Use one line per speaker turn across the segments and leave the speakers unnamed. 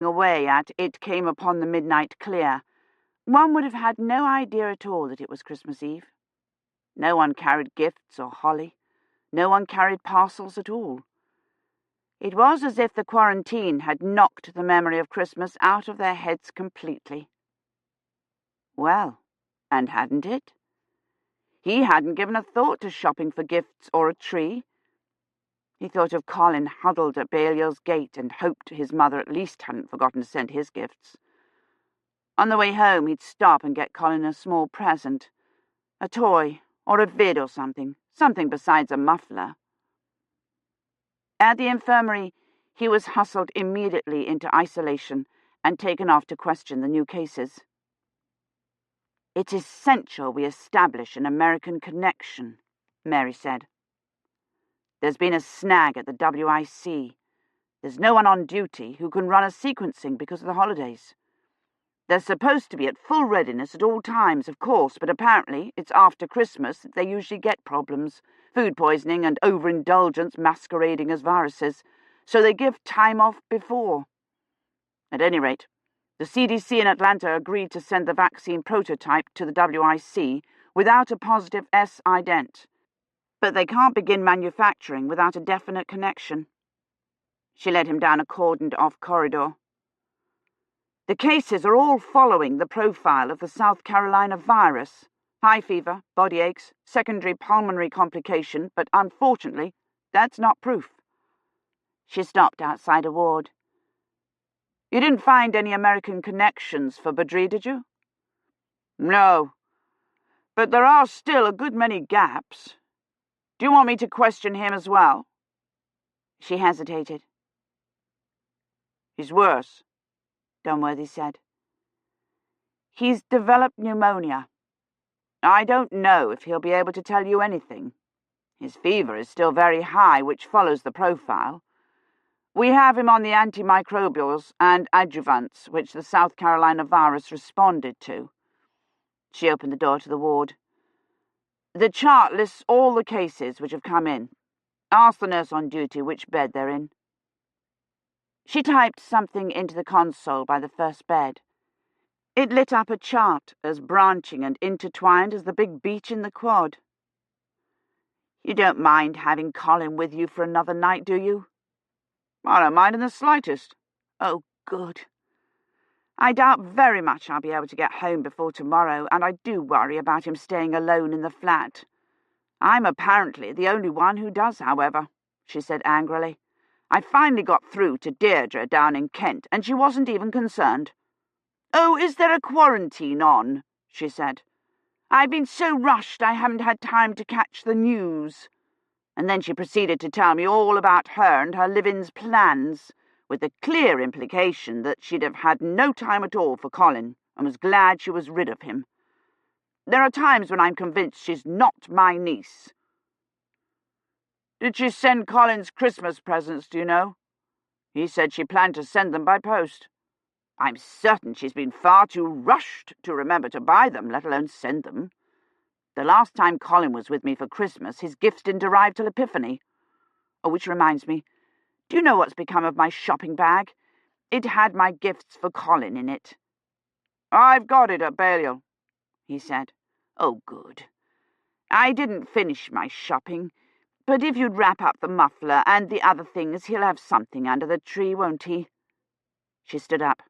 away at It Came Upon the Midnight Clear, one would have had no idea at all that it was Christmas Eve. No one carried gifts or holly. No one carried parcels at all. It was as if the quarantine had knocked the memory of Christmas out of their heads completely. Well, and hadn't it? He hadn't given a thought to shopping for gifts or a tree. He thought of Colin huddled at Balliol's gate and hoped his mother at least hadn't forgotten to send his gifts. On the way home, he'd stop and get Colin a small present, a toy or a vid or something besides a muffler. At the infirmary, he was hustled immediately into isolation and taken off to question the new cases. "It's essential we establish an American connection," Mary said. "There's been a snag at the WIC. There's no one on duty who can run a sequencing because of the holidays. They're supposed to be at full readiness at all times, of course, but apparently it's after Christmas that they usually get problems, food poisoning and overindulgence masquerading as viruses, so they give time off before. At any rate, the CDC in Atlanta agreed to send the vaccine prototype to the WIC without a positive S ident, but they can't begin manufacturing without a definite connection." She led him down a cordoned-off corridor. "The cases are all following the profile of the South Carolina virus. High fever, body aches, secondary pulmonary complication, but unfortunately, that's not proof." She stopped outside a ward. "You didn't find any American connections for Badri, did you?" "No, but there are still a good many gaps. Do you want me to question him as well?" She hesitated. "He's worse," Dunworthy said. "He's developed pneumonia. I don't know if he'll be able to tell you anything. His fever is still very high, which follows the profile. We have him on the antimicrobials and adjuvants, which the South Carolina virus responded to." She opened the door to the ward. "The chart lists all the cases which have come in. Ask the nurse on duty which bed they're in." She typed something into the console by the first bed. It lit up a chart as branching and intertwined as the big beach in the quad. "You don't mind having Colin with you for another night, do you?" "I don't mind in the slightest." "Oh, good. I doubt very much I'll be able to get home before tomorrow, and I do worry about him staying alone in the flat. I'm apparently the only one who does, however," she said angrily. "I finally got through to Deirdre down in Kent, and she wasn't even concerned." "Oh, is there a quarantine on?" she said. "I've been so rushed I haven't had time to catch the news." And then she proceeded to tell me all about her and her live-in's plans, with the clear implication that she'd have had no time at all for Colin and was glad she was rid of him. There are times when I'm convinced she's not my niece. "Did she send Colin's Christmas presents, do you know? He said she planned to send them by post. I'm certain she's been far too rushed to remember to buy them, let alone send them. The last time Colin was with me for Christmas, his gifts didn't arrive till Epiphany. Oh, which reminds me, do you know what's become of my shopping bag? It had my gifts for Colin in it." "I've got it at Balliol," he said. "Oh, good. I didn't finish my shopping, but if you'd wrap up the muffler and the other things, he'll have something under the tree, won't he?" She stood up.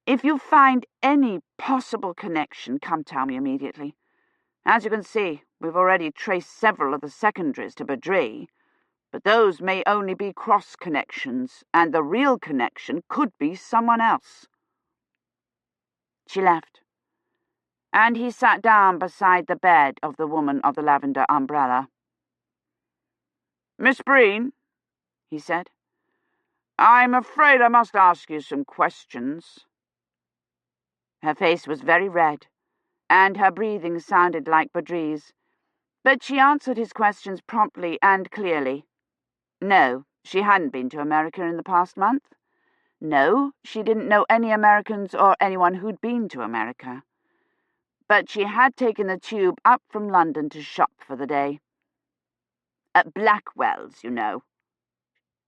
"If you find any possible connection, come tell me immediately. As you can see, we've already traced several of the secondaries to Badri, but those may only be cross-connections, and the real connection could be someone else." She left, and he sat down beside the bed of the woman of the lavender umbrella. "Miss Breen," he said, "I'm afraid I must ask you some questions." Her face was very red, and her breathing sounded like Badri's, but she answered his questions promptly and clearly. No, she hadn't been to America in the past month. No, she didn't know any Americans or anyone who'd been to America. But she had taken the tube up from London to shop for the day. At Blackwell's, you know.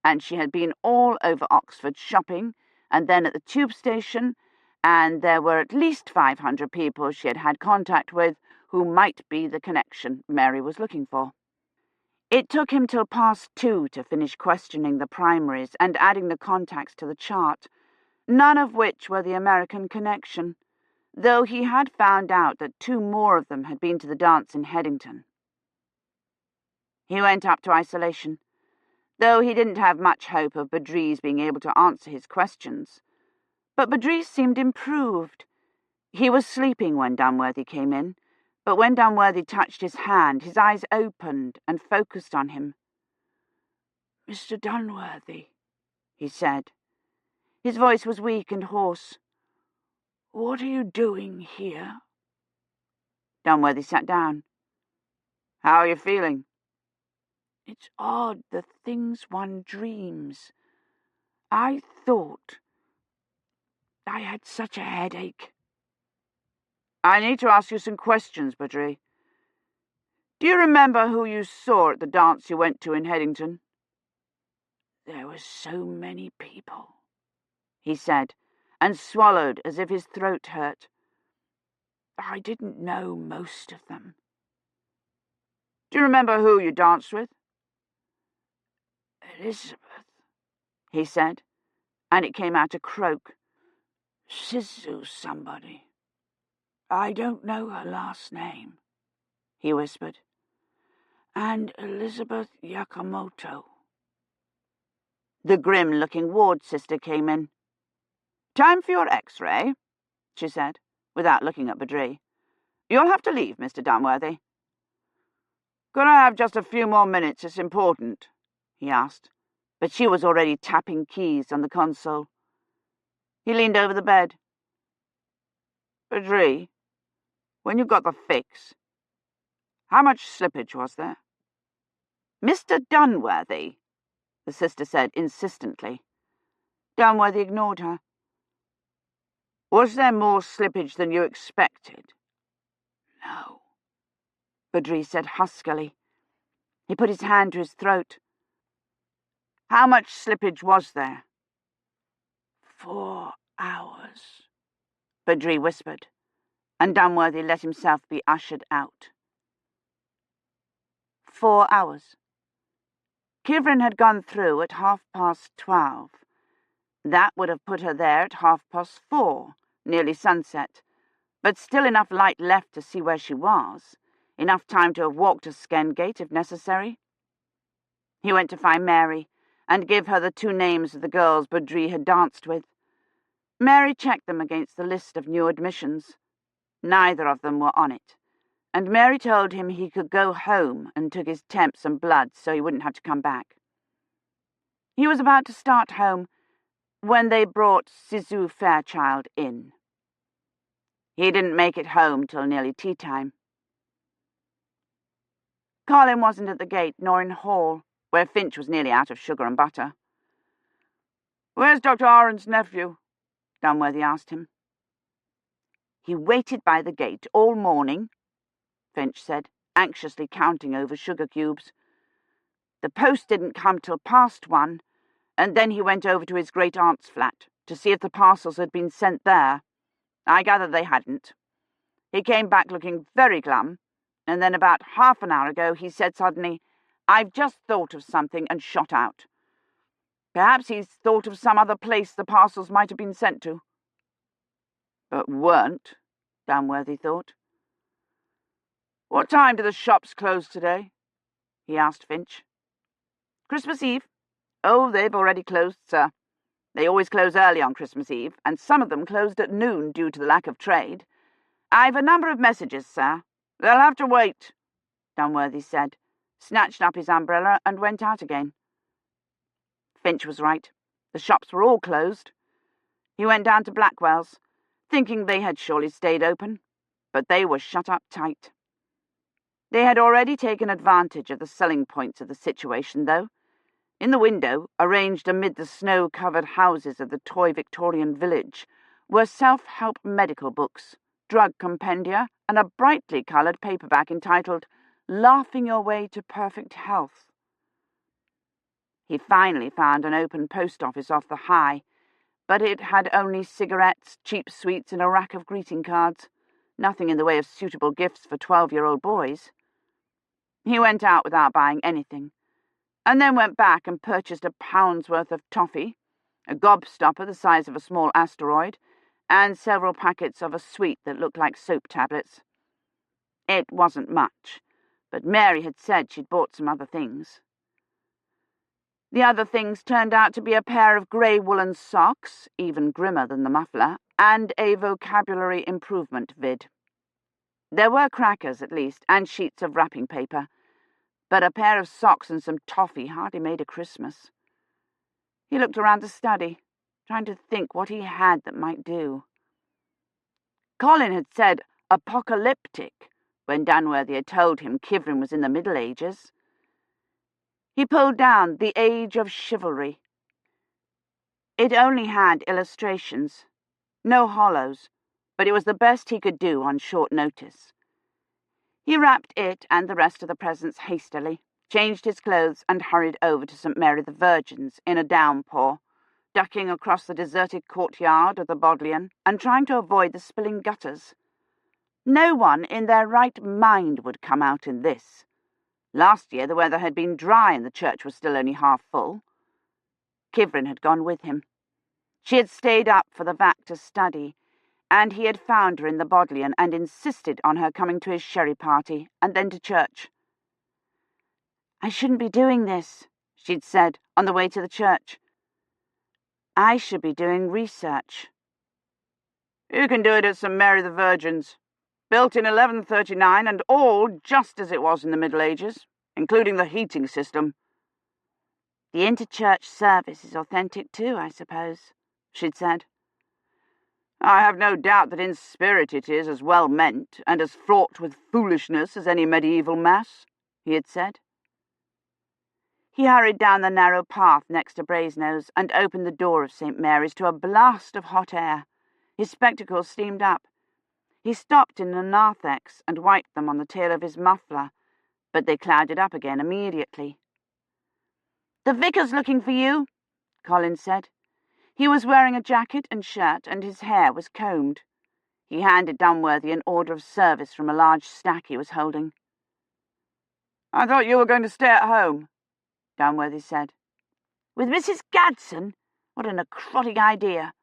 And she had been all over Oxford shopping, and then at the tube station, and there were at least 500 people she had had contact with who might be the connection Mary was looking for. It took him till 2:30 to finish questioning the primaries and adding the contacts to the chart, none of which were the American connection, though he had found out that 2 more of them had been to the dance in Headington. He went up to isolation, though he didn't have much hope of Badri's being able to answer his questions. But Badri seemed improved. He was sleeping when Dunworthy came in, but when Dunworthy touched his hand, his eyes opened and focused on him. "Mr. Dunworthy," he said. His voice was weak and hoarse. "What are you doing here?" Dunworthy sat down. "How are you feeling?" "It's odd, the things one dreams. I thought I had such a headache." "I need to ask you some questions, Badri. Do you remember who you saw at the dance you went to in Headington?" "There were so many people," he said, and swallowed as if his throat hurt. "I didn't know most of them." "Do you remember who you danced with?" "Elizabeth," he said, and it came out a croak. "Sisu somebody. I don't know her last name," he whispered. "And Elizabeth Yakamoto." The grim-looking ward sister came in. "Time for your X-ray," she said, without looking at Badri. "You'll have to leave, Mr. Dunworthy." "Could I have just a few more minutes? It's important," he asked, but she was already tapping keys on the console. He leaned over the bed. "Badri, when you got the fix, how much slippage was there?" "Mr. Dunworthy," the sister said insistently. Dunworthy ignored her. "Was there more slippage than you expected?" "No," Badri said huskily. He put his hand to his throat. "How much slippage was there?" 4 hours, Badri whispered, and Dunworthy let himself be ushered out. 4 hours. Kivrin had gone through at 12:30. That would have put her there at 4:30, nearly sunset, but still enough light left to see where she was, enough time to have walked to Skendgate if necessary. He went to find Mary and give her the 2 names of the girls Badri had danced with. Mary checked them against the list of new admissions. Neither of them were on it, and Mary told him he could go home and took his temps and blood so he wouldn't have to come back. He was about to start home when they brought Sisu Fairchild in. He didn't make it home till nearly tea time. Colin wasn't at the gate nor in hall, where Finch was nearly out of sugar and butter. "Where's Dr. Aaron's nephew?" Dunworthy asked him. "He waited by the gate all morning," Finch said, anxiously counting over sugar cubes. "The post didn't come till 1:30, and then he went over to his great-aunt's flat to see if the parcels had been sent there. I gather they hadn't. He came back looking very glum, and then about half an hour ago he said suddenly, 'I've just thought of something,' and shot out. Perhaps he's thought of some other place the parcels might have been sent to." "But weren't," Dunworthy thought. "What time do the shops close today?" he asked Finch. "Christmas Eve. Oh, they've already closed, sir. They always close early on Christmas Eve, and some of them closed at noon due to the lack of trade. I've a number of messages, sir." "They'll have to wait," Dunworthy said, snatched up his umbrella and went out again. Finch was right. The shops were all closed. He went down to Blackwell's, thinking they had surely stayed open, but they were shut up tight. They had already taken advantage of the selling points of the situation, though. In the window, arranged amid the snow-covered houses of the toy Victorian village, were self-help medical books, drug compendia, and a brightly coloured paperback entitled "Laughing Your Way to Perfect Health." He finally found an open post office off the High, but it had only cigarettes, cheap sweets, and a rack of greeting cards. Nothing in the way of suitable gifts for 12-year-old boys. He went out without buying anything, and then went back and purchased a pound's worth of toffee, a gobstopper the size of a small asteroid, and several packets of a sweet that looked like soap tablets. It wasn't much, but Mary had said she'd bought some other things. The other things turned out to be a pair of grey woolen socks, even grimmer than the muffler, and a vocabulary improvement vid. There were crackers, at least, and sheets of wrapping paper, but a pair of socks and some toffee hardly made a Christmas. He looked around the study, trying to think what he had that might do. Colin had said apocalyptic when Dunworthy had told him Kivrin was in the Middle Ages. He pulled down The Age of Chivalry. It only had illustrations, no hollows, but it was the best he could do on short notice. He wrapped it and the rest of the presents hastily, changed his clothes, and hurried over to St. Mary the Virgin's in a downpour, ducking across the deserted courtyard of the Bodleian and trying to avoid the spilling gutters. No one in their right mind would come out in this. Last year the weather had been dry and the church was still only half full. Kivrin had gone with him. She had stayed up for the vac to study, and he had found her in the Bodleian and insisted on her coming to his sherry party and then to church. "I shouldn't be doing this," she'd said on the way to the church. "I should be doing research." "You can do it at St. Mary the Virgin's. Built in 1139 and all just as it was in the Middle Ages, including the heating system." "The interchurch service is authentic too, I suppose," she'd said. "I have no doubt that in spirit it is as well meant and as fraught with foolishness as any medieval mass," he had said. He hurried down the narrow path next to Brasenose and opened the door of St. Mary's to a blast of hot air. His spectacles steamed up. He stopped in a narthex and wiped them on the tail of his muffler, but they clouded up again immediately. "The vicar's looking for you," Colin said. He was wearing a jacket and shirt, and his hair was combed. He handed Dunworthy an order of service from a large stack he was holding. "I thought you were going to stay at home," Dunworthy said. "With Mrs. Gadsden? What a necrotic idea.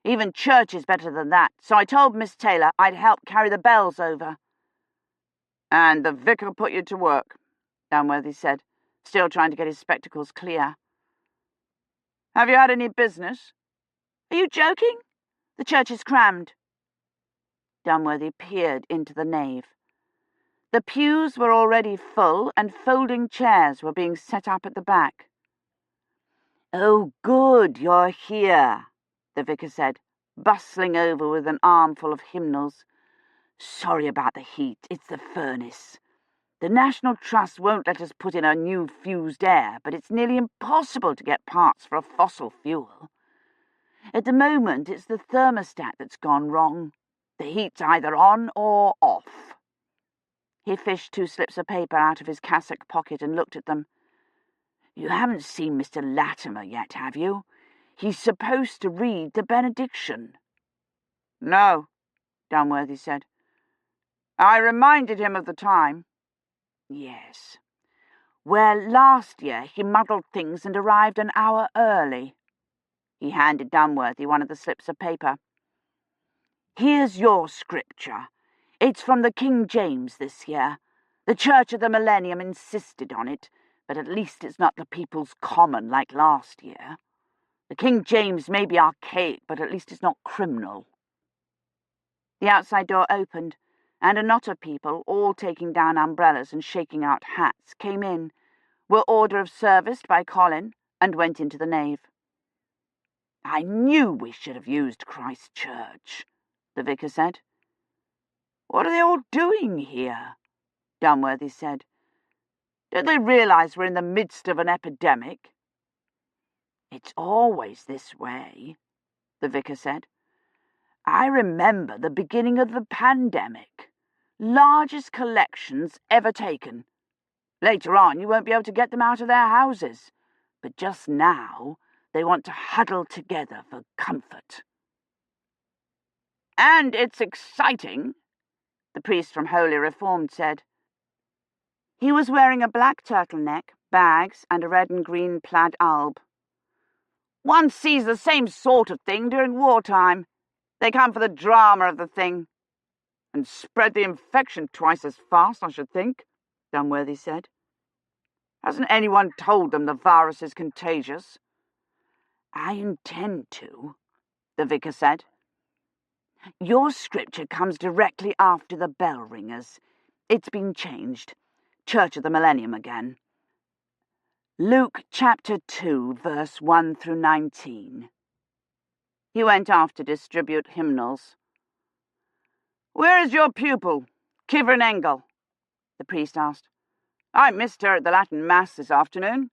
Even church is better than that, so I told Miss Taylor I'd help carry the bells over." "And the vicar put you to work," Dunworthy said, still trying to get his spectacles clear. "Have you had any business?" "Are you joking? The church is crammed." Dunworthy peered into the nave. The pews were already full, and folding chairs were being set up at the back. "Oh, good, you're here," the vicar said, bustling over with an armful of hymnals. "Sorry about the heat, it's the furnace. The National Trust won't let us put in a new fused air, but it's nearly impossible to get parts for a fossil fuel. At the moment, it's the thermostat that's gone wrong. The heat's either on or off." He fished 2 slips of paper out of his cassock pocket and looked at them. "You haven't seen Mr. Latimer yet, have you? He's supposed to read the benediction." "No," Dunworthy said. "I reminded him of the time." "Yes. Well, last year he muddled things and arrived an hour early." He handed Dunworthy one of the slips of paper. "Here's your scripture. It's from the King James this year. The Church of the Millennium insisted on it, but at least it's not the People's Common like last year. The King James may be archaic, but at least it's not criminal." The outside door opened, and a knot of people, all taking down umbrellas and shaking out hats, came in, were order of service by Colin, and went into the nave. "I knew we should have used Christ Church," the vicar said. "What are they all doing here?" Dunworthy said. "Don't they realise we're in the midst of an epidemic?" "It's always this way," the vicar said. "I remember the beginning of the pandemic. Largest collections ever taken. Later on, you won't be able to get them out of their houses. But just now, They want to huddle together for comfort. And it's exciting, the priest from Holy Reformed said. He was wearing a black turtleneck, bags, and a red and green plaid alb. One sees the same sort of thing during wartime. They come for the drama of the thing. And spread the infection twice as fast, I should think, Dunworthy said. Hasn't anyone told them the virus is contagious? I intend to, the vicar said. Your scripture comes directly after the bell ringers. It's been changed. Church of the Millennium again. Luke chapter 2, verse 1 through 19. He went off to distribute hymnals. Where is your pupil, Kivrin Engel? The priest asked. I missed her at the Latin Mass this afternoon.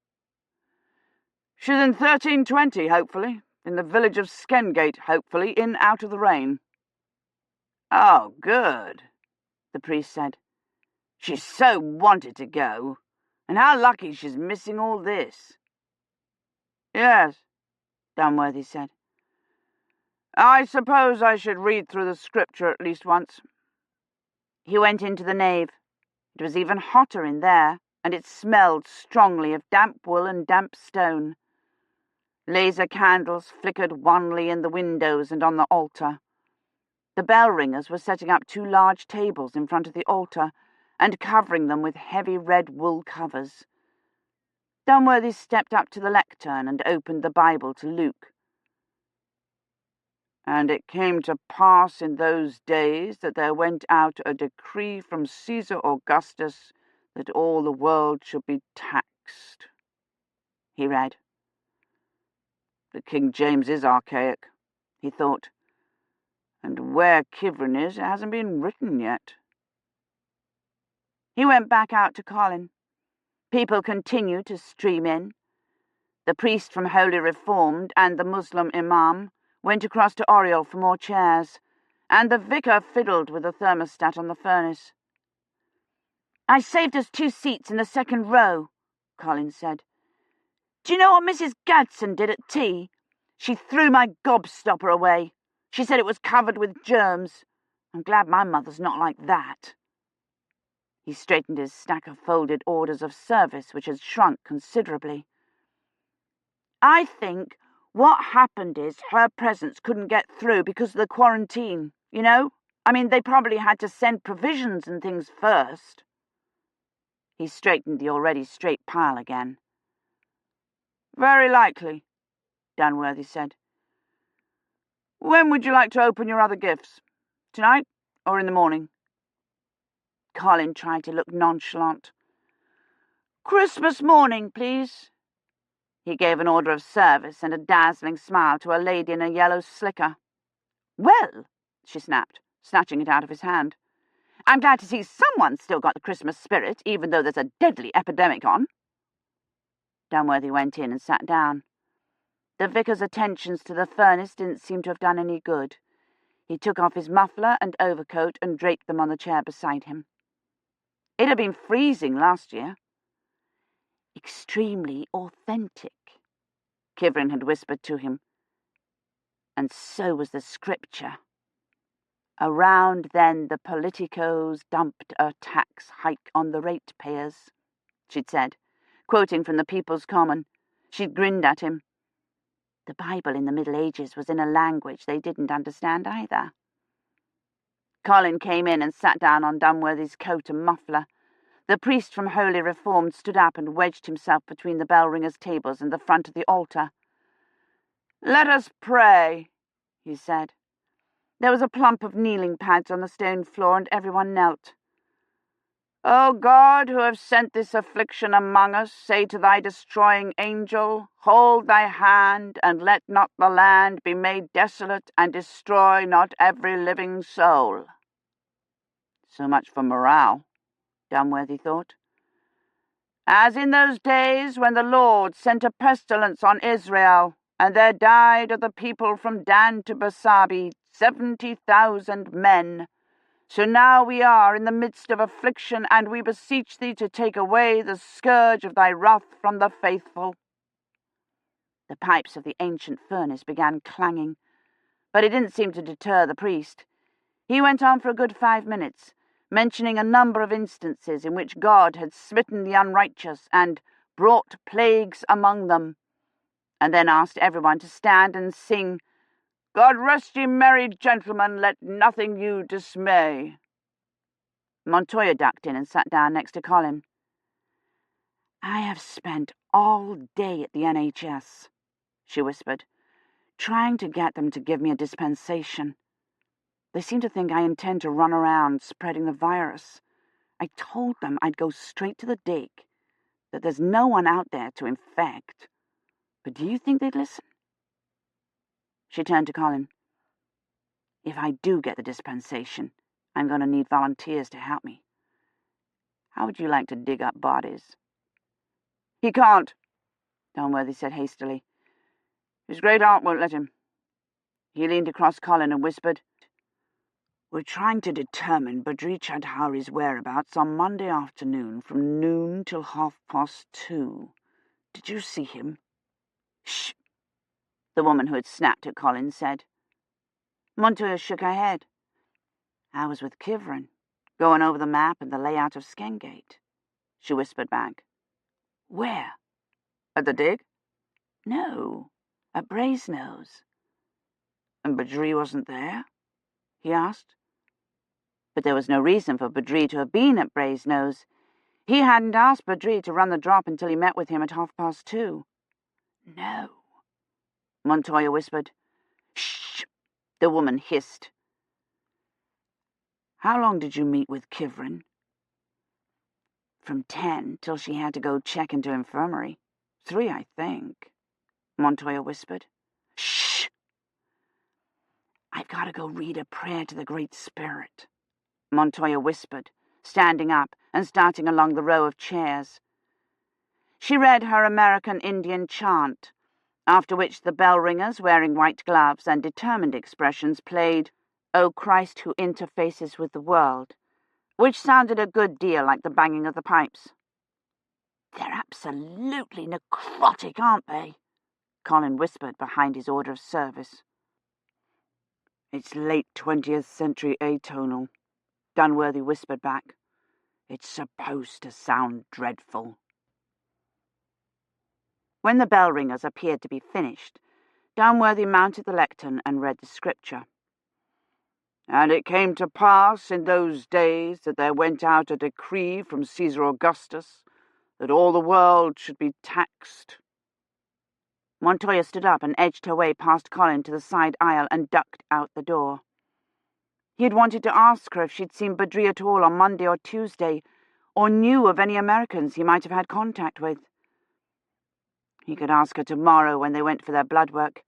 She's in 1320, hopefully, in the village of Skengate, hopefully, in Out of the Rain. Oh, good, the priest said. She so wanted to go, and how lucky she's missing all this. Yes, Dunworthy said. I suppose I should read through the scripture at least once. He went into the nave. It was even hotter in there, and it smelled strongly of damp wool and damp stone. Laser candles flickered wanly in the windows and on the altar. The bell ringers were setting up 2 large tables in front of the altar and covering them with heavy red wool covers. Dunworthy stepped up to the lectern and opened the Bible to Luke. And it came to pass in those days that there went out a decree from Caesar Augustus that all the world should be taxed. He read. The King James is archaic, he thought. And where Kivrin is, it hasn't been written yet. He went back out to Colin. People continued to stream in. The priest from Holy Reformed and the Muslim imam went across to Oriel for more chairs, and the vicar fiddled with the thermostat on the furnace. I saved us 2 seats in the second row, Colin said. Do you know what Mrs. Gadsden did at tea? She threw my gobstopper away. She said it was covered with germs. I'm glad my mother's not like that. He straightened his stack of folded orders of service, which had shrunk considerably. I think what happened is her presents couldn't get through because of the quarantine, you know? I mean, they probably had to send provisions and things first. He straightened the already straight pile again. Very likely, Dunworthy said. When would you like to open your other gifts? Tonight or in the morning? Colin tried to look nonchalant. Christmas morning, please. He gave an order of service and a dazzling smile to a lady in a yellow slicker. Well, she snapped, snatching it out of his hand. I'm glad to see someone's still got the Christmas spirit, even though there's a deadly epidemic on. Dunworthy went in and sat down. The vicar's attentions to the furnace didn't seem to have done any good. He took off his muffler and overcoat and draped them on the chair beside him. It had been freezing last year. Extremely authentic, Kivrin had whispered to him. And so was the scripture. Around then the politicos dumped a tax hike on the ratepayers, she'd said, quoting from the People's Common. She'd grinned at him. The Bible in the Middle Ages was in a language they didn't understand either. Colin came in and sat down on Dunworthy's coat and muffler. The priest from Holy Reformed stood up and wedged himself between the bell ringers' tables and the front of the altar. Let us pray, he said. There was a plump of kneeling pads on the stone floor, and everyone knelt. O God, who have sent this affliction among us, say to thy destroying angel, hold thy hand, and let not the land be made desolate, and destroy not every living soul. So much for morale, Dunworthy thought. As in those days when the Lord sent a pestilence on Israel, and there died of the people from Dan to Bersabe 70,000 men. So now we are in the midst of affliction, and we beseech thee to take away the scourge of thy wrath from the faithful. The pipes of the ancient furnace began clanging, but it didn't seem to deter the priest. He went on for a good 5 minutes, mentioning a number of instances in which God had smitten the unrighteous and brought plagues among them, and then asked everyone to stand and sing, "God rest ye merry gentlemen, let nothing you dismay." Montoya ducked in and sat down next to Colin. "I have spent all day at the NHS," she whispered, "trying to get them to give me a dispensation. They seem to think I intend to run around spreading the virus. I told them I'd go straight to the dig, that there's no one out there to infect. But do you think they'd listen?" She turned to Colin. "If I do get the dispensation, I'm going to need volunteers to help me. How would you like to dig up bodies?" "He can't," Dunworthy said hastily. "His great aunt won't let him." He leaned across Colin and whispered, "We're trying to determine Badri Chadhari's whereabouts on Monday afternoon from noon till 2:30. Did you see him?" "Shh," the woman who had snapped at Colin said. Montoya shook her head. "I was with Kivrin, going over the map and the layout of Skengate," she whispered back. "Where? At the dig?" "No, at Brasenose." "And Badri wasn't there?" he asked. But there was no reason for Badri to have been at Brasenose. He hadn't asked Badri to run the drop until he met with him at 2:30. "No," Montoya whispered. "Shh," the woman hissed. "How long did you meet with Kivrin?" "From 10 till she had to go check into infirmary. 3, I think," Montoya whispered. "Shh! I've got to go read a prayer to the Great Spirit," Montoya whispered, standing up and starting along the row of chairs. She read her American Indian chant, after which the bell ringers, wearing white gloves and determined expressions, played "O Christ who interfaces with the world," which sounded a good deal like the banging of the pipes. "They're absolutely necrotic, aren't they?" Colin whispered behind his order of service. "It's late 20th century atonal," Dunworthy whispered back. "It's supposed to sound dreadful." When the bell ringers appeared to be finished, Dunworthy mounted the lectern and read the scripture. "And it came to pass in those days that there went out a decree from Caesar Augustus that all the world should be taxed." Montoya stood up and edged her way past Colin to the side aisle and ducked out the door. He had wanted to ask her if she'd seen Badri at all on Monday or Tuesday, or knew of any Americans he might have had contact with. He could ask her tomorrow when they went for their blood work.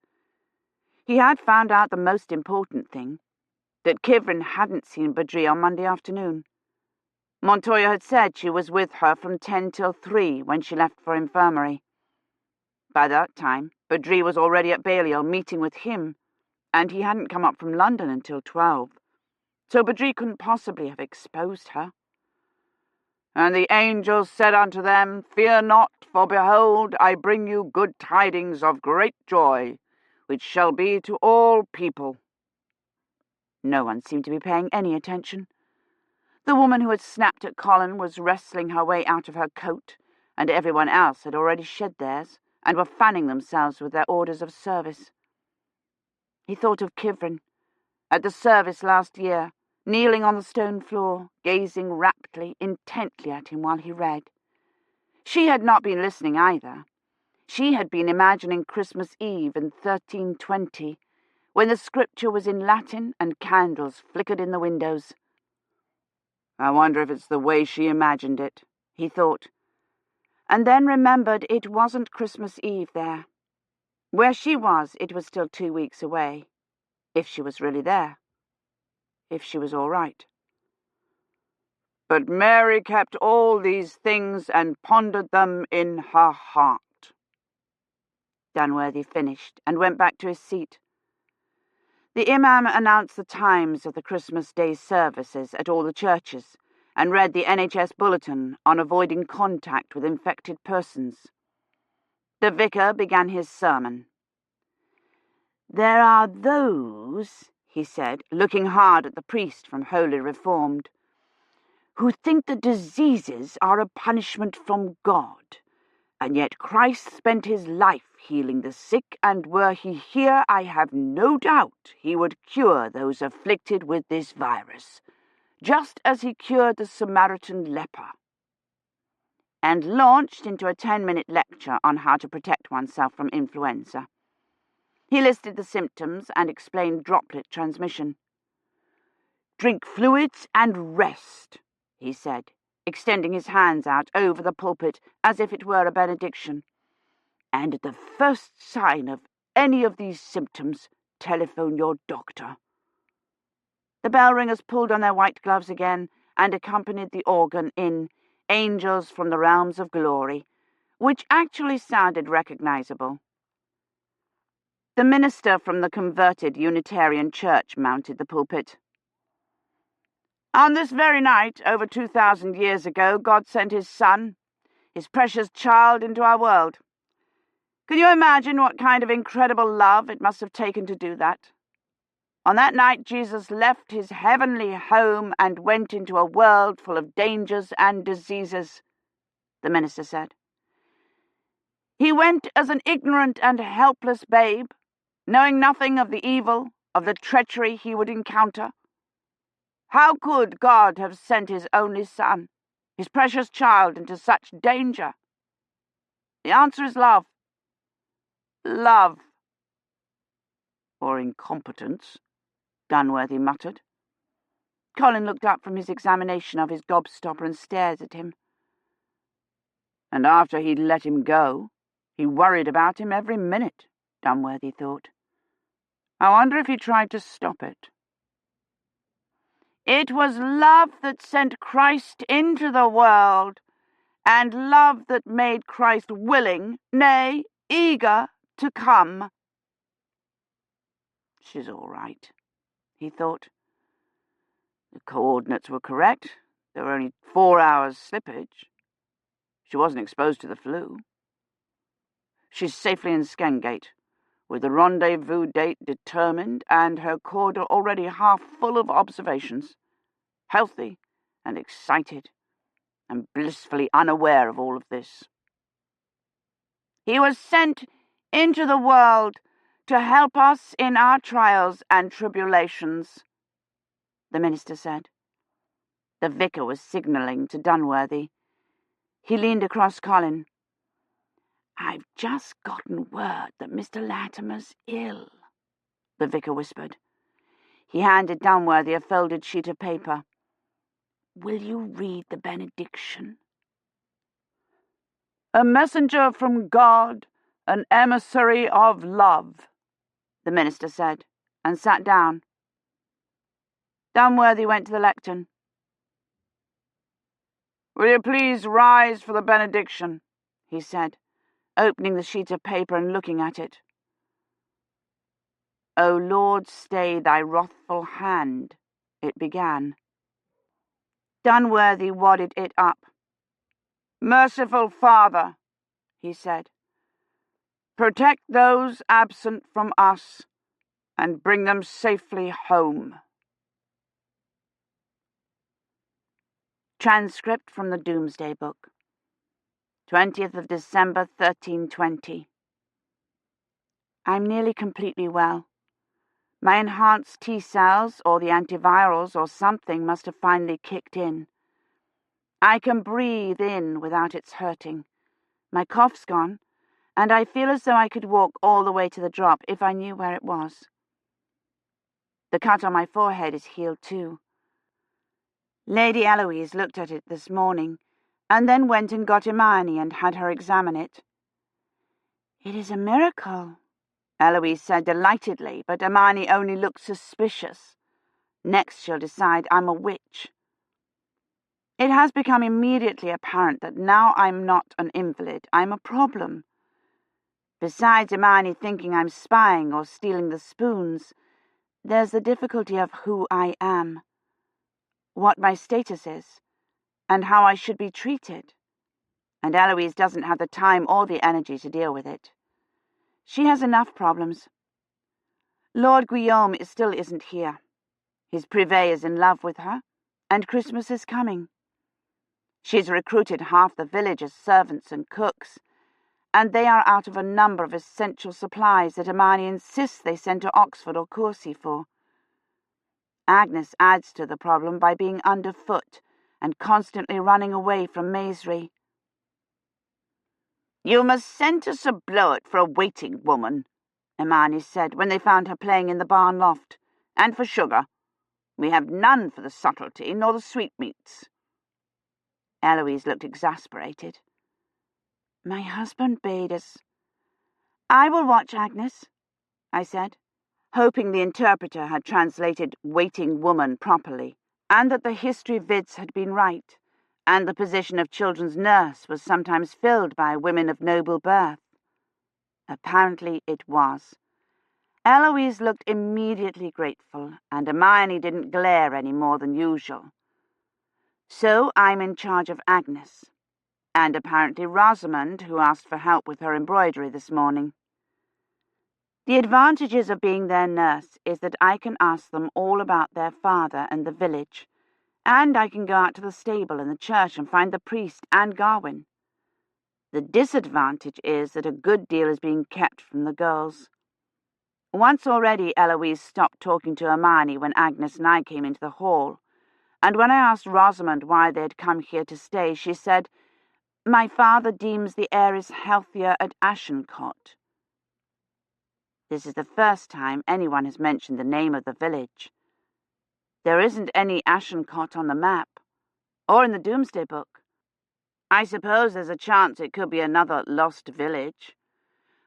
He had found out the most important thing, that Kivrin hadn't seen Badri on Monday afternoon. Montoya had said she was with her from 10 till 3 when she left for infirmary. By that time, Badri was already at Balliol meeting with him, and he hadn't come up from London until 12, so Badri couldn't possibly have exposed her. "And the angel said unto them, Fear not, for behold, I bring you good tidings of great joy, which shall be to all people." No one seemed to be paying any attention. The woman who had snapped at Colin was wrestling her way out of her coat, and everyone else had already shed theirs and were fanning themselves with their orders of service. He thought of Kivrin, at the service last year, kneeling on the stone floor, gazing raptly, intently at him while he read. She had not been listening either. She had been imagining Christmas Eve in 1320, when the scripture was in Latin and candles flickered in the windows. "I wonder if it's the way she imagined it," he thought, and then remembered it wasn't Christmas Eve there. Where she was, it was still 2 weeks away, if she was really there, if she was all right. "But Mary kept all these things and pondered them in her heart." Dunworthy finished and went back to his seat. The imam announced the times of the Christmas Day services at all the churches and read the NHS bulletin on avoiding contact with infected persons. The vicar began his sermon. "There are those," he said, looking hard at the priest from Holy Reformed, "who think that diseases are a punishment from God, and yet Christ spent his life healing the sick, and were he here, I have no doubt he would cure those afflicted with this virus, just as he cured the Samaritan leper," and launched into a 10-minute lecture on how to protect oneself from influenza. He listed the symptoms and explained droplet transmission. "Drink fluids and rest," he said, extending his hands out over the pulpit as if it were a benediction. "And at the first sign of any of these symptoms, telephone your doctor." The bell ringers pulled on their white gloves again and accompanied the organ in "Angels from the Realms of Glory," which actually sounded recognizable. The minister from the converted Unitarian Church mounted the pulpit. "On this very night, over 2,000 years ago, God sent his Son, his precious child, into our world. Can you imagine what kind of incredible love it must have taken to do that? On that night, Jesus left his heavenly home and went into a world full of dangers and diseases," the minister said. "He went as an ignorant and helpless babe, knowing nothing of the evil, of the treachery he would encounter. How could God have sent his only Son, his precious child, into such danger? The answer is love. Love." "Or incompetence," Dunworthy muttered. Colin looked up from his examination of his gobstopper and stared at him. "And after he'd let him go, he worried about him every minute," Dunworthy thought. "I wonder if he tried to stop it." "It was love that sent Christ into the world, and love that made Christ willing, nay, eager, to come." "She's all right," he thought. The coordinates were correct. There were only 4 hours slippage. She wasn't exposed to the flu. She's safely in Skengate, with the rendezvous date determined and her corridor already half full of observations, healthy and excited, and blissfully unaware of all of this. "He was sent into the world to help us in our trials and tribulations," the minister said. The vicar was signalling to Dunworthy. He leaned across Colin. "I've just gotten word that Mr. Latimer's ill," the vicar whispered. He handed Dunworthy a folded sheet of paper. "Will you read the benediction?" "A messenger from God, an emissary of love," the minister said, and sat down. Dunworthy went to the lectern. "Will you please rise for the benediction?" he said, opening the sheet of paper and looking at it. "O Lord, stay thy wrathful hand," it began. Dunworthy wadded it up. "Merciful Father," he said, "protect those absent from us and bring them safely home." Transcript from the Doomsday Book. 20th of December, 1320. I'm nearly completely well. My enhanced T-cells, or the antivirals, or something must have finally kicked in. I can breathe in without its hurting. My cough's gone, and I feel as though I could walk all the way to the drop if I knew where it was. The cut on my forehead is healed too. Lady Eloise looked at it this morning, and then went and got Hermione and had her examine it. "It is a miracle," Eloise said delightedly, but Hermione only looked suspicious. Next she'll decide I'm a witch. It has become immediately apparent that now I'm not an invalid, I'm a problem. Besides Hermione thinking I'm spying or stealing the spoons, there's the difficulty of who I am, what my status is, and how I should be treated, and Eloise doesn't have the time or the energy to deal with it. She has enough problems. Lord Guillaume still isn't here. His privé is in love with her, and Christmas is coming. She's recruited half the village as servants and cooks, and they are out of a number of essential supplies that Hermione insists they send to Oxford or Courcy for. Agnes adds to the problem by being underfoot and constantly running away from Maisry. "You must send us a bloat for a waiting woman," Hermione said when they found her playing in the barn loft, "and for sugar. We have none for the subtlety nor the sweetmeats." Eloise looked exasperated. "My husband bade us—" "I will watch Agnes," I said, hoping the interpreter had translated waiting woman properly, and that the history vids had been right, and the position of children's nurse was sometimes filled by women of noble birth. Apparently it was. Eloise looked immediately grateful, and Hermione didn't glare any more than usual. So I'm in charge of Agnes, and apparently Rosamond, who asked for help with her embroidery this morning. The advantages of being their nurse is that I can ask them all about their father and the village, and I can go out to the stable and the church and find the priest and Gawain. The disadvantage is that a good deal is being kept from the girls. Once already Eloise stopped talking to Hermione when Agnes and I came into the hall, and when I asked Rosamond why they had come here to stay, she said, "My father deems the air is healthier at Agincourt." This is the first time anyone has mentioned the name of the village. There isn't any Agincourt on the map, or in the Doomsday Book. I suppose there's a chance it could be another lost village.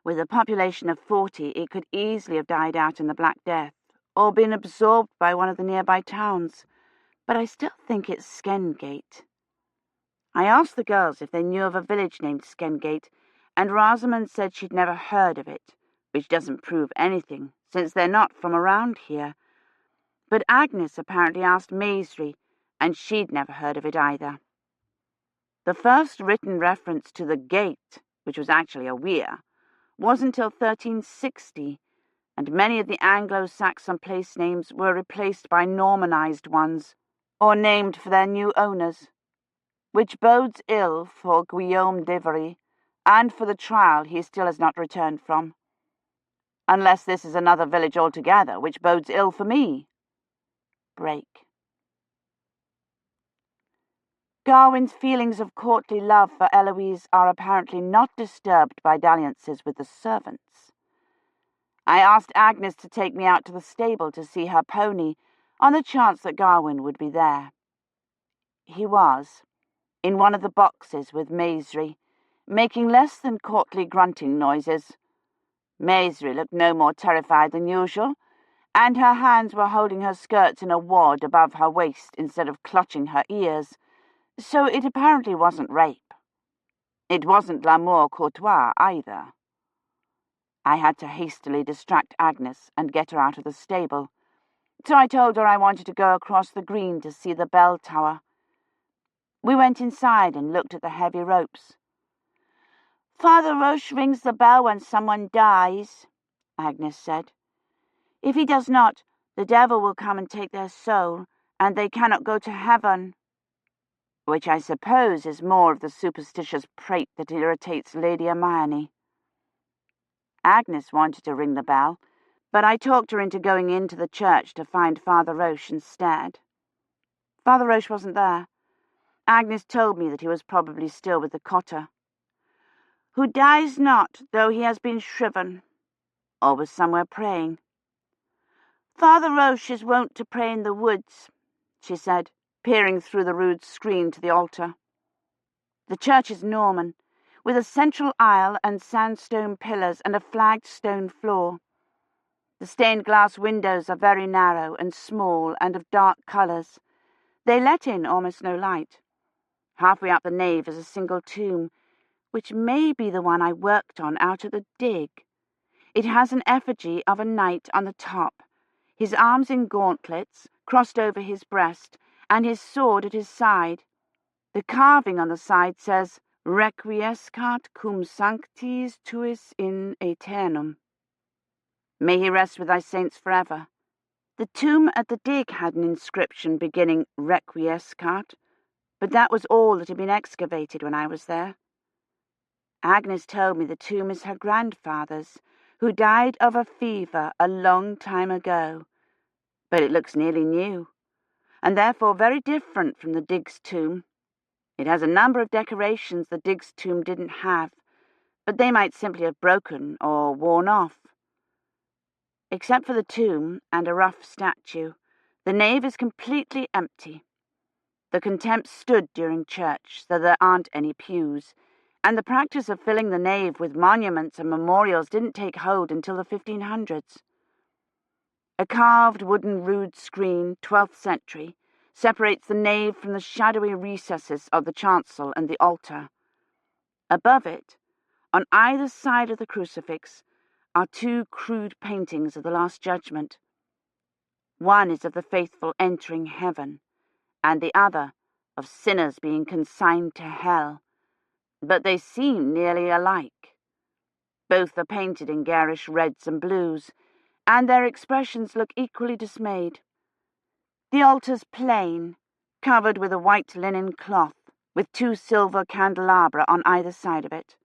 With a population of 40, it could easily have died out in the Black Death, or been absorbed by one of the nearby towns, but I still think it's Skendgate. I asked the girls if they knew of a village named Skendgate, and Rosamond said she'd never heard of it, which doesn't prove anything, since they're not from around here. But Agnes apparently asked Maisry, and she'd never heard of it either. The first written reference to the gate, which was actually a weir, wasn't till 1360, and many of the Anglo-Saxon place names were replaced by Normanized ones, or named for their new owners, which bodes ill for Guillaume d'Ivory, and for the trial he still has not returned from. Unless this is another village altogether, which bodes ill for me. Break. Gawain's feelings of courtly love for Eloise are apparently not disturbed by dalliances with the servants. I asked Agnes to take me out to the stable to see her pony, on the chance that Gawain would be there. He was, in one of the boxes with Maisry, making less than courtly grunting noises. Maisry looked no more terrified than usual, and her hands were holding her skirts in a wad above her waist instead of clutching her ears, so it apparently wasn't rape. It wasn't l'amour courtois either. I had to hastily distract Agnes and get her out of the stable, so I told her I wanted to go across the green to see the bell tower. We went inside and looked at the heavy ropes. "Father Roche rings the bell when someone dies," Agnes said. "If he does not, the devil will come and take their soul, and they cannot go to heaven." Which I suppose is more of the superstitious prate that irritates Lady Hermione. Agnes wanted to ring the bell, but I talked her into going into the church to find Father Roche instead. Father Roche wasn't there. Agnes told me that he was probably still with the cotter. "Who dies not, though he has been shriven," or was somewhere praying. "Father Roche is wont to pray in the woods," she said, peering through the rude screen to the altar. The church is Norman, with a central aisle and sandstone pillars and a flagged stone floor. The stained-glass windows are very narrow and small and of dark colours. They let in almost no light. Halfway up the nave is a single tomb, which may be the one I worked on out at the dig. It has an effigy of a knight on the top, his arms in gauntlets, crossed over his breast, and his sword at his side. The carving on the side says, requiescat cum sanctis tuis in aeternum. May he rest with thy saints forever. The tomb at the dig had an inscription beginning requiescat, but that was all that had been excavated when I was there. Agnes told me the tomb is her grandfather's, who died of a fever a long time ago, but it looks nearly new, and therefore very different from the dig's tomb. It has a number of decorations the dig's tomb didn't have, but they might simply have broken or worn off. Except for the tomb and a rough statue, the nave is completely empty. The contempt stood during church, so there aren't any pews, and the practice of filling the nave with monuments and memorials didn't take hold until the 1500s. A carved wooden rood screen, 12th century, separates the nave from the shadowy recesses of the chancel and the altar. Above it, on either side of the crucifix, are two crude paintings of the Last Judgment. One is of the faithful entering heaven, and the other of sinners being consigned to hell, but they seem nearly alike. Both are painted in garish reds and blues, and their expressions look equally dismayed. The altar's plain, covered with a white linen cloth, with two silver candelabra on either side of it.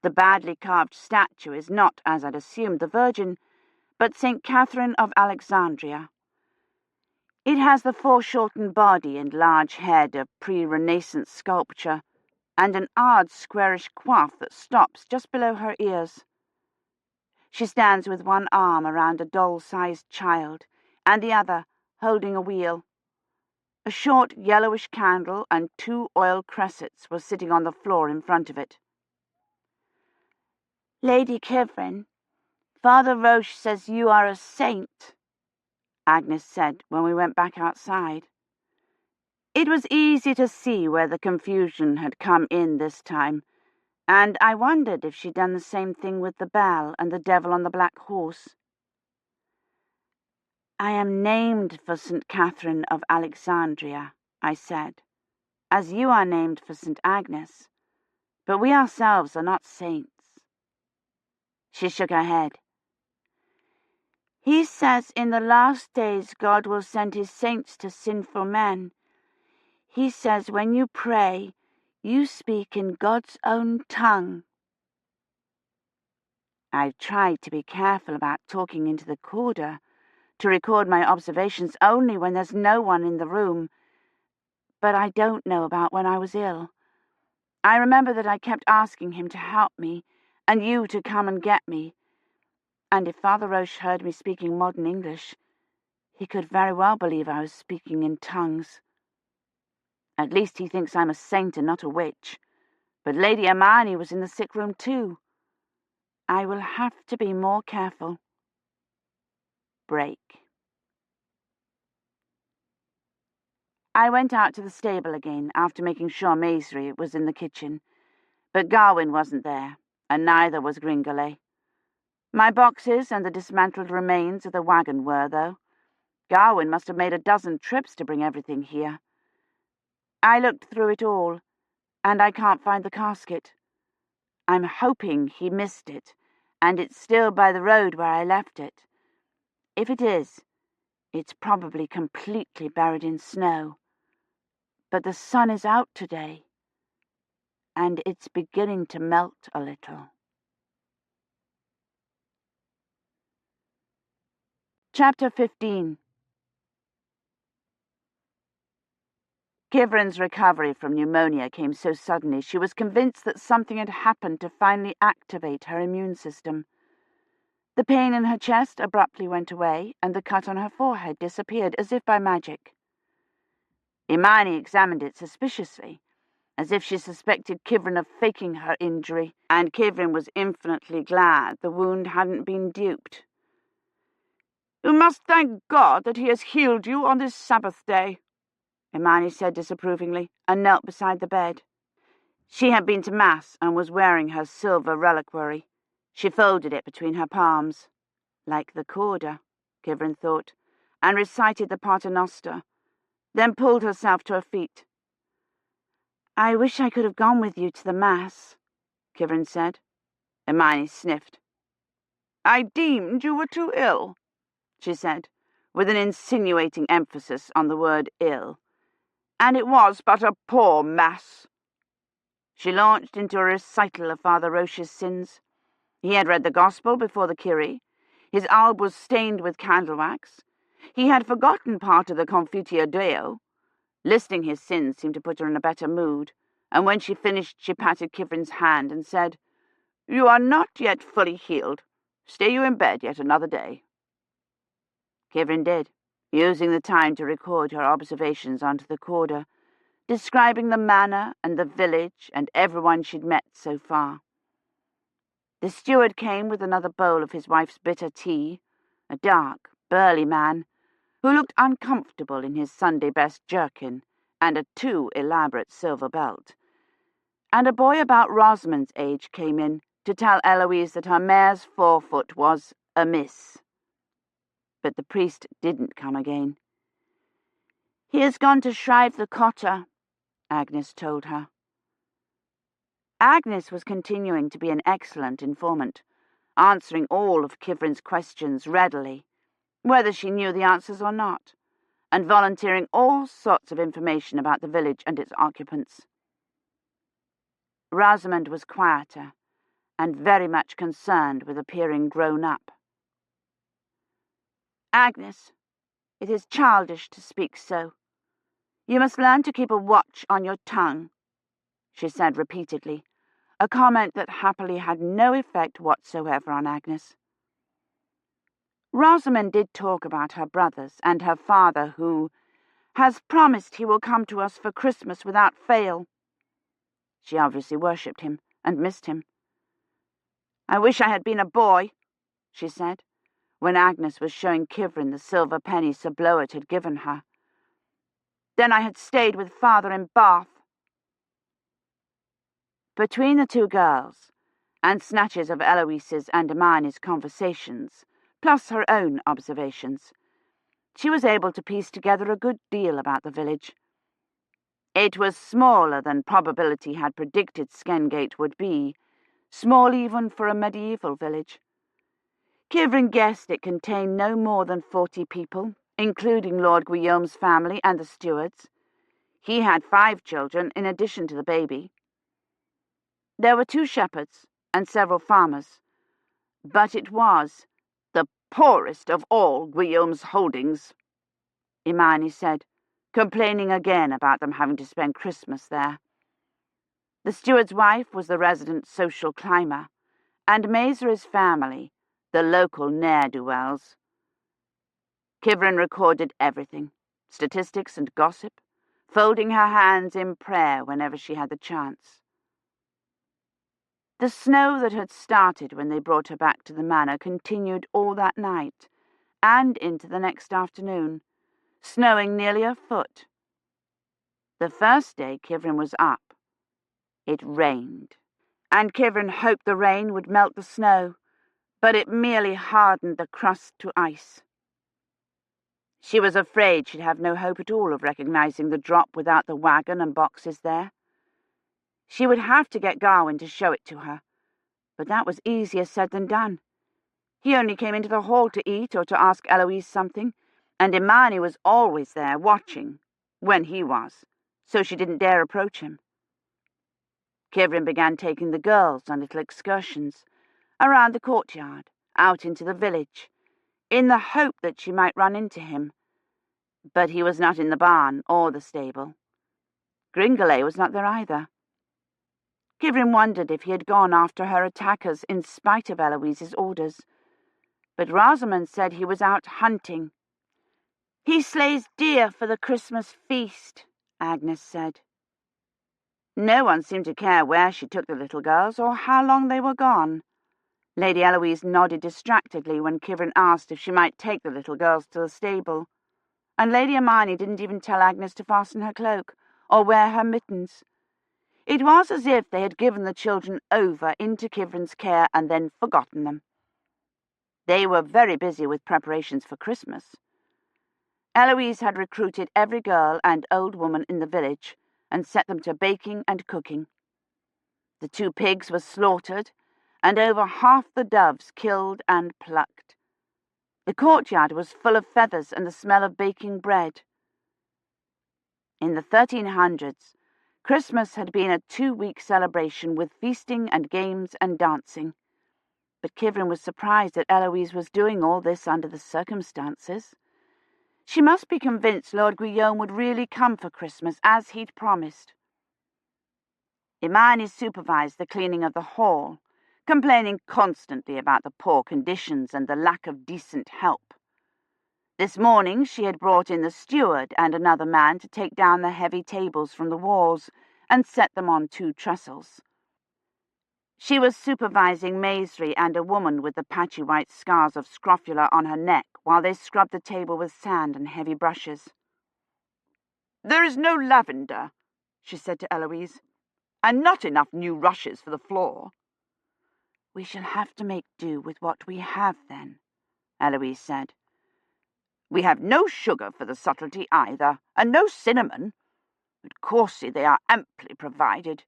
The badly carved statue is not, as I'd assumed, the Virgin, but St. Catherine of Alexandria. It has the foreshortened body and large head of pre-Renaissance sculpture, and an odd squarish coif that stops just below her ears. She stands with one arm around a doll-sized child, and the other holding a wheel. A short yellowish candle and two oil cressets were sitting on the floor in front of it. "Lady Kivrin, Father Roche says you are a saint," Agnes said when we went back outside. It was easy to see where the confusion had come in this time, and I wondered if she'd done the same thing with the bell and the devil on the black horse. "I am named for St. Catherine of Alexandria," I said, "as you are named for St. Agnes, but we ourselves are not saints." She shook her head. "He says in the last days God will send his saints to sinful men. He says when you pray, you speak in God's own tongue." I've tried to be careful about talking into the corder, to record my observations only when there's no one in the room, but I don't know about when I was ill. I remember that I kept asking him to help me, and you to come and get me, and if Father Roche heard me speaking modern English, he could very well believe I was speaking in tongues. At least he thinks I'm a saint and not a witch, but Lady Hermione was in the sick room too. I will have to be more careful. Break. I went out to the stable again after making sure Maisry was in the kitchen, but Garwin wasn't there, and neither was Gringolet. My boxes and the dismantled remains of the wagon were, though. Garwin must have made a dozen trips to bring everything here. I looked through it all, and I can't find the casket. I'm hoping he missed it, and it's still by the road where I left it. If it is, it's probably completely buried in snow. But the sun is out today, and it's beginning to melt a little. Chapter 15. Kivrin's recovery from pneumonia came so suddenly she was convinced that something had happened to finally activate her immune system. The pain in her chest abruptly went away, and the cut on her forehead disappeared as if by magic. Hermione examined it suspiciously, as if she suspected Kivrin of faking her injury, and Kivrin was infinitely glad the wound hadn't been duped. "You must thank God that he has healed you on this Sabbath day," Hermione said disapprovingly, and knelt beside the bed. She had been to Mass and was wearing her silver reliquary. She folded it between her palms, like the corder, Kivrin thought, and recited the Paternoster, then pulled herself to her feet. "I wish I could have gone with you to the Mass," Kivrin said. Hermione sniffed. "I deemed you were too ill," she said, with an insinuating emphasis on the word ill. "And it was but a poor Mass." She launched into a recital of Father Roche's sins. He had read the Gospel before the Kyrie. His alb was stained with candle wax. He had forgotten part of the Confutio Deo. Listing his sins seemed to put her in a better mood, and when she finished she patted Kivrin's hand and said, "You are not yet fully healed. Stay you in bed yet another day." Kivrin did, using the time to record her observations onto the recorder, describing the manor and the village and everyone she'd met so far. The steward came with another bowl of his wife's bitter tea, a dark, burly man, who looked uncomfortable in his Sunday-best jerkin and a too elaborate silver belt. And a boy about Rosamond's age came in to tell Eloise that her mare's forefoot was amiss. But the priest didn't come again. "He has gone to shrive the cotter," Agnes told her. Agnes was continuing to be an excellent informant, answering all of Kivrin's questions readily, whether she knew the answers or not, and volunteering all sorts of information about the village and its occupants. Rosamond was quieter, and very much concerned with appearing grown up. "Agnes, it is childish to speak so. You must learn to keep a watch on your tongue," she said repeatedly, a comment that happily had no effect whatsoever on Agnes. Rosamond did talk about her brothers and her father who has promised he will come to us for Christmas without fail. She obviously worshipped him and missed him. "I wish I had been a boy," she said, when Agnes was showing Kivrin the silver penny Sir Bloet had given her. "Then I had stayed with father in Bath." Between the two girls, and snatches of Eloise's and Hermione's conversations, plus her own observations, she was able to piece together a good deal about the village. It was smaller than probability had predicted Skengate would be, small even for a medieval village. Kivrin guessed it contained no more than 40 people, including Lord Guillaume's family and the stewards. He had 5 children in addition to the baby. There were 2 shepherds and several farmers, but it was the poorest of all Guillaume's holdings, Hermione said, complaining again about them having to spend Christmas there. The steward's wife was the resident social climber, and Maisry's family, the local ne'er-do-wells. Kivrin recorded everything, statistics and gossip, folding her hands in prayer whenever she had the chance. The snow that had started when they brought her back to the manor continued all that night, and into the next afternoon, snowing nearly a foot. The first day Kivrin was up, it rained, and Kivrin hoped the rain would melt the snow, but it merely hardened the crust to ice. She was afraid she'd have no hope at all of recognizing the drop without the wagon and boxes there. She would have to get Gawain to show it to her, but that was easier said than done. He only came into the hall to eat or to ask Eloise something, and Hermione was always there watching, when he was, so she didn't dare approach him. Kivrin began taking the girls on little excursions, around the courtyard, out into the village, in the hope that she might run into him. But he was not in the barn or the stable. Gringolet was not there either. Kivrin wondered if he had gone after her attackers in spite of Eloise's orders, but Rosamond said he was out hunting. "He slays deer for the Christmas feast," Agnes said. No one seemed to care where she took the little girls or how long they were gone. Lady Eloise nodded distractedly when Kivrin asked if she might take the little girls to the stable, and Lady Hermione didn't even tell Agnes to fasten her cloak or wear her mittens. It was as if they had given the children over into Kivrin's care and then forgotten them. They were very busy with preparations for Christmas. Eloise had recruited every girl and old woman in the village, and set them to baking and cooking. The 2 pigs were slaughtered, and over half the doves killed and plucked. The courtyard was full of feathers and the smell of baking bread. In the 1300s, Christmas had been a 2-week celebration with feasting and games and dancing. But Kivrin was surprised that Eloise was doing all this under the circumstances. She must be convinced Lord Guillaume would really come for Christmas, as he'd promised. Imani supervised the cleaning of the hall, complaining constantly about the poor conditions and the lack of decent help. This morning she had brought in the steward and another man to take down the heavy tables from the walls and set them on 2 trestles. She was supervising Maisry and a woman with the patchy white scars of scrofula on her neck while they scrubbed the table with sand and heavy brushes. "There is no lavender," she said to Eloise, "and not enough new rushes for the floor." "We shall have to make do with what we have, then," Eloise said. "We have no sugar for the subtlety either, and no cinnamon. At Courcy they are amply provided.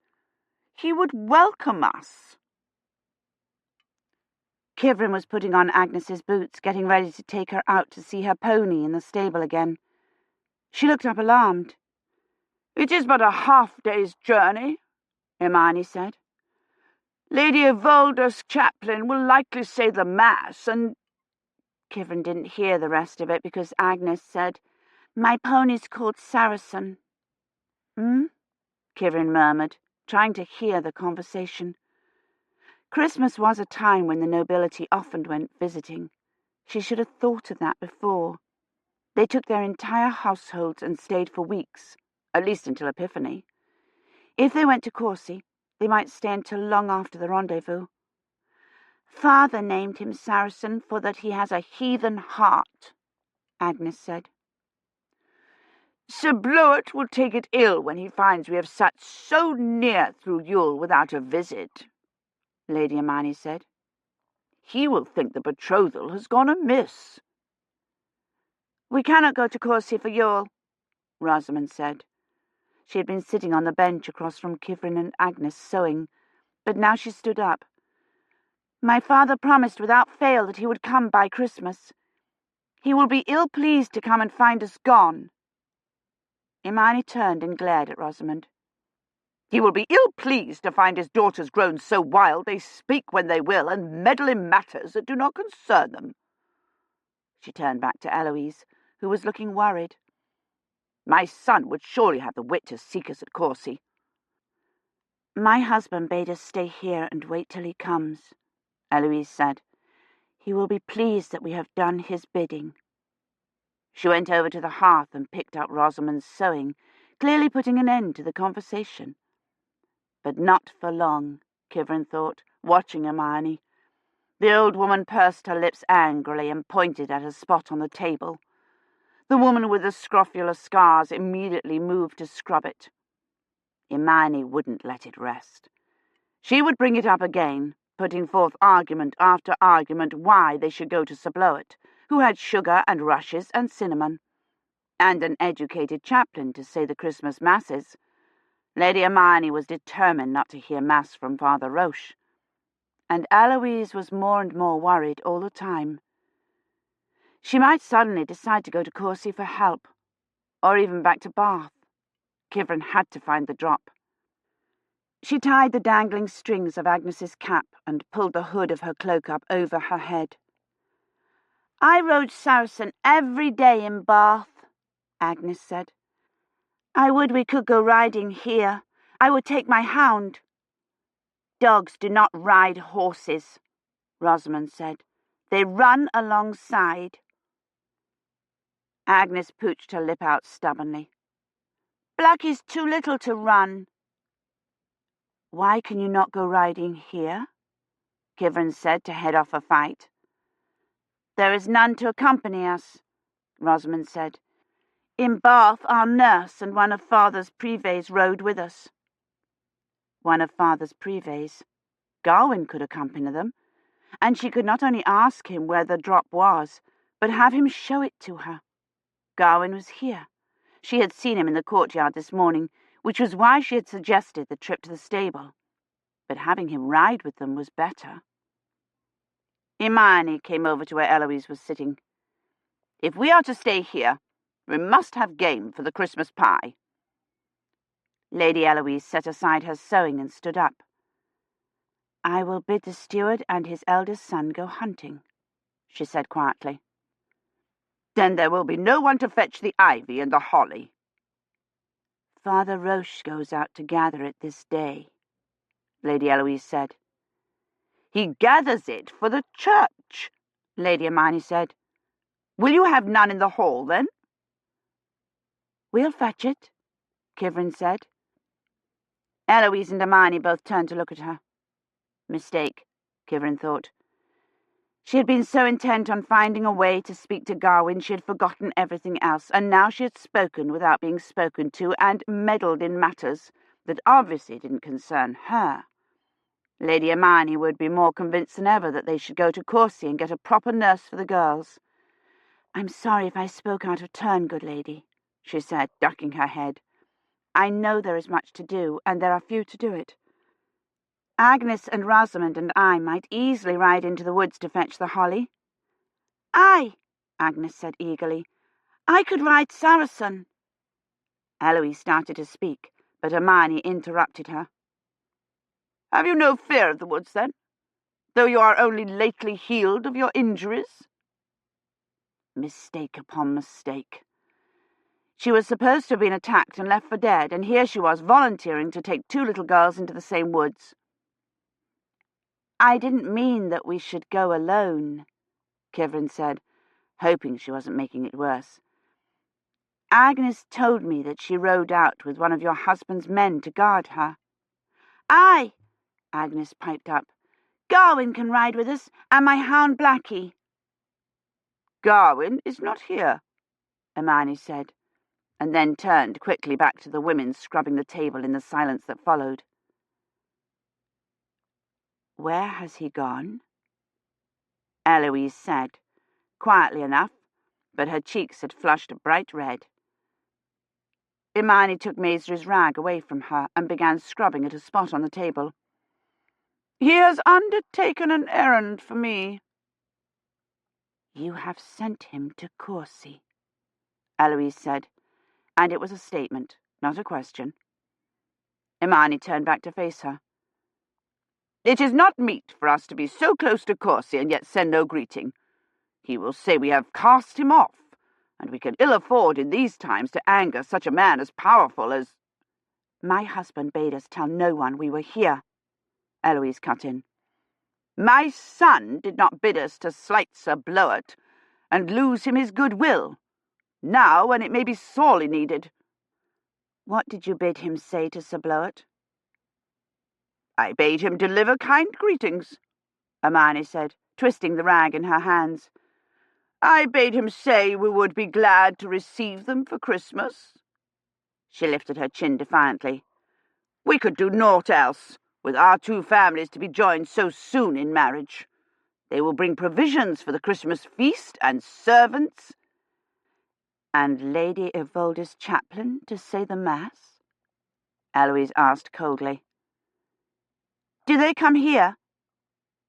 He would welcome us." Kivrin was putting on Agnes's boots, getting ready to take her out to see her pony in the stable again. She looked up alarmed. "It is but a half-day's journey," Imani said. "Lady Evolda's chaplain will likely say the Mass, and—" Kivrin didn't hear the rest of it because Agnes said, "My pony's called Saracen." "Hmm?" Kivrin murmured, trying to hear the conversation. Christmas was a time when the nobility often went visiting. She should have thought of that before. They took their entire households and stayed for weeks, at least until Epiphany. If they went to Courcy, they might stay until long after the rendezvous. "Father named him Saracen for that he has a heathen heart," Agnes said. "Sir Blewett will take it ill when he finds we have sat so near through Yule without a visit," Lady Imani said. "He will think the betrothal has gone amiss." "We cannot go to Courcy for Yule," Rosamond said. She had been sitting on the bench across from Kivrin and Agnes sewing, but now she stood up. "My father promised without fail that he would come by Christmas. He will be ill-pleased to come and find us gone." Imani turned and glared at Rosamond. "He will be ill-pleased to find his daughters grown so wild they speak when they will and meddle in matters that do not concern them." She turned back to Eloise, who was looking worried. "My son would surely have the wit to seek us at Courcy." "My husband bade us stay here and wait till he comes," Eloise said. "He will be pleased that we have done his bidding." She went over to the hearth and picked up Rosamond's sewing, clearly putting an end to the conversation. But not for long, Kivrin thought, watching Imani. The old woman pursed her lips angrily and pointed at a spot on the table. The woman with the scrofula scars immediately moved to scrub it. Imani wouldn't let it rest. She would bring it up again, putting forth argument after argument why they should go to Sir Blewett, who had sugar and rushes and cinnamon, and an educated chaplain to say the Christmas masses. Lady Imani was determined not to hear mass from Father Roche, and Eloise was more and more worried all the time. She might suddenly decide to go to Courcy for help, or even back to Bath. Kivrin had to find the drop. She tied the dangling strings of Agnes's cap and pulled the hood of her cloak up over her head. "I rode Saracen every day in Bath," Agnes said. "I would we could go riding here. I would take my hound." "Dogs do not ride horses," Rosamond said. "They run alongside." Agnes pooched her lip out stubbornly. "Blackie's too little to run." "Why can you not go riding here?" Kivrin said to head off a fight. "There is none to accompany us," Rosamond said. "In Bath our nurse and one of Father's privets rode with us." One of Father's privets. Gawain could accompany them, and she could not only ask him where the drop was, but have him show it to her. Gawain was here. She had seen him in the courtyard this morning, which was why she had suggested the trip to the stable. But having him ride with them was better. Hermione came over to where Eloise was sitting. "If we are to stay here, we must have game for the Christmas pie." Lady Eloise set aside her sewing and stood up. "I will bid the steward and his eldest son go hunting," she said quietly. "Then there will be no one to fetch the ivy and the holly." "Father Roche goes out to gather it this day," Lady Eloise said. "He gathers it for the church," Lady Hermione said. "Will you have none in the hall, then?" "We'll fetch it," Kivrin said. Eloise and Hermione both turned to look at her. Mistake, Kivrin thought. She had been so intent on finding a way to speak to Gawain she had forgotten everything else, and now she had spoken without being spoken to and meddled in matters that obviously didn't concern her. Lady Hermione would be more convinced than ever that they should go to Courcy and get a proper nurse for the girls. "I'm sorry if I spoke out of turn, good lady," she said, ducking her head. "I know there is much to do, and there are few to do it. Agnes and Rosamond and I might easily ride into the woods to fetch the holly." "Aye," Agnes said eagerly. "I could ride Saracen." Eloise started to speak, but Hermione interrupted her. "Have you no fear of the woods, then, though you are only lately healed of your injuries?" Mistake upon mistake. She was supposed to have been attacked and left for dead, and here she was volunteering to take two little girls into the same woods. "I didn't mean that we should go alone," Kivrin said, hoping she wasn't making it worse. "Agnes told me that she rode out with one of your husband's men to guard her." "Aye," Agnes piped up. "Gawain can ride with us, and my hound Blackie." "Gawain is not here," Hermione said, and then turned quickly back to the women scrubbing the table in the silence that followed. "Where has he gone?" Eloise said, quietly enough, but her cheeks had flushed a bright red. Hermione took Maisry's rag away from her and began scrubbing at a spot on the table. "He has undertaken an errand for me." "You have sent him to Courcy," Eloise said, and it was a statement, not a question. Hermione turned back to face her. "It is not meet for us to be so close to Courcy and yet send no greeting. He will say we have cast him off, and we can ill afford in these times to anger such a man as powerful as—" "My husband bade us tell no one we were here," Eloise cut in. "My son did not bid us to slight Sir Bloet and lose him his goodwill, now when it may be sorely needed." "What did you bid him say to Sir Bloet?" "I bade him deliver kind greetings," Hermione said, twisting the rag in her hands. "I bade him say we would be glad to receive them for Christmas." She lifted her chin defiantly. "We could do naught else, with our two families to be joined so soon in marriage. They will bring provisions for the Christmas feast and servants—" "And Lady Yvolde's chaplain to say the Mass?" Eloise asked coldly. "Do they come here?"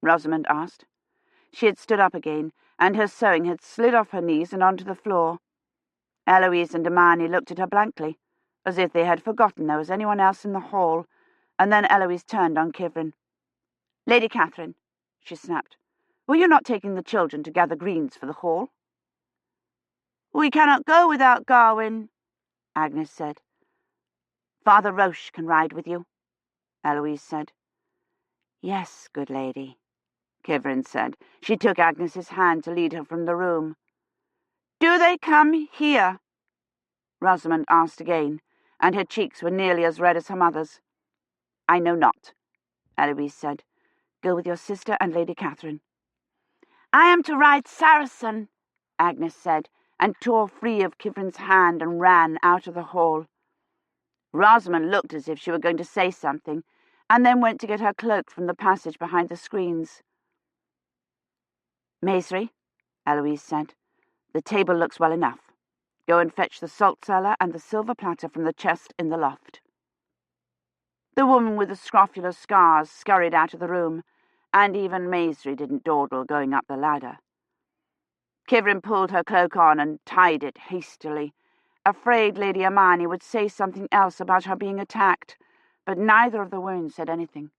Rosamond asked. She had stood up again, and her sewing had slid off her knees and onto the floor. Eloise and Hermione looked at her blankly, as if they had forgotten there was anyone else in the hall, and then Eloise turned on Kivrin. "Lady Catherine," she snapped, "were you not taking the children to gather greens for the hall?" "We cannot go without Gawain," Agnes said. "Father Roche can ride with you," Eloise said. "Yes, good lady," Kivrin said. She took Agnes's hand to lead her from the room. "Do they come here?" Rosamond asked again, and her cheeks were nearly as red as her mother's. "I know not," Eloise said. "Go with your sister and Lady Catherine." "I am to ride Saracen," Agnes said, and tore free of Kivrin's hand and ran out of the hall. Rosamond looked as if she were going to say something, and then went to get her cloak from the passage behind the screens. "Maisry," Eloise said, "the table looks well enough. Go and fetch the salt cellar and the silver platter from the chest in the loft." The woman with the scrofular scars scurried out of the room, and even Maisry didn't dawdle going up the ladder. Kivrin pulled her cloak on and tied it hastily, afraid Lady Imeyne would say something else about her being attacked, but neither of the women said anything.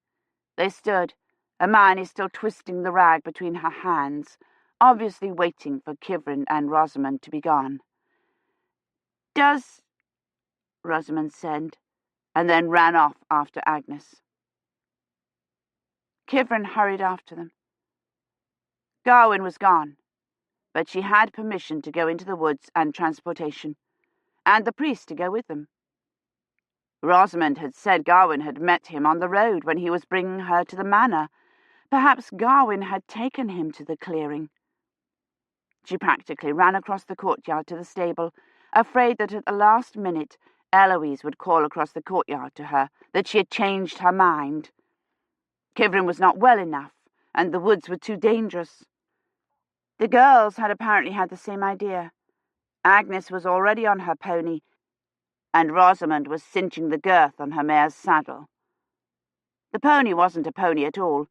They stood, Imeyne still twisting the rag between her hands, obviously waiting for Kivrin and Rosamond to be gone. "Does—" Rosamond said, and then ran off after Agnes. Kivrin hurried after them. Gawain was gone, but she had permission to go into the woods and transportation, and the priest to go with them. Rosamond had said Gawain had met him on the road when he was bringing her to the manor. Perhaps Gawain had taken him to the clearing. She practically ran across the courtyard to the stable, afraid that at the last minute Eloise would call across the courtyard to her that she had changed her mind. Kivrin was not well enough, and the woods were too dangerous. The girls had apparently had the same idea. Agnes was already on her pony, and Rosamond was cinching the girth on her mare's saddle. The pony wasn't a pony at all.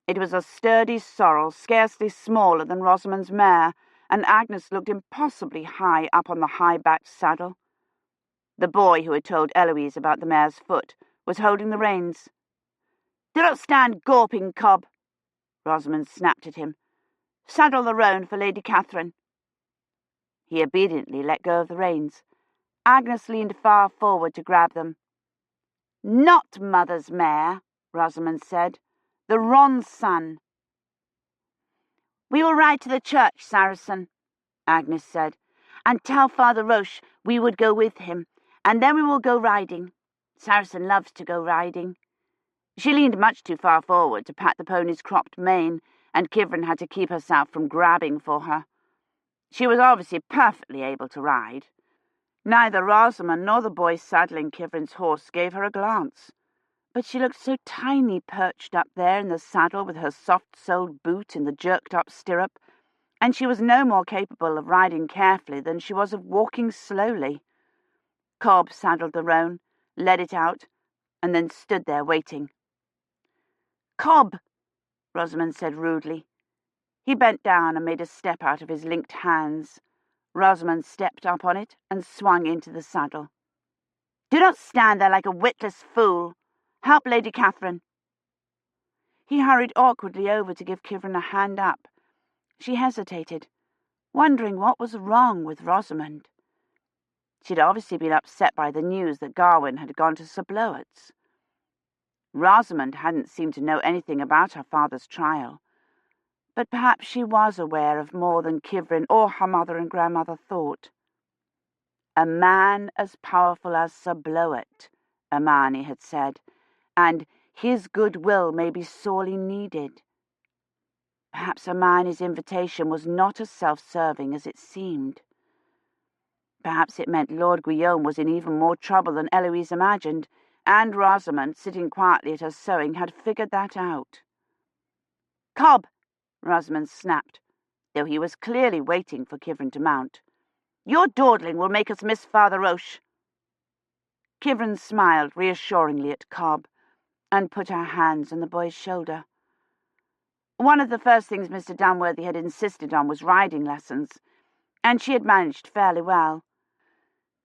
It was a sturdy sorrel, scarcely smaller than Rosamond's mare, and Agnes looked impossibly high up on the high-backed saddle. The boy who had told Eloise about the mare's foot was holding the reins. "Do not stand gawping, Cobb," Rosamond snapped at him. "Saddle the roan for Lady Catherine." He obediently let go of the reins. Agnes leaned far forward to grab them. "Not Mother's mare," Rosamond said. "The Ron's son." "We will ride to the church, Saracen," Agnes said, "and tell Father Roche we would go with him, and then we will go riding. Saracen loves to go riding." She leaned much too far forward to pat the pony's cropped mane, and Kivrin had to keep herself from grabbing for her. She was obviously perfectly able to ride. Neither Rosamond nor the boy saddling Kivrin's horse gave her a glance, but she looked so tiny perched up there in the saddle with her soft-soled boot in the jerked-up stirrup, and she was no more capable of riding carefully than she was of walking slowly. Cobb saddled the roan, led it out, and then stood there waiting. "Cobb," Rosamond said rudely. He bent down and made a step out of his linked hands. Rosamond stepped up on it and swung into the saddle. "Do not stand there like a witless fool. Help Lady Catherine." He hurried awkwardly over to give Kivrin a hand up. She hesitated, wondering what was wrong with Rosamond. She'd obviously been upset by the news that Gawain had gone to Sir Bloet's. Rosamond hadn't seemed to know anything about her father's trial, but perhaps she was aware of more than Kivrin or her mother and grandmother thought. "A man as powerful as Sir Bloet," Imeyne had said, "and his goodwill may be sorely needed." Perhaps Imeyne's invitation was not as self-serving as it seemed. Perhaps it meant Lord Guillaume was in even more trouble than Eloise imagined, and Rosamond, sitting quietly at her sewing, had figured that out. "Cobb," Rosamond snapped, though he was clearly waiting for Kivrin to mount. "Your dawdling will make us miss Father Roche." Kivrin smiled reassuringly at Cobb, and put her hands on the boy's shoulder. One of the first things Mr. Dunworthy had insisted on was riding lessons, and she had managed fairly well.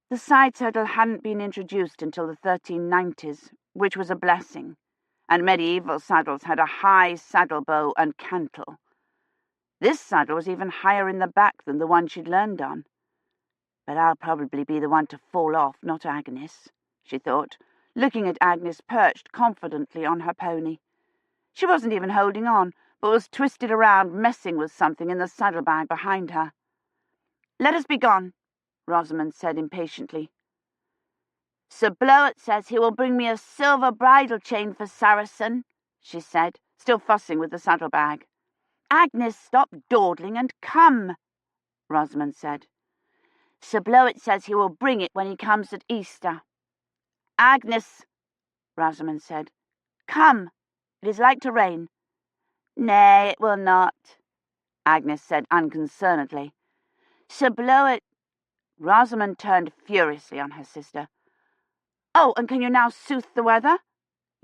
The side saddle hadn't been introduced until the 1390s, which was a blessing, and medieval saddles had a high saddle bow and cantle. This saddle was even higher in the back than the one she'd learned on. "But I'll probably be the one to fall off, not Agnes," she thought, looking at Agnes perched confidently on her pony. She wasn't even holding on, but was twisted around, messing with something in the saddlebag behind her. "Let us be gone," Rosamond said impatiently. "Sir Bloet says he will bring me a silver bridle chain for Saracen," she said, still fussing with the saddlebag. "Agnes, stop dawdling and come," Rosamond said. "Sir Bloet says he will bring it when he comes at Easter." "Agnes," Rosamond said, "come. It is like to rain." "Nay, it will not," Agnes said unconcernedly. "Sir Bloet—" Rosamond turned furiously on her sister. "Oh, and can you now sooth the weather?"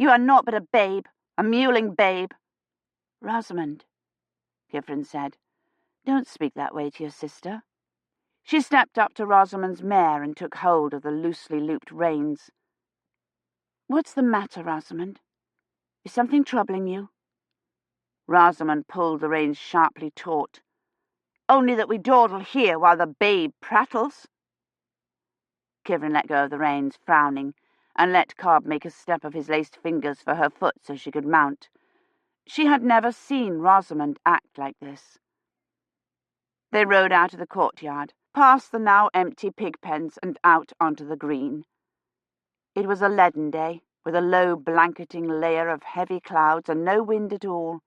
You are naught but a babe, a mewling babe." "Rosamond," Kivrin said, "don't speak that way to your sister." She stepped up to Rosamond's mare and took hold of the loosely looped reins. "What's the matter, Rosamond? Is something troubling you?" Rosamond pulled the reins sharply taut. "Only that we dawdle here while the babe prattles." Kivrin let go of the reins, frowning, and let Cobb make a step of his laced fingers for her foot so she could mount. She had never seen Rosamond act like this. They rode out of the courtyard, past the now empty pig pens and out onto the green. It was a leaden day, with a low blanketing layer of heavy clouds and no wind at all.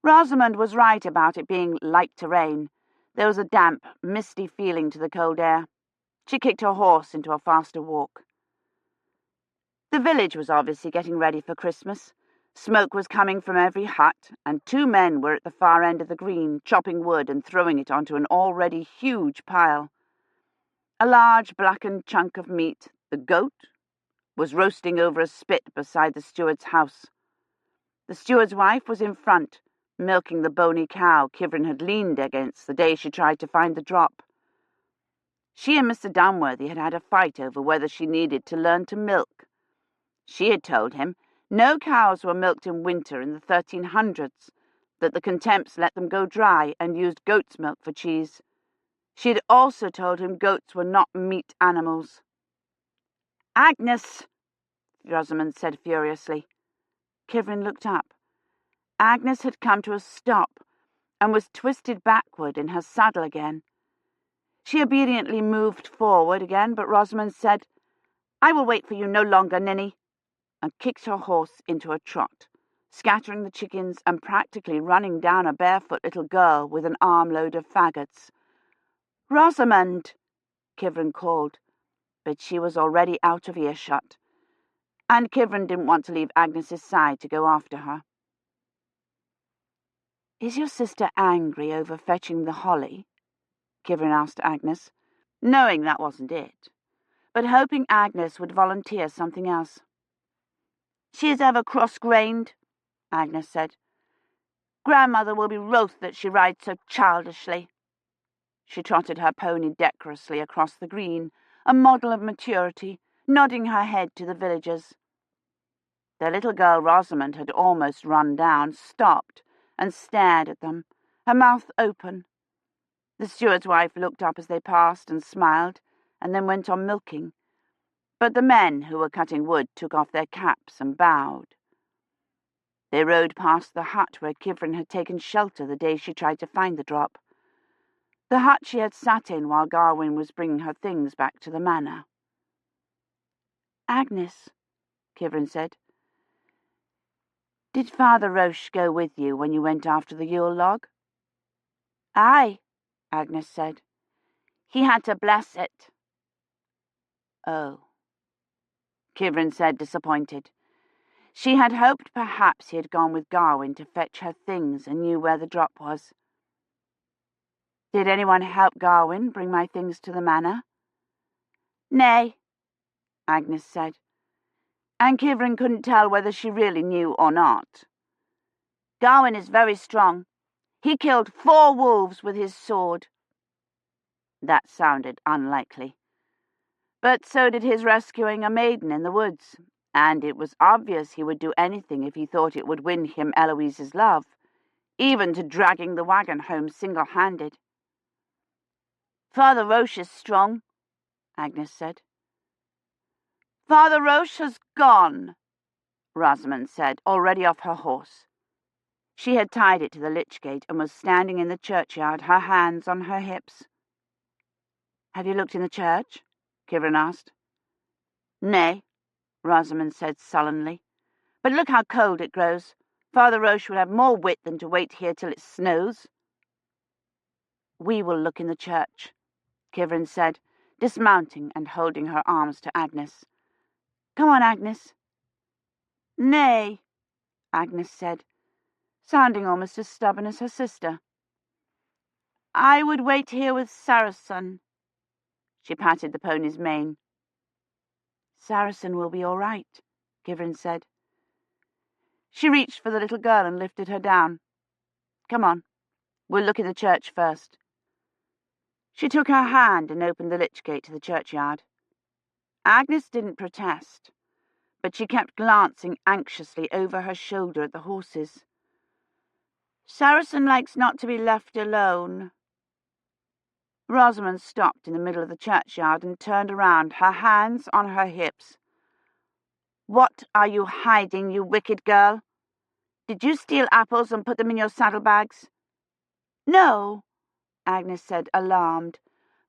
Rosamond was right about it being like to rain. There was a damp, misty feeling to the cold air. She kicked her horse into a faster walk. The village was obviously getting ready for Christmas. Smoke was coming from every hut, and 2 men were at the far end of the green, chopping wood and throwing it onto an already huge pile. A large blackened chunk of meat, the goat, was roasting over a spit beside the steward's house. The steward's wife was in front, milking the bony cow Kivrin had leaned against the day she tried to find the drop. She and Mr. Dunworthy had had a fight over whether she needed to learn to milk. She had told him no cows were milked in winter in the 1300s, that the contemps let them go dry and used goat's milk for cheese. She had also told him goats were not meat animals. "Agnes!" Rosamond said furiously. Kivrin looked up. Agnes had come to a stop and was twisted backward in her saddle again. She obediently moved forward again, but Rosamond said, "I will wait for you no longer, Ninny," and kicked her horse into a trot, scattering the chickens and practically running down a barefoot little girl with an armload of faggots. "Rosamond!" Kivrin called, but she was already out of earshot, and Kivrin didn't want to leave Agnes's side to go after her. "Is your sister angry over fetching the holly?" Kivrin asked Agnes, knowing that wasn't it, but hoping Agnes would volunteer something else. "She is ever cross-grained," Agnes said. "Grandmother will be wroth that she rides so childishly." She trotted her pony decorously across the green, a model of maturity, nodding her head to the villagers. The little girl Rosamond had almost run down stopped and stared at them, her mouth open. The steward's wife looked up as they passed and smiled, and then went on milking. But the men who were cutting wood took off their caps and bowed. They rode past the hut where Kivrin had taken shelter the day she tried to find the drop. The hut she had sat in while Garwin was bringing her things back to the manor. "Agnes," Kivrin said, "did Father Roche go with you when you went after the Yule log?" "Aye," Agnes said. "He had to bless it." "Oh," Kivrin said, disappointed. She had hoped perhaps he had gone with Garwin to fetch her things and knew where the drop was. "Did anyone help Garwin bring my things to the manor?" "Nay," Agnes said, and Kivrin couldn't tell whether she really knew or not. "Garwin is very strong. He killed 4 wolves with his sword." That sounded unlikely. But so did his rescuing a maiden in the woods, and it was obvious he would do anything if he thought it would win him Eloise's love, even to dragging the wagon home single-handed. "Father Roche is strong," Agnes said. "Father Roche has gone," Rosamond said, already off her horse. She had tied it to the lich gate and was standing in the churchyard, her hands on her hips. "Have you looked in the church?" Kivrin asked. "Nay," Rosamond said sullenly. "But look how cold it grows. Father Roche will have more wit than to wait here till it snows." "We will look in the church," Kivrin said, dismounting and holding her arms to Agnes. "Come on, Agnes." "Nay," Agnes said, sounding almost as stubborn as her sister. "I would wait here with Saracen." She patted the pony's mane. "Saracen will be all right," Kivrin said. She reached for the little girl and lifted her down. "Come on, we'll look in the church first." She took her hand and opened the lich gate to the churchyard. Agnes didn't protest, but she kept glancing anxiously over her shoulder at the horses. "Saracen likes not to be left alone." Rosamond stopped in the middle of the churchyard and turned around, her hands on her hips. "What are you hiding, you wicked girl? Did you steal apples and put them in your saddlebags?" "No," Agnes said, alarmed,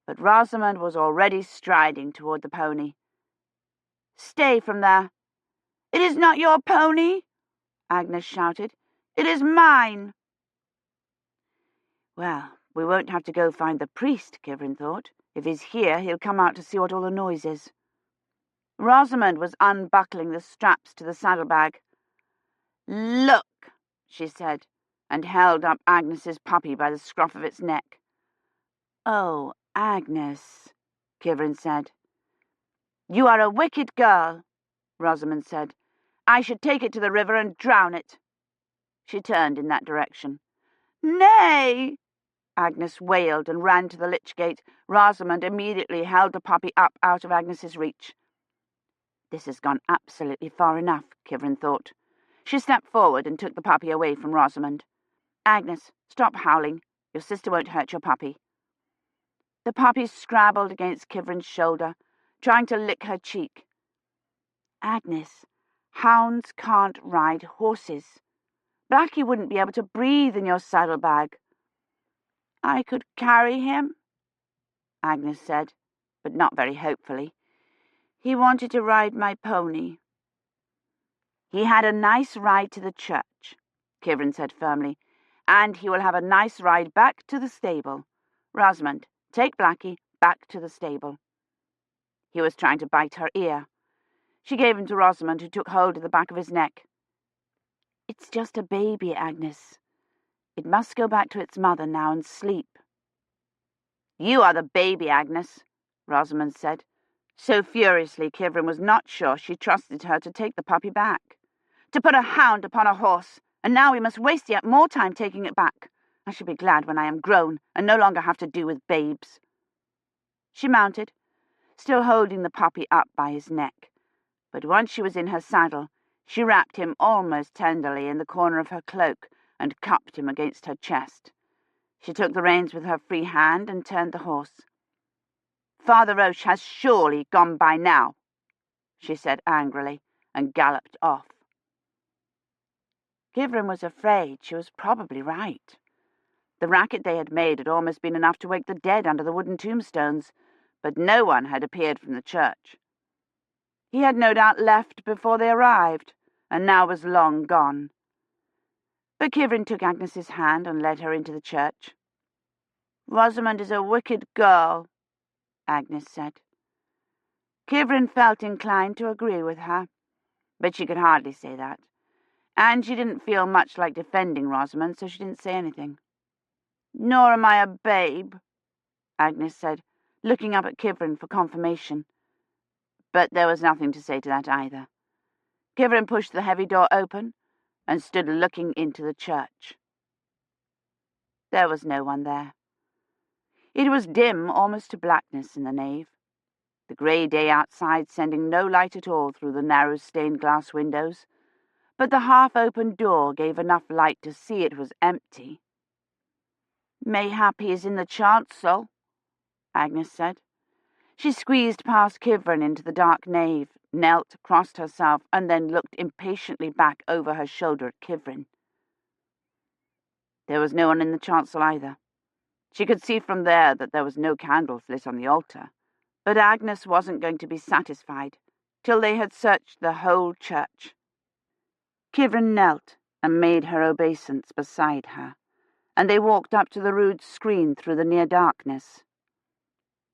but Rosamond was already striding toward the pony. "Stay from there." "It is not your pony," Agnes shouted. "It is mine." Well, we won't have to go find the priest, Kivrin thought. If he's here, he'll come out to see what all the noise is. Rosamond was unbuckling the straps to the saddlebag. "Look," she said, and held up Agnes's puppy by the scruff of its neck. "Oh, Agnes," Kivrin said. "You are a wicked girl," Rosamond said. "I should take it to the river and drown it." She turned in that direction. "Nay!" Agnes wailed and ran to the lich gate. Rosamond immediately held the puppy up out of Agnes's reach. This has gone absolutely far enough, Kivrin thought. She stepped forward and took the puppy away from Rosamond. "Agnes, stop howling. Your sister won't hurt your puppy." The puppy scrabbled against Kivrin's shoulder, trying to lick her cheek. "Agnes, hounds can't ride horses. Blackie wouldn't be able to breathe in your saddlebag." "I could carry him," Agnes said, but not very hopefully. "He wanted to ride my pony." "He had a nice ride to the church," Kivrin said firmly, "and he will have a nice ride back to the stable. Rosamond, take Blackie back to the stable." He was trying to bite her ear. She gave him to Rosamond, who took hold of the back of his neck. "It's just a baby, Agnes. It must go back to its mother now and sleep." "You are the baby, Agnes," Rosamond said, so furiously Kivrin was not sure she trusted her to take the puppy back. "To put a hound upon a horse, and now we must waste yet more time taking it back. I shall be glad when I am grown and no longer have to do with babes." She mounted, still holding the puppy up by his neck, but once she was in her saddle, she wrapped him almost tenderly in the corner of her cloak and cupped him against her chest. She took the reins with her free hand and turned the horse. "Father Roche has surely gone by now," she said angrily, and galloped off. Kivrin was afraid she was probably right. The racket they had made had almost been enough to wake the dead under the wooden tombstones, but no one had appeared from the church. He had no doubt left before they arrived, and now was long gone. But Kivrin took Agnes's hand and led her into the church. "Rosamond is a wicked girl," Agnes said. Kivrin felt inclined to agree with her, but she could hardly say that, and she didn't feel much like defending Rosamond, so she didn't say anything. "Nor am I a babe," Agnes said, looking up at Kivrin for confirmation. But there was nothing to say to that either. Kivrin pushed the heavy door open and stood looking into the church. There was no one there. It was dim almost to blackness in the nave, the grey day outside sending no light at all through the narrow stained-glass windows, but the half-open door gave enough light to see it was empty. "Mayhap he is in the chancel," Agnes said. She squeezed past Kivrin into the dark nave, knelt, crossed herself, and then looked impatiently back over her shoulder at Kivrin. There was no one in the chancel either. She could see from there that there was no candles lit on the altar, but Agnes wasn't going to be satisfied till they had searched the whole church. Kivrin knelt and made her obeisance beside her, and they walked up to the rude screen through the near darkness.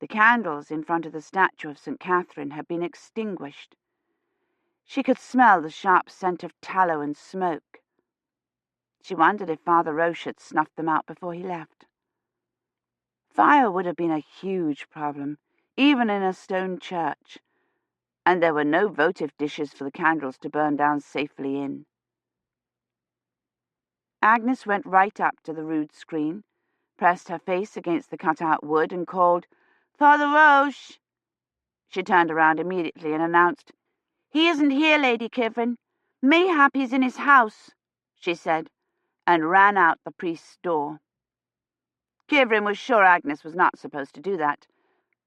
The candles in front of the statue of St. Catherine had been extinguished. She could smell the sharp scent of tallow and smoke. She wondered if Father Roche had snuffed them out before he left. Fire would have been a huge problem, even in a stone church, and there were no votive dishes for the candles to burn down safely in. Agnes went right up to the rood screen, pressed her face against the cut-out wood, and called, "Father Roche!" She turned around immediately and announced, "He isn't here, Lady Kivrin. Mayhap he's in his house," she said, and ran out the priest's door. Kivrin was sure Agnes was not supposed to do that,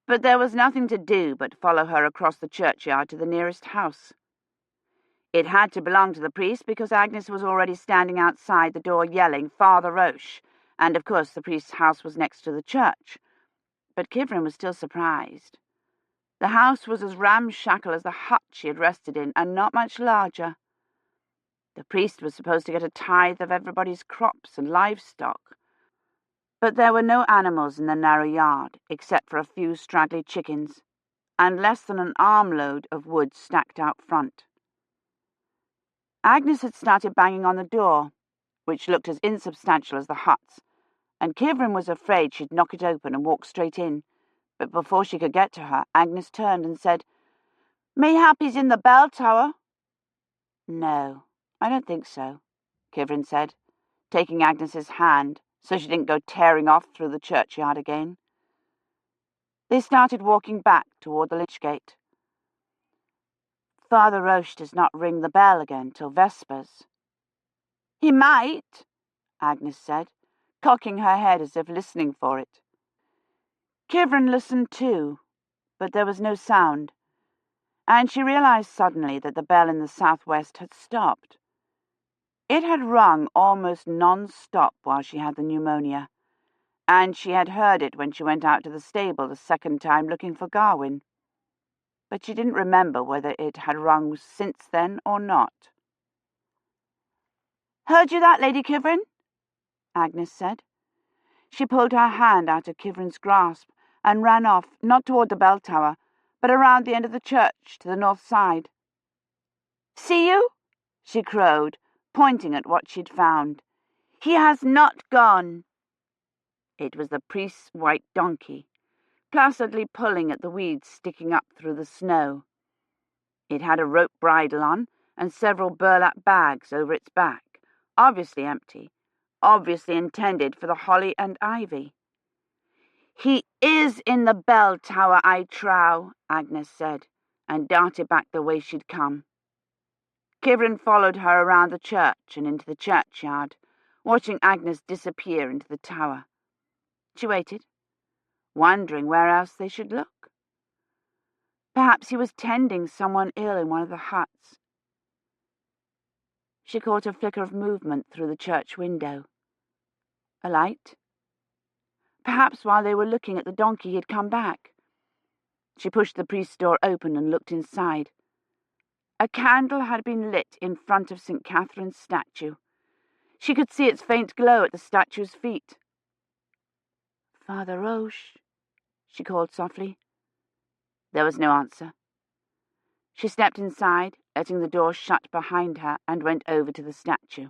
but there was nothing to do but follow her across the churchyard to the nearest house. It had to belong to the priest because Agnes was already standing outside the door yelling, "Father Roche," and of course the priest's house was next to the church. But Kivrin was still surprised. The house was as ramshackle as the hut she had rested in, and not much larger. The priest was supposed to get a tithe of everybody's crops and livestock, but there were no animals in the narrow yard, except for a few straggly chickens, and less than an armload of wood stacked out front. Agnes had started banging on the door, which looked as insubstantial as the hut's, and Kivrin was afraid she'd knock it open and walk straight in, but before she could get to her, Agnes turned and said, "Mayhap he's in the bell tower." "No, I don't think so," Kivrin said, taking Agnes's hand so she didn't go tearing off through the churchyard again. They started walking back toward the lych gate. "Father Roche does not ring the bell again till vespers." "He might," Agnes said, cocking her head as if listening for it. Kivrin listened too, but there was no sound, and she realized suddenly that the bell in the southwest had stopped. It had rung almost non-stop while she had the pneumonia, and she had heard it when she went out to the stable the second time looking for Garwin. But she didn't remember whether it had rung since then or not. "Heard you that, Lady Kivrin?" Agnes said. She pulled her hand out of Kivrin's grasp and ran off, not toward the bell tower, but around the end of the church to the north side. "See you?" she crowed, pointing at what she'd found. "He has not gone." It was the priest's white donkey, placidly pulling at the weeds sticking up through the snow. It had a rope bridle on and several burlap bags over its back, obviously empty, obviously intended for the holly and ivy. "He is in the bell tower, I trow," Agnes said, and darted back the way she'd come. Kivrin followed her around the church and into the churchyard, watching Agnes disappear into the tower. She waited, wondering where else they should look. Perhaps he was tending someone ill in one of the huts. She caught a flicker of movement through the church window. A light? Perhaps while they were looking at the donkey he had come back. She pushed the priest's door open and looked inside. A candle had been lit in front of St. Catherine's statue. She could see its faint glow at the statue's feet. "Father Roche," she called softly. There was no answer. She stepped inside, letting the door shut behind her, and went over to the statue.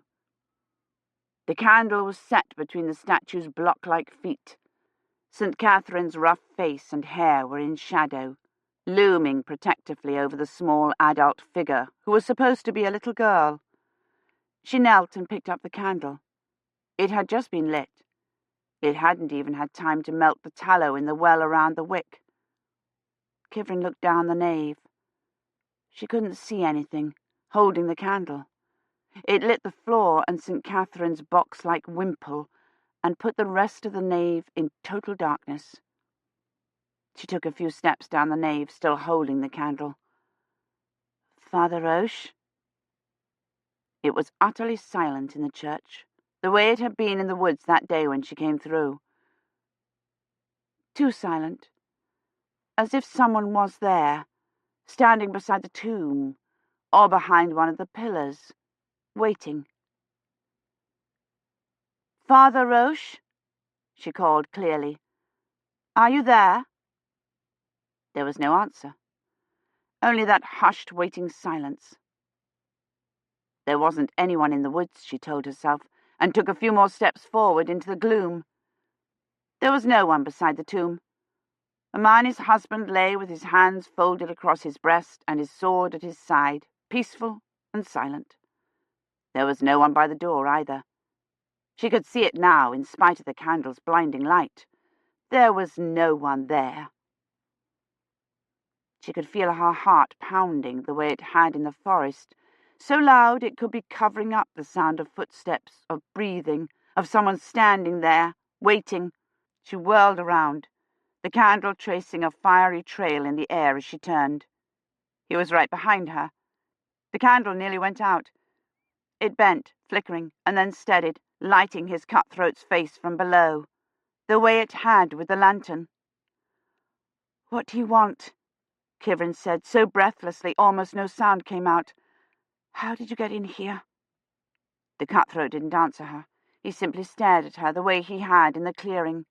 The candle was set between the statue's block-like feet. St. Catherine's rough face and hair were in shadow, looming protectively over the small adult figure who was supposed to be a little girl. She knelt and picked up the candle. It had just been lit. It hadn't even had time to melt the tallow in the well around the wick. Kivrin looked down the nave. She couldn't see anything, holding the candle. It lit the floor and St. Catherine's box-like wimple, and put the rest of the nave in total darkness. She took a few steps down the nave, still holding the candle. "Father Roche?" It was utterly silent in the church, the way it had been in the woods that day when she came through. Too silent, as if someone was there, standing beside the tomb, or behind one of the pillars, waiting. "Father Roche?" she called clearly. "Are you there?" There was no answer, only that hushed, waiting silence. There wasn't anyone in the woods, she told herself, and took a few more steps forward into the gloom. There was no one beside the tomb. Hermione's husband lay with his hands folded across his breast and his sword at his side, peaceful and silent. There was no one by the door either, She could see it now, in spite of the candle's blinding light. There was no one there. She could feel her heart pounding the way it had in the forest, so loud it could be covering up the sound of footsteps, of breathing, of someone standing there, waiting. She whirled around, the candle tracing a fiery trail in the air as she turned. He was right behind her. The candle nearly went out. It bent, flickering, and then steadied, lighting his cutthroat's face from below, the way it had with the lantern. "What do you want?" Kivrin said, so breathlessly almost no sound came out. "How did you get in here?" The cutthroat didn't answer her. He simply stared at her the way he had in the clearing.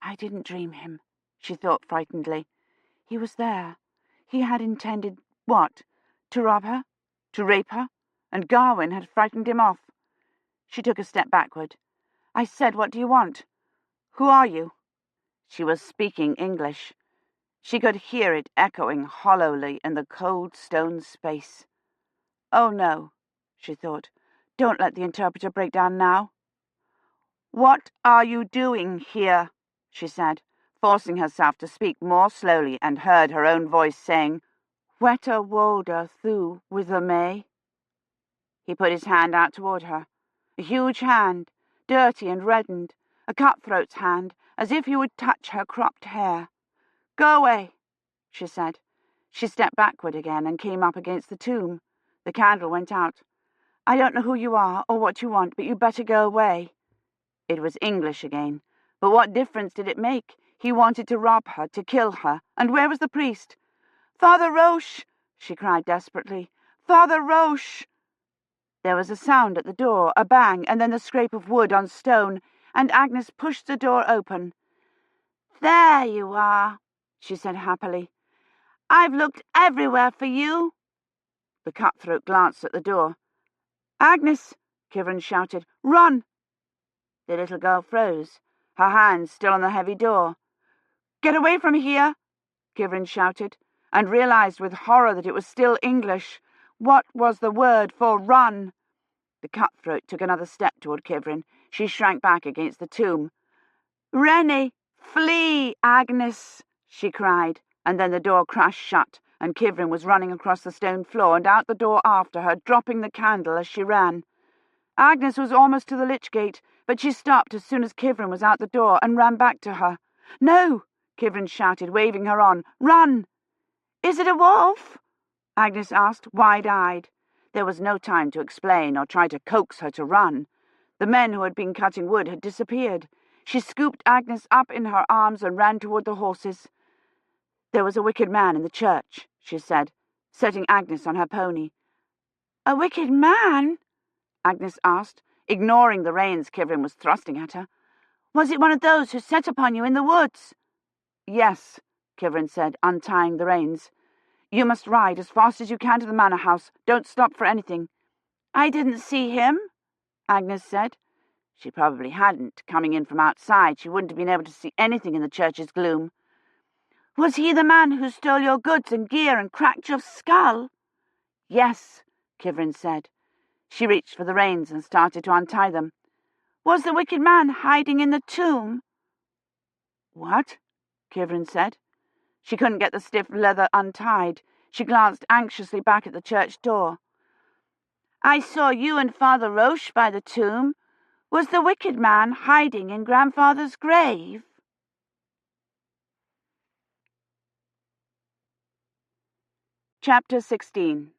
I didn't dream him, she thought frightenedly. He was there. He had intended what? To rob her? To rape her? And Garwin had frightened him off. She took a step backward. I said, "What do you want? Who are you?" She was speaking English. She could hear it echoing hollowly in the cold stone space. Oh no, she thought. Don't let the interpreter break down now. "What are you doing here?" she said, forcing herself to speak more slowly, and heard her own voice saying, "Weta wolda thu with the May." He put his hand out toward her. A huge hand, dirty and reddened, a cutthroat's hand, as if he would touch her cropped hair. "Go away," she said. She stepped backward again and came up against the tomb. The candle went out. "I don't know who you are or what you want, but you better go away." It was English again. But what difference did it make? He wanted to rob her, to kill her. And where was the priest? "Father Roche!" she cried desperately. "Father Roche!" There was a sound at the door, a bang, and then the scrape of wood on stone, and Agnes pushed the door open. "There you are," she said happily. "I've looked everywhere for you." The cutthroat glanced at the door. "Agnes!" Kivrin shouted. "Run!" The little girl froze, her hands still on the heavy door. "Get away from here!" Kivrin shouted, and realized with horror that it was still English. What was the word for run? The cutthroat took another step toward Kivrin. She shrank back against the tomb. "Rennie, flee, Agnes!" she cried, and then the door crashed shut, and Kivrin was running across the stone floor and out the door after her, dropping the candle as she ran. Agnes was almost to the lich gate, but she stopped as soon as Kivrin was out the door and ran back to her. "No!" Kivrin shouted, waving her on. "Run!" "Is it a wolf?" Agnes asked, wide-eyed. There was no time to explain or try to coax her to run. The men who had been cutting wood had disappeared. She scooped Agnes up in her arms and ran toward the horses. "There was a wicked man in the church," she said, setting Agnes on her pony. "A wicked man?" Agnes asked, ignoring the reins Kivrin was thrusting at her. "Was it one of those who set upon you in the woods?" "Yes," Kivrin said, untying the reins. "You must ride as fast as you can to the manor house. Don't stop for anything." "I didn't see him," Agnes said. She probably hadn't. Coming in from outside, she wouldn't have been able to see anything in the church's gloom. "Was he the man who stole your goods and gear and cracked your skull?" "Yes," Kivrin said. She reached for the reins and started to untie them. "Was the wicked man hiding in the tomb?" "What?" Kivrin said. She couldn't get the stiff leather untied. She glanced anxiously back at the church door. "I saw you and Father Roche by the tomb. Was the wicked man hiding in Grandfather's grave?" Chapter 16.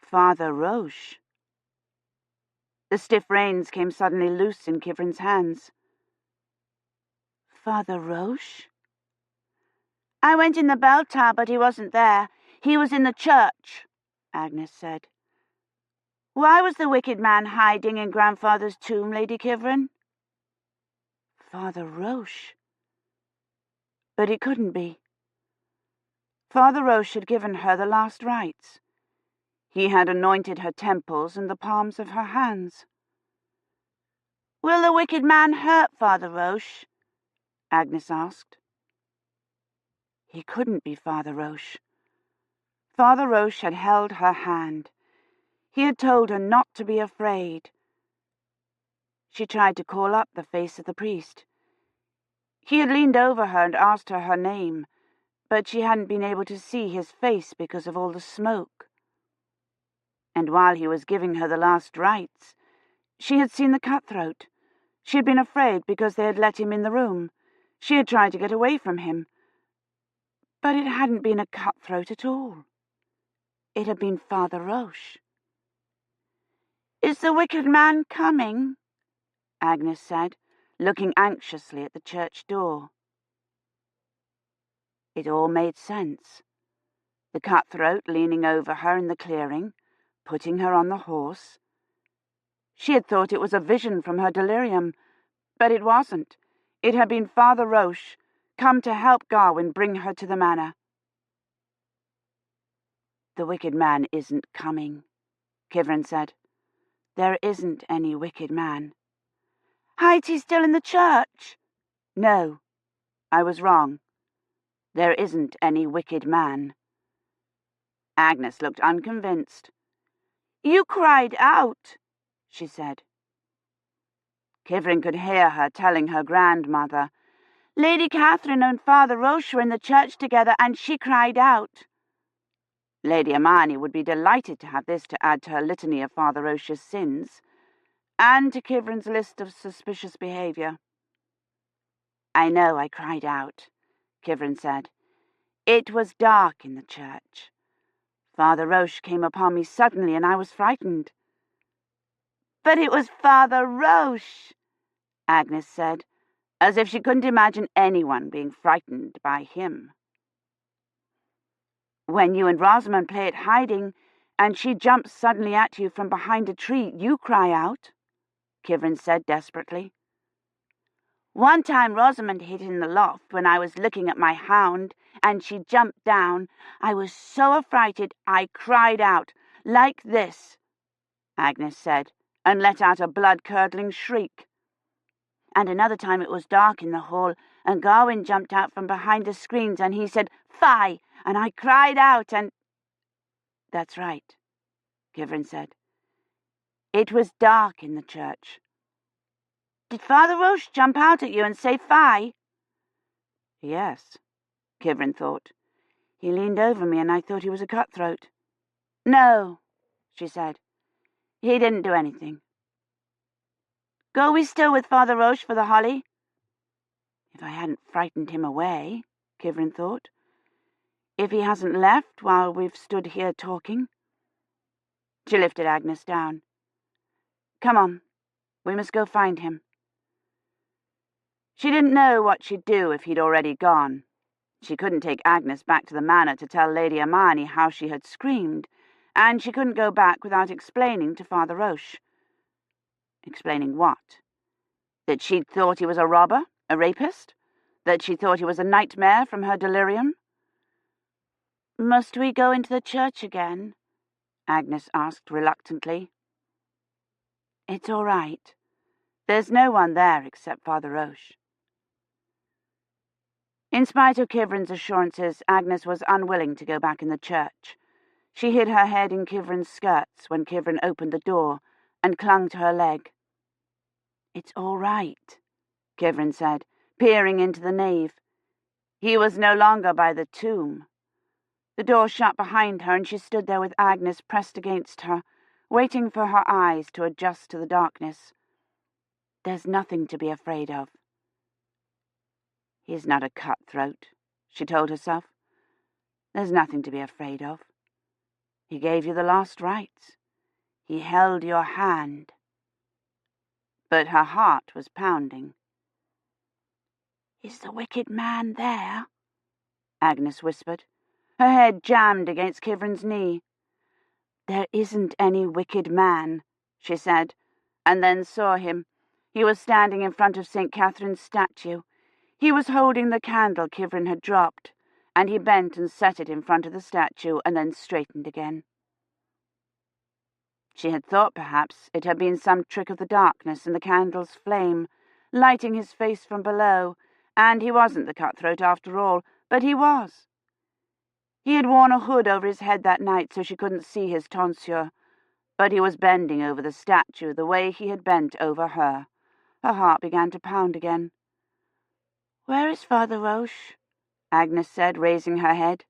Father Roche. The stiff reins came suddenly loose in Kivrin's hands. "Father Roche?" "I went in the bell tower, but he wasn't there. He was in the church," Agnes said. "Why was the wicked man hiding in Grandfather's tomb, Lady Kivrin?" Father Roche. But it couldn't be. Father Roche had given her the last rites. He had anointed her temples and the palms of her hands. "Will the wicked man hurt Father Roche?" Agnes asked. He couldn't be Father Roche. Father Roche had held her hand. He had told her not to be afraid. She tried to call up the face of the priest. He had leaned over her and asked her her name, but she hadn't been able to see his face because of all the smoke. And while he was giving her the last rites, she had seen the cutthroat. She had been afraid because they had let him in the room. She had tried to get away from him. But it hadn't been a cutthroat at all. It had been Father Roche. "Is the wicked man coming?" Agnes said, looking anxiously at the church door. It all made sense. The cutthroat leaning over her in the clearing, putting her on the horse. She had thought it was a vision from her delirium, but it wasn't. It had been Father Roche, come to help Gawain bring her to the manor. "The wicked man isn't coming," Kivrin said. "There isn't any wicked man." "Hides he still in the church?" "No, I was wrong. There isn't any wicked man." Agnes looked unconvinced. "You cried out," she said. Kivrin could hear her telling her grandmother, "Lady Catherine and Father Roche were in the church together, and she cried out." Lady Imeyne would be delighted to have this to add to her litany of Father Roche's sins, and to Kivrin's list of suspicious behaviour. "I know I cried out," Kivrin said. "It was dark in the church. Father Roche came upon me suddenly, and I was frightened." "But it was Father Roche," Agnes said, as if she couldn't imagine anyone being frightened by him. "When you and Rosamond play at hiding, and she jumps suddenly at you from behind a tree, you cry out," Kivrin said desperately. "One time Rosamond hid in the loft when I was looking at my hound, and she jumped down. I was so affrighted I cried out, like this," Agnes said, and let out a blood-curdling shriek. "And another time it was dark in the hall, and Gawain jumped out from behind the screens, and he said, 'Fie!' and I cried out, and—" "That's right," Kivrin said. "It was dark in the church." "Did Father Roche jump out at you and say, 'Fie'?" "Yes," Kivrin thought. "He leaned over me, and I thought he was a cutthroat." "No," she said. "He didn't do anything." "Go we still with Father Roche for the holly?" If I hadn't frightened him away, Kivrin thought. If he hasn't left while we've stood here talking. She lifted Agnes down. "Come on, we must go find him." She didn't know what she'd do if he'd already gone. She couldn't take Agnes back to the manor to tell Lady Imeyne how she had screamed, and she couldn't go back without explaining to Father Roche. Explaining what? That she'd thought he was a robber, a rapist? That she thought he was a nightmare from her delirium? "Must we go into the church again?" Agnes asked reluctantly. "It's all right. There's no one there except Father Roche." In spite of Kivrin's assurances, Agnes was unwilling to go back in the church. She hid her head in Kivrin's skirts when Kivrin opened the door and clung to her leg. "It's all right," Kivrin said, peering into the nave. He was no longer by the tomb. The door shut behind her, and she stood there with Agnes pressed against her, waiting for her eyes to adjust to the darkness. "There's nothing to be afraid of." "He's not a cutthroat," she told herself. "There's nothing to be afraid of. He gave you the last rites. He held your hand." But her heart was pounding. "Is the wicked man there?" Agnes whispered. Her head jammed against Kivrin's knee. "There isn't any wicked man," she said, and then saw him. He was standing in front of St. Catherine's statue. He was holding the candle Kivrin had dropped, and he bent and set it in front of the statue and then straightened again. She had thought perhaps it had been some trick of the darkness and the candle's flame, lighting his face from below, and he wasn't the cutthroat after all, but he was. He had worn a hood over his head that night so she couldn't see his tonsure, but he was bending over the statue the way he had bent over her. Her heart began to pound again. "Where is Father Roche?" Agnes said, raising her head.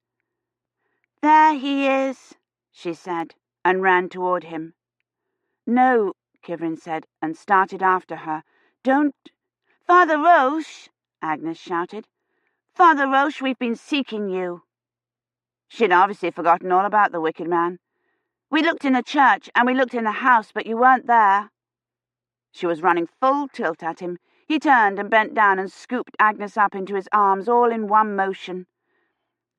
"There he is," she said, and ran toward him. "No," Kivrin said, and started after her. "Don't—" "Father Roche!" Agnes shouted. "Father Roche, we've been seeking you." She'd obviously forgotten all about the wicked man. "We looked in the church, and we looked in the house, but you weren't there." She was running full tilt at him. He turned and bent down and scooped Agnes up into his arms, all in one motion.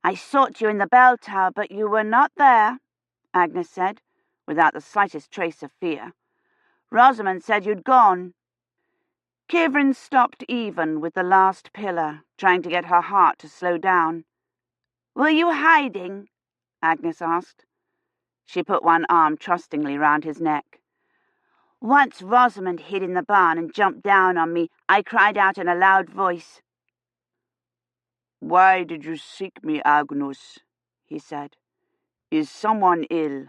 "I sought you in the bell tower, but you were not there," Agnes said, without the slightest trace of fear. "Rosamond said you'd gone." Kivrin stopped even with the last pillar, trying to get her heart to slow down. "Were you hiding?" Agnes asked. She put one arm trustingly round his neck. "Once Rosamond hid in the barn and jumped down on me, I cried out in a loud voice." "Why did you seek me, Agnes?" he said. "Is someone ill?"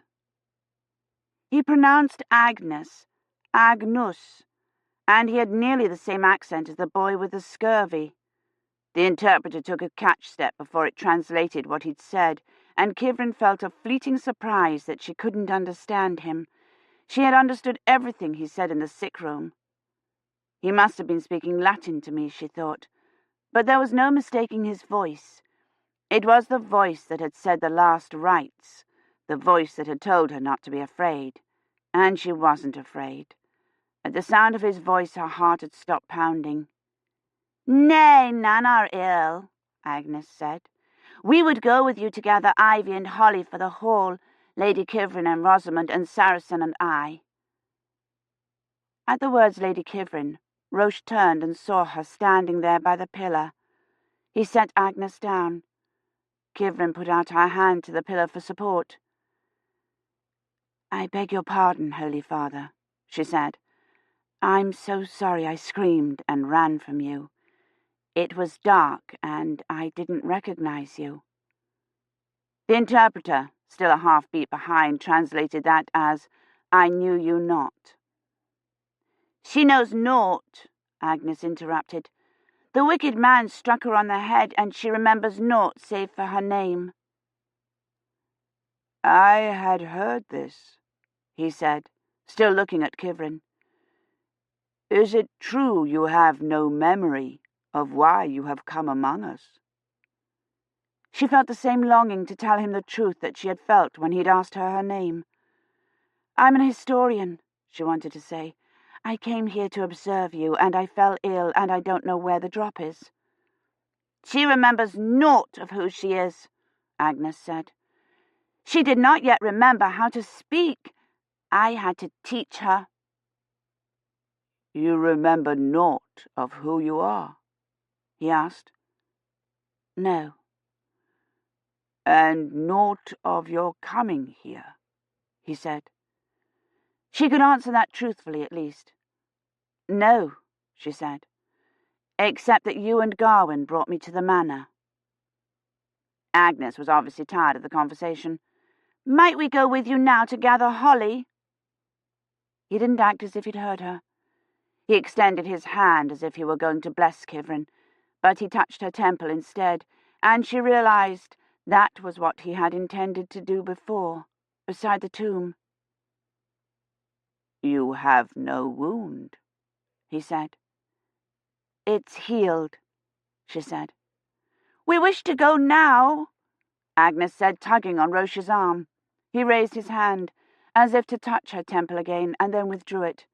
He pronounced Agnes, Agnus, and he had nearly the same accent as the boy with the scurvy. The interpreter took a catch step before it translated what he'd said, and Kivrin felt a fleeting surprise that she couldn't understand him. She had understood everything he said in the sick room. He must have been speaking Latin to me, she thought, but there was no mistaking his voice. It was the voice that had said the last rites, the voice that had told her not to be afraid, and she wasn't afraid. At the sound of his voice her heart had stopped pounding. "Nay, none are ill," Agnes said. "We would go with you together, Ivy and Holly, for the hall, Lady Kivrin and Rosamond and Saracen and I." At the words Lady Kivrin, Roche turned and saw her standing there by the pillar. He set Agnes down. Kivrin put out her hand to the pillar for support. "I beg your pardon, Holy Father," she said. "I'm so sorry I screamed and ran from you. It was dark, and I didn't recognize you." The interpreter, still a half-beat behind, translated that as, "I knew you not." "She knows naught," Agnes interrupted. "The wicked man struck her on the head, and she remembers naught save for her name." "I had heard this," he said, still looking at Kivrin. "Is it true you have no memory of why you have come among us?" She felt the same longing to tell him the truth that she had felt when he'd asked her name. "I'm an historian," she wanted to say. "I came here to observe you, and I fell ill, and I don't know where the drop is." "She remembers naught of who she is," Agnes said. "She did not yet remember how to speak. I had to teach her." "You remember naught of who you are?" he asked. "No." "And naught of your coming here?" he said. She could answer that truthfully, at least. "No," she said, "except that you and Garwin brought me to the manor." Agnes was obviously tired of the conversation. "Might we go with you now to gather holly?" He didn't act as if he'd heard her. He extended his hand as if he were going to bless Kivrin, but he touched her temple instead, and she realized that was what he had intended to do before, beside the tomb. "You have no wound," he said. "It's healed," she said. "We wish to go now," Agnes said, tugging on Roche's arm. He raised his hand, as if to touch her temple again, and then withdrew it.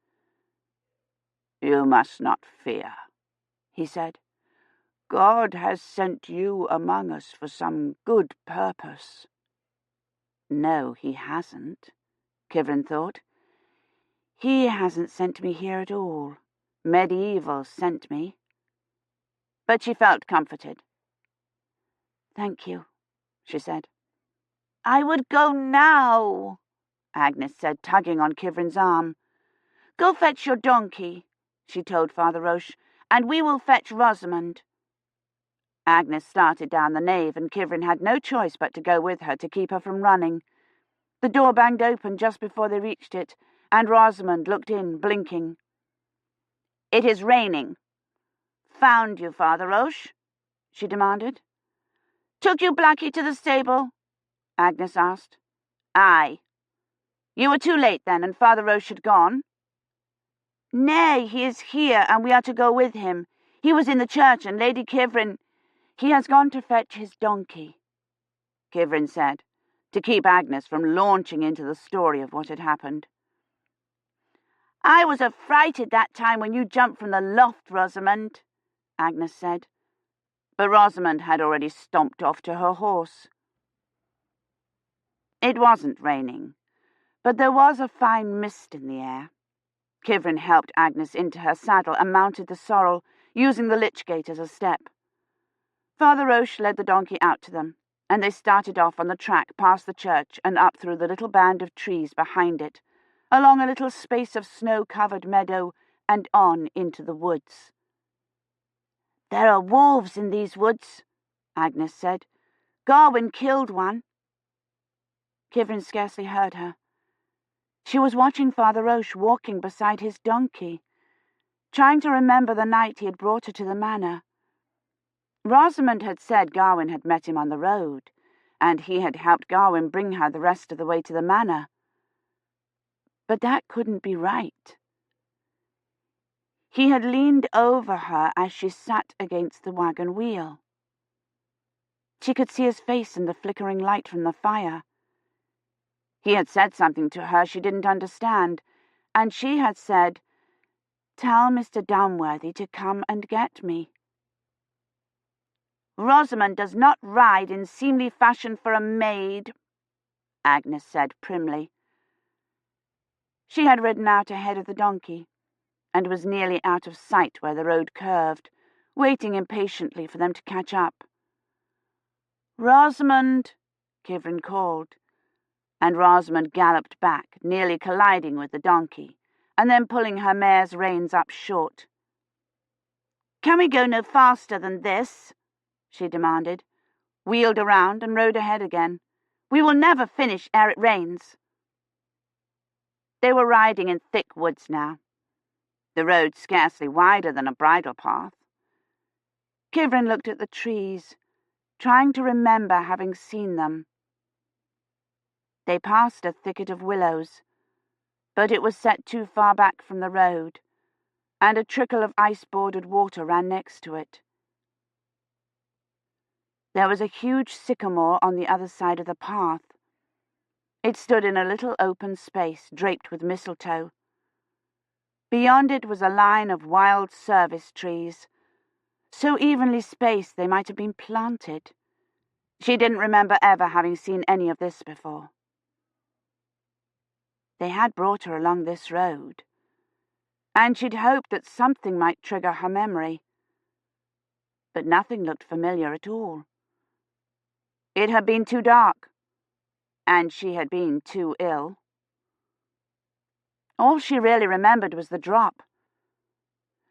"You must not fear," he said. "God has sent you among us for some good purpose." No, he hasn't, Kivrin thought. He hasn't sent me here at all. Medieval sent me. But she felt comforted. "Thank you," she said. "I would go now," Agnes said, tugging on Kivrin's arm. "Go fetch your donkey," she told Father Roche, "and we will fetch Rosamond." Agnes started down the nave, and Kivrin had no choice but to go with her to keep her from running. The door banged open just before they reached it, and Rosamond looked in, blinking. "It is raining." "Found you, Father Roche?" she demanded. "Took you Blackie to the stable?" Agnes asked. "Aye." "You were too late then, and Father Roche had gone?" "Nay, he is here, and we are to go with him. He was in the church, and Lady Kivrin—" "He has gone to fetch his donkey," Kivrin said, to keep Agnes from launching into the story of what had happened. "I was affrighted that time when you jumped from the loft, Rosamond," Agnes said. But Rosamond had already stomped off to her horse. It wasn't raining, but there was a fine mist in the air. Kivrin helped Agnes into her saddle and mounted the sorrel, using the lich gate as a step. Father Roche led the donkey out to them, and they started off on the track past the church and up through the little band of trees behind it, along a little space of snow-covered meadow and on into the woods. "There are wolves in these woods," Agnes said. "Garwin killed one." Kivrin scarcely heard her. She was watching Father Roche walking beside his donkey, trying to remember the night he had brought her to the manor. Rosamond had said Garwin had met him on the road, and he had helped Garwin bring her the rest of the way to the manor. But that couldn't be right. He had leaned over her as she sat against the wagon wheel. She could see his face in the flickering light from the fire. He had said something to her she didn't understand, and she had said, "Tell Mr. Dunworthy to come and get me." "Rosamond does not ride in seemly fashion for a maid," Agnes said primly. She had ridden out ahead of the donkey, and was nearly out of sight where the road curved, waiting impatiently for them to catch up. "Rosamond," Kivrin called, and Rosamond galloped back, nearly colliding with the donkey, and then pulling her mare's reins up short. "Can we go no faster than this?" she demanded, wheeled around and rode ahead again. "We will never finish ere it rains." They were riding in thick woods now, the road scarcely wider than a bridle path. Kivrin looked at the trees, trying to remember having seen them. They passed a thicket of willows, but it was set too far back from the road, and a trickle of ice-bordered water ran next to it. There was a huge sycamore on the other side of the path. It stood in a little open space, draped with mistletoe. Beyond it was a line of wild service trees, so evenly spaced they might have been planted. She didn't remember ever having seen any of this before. They had brought her along this road, and she'd hoped that something might trigger her memory. But nothing looked familiar at all. It had been too dark, and she had been too ill. All she really remembered was the drop,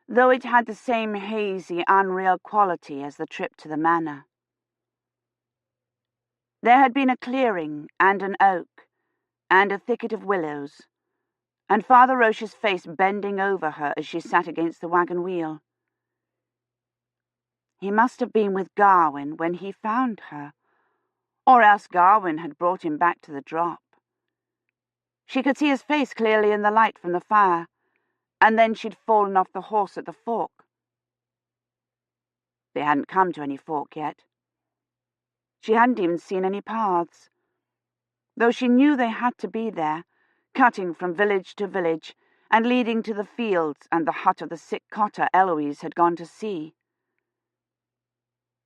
though it had the same hazy, unreal quality as the trip to the manor. There had been a clearing and an oak and a thicket of willows, and Father Roche's face bending over her as she sat against the wagon wheel. He must have been with Garwin when he found her, or else Garwin had brought him back to the drop. She could see his face clearly in the light from the fire, and then she'd fallen off the horse at the fork. They hadn't come to any fork yet. She hadn't even seen any paths, though she knew they had to be there, cutting from village to village and leading to the fields and the hut of the sick cotter Eloise had gone to see.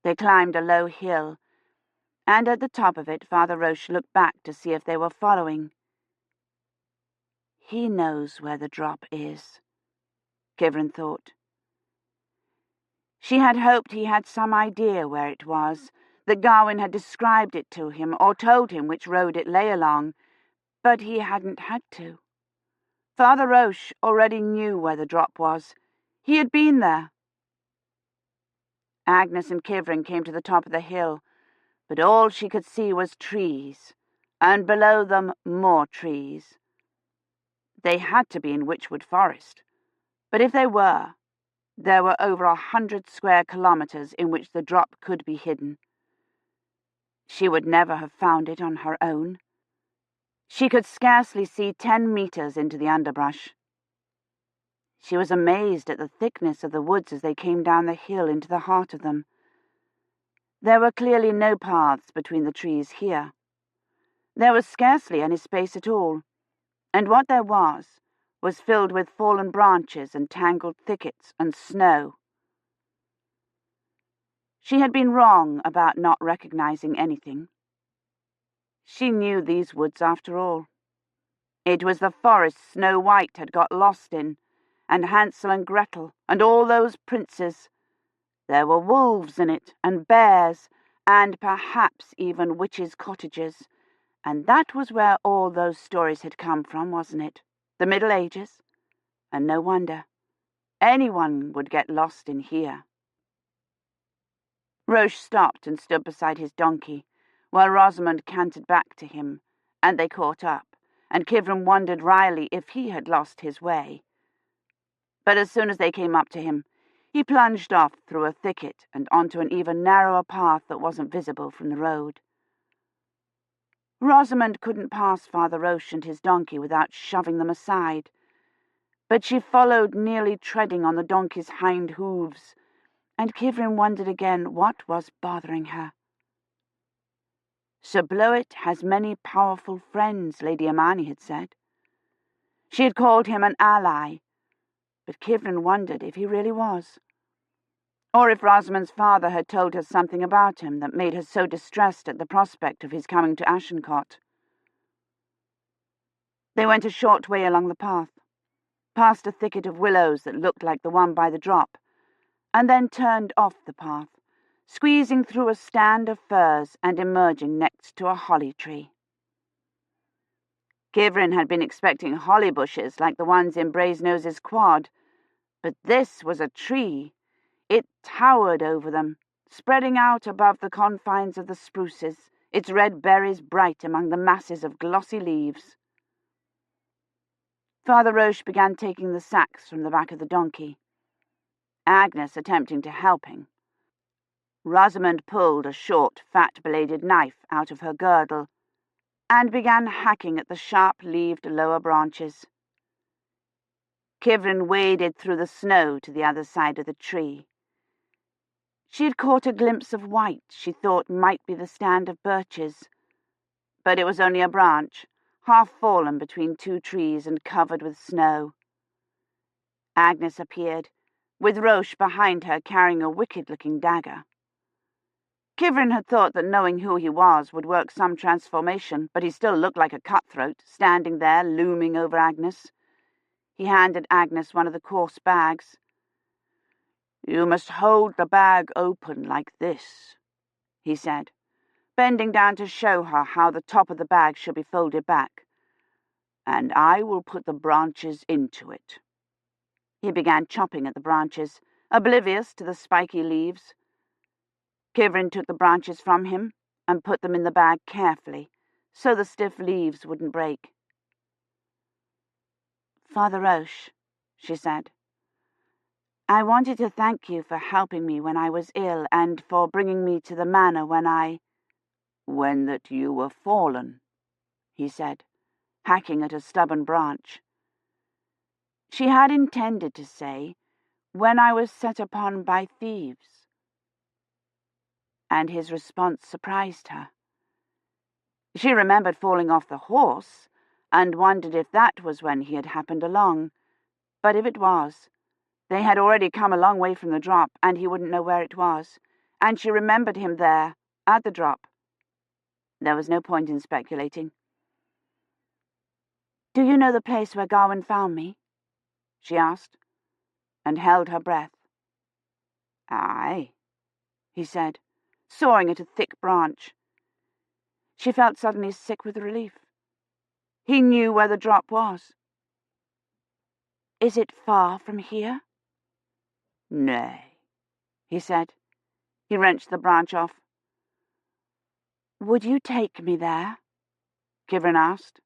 They climbed a low hill, and at the top of it Father Roche looked back to see if they were following. He knows where the drop is, Kivrin thought. She had hoped he had some idea where it was, that Garwin had described it to him or told him which road it lay along, but he hadn't had to. Father Roche already knew where the drop was. He had been there. Agnes and Kivrin came to the top of the hill, but all she could see was trees, and below them more trees. They had to be in Witchwood Forest, but if they were, there were over 100 square kilometers in which the drop could be hidden. She would never have found it on her own. She could scarcely see 10 meters into the underbrush. She was amazed at the thickness of the woods as they came down the hill into the heart of them. There were clearly no paths between the trees here. There was scarcely any space at all, and what there was filled with fallen branches and tangled thickets and snow. She had been wrong about not recognizing anything. She knew these woods after all. It was the forest Snow White had got lost in, and Hansel and Gretel, and all those princes. There were wolves in it, and bears, and perhaps even witches' cottages, and that was where all those stories had come from, wasn't it? The Middle Ages? And no wonder. Anyone would get lost in here. Roche stopped and stood beside his donkey, while Rosamond cantered back to him, and they caught up, and Kivrin wondered wryly if he had lost his way. But as soon as they came up to him, he plunged off through a thicket and onto an even narrower path that wasn't visible from the road. Rosamond couldn't pass Father Roche and his donkey without shoving them aside, but she followed, nearly treading on the donkey's hind hooves, and Kivrin wondered again what was bothering her. Sir Bloet has many powerful friends, Lady Imeyne had said. She had called him an ally, but Kivrin wondered if he really was, or if Rosamond's father had told her something about him that made her so distressed at the prospect of his coming to Ashencote. They went a short way along the path, past a thicket of willows that looked like the one by the drop, and then turned off the path, squeezing through a stand of firs and emerging next to a holly tree. Kivrin had been expecting holly bushes like the ones in Brasenoses Quad, but this was a tree. It towered over them, spreading out above the confines of the spruces, its red berries bright among the masses of glossy leaves. Father Roche began taking the sacks from the back of the donkey, Agnes attempting to help him. Rosamond pulled a short, fat-bladed knife out of her girdle and began hacking at the sharp-leaved lower branches. Kivrin waded through the snow to the other side of the tree. She had caught a glimpse of white she thought might be the stand of birches, but it was only a branch, half fallen between two trees and covered with snow. Agnes appeared, with Roche behind her carrying a wicked-looking dagger. Kivrin had thought that knowing who he was would work some transformation, but he still looked like a cutthroat, standing there looming over Agnes. He handed Agnes one of the coarse bags. "You must hold the bag open like this," he said, bending down to show her how the top of the bag should be folded back. "And I will put the branches into it." He began chopping at the branches, oblivious to the spiky leaves. Kivrin took the branches from him and put them in the bag carefully, so the stiff leaves wouldn't break. "Father Roche," she said, "I wanted to thank you for helping me when I was ill and for bringing me to the manor when that you were fallen," he said, hacking at a stubborn branch. She had intended to say, "when I was set upon by thieves," and his response surprised her. She remembered falling off the horse, and wondered if that was when he had happened along, but if it was, they had already come a long way from the drop, and he wouldn't know where it was, and she remembered him there, at the drop. There was no point in speculating. "Do you know the place where Gawain found me?" she asked, and held her breath. "Aye," he said, sawing at a thick branch. She felt suddenly sick with relief. He knew where the drop was. "Is it far from here?" "Nay," he said. He wrenched the branch off. "Would you take me there?" Kivrin asked.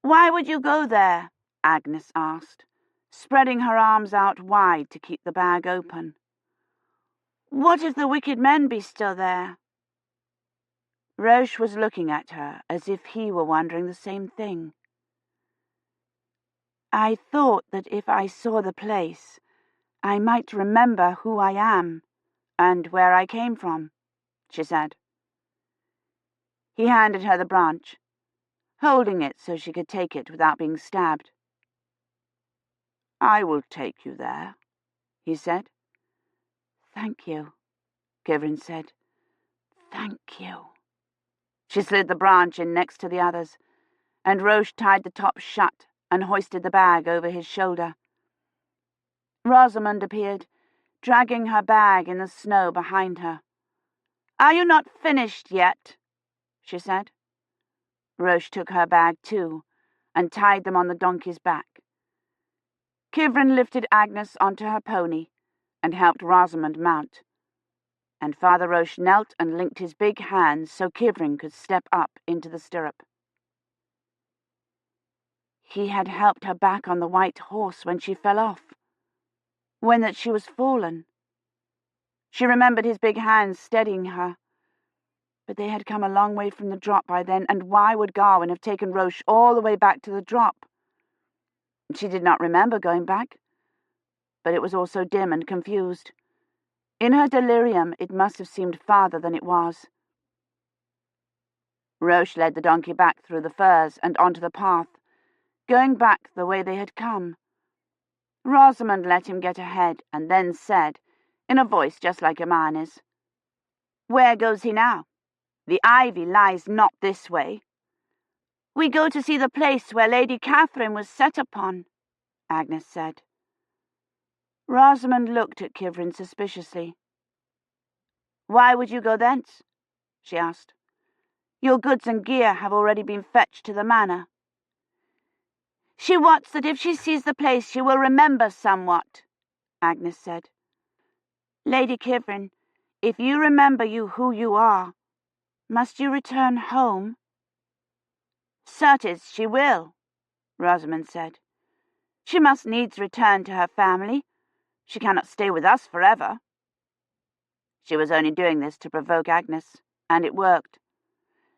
Why would you go there? Agnes asked, spreading her arms out wide to keep the bag open. What if the wicked men be still there? Roche was looking at her as if he were wondering the same thing. I thought that if I saw the place, I might remember who I am and where I came from, she said. He handed her the branch, holding it so she could take it without being stabbed. I will take you there, he said. Thank you, Kivrin said. Thank you. She slid the branch in next to the others, and Roche tied the top shut and hoisted the bag over his shoulder. Rosamond appeared, dragging her bag in the snow behind her. Are you not finished yet? She said. Roche took her bag too, and tied them on the donkey's back. Kivrin lifted Agnes onto her pony and helped Rosamond mount, and Father Roche knelt and linked his big hands so Kivrin could step up into the stirrup. He had helped her back on the white horse when she fell off, when that she was fallen. She remembered his big hands steadying her, but they had come a long way from the drop by then, and why would Gawain have taken Roche all the way back to the drop? She did not remember going back, but it was all so dim and confused. In her delirium, it must have seemed farther than it was. Roche led the donkey back through the firs and onto the path, going back the way they had come. Rosamond let him get ahead and then said, in a voice just like Hermione's, Where goes he now? The ivy lies not this way. We go to see the place where Lady Catherine was set upon, Agnes said. Rosamond looked at Kivrin suspiciously. Why would you go thence? She asked. Your goods and gear have already been fetched to the manor. She wots that if she sees the place she will remember somewhat, Agnes said. Lady Kivrin, if you remember who you are, must you return home? Certes she will, Rosamond said. She must needs return to her family. She cannot stay with us forever. She was only doing this to provoke Agnes, and it worked.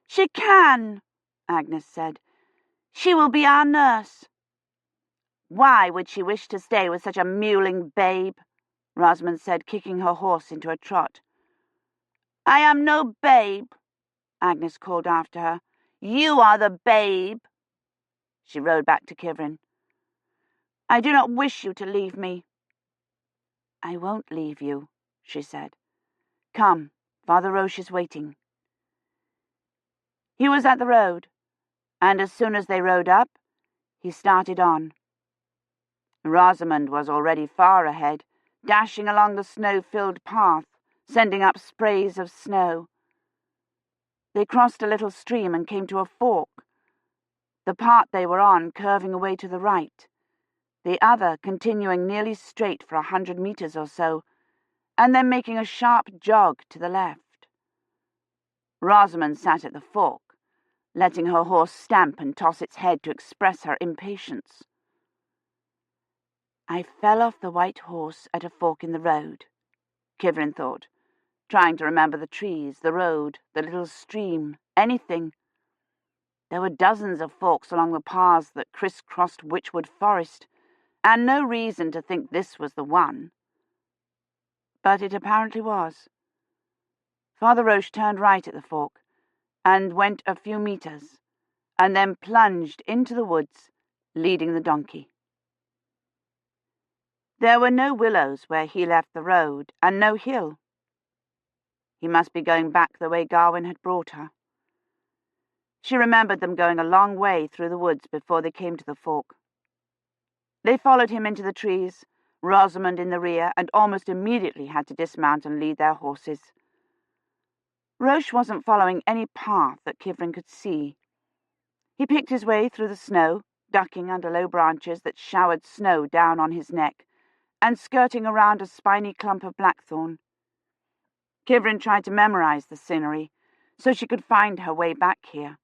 She can, Agnes said. She will be our nurse. Why would she wish to stay with such a mewling babe? Rosamond said, kicking her horse into a trot. I am no babe, Agnes called after her. You are the babe. She rode back to Kivrin. I do not wish you to leave me. I won't leave you, she said. Come, Father Roche is waiting. He was at the road, and as soon as they rode up, he started on. Rosamond was already far ahead, dashing along the snow-filled path, sending up sprays of snow. They crossed a little stream and came to a fork, the part they were on curving away to the right, the other continuing nearly straight for 100 meters or so, and then making a sharp jog to the left. Rosamond sat at the fork, letting her horse stamp and toss its head to express her impatience. I fell off the white horse at a fork in the road, Kivrin thought, trying to remember the trees, the road, the little stream, anything. There were dozens of forks along the paths that crisscrossed Witchwood Forest, and no reason to think this was the one. But it apparently was. Father Roche turned right at the fork, and went a few meters, and then plunged into the woods, leading the donkey. There were no willows where he left the road, and no hill. He must be going back the way Gawain had brought her. She remembered them going a long way through the woods before they came to the fork. They followed him into the trees, Rosamond in the rear, and almost immediately had to dismount and lead their horses. Roche wasn't following any path that Kivrin could see. He picked his way through the snow, ducking under low branches that showered snow down on his neck, and skirting around a spiny clump of blackthorn. Kivrin tried to memorize the scenery so she could find her way back here,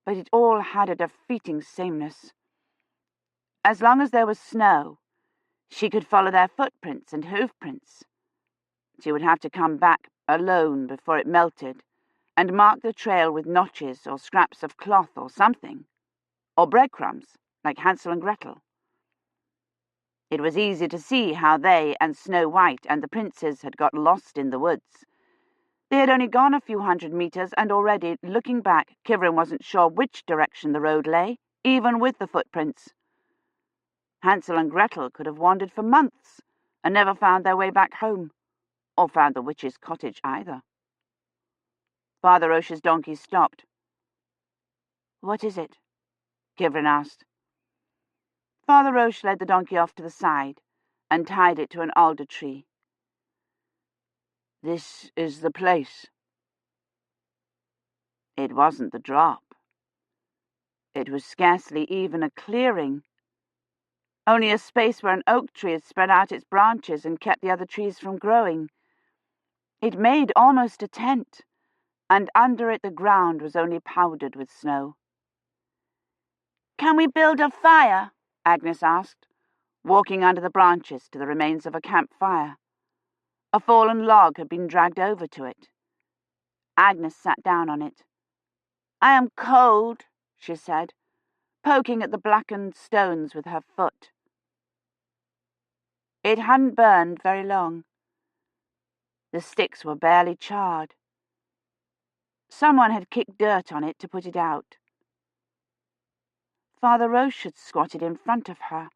but it all had a defeating sameness. As long as there was snow, she could follow their footprints and hoofprints. She would have to come back alone before it melted, and mark the trail with notches or scraps of cloth or something, or breadcrumbs, like Hansel and Gretel. It was easy to see how they and Snow White and the princes had got lost in the woods. They had only gone a few 100 meters, and already, looking back, Kivrin wasn't sure which direction the road lay, even with the footprints. Hansel and Gretel could have wandered for months and never found their way back home, or found the witch's cottage either. Father Roche's donkey stopped. "What is it?" Kivrin asked. Father Roche led the donkey off to the side and tied it to an alder tree. "This is the place." It wasn't the drop. It was scarcely even a clearing, only a space where an oak tree had spread out its branches and kept the other trees from growing. It made almost a tent, and under it the ground was only powdered with snow. "Can we build a fire?" Agnes asked, walking under the branches to the remains of a campfire. A fallen log had been dragged over to it. Agnes sat down on it. "I am cold," she said, poking at the blackened stones with her foot. It hadn't burned very long. The sticks were barely charred. Someone had kicked dirt on it to put it out. Father Roche had squatted in front of her,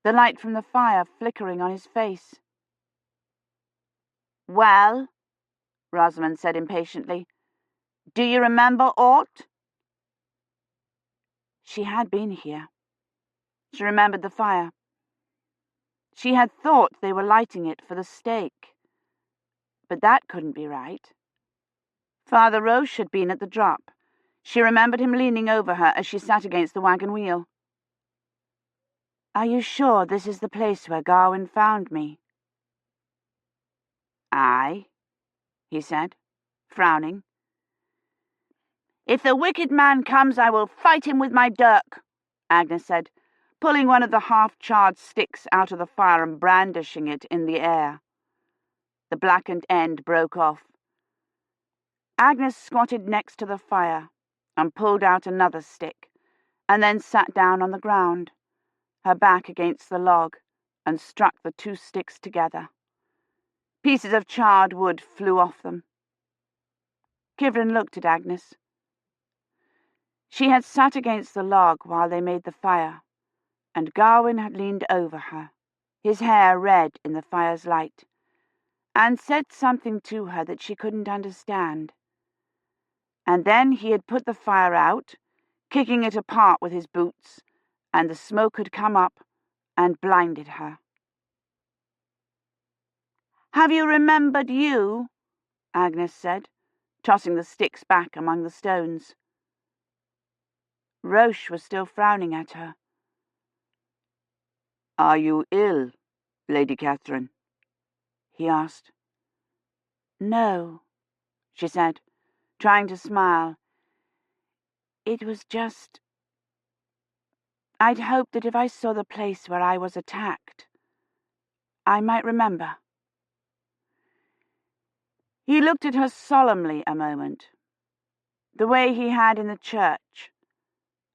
the light from the fire flickering on his face. "Well," Rosamond said impatiently, "do you remember aught?" She had been here. She remembered the fire. She had thought they were lighting it for the stake, but that couldn't be right. Father Roche had been at the drop. She remembered him leaning over her as she sat against the wagon wheel. "Are you sure this is the place where Gawain found me?" "Aye," he said, frowning. "If the wicked man comes, I will fight him with my dirk," Agnes said, pulling one of the half-charred sticks out of the fire and brandishing it in the air. The blackened end broke off. Agnes squatted next to the fire and pulled out another stick, and then sat down on the ground, her back against the log, and struck the two sticks together. Pieces of charred wood flew off them. Kivrin looked at Agnes. She had sat against the log while they made the fire, and Gawain had leaned over her, his hair red in the fire's light, and said something to her that she couldn't understand. And then he had put the fire out, kicking it apart with his boots, and the smoke had come up and blinded her. "Have you remembered you?" Agnes said, tossing the sticks back among the stones. Roche was still frowning at her. "Are you ill, Lady Catherine?" he asked. "No," she said, trying to smile. "It was just... I'd hoped that if I saw the place where I was attacked, I might remember." He looked at her solemnly a moment, the way he had in the church,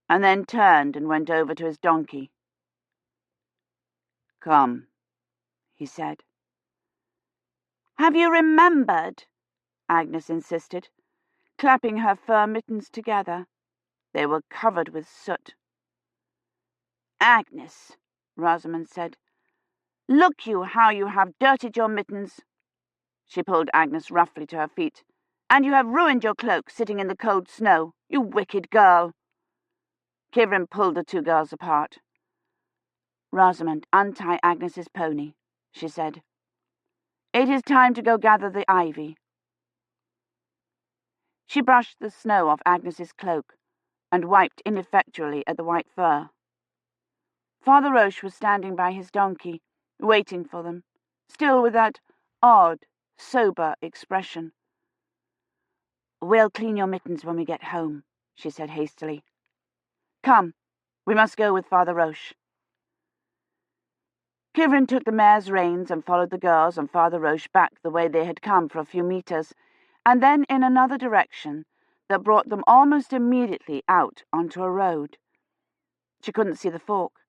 and then turned and went over to his donkey. "Come," he said. "Have you remembered?" Agnes insisted, clapping her fur mittens together. They were covered with soot. "Agnes," Rosamond said, "look you how you have dirtied your mittens." She pulled Agnes roughly to her feet. "And you have ruined your cloak sitting in the cold snow, you wicked girl." Kivrin pulled the two girls apart. "Rosamond, untie Agnes's pony," she said. "It is time to go gather the ivy." She brushed the snow off Agnes's cloak and wiped ineffectually at the white fur. Father Roche was standing by his donkey, waiting for them, still with that odd, sober expression. "We'll clean your mittens when we get home," she said hastily. "Come, we must go with Father Roche." Kivrin took the mare's reins and followed the girls and Father Roche back the way they had come for a few meters, and then in another direction that brought them almost immediately out onto a road. She couldn't see the folk,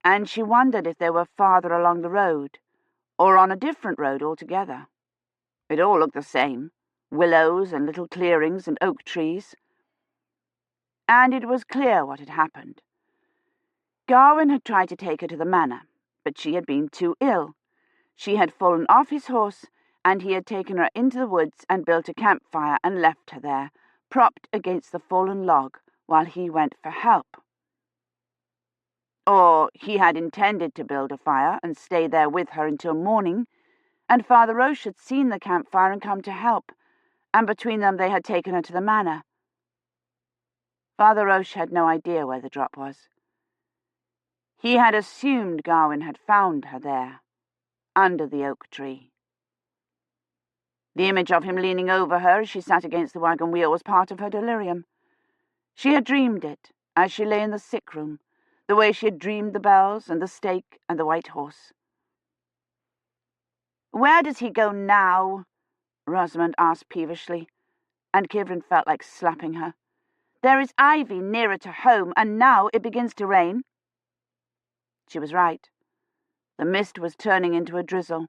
and she wondered if they were farther along the road, or on a different road altogether. It all looked the same, willows and little clearings and oak trees. And it was clear what had happened. Gawain had tried to take her to the manor, but she had been too ill. She had fallen off his horse, and he had taken her into the woods and built a campfire and left her there, propped against the fallen log, while he went for help. Or he had intended to build a fire and stay there with her until morning, and Father Roche had seen the campfire and come to help, and between them they had taken her to the manor. Father Roche had no idea where the drop was. He had assumed Gawain had found her there, under the oak tree. The image of him leaning over her as she sat against the wagon wheel was part of her delirium. She had dreamed it, as she lay in the sick room, the way she had dreamed the bells and the stake and the white horse. "Where does he go now?" Rosamond asked peevishly, and Kivrin felt like slapping her. "There is ivy nearer to home, and now it begins to rain." She was right. The mist was turning into a drizzle.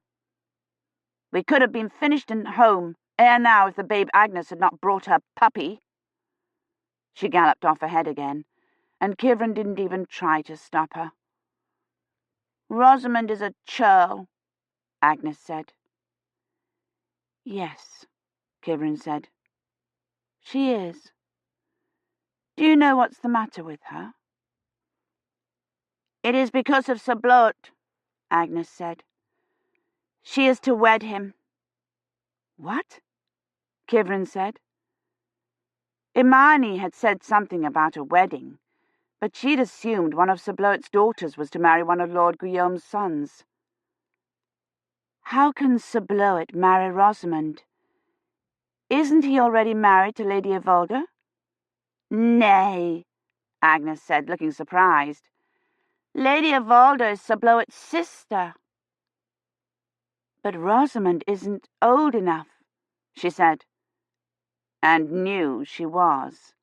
"We could have been finished and home ere now if the babe Agnes had not brought her puppy." She galloped off ahead again, and Kivrin didn't even try to stop her. "Rosamond is a churl," Agnes said. "Yes," Kivrin said. "She is. Do you know what's the matter with her?" "It is because of Sir Bloet," Agnes said. "She is to wed him." "What?" Kivrin said. Imani had said something about a wedding, but she'd assumed one of Sir Bloet's daughters was to marry one of Lord Guillaume's sons. "How can Sir Bloet marry Rosamond? Isn't he already married to Lady Evolda?" "Nay," Agnes said, looking surprised. "Lady Evolda is Sir Bloet's sister." "But Rosamond isn't old enough," she said, and knew she was.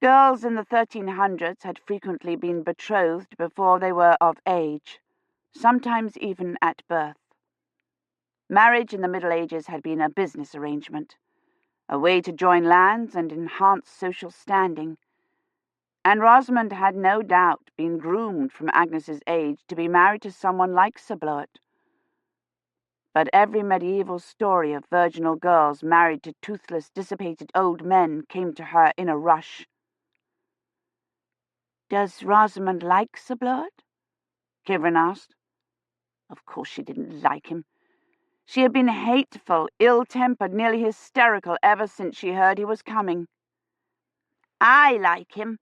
Girls in the 1300s had frequently been betrothed before they were of age, sometimes even at birth. Marriage in the Middle Ages had been a business arrangement, a way to join lands and enhance social standing, and Rosamond had no doubt been groomed from Agnes's age to be married to someone like Sir Bloet. But every medieval story of virginal girls married to toothless, dissipated old men came to her in a rush. "Does Rosamond like Sir Bloet?" Kivrin asked. Of course she didn't like him. She had been hateful, ill-tempered, nearly hysterical ever since she heard he was coming. "I like him,"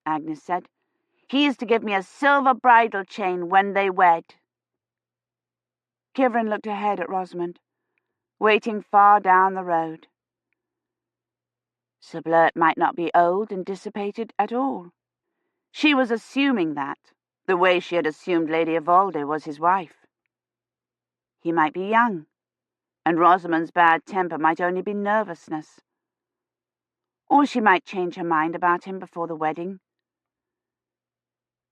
Agnes said. "He is to give me a silver bridal chain when they wed." Kivrin looked ahead at Rosamond, waiting far down the road. Sir Bloet might not be old and dissipated at all. She was assuming that, the way she had assumed Lady Evolda was his wife. He might be young, and Rosamond's bad temper might only be nervousness. Or she might change her mind about him before the wedding.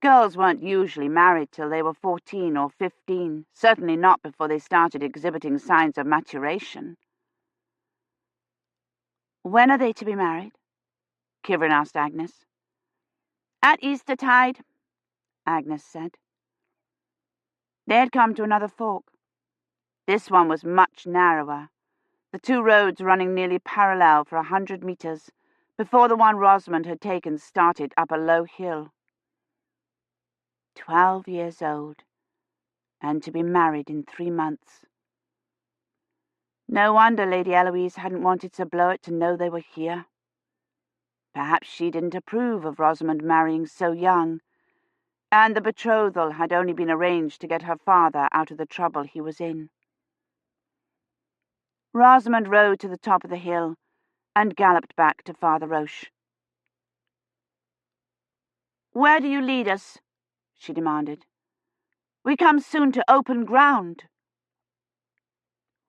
Girls weren't usually married till they were 14 or 15, certainly not before they started exhibiting signs of maturation. "When are they to be married?" Kivrin asked Agnes. "At Eastertide," Agnes said. They had come to another fork. This one was much narrower, the two roads running nearly parallel for 100 meters, before the one Rosamond had taken started up a low hill. 12 years old, and to be married in 3 months. No wonder Lady Eloise hadn't wanted Sir Bloet to know they were here. Perhaps she didn't approve of Rosamond marrying so young, and the betrothal had only been arranged to get her father out of the trouble he was in. Rosamond rode to the top of the hill, and galloped back to Father Roche. "Where do you lead us?" she demanded. "We come soon to open ground."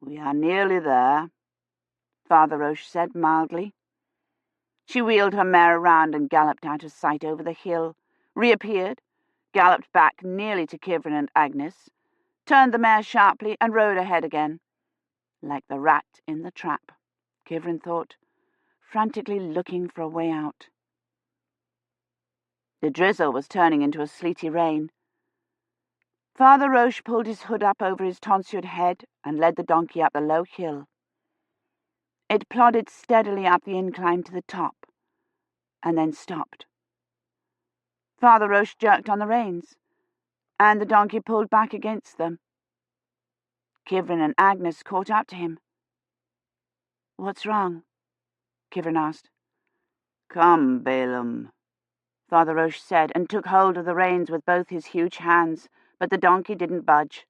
"We are nearly there," Father Roche said mildly. She wheeled her mare around and galloped out of sight over the hill, reappeared, galloped back nearly to Kivrin and Agnes, turned the mare sharply and rode ahead again. Like the rat in the trap, Kivrin thought, frantically looking for a way out. The drizzle was turning into a sleety rain. Father Roche pulled his hood up over his tonsured head and led the donkey up the low hill. It plodded steadily up the incline to the top, and then stopped. Father Roche jerked on the reins, and the donkey pulled back against them. Kivrin and Agnes caught up to him. "What's wrong?" Kivrin asked. "Come, Balaam," Father Roche said, and took hold of the reins with both his huge hands, but the donkey didn't budge.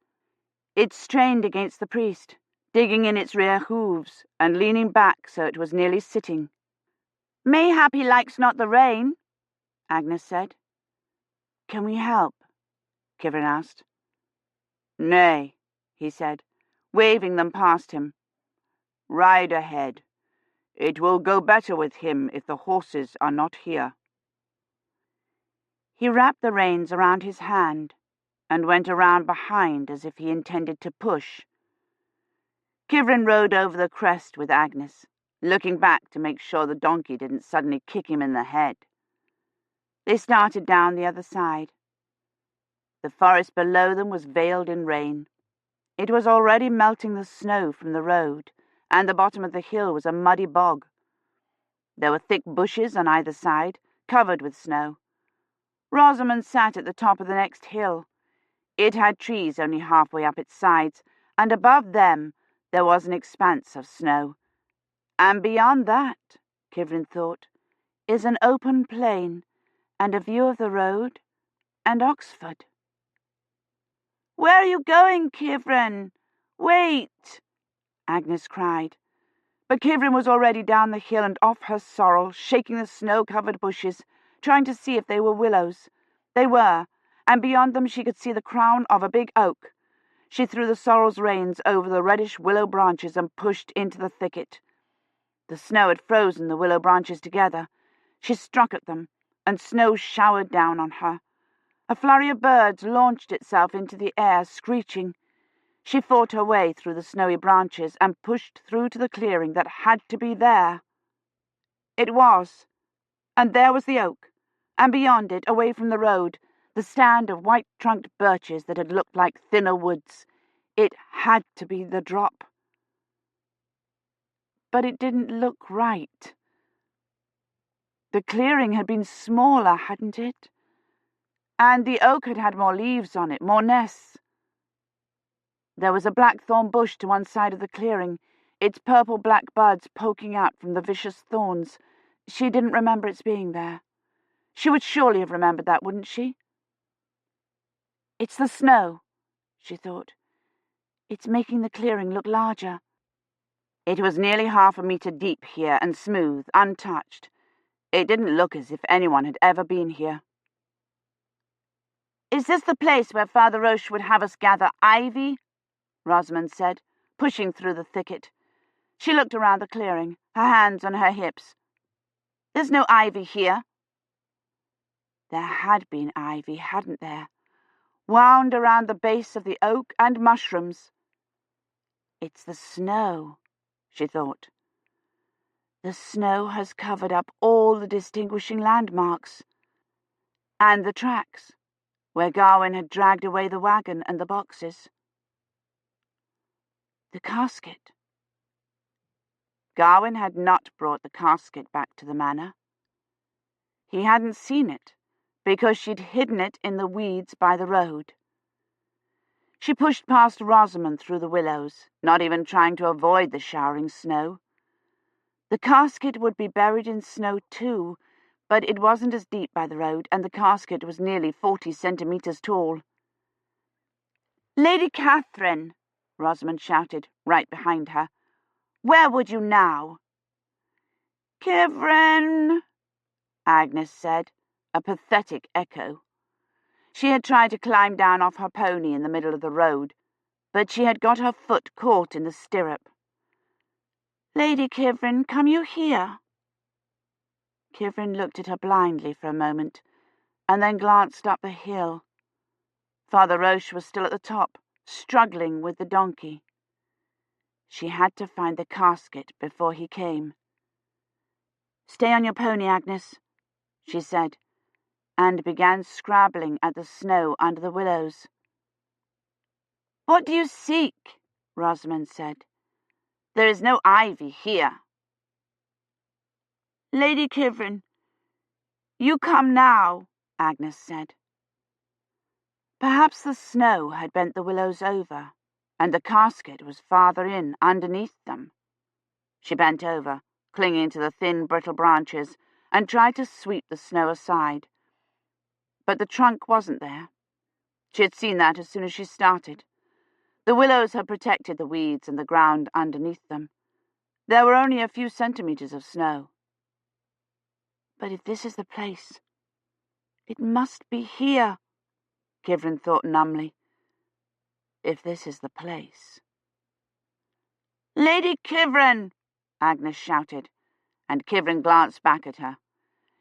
It strained against the priest, digging in its rear hooves and leaning back so it was nearly sitting. "Mayhap he likes not the rain," Agnes said. "Can we help?" Kivrin asked. "Nay," he said, waving them past him. "Ride ahead. It will go better with him if the horses are not here." He wrapped the reins around his hand and went around behind as if he intended to push. Kivrin rode over the crest with Agnes, looking back to make sure the donkey didn't suddenly kick him in the head. They started down the other side. The forest below them was veiled in rain. It was already melting the snow from the road, and the bottom of the hill was a muddy bog. There were thick bushes on either side, covered with snow. Rosamond sat at the top of the next hill. It had trees only halfway up its sides, and above them there was an expanse of snow. And beyond that, Kivrin thought, is an open plain and a view of the road and Oxford. "Where are you going, Kivrin? Wait!" Agnes cried. But Kivrin was already down the hill and off her sorrel, shaking the snow-covered bushes, trying to see if they were willows. They were, and beyond them she could see the crown of a big oak. She threw the sorrel's reins over the reddish willow branches and pushed into the thicket. The snow had frozen the willow branches together. She struck at them, and snow showered down on her. A flurry of birds launched itself into the air, screeching. She fought her way through the snowy branches and pushed through to the clearing that had to be there. It was, and there was the oak, and beyond it, away from the road, the stand of white-trunked birches that had looked like thinner woods. It had to be the drop. But it didn't look right. The clearing had been smaller, hadn't it? And the oak had had more leaves on it, more nests. There was a blackthorn bush to one side of the clearing, its purple-black buds poking out from the vicious thorns. She didn't remember its being there. She would surely have remembered that, wouldn't she? "It's the snow," she thought. "It's making the clearing look larger." It was nearly 1/2 meter deep here and smooth, untouched. It didn't look as if anyone had ever been here. "Is this the place where Father Roche would have us gather ivy?" Rosamond said, pushing through the thicket. She looked around the clearing, her hands on her hips. "There's no ivy here." There had been ivy, hadn't there? Wound around the base of the oak, and mushrooms. "It's the snow," she thought. "The snow has covered up all the distinguishing landmarks. And the tracks, where Gawain had dragged away the wagon and the boxes. The casket. Gawain had not brought the casket back to the manor. He hadn't seen it, because she'd hidden it in the weeds by the road. She pushed past Rosamond through the willows, not even trying to avoid the showering snow. The casket would be buried in snow too, but it wasn't as deep by the road, and the casket was nearly 40 centimetres tall. "Lady Catherine," Rosamond shouted, right behind her. "Where would you now?" "Kivrin," Agnes said, a pathetic echo. She had tried to climb down off her pony in the middle of the road, but she had got her foot caught in the stirrup. "Lady Kivrin, come you here?" Kivrin looked at her blindly for a moment, and then glanced up the hill. Father Roche was still at the top, struggling with the donkey. She had to find the casket before he came. "Stay on your pony, Agnes," she said, and began scrabbling at the snow under the willows. "What do you seek?" Rosamond said. "There is no ivy here." "Lady Kivrin, you come now," Agnes said. Perhaps the snow had bent the willows over, and the casket was farther in, underneath them. She bent over, clinging to the thin, brittle branches, and tried to sweep the snow aside. But the trunk wasn't there. She had seen that as soon as she started. The willows had protected the weeds and the ground underneath them. There were only a few centimeters of snow. But if this is the place, it must be here, Kivrin thought numbly. If this is the place. "Lady Kivrin!" Agnes shouted, and Kivrin glanced back at her.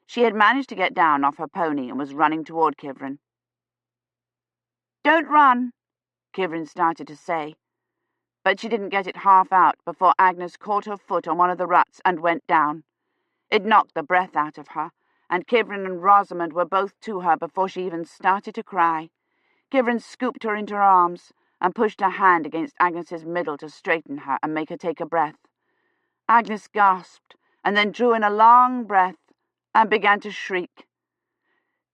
She had managed to get down off her pony and was running toward Kivrin. "Don't run," Kivrin started to say, but she didn't get it half out before Agnes caught her foot on one of the ruts and went down. It knocked the breath out of her, and Kivrin and Rosamond were both to her before she even started to cry. Kivrin scooped her into her arms and pushed her hand against Agnes's middle to straighten her and make her take a breath. Agnes gasped and then drew in a long breath and began to shriek.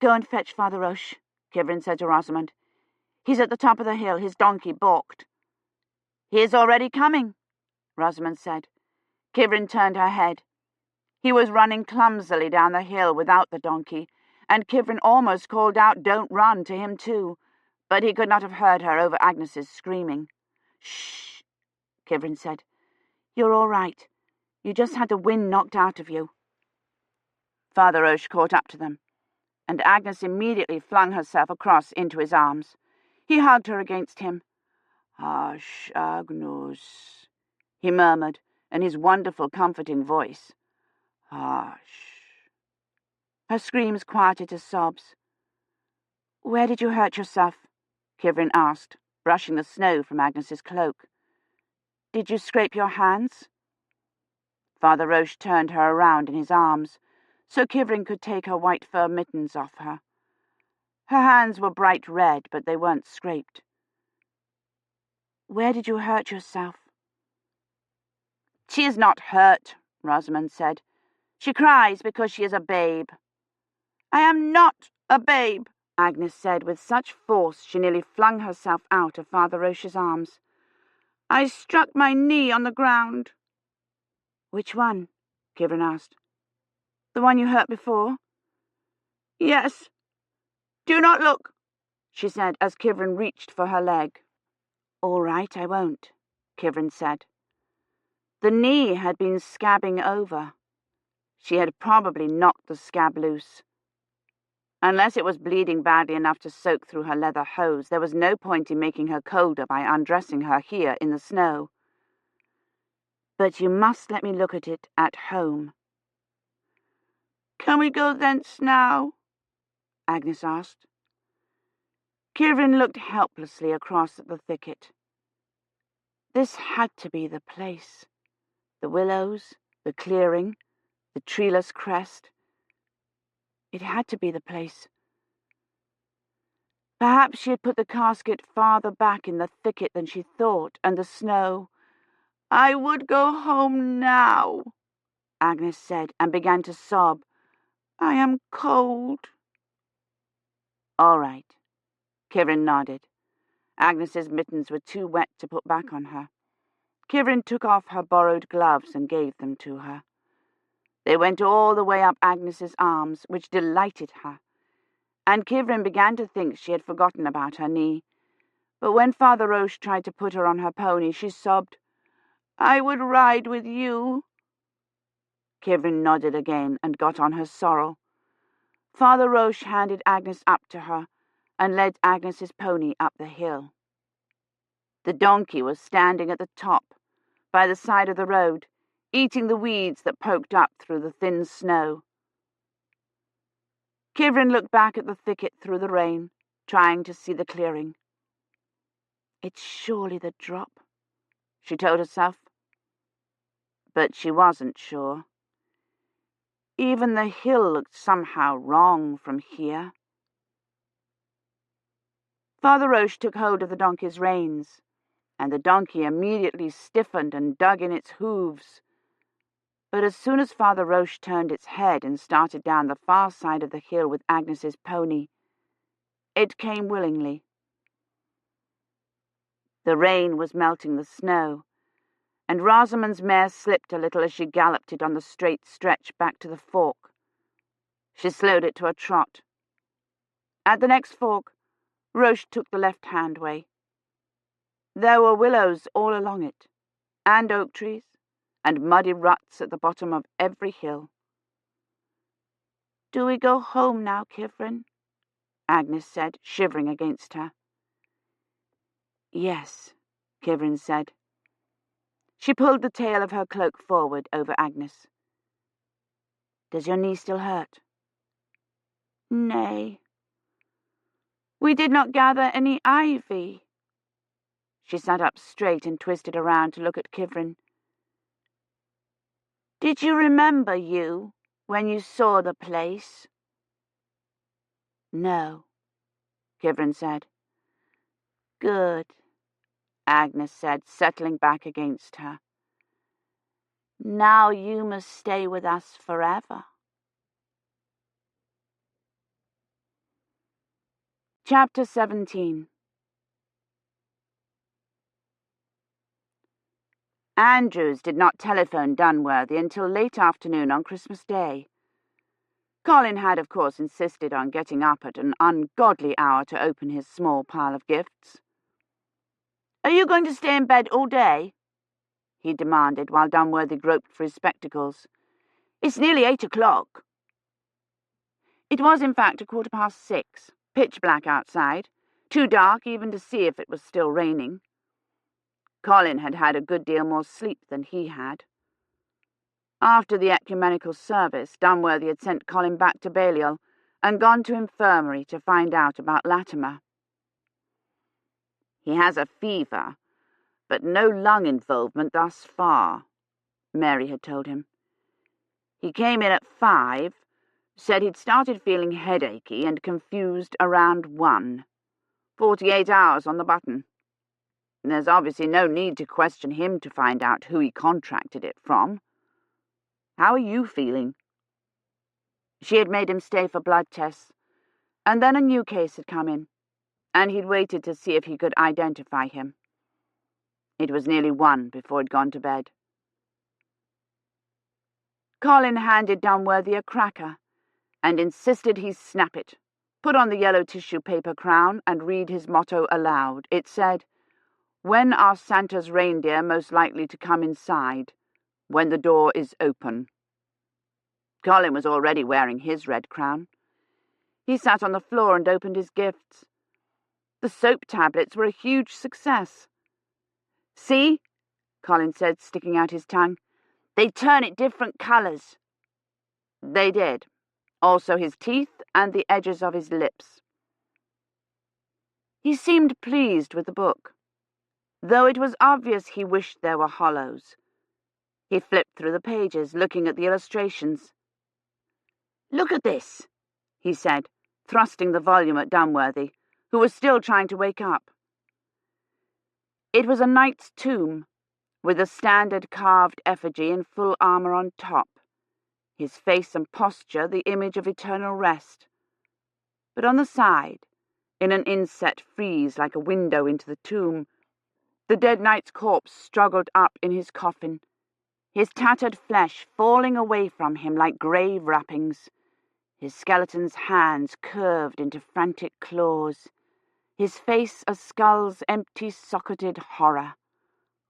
"Go and fetch Father Roche," Kivrin said to Rosamond. "He's at the top of the hill, his donkey balked." "He is already coming," Rosamond said. Kivrin turned her head. He was running clumsily down the hill without the donkey, and Kivrin almost called out, "Don't run," to him too, but he could not have heard her over Agnes's screaming. "Shh," Kivrin said. "You're all right. You just had the wind knocked out of you." Father Roche caught up to them, and Agnes immediately flung herself across into his arms. He hugged her against him. "Hush, Agnes," he murmured in his wonderful, comforting voice. "Hush." Her screams quieted to sobs. "Where did you hurt yourself?" Kivrin asked, brushing the snow from Agnes's cloak. "Did you scrape your hands?" Father Roche turned her around in his arms, so Kivrin could take her white fur mittens off her. Her hands were bright red, but they weren't scraped. "Where did you hurt yourself?" "She is not hurt," Rosamond said. "She cries because she is a babe." "I am not a babe," Agnes said with such force she nearly flung herself out of Father Roche's arms. "I struck my knee on the ground." "Which one?" Kivrin asked. "The one you hurt before?" "Yes. Do not look," she said as Kivrin reached for her leg. "All right, I won't," Kivrin said. The knee had been scabbing over. She had probably knocked the scab loose. Unless it was bleeding badly enough to soak through her leather hose, there was no point in making her colder by undressing her here in the snow. "But you must let me look at it at home." "Can we go thence now?" Agnes asked. Kivrin looked helplessly across at the thicket. This had to be the place. The willows, the clearing, the treeless crest. It had to be the place. Perhaps she had put the casket farther back in the thicket than she thought, and the snow. "I would go home now," Agnes said, and began to sob. "I am cold." "All right," Kivrin nodded. Agnes's mittens were too wet to put back on her. Kivrin took off her borrowed gloves and gave them to her. They went all the way up Agnes's arms, which delighted her, and Kivrin began to think she had forgotten about her knee. But when Father Roche tried to put her on her pony, she sobbed, "I would ride with you." Kivrin nodded again and got on her sorrel. Father Roche handed Agnes up to her and led Agnes's pony up the hill. The donkey was standing at the top, by the side of the road, eating the weeds that poked up through the thin snow. Kivrin looked back at the thicket through the rain, trying to see the clearing. It's surely the drop, she told herself. But she wasn't sure. Even the hill looked somehow wrong from here. Father Roche took hold of the donkey's reins, and the donkey immediately stiffened and dug in its hooves. But as soon as Father Roche turned its head and started down the far side of the hill with Agnes's pony, it came willingly. The rain was melting the snow, and Rosamond's mare slipped a little as she galloped it on the straight stretch back to the fork. She slowed it to a trot. At the next fork, Roche took the left-hand way. There were willows all along it, and oak trees, and muddy ruts at the bottom of every hill. "Do we go home now, Kivrin?" Agnes said, shivering against her. "Yes," Kivrin said. She pulled the tail of her cloak forward over Agnes. "Does your knee still hurt?" "Nay. We did not gather any ivy." She sat up straight and twisted around to look at Kivrin. "Did you remember you when you saw the place?" "No," Kivrin said. "Good," Agnes said, settling back against her. "Now you must stay with us forever." Chapter 17. Andrews did not telephone Dunworthy until late afternoon on Christmas Day. Colin had, of course, insisted on getting up at an ungodly hour to open his small pile of gifts. "Are you going to stay in bed all day?" he demanded while Dunworthy groped for his spectacles. "It's nearly 8 o'clock." It was, in fact, 6:15, pitch black outside, too dark even to see if it was still raining. Colin had had a good deal more sleep than he had. After the ecumenical service, Dunworthy had sent Colin back to Balliol and gone to infirmary to find out about Latimer. "He has a fever, but no lung involvement thus far," Mary had told him. "He came in at 5, said he'd started feeling headachy and confused around 1. 48 hours on the button. There's obviously no need to question him to find out who he contracted it from. How are you feeling?" She had made him stay for blood tests, and then a new case had come in, and he'd waited to see if he could identify him. It was nearly 1 before he'd gone to bed. Colin handed Dunworthy a cracker and insisted he snap it, put on the yellow tissue paper crown, and read his motto aloud. It said, "When are Santa's reindeer most likely to come inside? When the door is open." Colin was already wearing his red crown. He sat on the floor and opened his gifts. The soap tablets were a huge success. "See?" Colin said, sticking out his tongue. "They turn it different colours." They did. Also his teeth and the edges of his lips. He seemed pleased with the book, though it was obvious he wished there were hollows. He flipped through the pages, looking at the illustrations. "Look at this," he said, thrusting the volume at Dunworthy, who was still trying to wake up. It was a knight's tomb, with a standard carved effigy in full armour on top, his face and posture the image of eternal rest. But on the side, in an inset frieze like a window into the tomb, the dead knight's corpse struggled up in his coffin, his tattered flesh falling away from him like grave wrappings, his skeleton's hands curved into frantic claws, his face a skull's empty-socketed horror,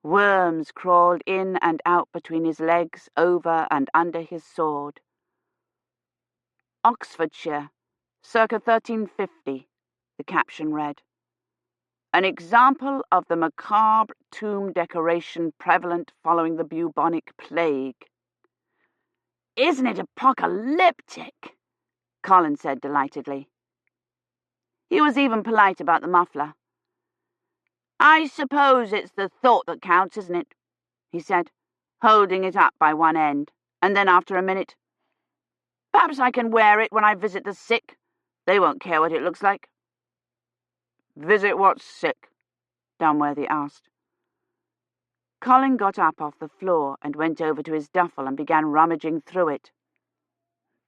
Worms crawled in and out between his legs, over and under his sword. Oxfordshire, circa 1350, the caption read. An example of the macabre tomb decoration prevalent following the bubonic plague. "Isn't it apocalyptic?" Colin said delightedly. He was even polite about the muffler. "I suppose it's the thought that counts, isn't it?" he said, holding it up by one end, and then after a minute, "Perhaps I can wear it when I visit the sick. They won't care what it looks like." "Visit what sick?" Dunworthy asked. Colin got up off the floor and went over to his duffel and began rummaging through it.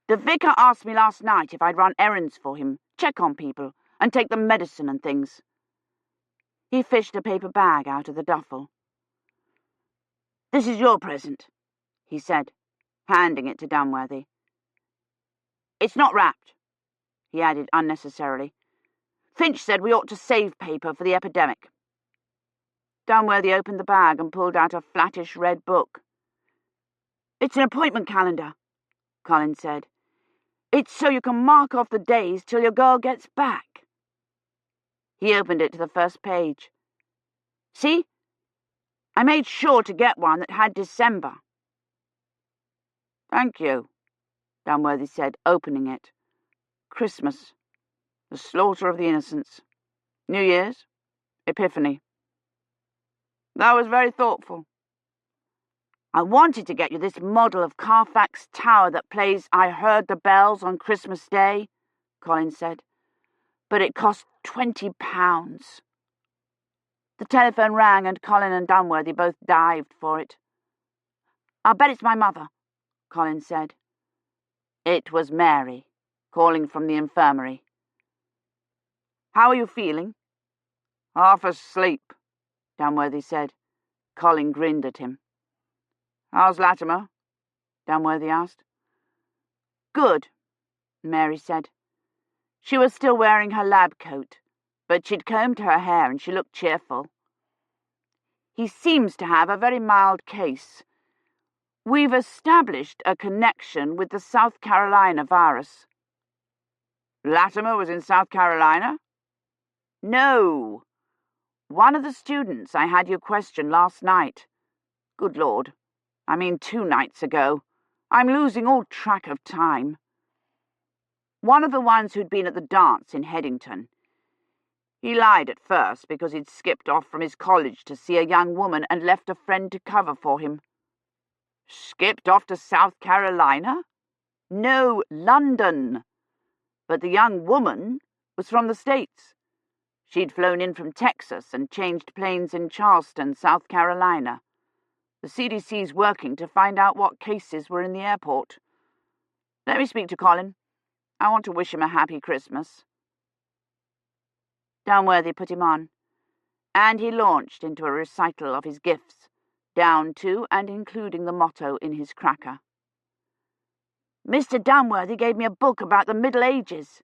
"The vicar asked me last night if I'd run errands for him, check on people, and take them medicine and things." He fished a paper bag out of the duffel. "This is your present," he said, handing it to Dunworthy. "It's not wrapped," he added unnecessarily. "Finch said we ought to save paper for the epidemic." Dunworthy opened the bag and pulled out a flattish red book. "It's an appointment calendar," Colin said. "It's so you can mark off the days till your girl gets back." He opened it to the first page. "See? I made sure to get one that had December." "Thank you," Dunworthy said, opening it. "Christmas. The slaughter of the innocents. New Year's. Epiphany. That was very thoughtful." "I wanted to get you this model of Carfax Tower that plays 'I Heard the Bells' on Christmas Day," Colin said, "but it cost £20. The telephone rang and Colin and Dunworthy both dived for it. "I'll bet it's my mother," Colin said. It was Mary, calling from the infirmary. "How are you feeling?" "Half asleep," Dunworthy said. Colin grinned at him. "How's Latimer?" Dunworthy asked. "Good," Mary said. She was still wearing her lab coat, but she'd combed her hair and she looked cheerful. "He seems to have a very mild case. We've established a connection with the South Carolina virus." "Latimer was in South Carolina?" "No. One of the students I had you question last night. Good Lord. I mean 2 nights ago. I'm losing all track of time. One of the ones who'd been at the dance in Headington. He lied at first because he'd skipped off from his college to see a young woman and left a friend to cover for him." "Skipped off to South Carolina?" "No, London. But the young woman was from the States. She'd flown in from Texas and changed planes in Charleston, South Carolina. The CDC's working to find out what cases were in the airport. Let me speak to Colin. I want to wish him a happy Christmas." Dunworthy put him on, and he launched into a recital of his gifts, down to and including the motto in his cracker. "Mr. Dunworthy gave me a book about the Middle Ages."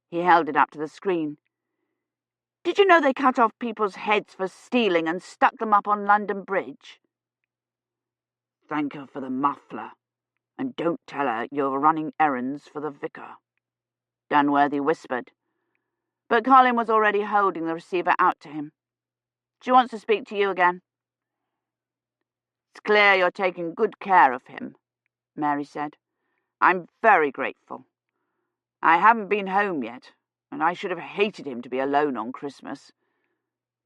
He held it up to the screen. "Did you know they cut off people's heads for stealing and stuck them up on London Bridge?" "Thank her for the muffler, and don't tell her you're running errands for the vicar," Dunworthy whispered. But Colin was already holding the receiver out to him. "She wants to speak to you again." "It's clear you're taking good care of him," Mary said. "I'm very grateful. I haven't been home yet, and I should have hated him to be alone on Christmas.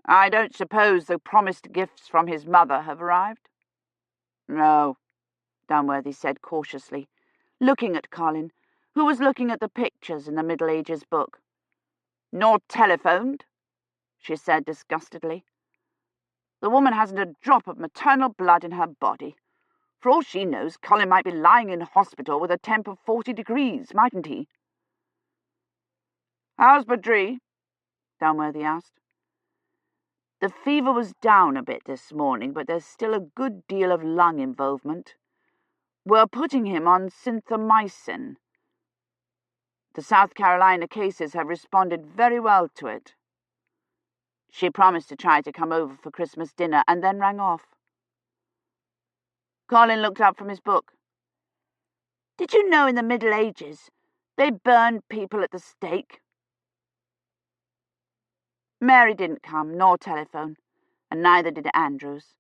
I don't suppose the promised gifts from his mother have arrived?" "No," Dunworthy said cautiously, looking at Colin, who was looking at the pictures in the Middle Ages book. "Nor telephoned?" she said disgustedly. "The woman hasn't a drop of maternal blood in her body. For all she knows, Colin might be lying in hospital with a temp of 40 degrees, mightn't he?" "How's Badri?" Dunworthy asked. "The fever was down a bit this morning, but there's still a good deal of lung involvement. We're putting him on synthamycin. The South Carolina cases have responded very well to it." She promised to try to come over for Christmas dinner and then rang off. Colin looked up from his book. Did you know in the Middle Ages they burned people at the stake? Mary didn't come, nor telephone, and neither did Andrews.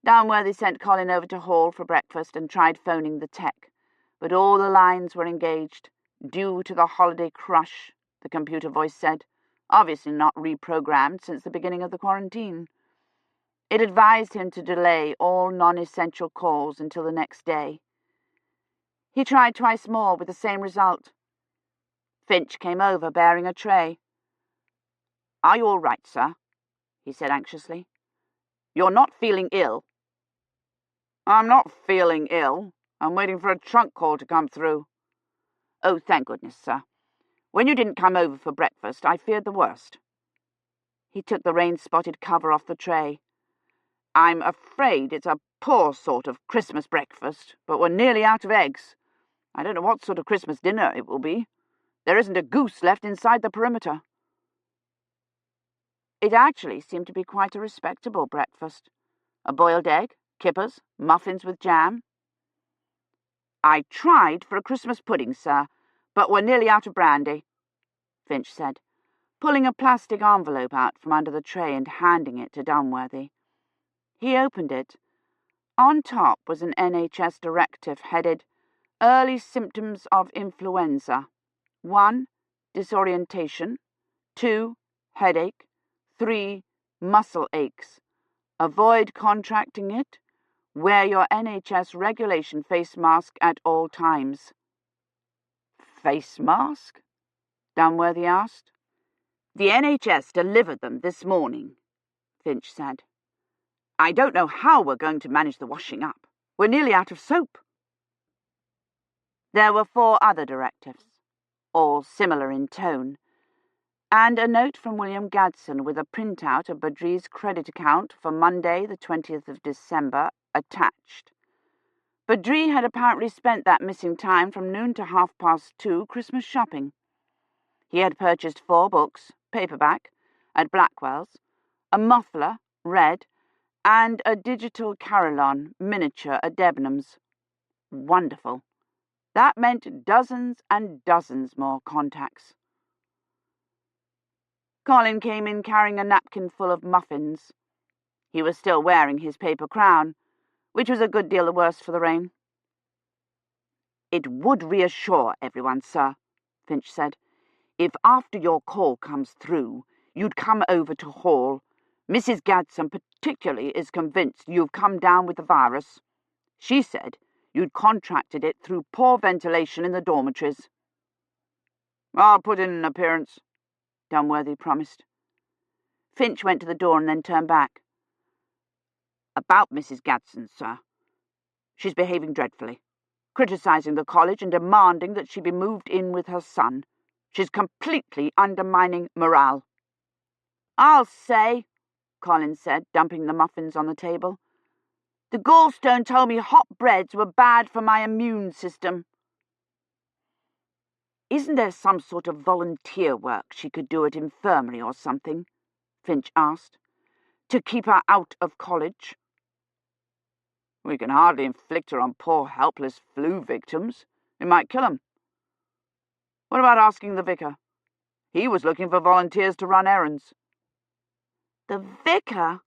Downworthy sent Colin over to Hall for breakfast and tried phoning the tech, but all the lines were engaged, due to the holiday crush, the computer voice said, obviously not reprogrammed since the beginning of the quarantine. It advised him to delay all non-essential calls until the next day. He tried twice more with the same result. Finch came over bearing a tray. "Are you all right, sir?" he said anxiously. "You're not feeling ill?" "I'm not feeling ill. I'm waiting for a trunk call to come through." "Oh, thank goodness, sir. When you didn't come over for breakfast, I feared the worst." He took the rain-spotted cover off the tray. "I'm afraid it's a poor sort of Christmas breakfast, but we're nearly out of eggs. I don't know what sort of Christmas dinner it will be. There isn't a goose left inside the perimeter." It actually seemed to be quite a respectable breakfast. A boiled egg, kippers, muffins with jam. "I tried for a Christmas pudding, sir, but we're nearly out of brandy," Finch said, pulling a plastic envelope out from under the tray and handing it to Downworthy. He opened it. On top was an NHS directive headed, "Early symptoms of influenza. 1. Disorientation. 2. Headache. 3. Muscle aches. Avoid contracting it. Wear your NHS regulation face mask at all times." "Face mask?" Downworthy asked. "The NHS delivered them this morning," Finch said. "I don't know how we're going to manage the washing up. We're nearly out of soap." There were 4 other directives, all similar in tone, and a note from William Gadsden with a printout of Badri's credit account for Monday, the 20th of December, attached. Badri had apparently spent that missing time from noon to 2:30 Christmas shopping. He had purchased 4 books, paperback, at Blackwell's, a muffler, red, and a digital carillon, miniature, at Debenhams. Wonderful. That meant dozens and dozens more contacts. Colin came in carrying a napkin full of muffins. He was still wearing his paper crown, which was a good deal the worse for the rain. "It would reassure everyone, sir," Finch said, "if after your call comes through, you'd come over to Hall. Mrs. Gadsden particularly is convinced you've come down with the virus. She said you'd contracted it through poor ventilation in the dormitories." "I'll put in an appearance," Downworthy promised. Finch went to the door and then turned back. "About Mrs. Gadsden, sir. She's behaving dreadfully, criticising the college and demanding that she be moved in with her son. She's completely undermining morale." "I'll say," Colin said, dumping the muffins on the table. "The gallstone told me hot breads were bad for my immune system." "Isn't there some sort of volunteer work she could do at infirmary or something?" Finch asked. "To keep her out of college?" "We can hardly inflict her on poor helpless flu victims. It might kill 'em. What about asking the vicar? He was looking for volunteers to run errands." "The vicar?"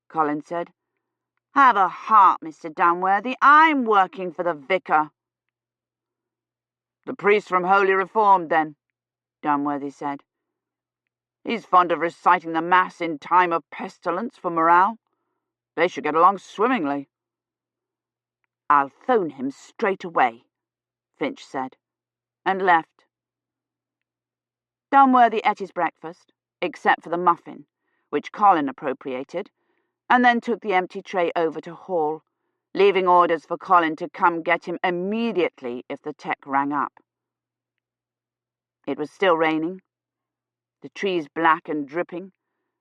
Colin said. "Have a heart, Mr. Downworthy. I'm working for the vicar." "The priest from Holy Reformed, then," Downworthy said. "He's fond of reciting the Mass in time of pestilence for morale. They should get along swimmingly." "I'll phone him straight away," Finch said, and left. Downworthy ate his breakfast, except for the muffin, which Colin appropriated, and then took the empty tray over to Hall, leaving orders for Colin to come get him immediately if the tech rang up. It was still raining, the trees black and dripping,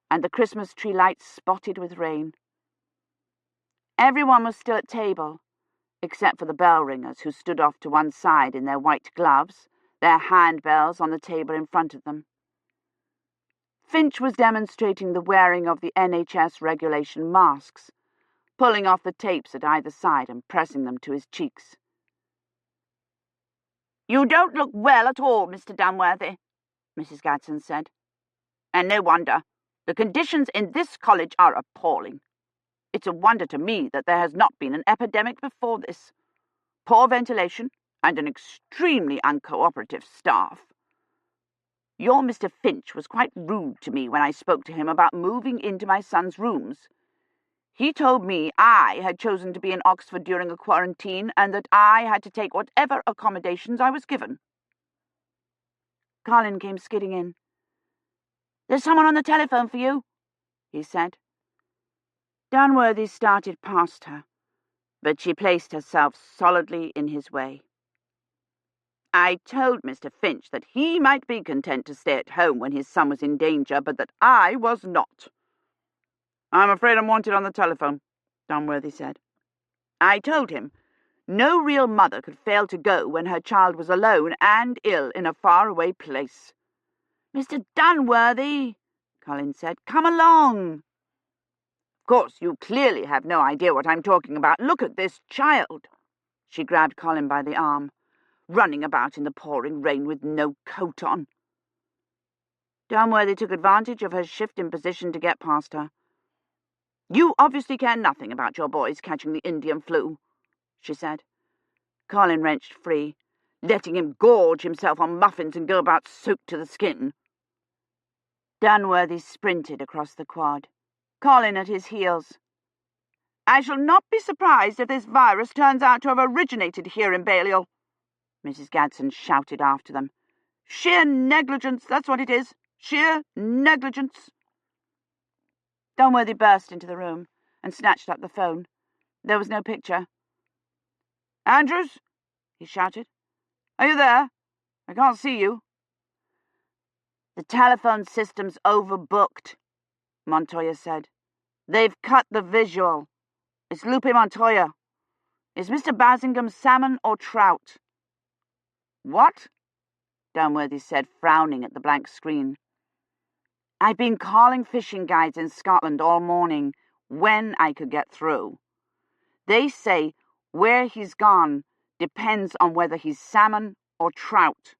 and the Christmas tree lights spotted with rain. Everyone was still at table, except for the bell ringers who stood off to one side in their white gloves, their handbells on the table in front of them. Finch was demonstrating the wearing of the NHS regulation masks, pulling off the tapes at either side and pressing them to his cheeks. "You don't look well at all, Mr. Dunworthy," Mrs. Gadsden said. "And no wonder. The conditions in this college are appalling. It's a wonder to me that there has not been an epidemic before this. Poor ventilation and an extremely uncooperative staff. Your Mr. Finch was quite rude to me when I spoke to him about moving into my son's rooms. He told me I had chosen to be in Oxford during a quarantine and that I had to take whatever accommodations I was given." Colin came skidding in. "There's someone on the telephone for you," he said. Dunworthy started past her, but she placed herself solidly in his way. "I told Mr. Finch that he might be content to stay at home when his son was in danger, but that I was not." "I'm afraid I'm wanted on the telephone," Dunworthy said. "I told him no real mother could fail to go when her child was alone and ill in a faraway place." "Mr. Dunworthy," Colin said, "come along." "Of course, you clearly have no idea what I'm talking about. Look at this child." She grabbed Colin by the arm. "Running about in the pouring rain with no coat on." Dunworthy took advantage of her shift in position to get past her. "You obviously care nothing about your boys catching the Indian flu," she said. Colin wrenched free, letting him gorge himself on muffins and go about soaked to the skin. Dunworthy sprinted across the quad, Colin at his heels. "I shall not be surprised if this virus turns out to have originated here in Balliol," Mrs. Gadsden shouted after them. "Sheer negligence, that's what it is. Sheer negligence." Dunworthy burst into the room and snatched up the phone. There was no picture. "Andrews," he shouted. "Are you there? I can't see you." "The telephone system's overbooked," Montoya said. "They've cut the visual. It's Lupe Montoya. Is Mr. Basingame salmon or trout?" "What?" Dunworthy said, frowning at the blank screen. "I've been calling fishing guides in Scotland all morning, when I could get through. They say where he's gone depends on whether he's salmon or trout.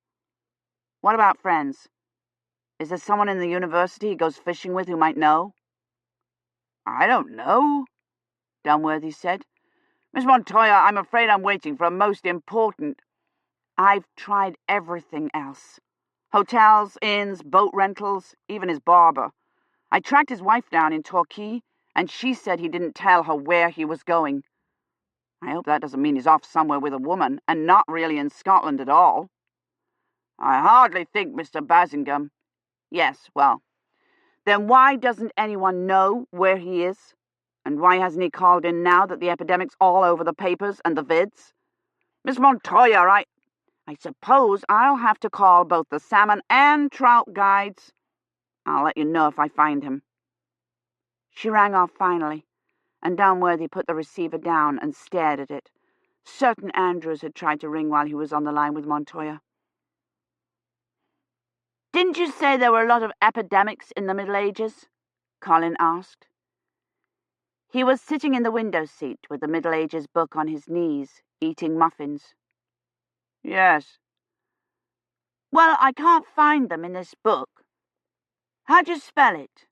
What about friends? Is there someone in the university he goes fishing with who might know?" "I don't know," Dunworthy said. "Miss Montoya, I'm afraid I'm waiting for a most important—" "I've tried everything else. Hotels, inns, boat rentals, even his barber. I tracked his wife down in Torquay, and she said he didn't tell her where he was going. I hope that doesn't mean he's off somewhere with a woman, and not really in Scotland at all." "I hardly think Mr. Basingame—" "Yes, well, then why doesn't anyone know where he is? And why hasn't he called in now that the epidemic's all over the papers and the vids? Miss Montoya, I suppose I'll have to call both the salmon and trout guides. I'll let you know if I find him." She rang off finally, and Dunworthy put the receiver down and stared at it, certain Andrews had tried to ring while he was on the line with Montoya. "Didn't you say there were a lot of epidemics in the Middle Ages?" Colin asked. He was sitting in the window seat with the Middle Ages book on his knees, eating muffins. "Yes." "Well, I can't find them in this book. How'd you spell it?"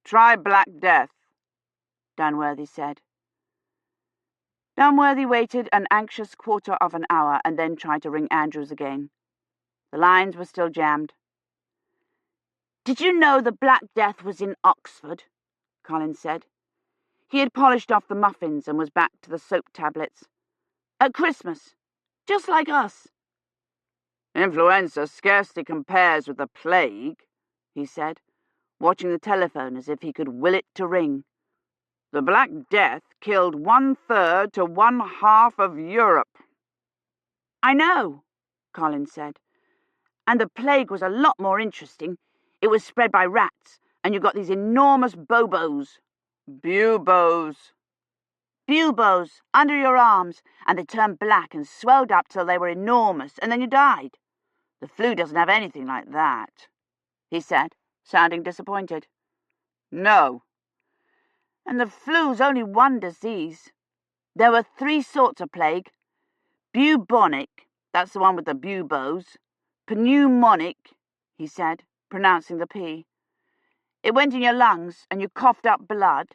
"Try Black Death," Dunworthy said. Dunworthy waited an anxious quarter of an hour and then tried to ring Andrews again. The lines were still jammed. "Did you know the Black Death was in Oxford?" Colin said. He had polished off the muffins and was back to the soap tablets. "At Christmas, just like us." "Influenza scarcely compares with the plague," he said, watching the telephone as if he could will it to ring. "The Black Death killed 1/3 to 1/2 of Europe." "I know," Colin said. "And the plague was a lot more interesting. It was spread by rats, and you got these enormous bobos." "Buboes." "Buboes, under your arms, and they turned black and swelled up till they were enormous, and then you died. The flu doesn't have anything like that," he said, sounding disappointed. No. And the flu's only one disease. There were 3 sorts of plague. Bubonic, that's the one with the buboes. Pneumonic, he said, pronouncing the P. It went in your lungs and you coughed up blood.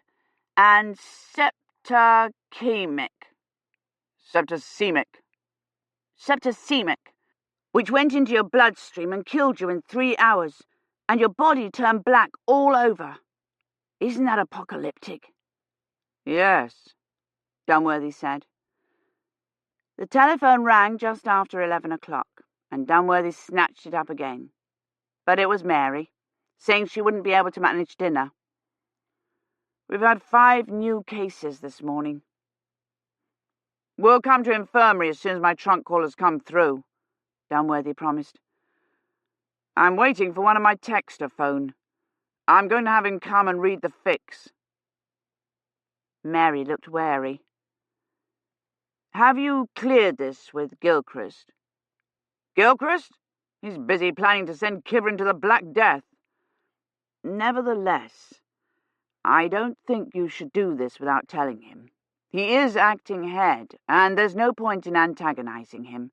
And septicemic, which went into your bloodstream and killed you in 3 hours, and your body turned black all over. Isn't that apocalyptic? Yes, Dunworthy said. The telephone rang just after 11 o'clock, and Dunworthy snatched it up again. But it was Mary, saying she wouldn't be able to manage dinner. We've had 5 new cases this morning. We'll come to infirmary as soon as my trunk callers come through, Dunworthy promised. I'm waiting for one of my techs to phone. I'm going to have him come and read the fix. Mary looked wary. Have you cleared this with Gilchrist? Gilchrist? He's busy planning to send Kivrin to the Black Death. Nevertheless, I don't think you should do this without telling him. He is acting head, and there's no point in antagonizing him.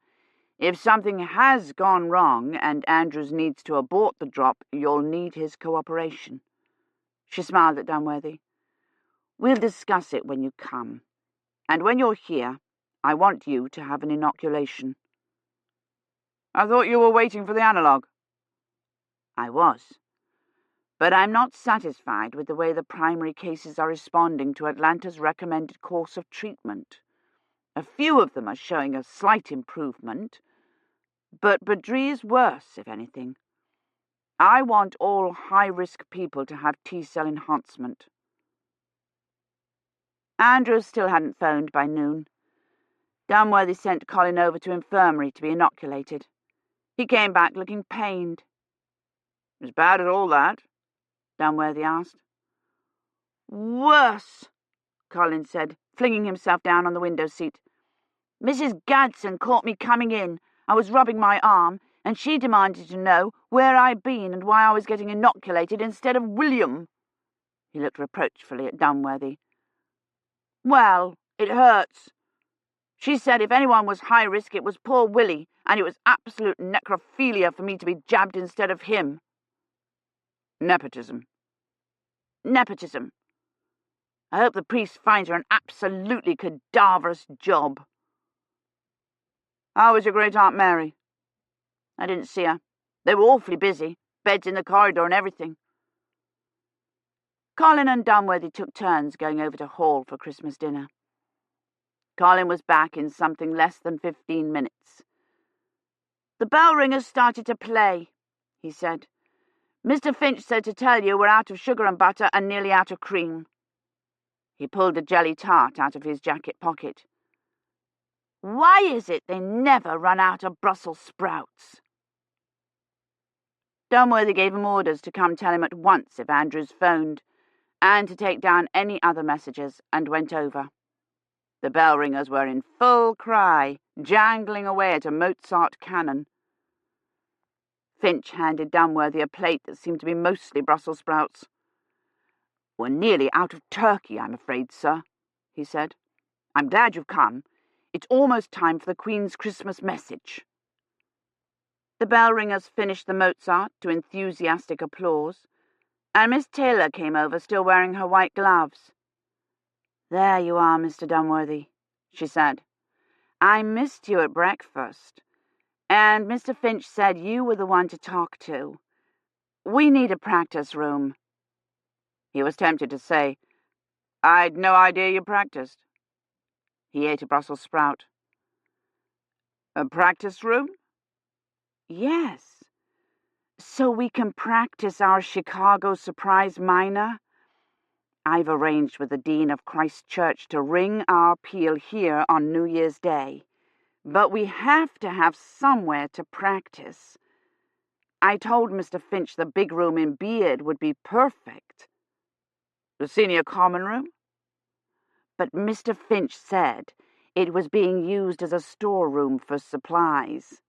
If something has gone wrong and Andrews needs to abort the drop, you'll need his cooperation. She smiled at Dunworthy. We'll discuss it when you come. And when you're here, I want you to have an inoculation. I thought you were waiting for the analogue. I was. But I'm not satisfied with the way the primary cases are responding to Atlanta's recommended course of treatment. A few of them are showing a slight improvement, but Badri is worse, if anything. I want all high-risk people to have T-cell enhancement. Andrews still hadn't phoned by noon. Dunworthy sent Colin over to infirmary to be inoculated. He came back looking pained. As bad as all that? Dunworthy asked. Worse, Colin said, flinging himself down on the window seat. Mrs. Gadsden caught me coming in. I was rubbing my arm, and she demanded to know where I'd been and why I was getting inoculated instead of William. He looked reproachfully at Dunworthy. Well, it hurts. She said if anyone was high risk, it was poor Willie, and it was absolute necrophilia for me to be jabbed instead of him. Nepotism. Nepotism. I hope the priest finds her an absolutely cadaverous job. How was your great-aunt Mary? I didn't see her. They were awfully busy. Beds in the corridor and everything. Colin and Dunworthy took turns going over to Hall for Christmas dinner. Colin was back in something less than 15 minutes. The bell ringers started to play, he said. Mr. Finch said to tell you we're out of sugar and butter and nearly out of cream. He pulled a jelly tart out of his jacket pocket. Why is it they never run out of Brussels sprouts? Dunworthy gave him orders to come tell him at once if Andrews phoned, and to take down any other messages, and went over. The bell ringers were in full cry, jangling away at a Mozart canon. Finch handed Dunworthy a plate that seemed to be mostly Brussels sprouts. We're nearly out of turkey, I'm afraid, sir, he said. I'm glad you've come. It's almost time for the Queen's Christmas message. The bell ringers finished the Mozart to enthusiastic applause, and Miss Taylor came over still wearing her white gloves. There you are, Mr. Dunworthy, she said. I missed you at breakfast, and Mr. Finch said you were the one to talk to. We need a practice room. He was tempted to say, I'd no idea you practiced. He ate a Brussels sprout. A practice room? Yes, so we can practice our Chicago surprise minor. I've arranged with the Dean of Christ Church to ring our peal here on New Year's Day, but we have to have somewhere to practice. I told Mr. Finch the big room in Beard would be perfect. The senior common room? But Mr. Finch said it was being used as a storeroom for supplies.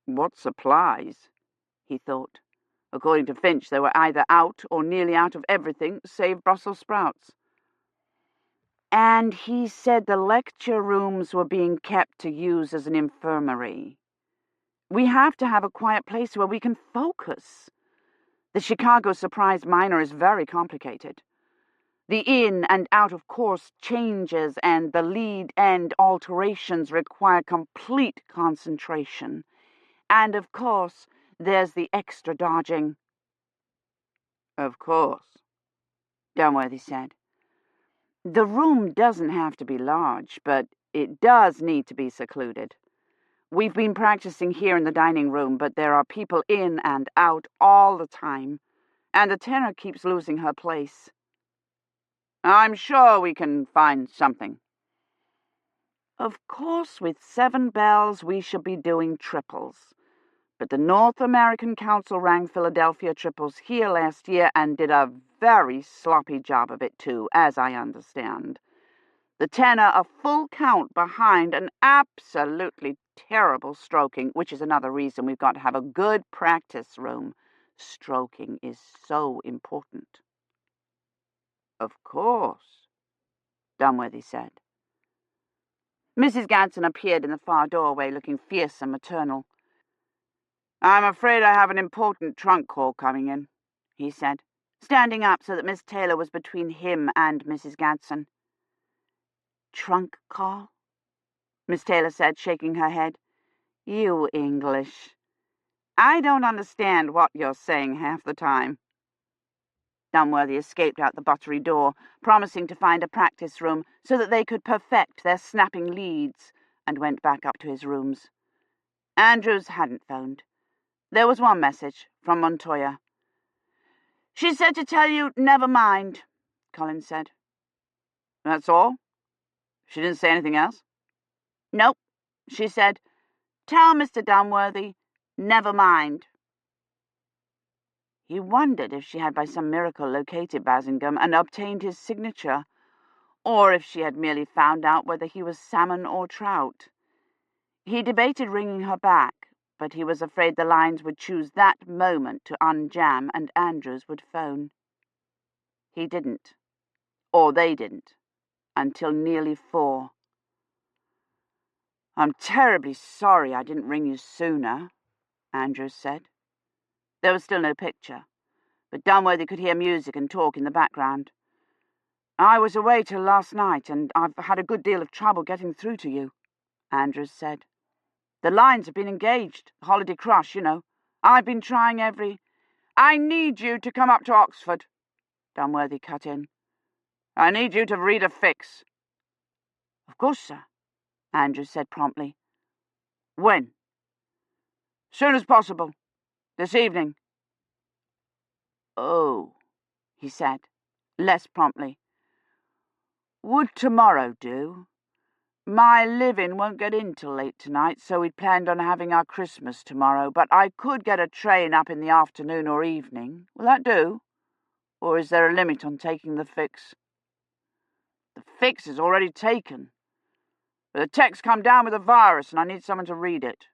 What supplies? He thought. According to Finch, they were either out or nearly out of everything save Brussels sprouts. And he said the lecture rooms were being kept to use as an infirmary. We have to have a quiet place where we can focus. The Chicago surprise minor is very complicated. The in and out of course changes and the lead end alterations require complete concentration. And of course, there's the extra dodging. Of course, Dunworthy said. The room doesn't have to be large, but it does need to be secluded. We've been practicing here in the dining room, but there are people in and out all the time, and the tenor keeps losing her place. I'm sure we can find something. Of course, with 7 bells we should be doing triples. But the North American Council rang Philadelphia triples here last year and did a very sloppy job of it too, as I understand. The tenor a full count behind an absolutely terrible stroking, which is another reason we've got to have a good practice room. Stroking is so important. Of course, Dunworthy said. Mrs. Gadsden appeared in the far doorway, looking fierce and maternal. I'm afraid I have an important trunk call coming in, he said, standing up so that Miss Taylor was between him and Mrs. Gadsden. Trunk call? Miss Taylor said, shaking her head. You English. I don't understand what you're saying half the time. Dunworthy escaped out the buttery door, promising to find a practice room so that they could perfect their snapping leads, and went back up to his rooms. Andrews hadn't phoned. There was one message from Montoya. She said to tell you, never mind, Collins said. That's all? She didn't say anything else? Nope. She said, tell Mr. Dunworthy, never mind. He wondered if she had by some miracle located Bassingham and obtained his signature, or if she had merely found out whether he was salmon or trout. He debated ringing her back, but he was afraid the lines would choose that moment to unjam and Andrews would phone. He didn't, or they didn't, until nearly 4. I'm terribly sorry I didn't ring you sooner, Andrews said. There was still no picture, but Dunworthy could hear music and talk in the background. I was away till last night, and I've had a good deal of trouble getting through to you, Andrews said. The lines have been engaged, the holiday crush, you know. I've been trying every... I need you to come up to Oxford, Dunworthy cut in. I need you to read a fix. Of course, sir, Andrews said promptly. When? Soon as possible. This evening. Oh, he said, less promptly. Would tomorrow do? My live-in won't get in till late tonight, so we'd planned on having our Christmas tomorrow, but I could get a train up in the afternoon or evening. Will that do? Or is there a limit on taking the fix? The fix is already taken. But the tech's come down with a virus and I need someone to read it,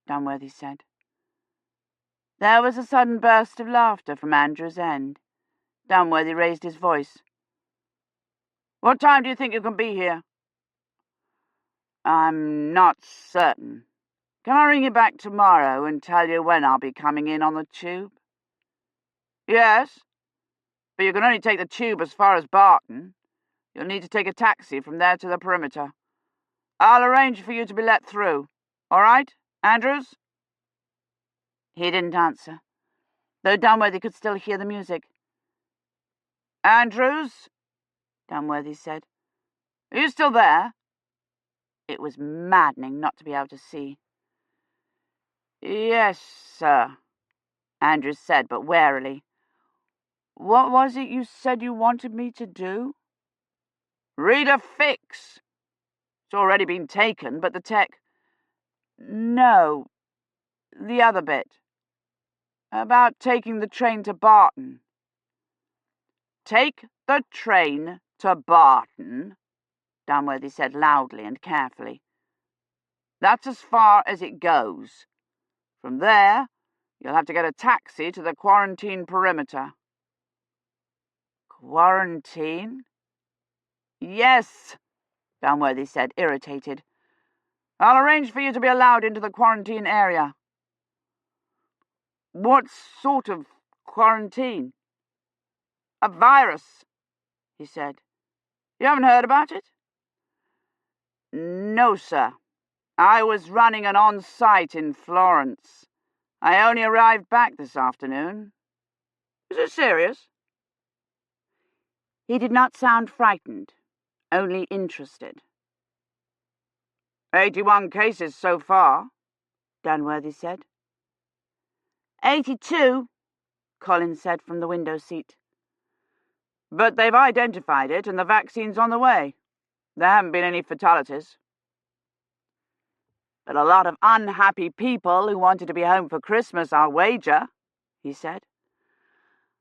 Dunworthy said. There was a sudden burst of laughter from Andrew's end. Dunworthy raised his voice. What time do you think you can be here? I'm not certain. Can I ring you back tomorrow and tell you when I'll be coming in on the tube? Yes, but you can only take the tube as far as Barton. You'll need to take a taxi from there to the perimeter. I'll arrange for you to be let through. All right, Andrews? He didn't answer, though Dunworthy could still hear the music. Andrews? Dunworthy said. Are you still there? It was maddening not to be able to see. Yes, sir, Andrews said, but warily. What was it you said you wanted me to do? Read a fix. It's already been taken, but the tech... No, the other bit. About taking the train to Barton. Take the train to Barton, Dunworthy said loudly and carefully. That's as far as it goes. From there, You'll have to get a taxi to the quarantine perimeter." "Quarantine?" "Yes," Dunworthy said, irritated. "I'll arrange for you to be allowed into the quarantine area." "What sort of quarantine?" "A virus," he said. "You haven't heard about it?" "No, sir. I was running an on-site in Florence. I only arrived back this afternoon. Is it serious?" He did not sound frightened, only interested. 81 cases so far," Dunworthy said. 82, Colin said from the window seat. "But they've identified it and the vaccine's on the way. There haven't been any fatalities." "But a lot of unhappy people who wanted to be home for Christmas, I'll wager," he said.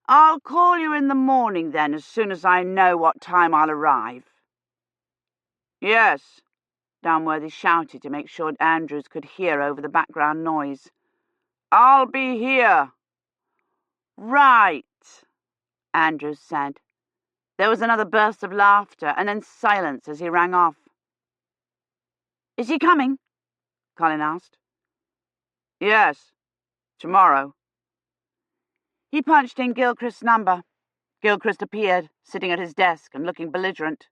"I'll call you in the morning then, as soon as I know what time I'll arrive." "Yes," Dunworthy shouted to make sure Andrews could hear over the background noise. "I'll be here." "Right," Andrews said. There was another burst of laughter and then silence as he rang off. "Is he coming?" Colin asked. "Yes, tomorrow." He punched in Gilchrist's number. Gilchrist appeared, sitting at his desk and looking belligerent.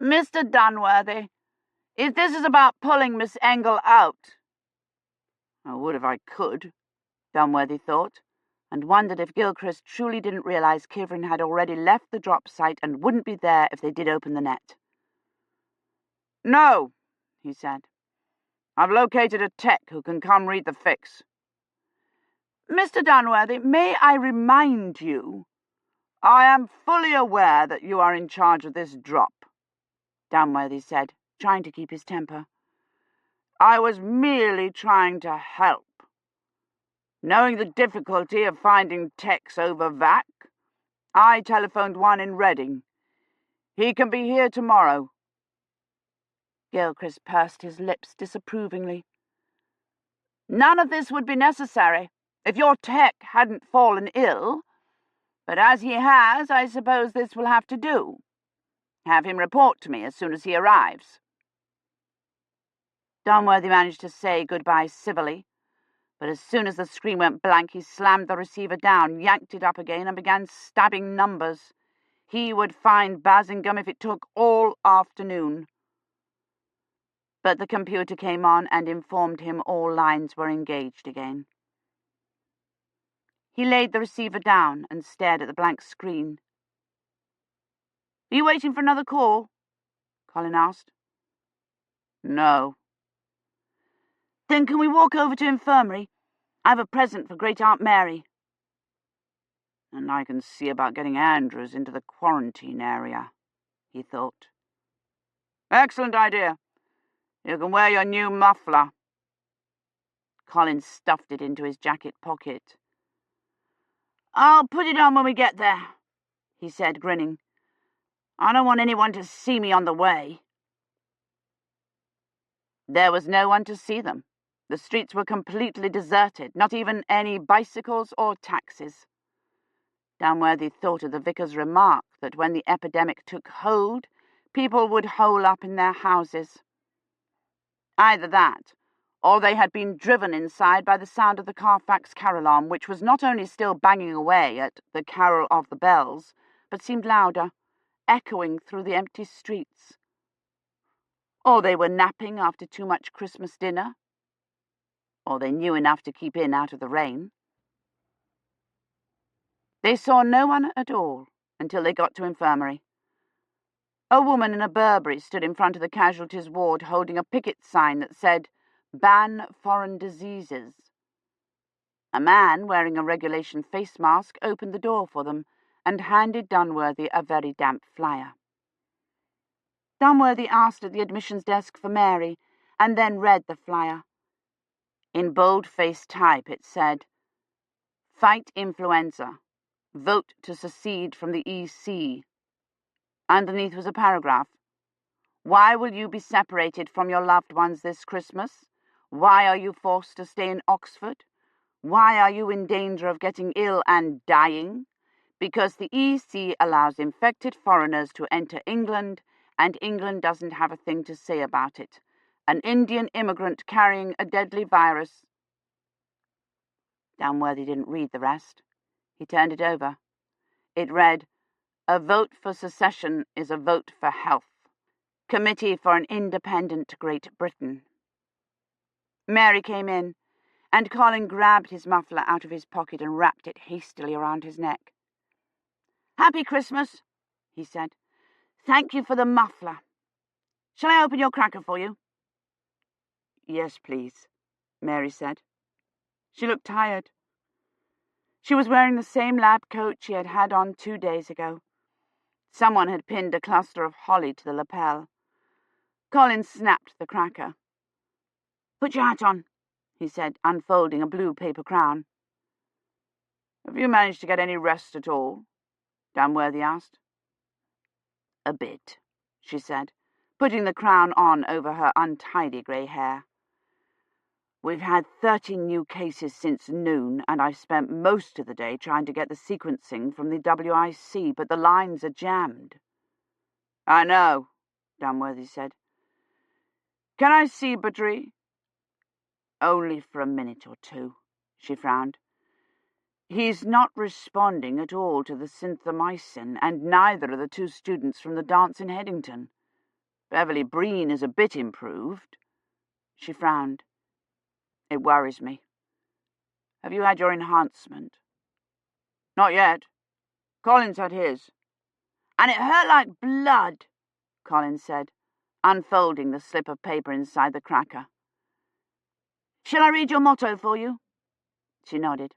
"Mr. Dunworthy, if this is about pulling Miss Engel out—" "I would if I could," Dunworthy thought, and wondered if Gilchrist truly didn't realize Kivrin had already left the drop site and wouldn't be there if they did open the net. "No," he said. "I've located a tech who can come read the fix." "Mr. Dunworthy, may I remind you—" "I am fully aware that you are in charge of this drop," Dunworthy said, trying to keep his temper. "I was merely trying to help. Knowing the difficulty of finding techs over VAC, I telephoned one in Reading. He can be here tomorrow." Gilchrist pursed his lips disapprovingly. "None of this would be necessary if your tech hadn't fallen ill. But as he has, I suppose this will have to do. Have him report to me as soon as he arrives." Dunworthy managed to say goodbye civilly, but as soon as the screen went blank, he slammed the receiver down, yanked it up again, and began stabbing numbers. He would find Basingame if it took all afternoon. But the computer came on and informed him all lines were engaged again. He laid the receiver down and stared at the blank screen. "Are you waiting for another call?" Colin asked. "No." "Then can we walk over to infirmary? I have a present for Great Aunt Mary." "And I can see about getting Andrews into the quarantine area," he thought. "Excellent idea. You can wear your new muffler." Colin stuffed it into his jacket pocket. "I'll put it on when we get there," he said, grinning. "I don't want anyone to see me on the way." There was no one to see them. The streets were completely deserted, not even any bicycles or taxis. Dunworthy thought of the vicar's remark that when the epidemic took hold, people would hole up in their houses. Either that, or they had been driven inside by the sound of the Carfax carillon, which was not only still banging away at the carol of the bells, but seemed louder, echoing through the empty streets. Or they were napping after too much Christmas dinner. Or they knew enough to keep in out of the rain. They saw no one at all until they got to infirmary. A woman in a Burberry stood in front of the casualties ward holding a picket sign that said, "Ban foreign diseases." A man wearing a regulation face mask opened the door for them and handed Dunworthy a very damp flyer. Dunworthy asked at the admissions desk for Mary and then read the flyer. In bold-faced type it said, "Fight influenza. Vote to secede from the EC." Underneath was a paragraph. "Why will you be separated from your loved ones this Christmas? Why are you forced to stay in Oxford? Why are you in danger of getting ill and dying? Because the EC allows infected foreigners to enter England, and England doesn't have a thing to say about it. An Indian immigrant carrying a deadly virus. Dunworthy didn't read the rest. He turned it over. It read, "A vote for secession is a vote for health. Committee for an Independent Great Britain." Mary came in, and Colin grabbed his muffler out of his pocket and wrapped it hastily around his neck. "Happy Christmas," he said. "Thank you for the muffler. Shall I open your cracker for you?" "Yes, please," Mary said. She looked tired. She was wearing the same lab coat she had had on 2 days ago. Someone had pinned a cluster of holly to the lapel. Colin snapped the cracker. "Put your hat on," he said, unfolding a blue paper crown. "Have you managed to get any rest at all?" Dunworthy asked. "A bit," she said, putting the crown on over her untidy grey hair. "We've had 13 new cases since noon, and I've spent most of the day trying to get the sequencing from the WIC, but the lines are jammed." "I know," Dunworthy said. "Can I see Badri?" "Only for a minute or two," she frowned. "He's not responding at all to the synthamycin, and neither are the 2 students from the dance in Headington. Beverly Breen is a bit improved." She frowned. "It worries me. Have you had your enhancement?" "Not yet. Colin's had his." "And it hurt like blood," Colin said, unfolding the slip of paper inside the cracker. "Shall I read your motto for you?" She nodded.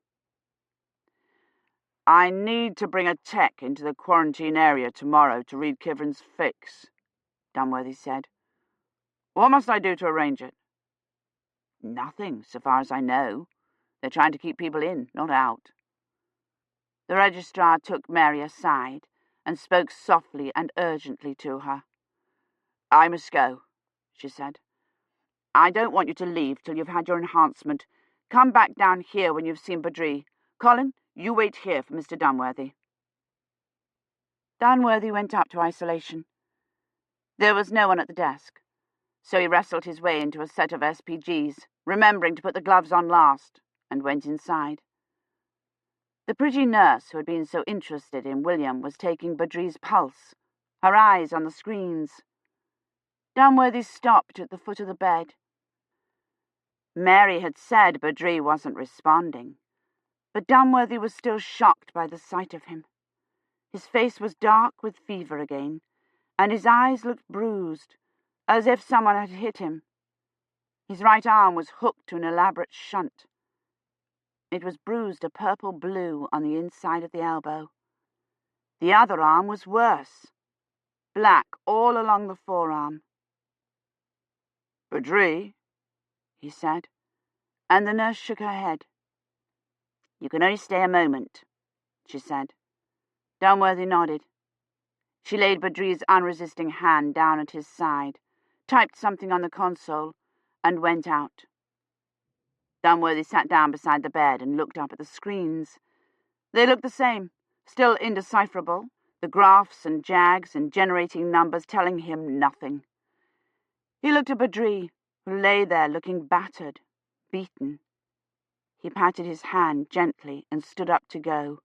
"I need to bring a tech into the quarantine area tomorrow to read Kivrin's fix," Dunworthy said. "What must I do to arrange it?" "Nothing, so far as I know. They're trying to keep people in, not out." The registrar took Mary aside and spoke softly and urgently to her. "I must go," she said. "I don't want you to leave till you've had your enhancement. Come back down here when you've seen Badri. Colin, you wait here for Mr. Dunworthy." Dunworthy went up to isolation. There was no one at the desk, so he wrestled his way into a set of SPGs, remembering to put the gloves on last, and went inside. The pretty nurse who had been so interested in William was taking Badri's pulse, her eyes on the screens. Dunworthy stopped at the foot of the bed. Mary had said Badri wasn't responding, but Dunworthy was still shocked by the sight of him. His face was dark with fever again, and his eyes looked bruised, as if someone had hit him. His right arm was hooked to an elaborate shunt. It was bruised a purple-blue on the inside of the elbow. The other arm was worse, black all along the forearm. "Badri?" he said, and the nurse shook her head. "You can only stay a moment," she said. Dunworthy nodded. She laid Badri's unresisting hand down at his side, typed something on the console, and went out. Dunworthy sat down beside the bed and looked up at the screens. They looked the same, still indecipherable, the graphs and jags and generating numbers telling him nothing. He looked at Badri, who lay there looking battered, beaten. He patted his hand gently and stood up to go.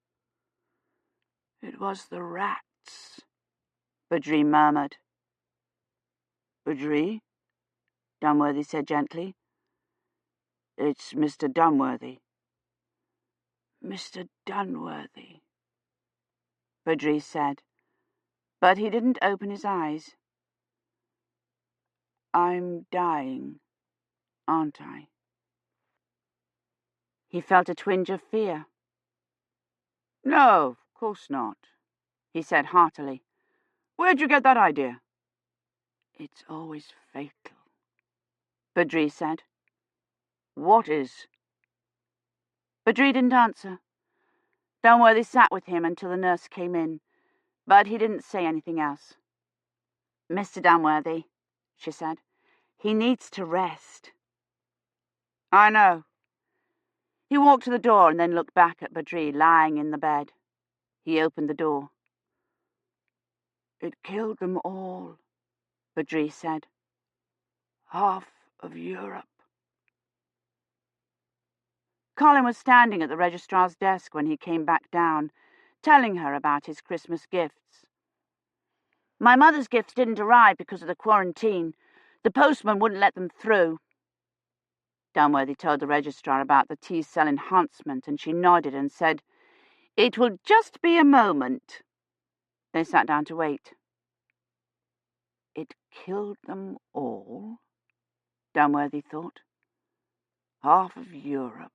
"It was the rats," Badri murmured. "Badri?" Dunworthy said gently. "It's Mr. Dunworthy." "Mr. Dunworthy," Badri said, but he didn't open his eyes. "I'm dying, aren't I?" He felt a twinge of fear. "No, of course not," he said heartily. "Where'd you get that idea?" "It's always fatal," Badri said. "What is?" Badri didn't answer. Dunworthy sat with him until the nurse came in, but he didn't say anything else. "Mr. Dunworthy," she said, "he needs to rest." "I know." He walked to the door and then looked back at Badri lying in the bed. He opened the door. "It killed them all," Badri said. "Half of Europe." Colin was standing at the registrar's desk when he came back down, telling her about his Christmas gifts. "My mother's gifts didn't arrive because of the quarantine. The postman wouldn't let them through." Dunworthy told the registrar about the T-cell enhancement, and she nodded and said, "It will just be a moment." They sat down to wait. "It killed them all," Dunworthy thought. "Half of Europe."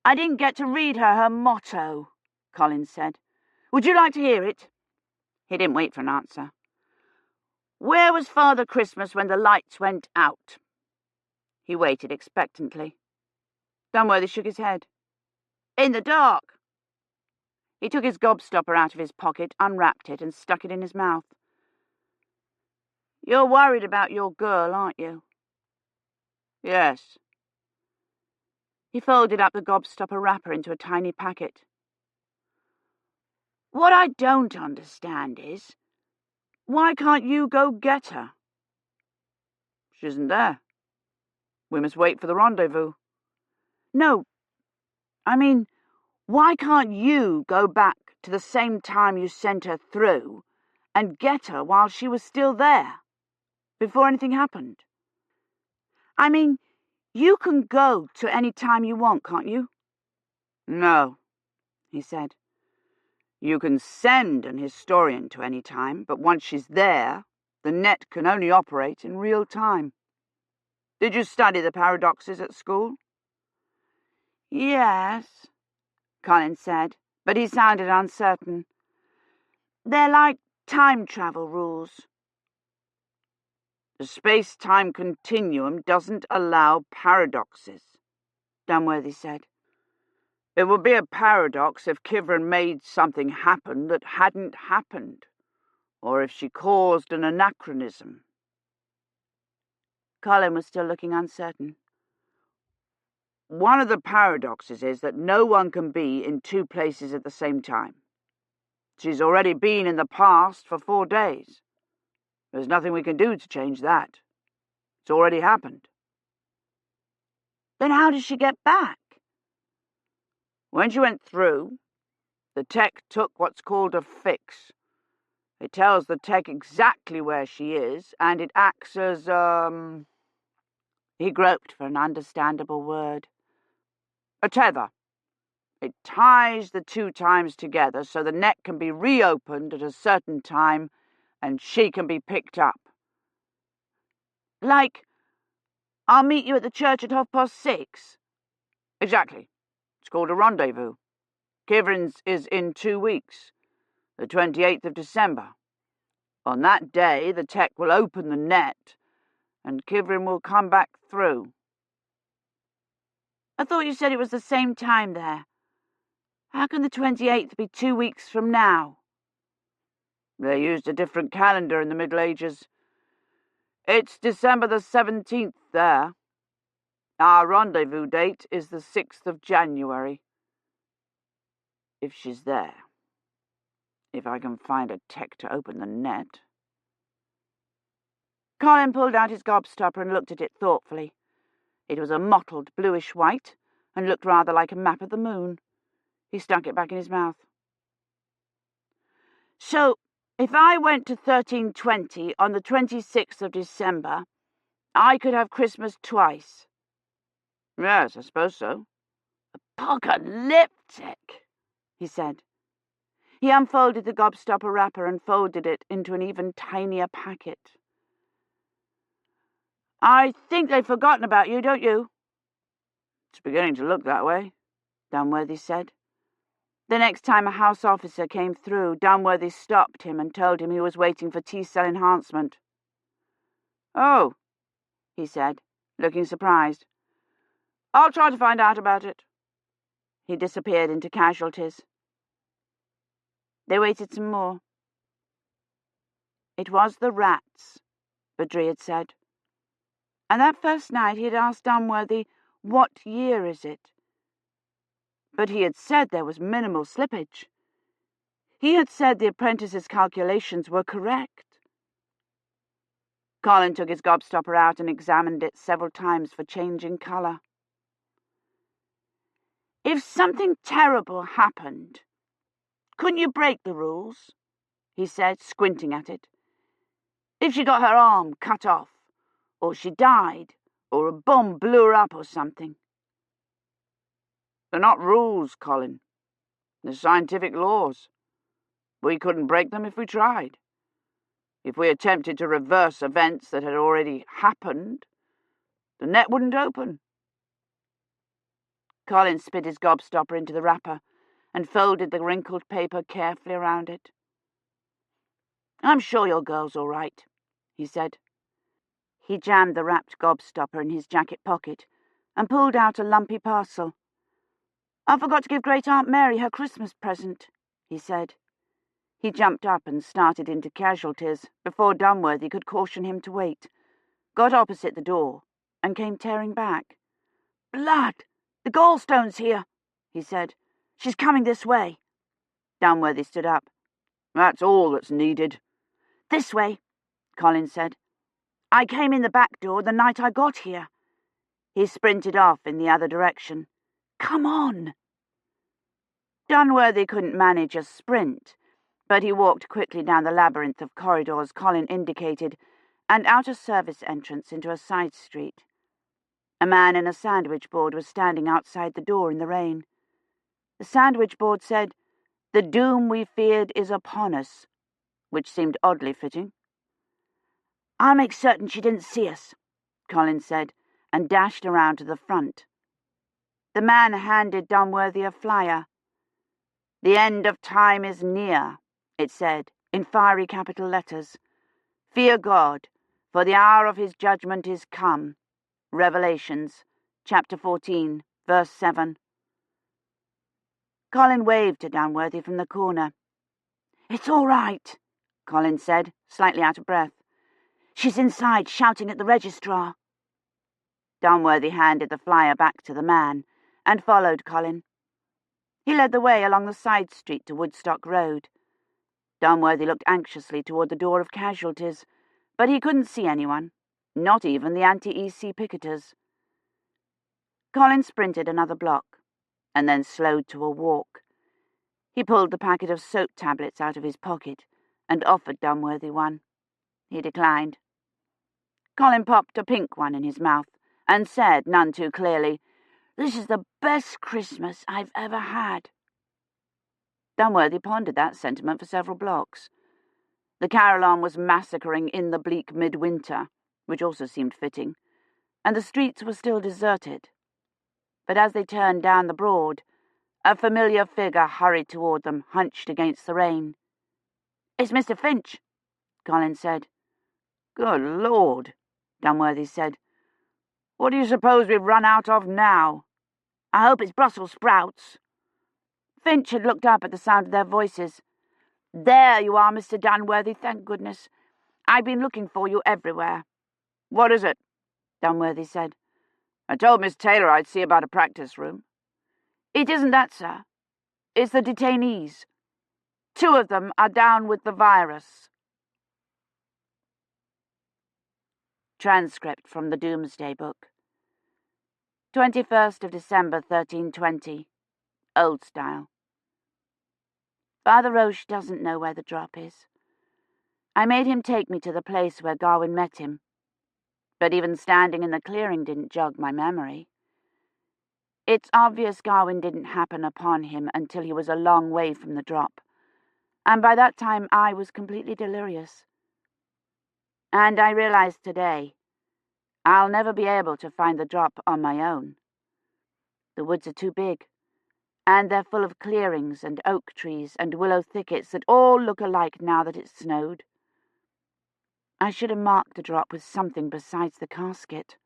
"I didn't get to read her motto," Colin said. "Would you like to hear it?" He didn't wait for an answer. "Where was Father Christmas when the lights went out?" He waited expectantly. Dunworthy shook his head. "In the dark." He took his gobstopper out of his pocket, unwrapped it, and stuck it in his mouth. "You're worried about your girl, aren't you?" "Yes." He folded up the gobstopper wrapper into a tiny packet. "What I don't understand is, why can't you go get her?" "She isn't there. We must wait for the rendezvous." "No, I mean, why can't you go back to the same time you sent her through and get her while she was still there, before anything happened? I mean, you can go to any time you want, can't you?" "No," he said. "You can send an historian to any time, but once she's there, the net can only operate in real time. Did you study the paradoxes at school?" "Yes," Colin said, but he sounded uncertain. "They're like time travel rules." "The space-time continuum doesn't allow paradoxes," Dunworthy said. "It would be a paradox if Kivrin made something happen that hadn't happened, or if she caused an anachronism." Colin was still looking uncertain. "One of the paradoxes is that no one can be in two places at the same time. She's already been in the past for 4 days. There's nothing we can do to change that. It's already happened." "Then how does she get back?" "When she went through, the tech took what's called a fix. It tells the tech exactly where she is, and it acts as, He groped for an understandable word. "A tether. It ties the two times together so the net can be reopened at a certain time and she can be picked up." "Like, I'll meet you at the church at 6:30? "Exactly. It's called a rendezvous. Kivrin's is in 2 weeks, the 28th of December. On that day, the tech will open the net and Kivrin will come back through." "I thought you said it was the same time there. How can the 28th be 2 weeks from now?" "They used a different calendar in the Middle Ages. It's December the 17th there. Our rendezvous date is the 6th of January. If she's there. If I can find a tech to open the net." Colin pulled out his gobstopper and looked at it thoughtfully. It was a mottled bluish-white and looked rather like a map of the moon. He stuck it back in his mouth. "So, if I went to 1320 on the 26th of December, I could have Christmas twice?" "Yes, I suppose so." "Apocalyptic," he said. He unfolded the gobstopper wrapper and folded it into an even tinier packet. "I think they've forgotten about you, don't you?" "It's beginning to look that way," Dunworthy said. The next time a house officer came through, Dunworthy stopped him and told him he was waiting for T-cell enhancement. "Oh," he said, looking surprised. "I'll try to find out about it." He disappeared into casualties. They waited some more. It was the rats, Badri had said. And that first night he had asked Dunworthy What year is it? But he had said there was minimal slippage. He had said the apprentice's calculations were correct. Colin took his gobstopper out and examined it several times for changing colour. If something terrible happened, couldn't you break the rules? He said, squinting at it. If she got her arm cut off, or she died, or a bomb blew her up or something. They're not rules, Colin. They're scientific laws. We couldn't break them if we tried. If we attempted to reverse events that had already happened, the net wouldn't open. Colin spit his gobstopper into the wrapper and folded the wrinkled paper carefully around it. I'm sure your girl's all right, he said. He jammed the wrapped gobstopper in his jacket pocket and pulled out a lumpy parcel. I forgot to give Great Aunt Mary her Christmas present, he said. He jumped up and started into casualties before Dunworthy could caution him to wait, got opposite the door, and came tearing back. Blood! The gallstone's here, he said. She's coming this way. Dunworthy stood up. That's all that's needed. This way, Colin said. I came in the back door the night I got here. He sprinted off in the other direction. Come on! Dunworthy couldn't manage a sprint, but he walked quickly down the labyrinth of corridors Colin indicated and out a service entrance into a side street. A man in a sandwich board was standing outside the door in the rain. The sandwich board said, "The doom we feared is upon us," which seemed oddly fitting. I'll make certain she didn't see us, Colin said, and dashed around to the front. The man handed Dunworthy a flyer. The end of time is near, it said, in fiery capital letters. Fear God, for the hour of his judgment is come. Revelations, chapter 14, verse 7. Colin waved to Dunworthy from the corner. It's all right, Colin said, slightly out of breath. She's inside, shouting at the registrar. Dunworthy handed the flyer back to the man and followed Colin. He led the way along the side street to Woodstock Road. Dunworthy looked anxiously toward the door of casualties, but he couldn't see anyone, not even the anti-EC picketers. Colin sprinted another block, and then slowed to a walk. He pulled the packet of soap tablets out of his pocket and offered Dunworthy one. He declined. Colin popped a pink one in his mouth and said, none too clearly, "This is the best Christmas I've ever had." Dunworthy pondered that sentiment for several blocks. The carillon was massacring in the bleak midwinter, which also seemed fitting, and the streets were still deserted. But as they turned down the Broad, a familiar figure hurried toward them, hunched against the rain. "It's Mr. Finch," Colin said. "Good Lord," Dunworthy said. "What do you suppose we've run out of now?" "I hope it's Brussels sprouts." Finch had looked up at the sound of their voices. "There you are, Mr. Dunworthy, thank goodness. I've been looking for you everywhere." "What is it?" Dunworthy said. "I told Miss Taylor I'd see about a practice room." "It isn't that, sir. It's the detainees. 2 of them are down with the virus." Transcript from the Doomsday Book. 21st of December 1320. Old style. Father Roche doesn't know where the drop is. I made him take me to the place where Garwin met him, but even standing in the clearing didn't jog my memory. It's obvious Garwin didn't happen upon him until he was a long way from the drop, and by that time I was completely delirious. And I realized today, I'll never be able to find the drop on my own. The woods are too big, and they're full of clearings and oak trees and willow thickets that all look alike now that it's snowed. I should have marked the drop with something besides the casket.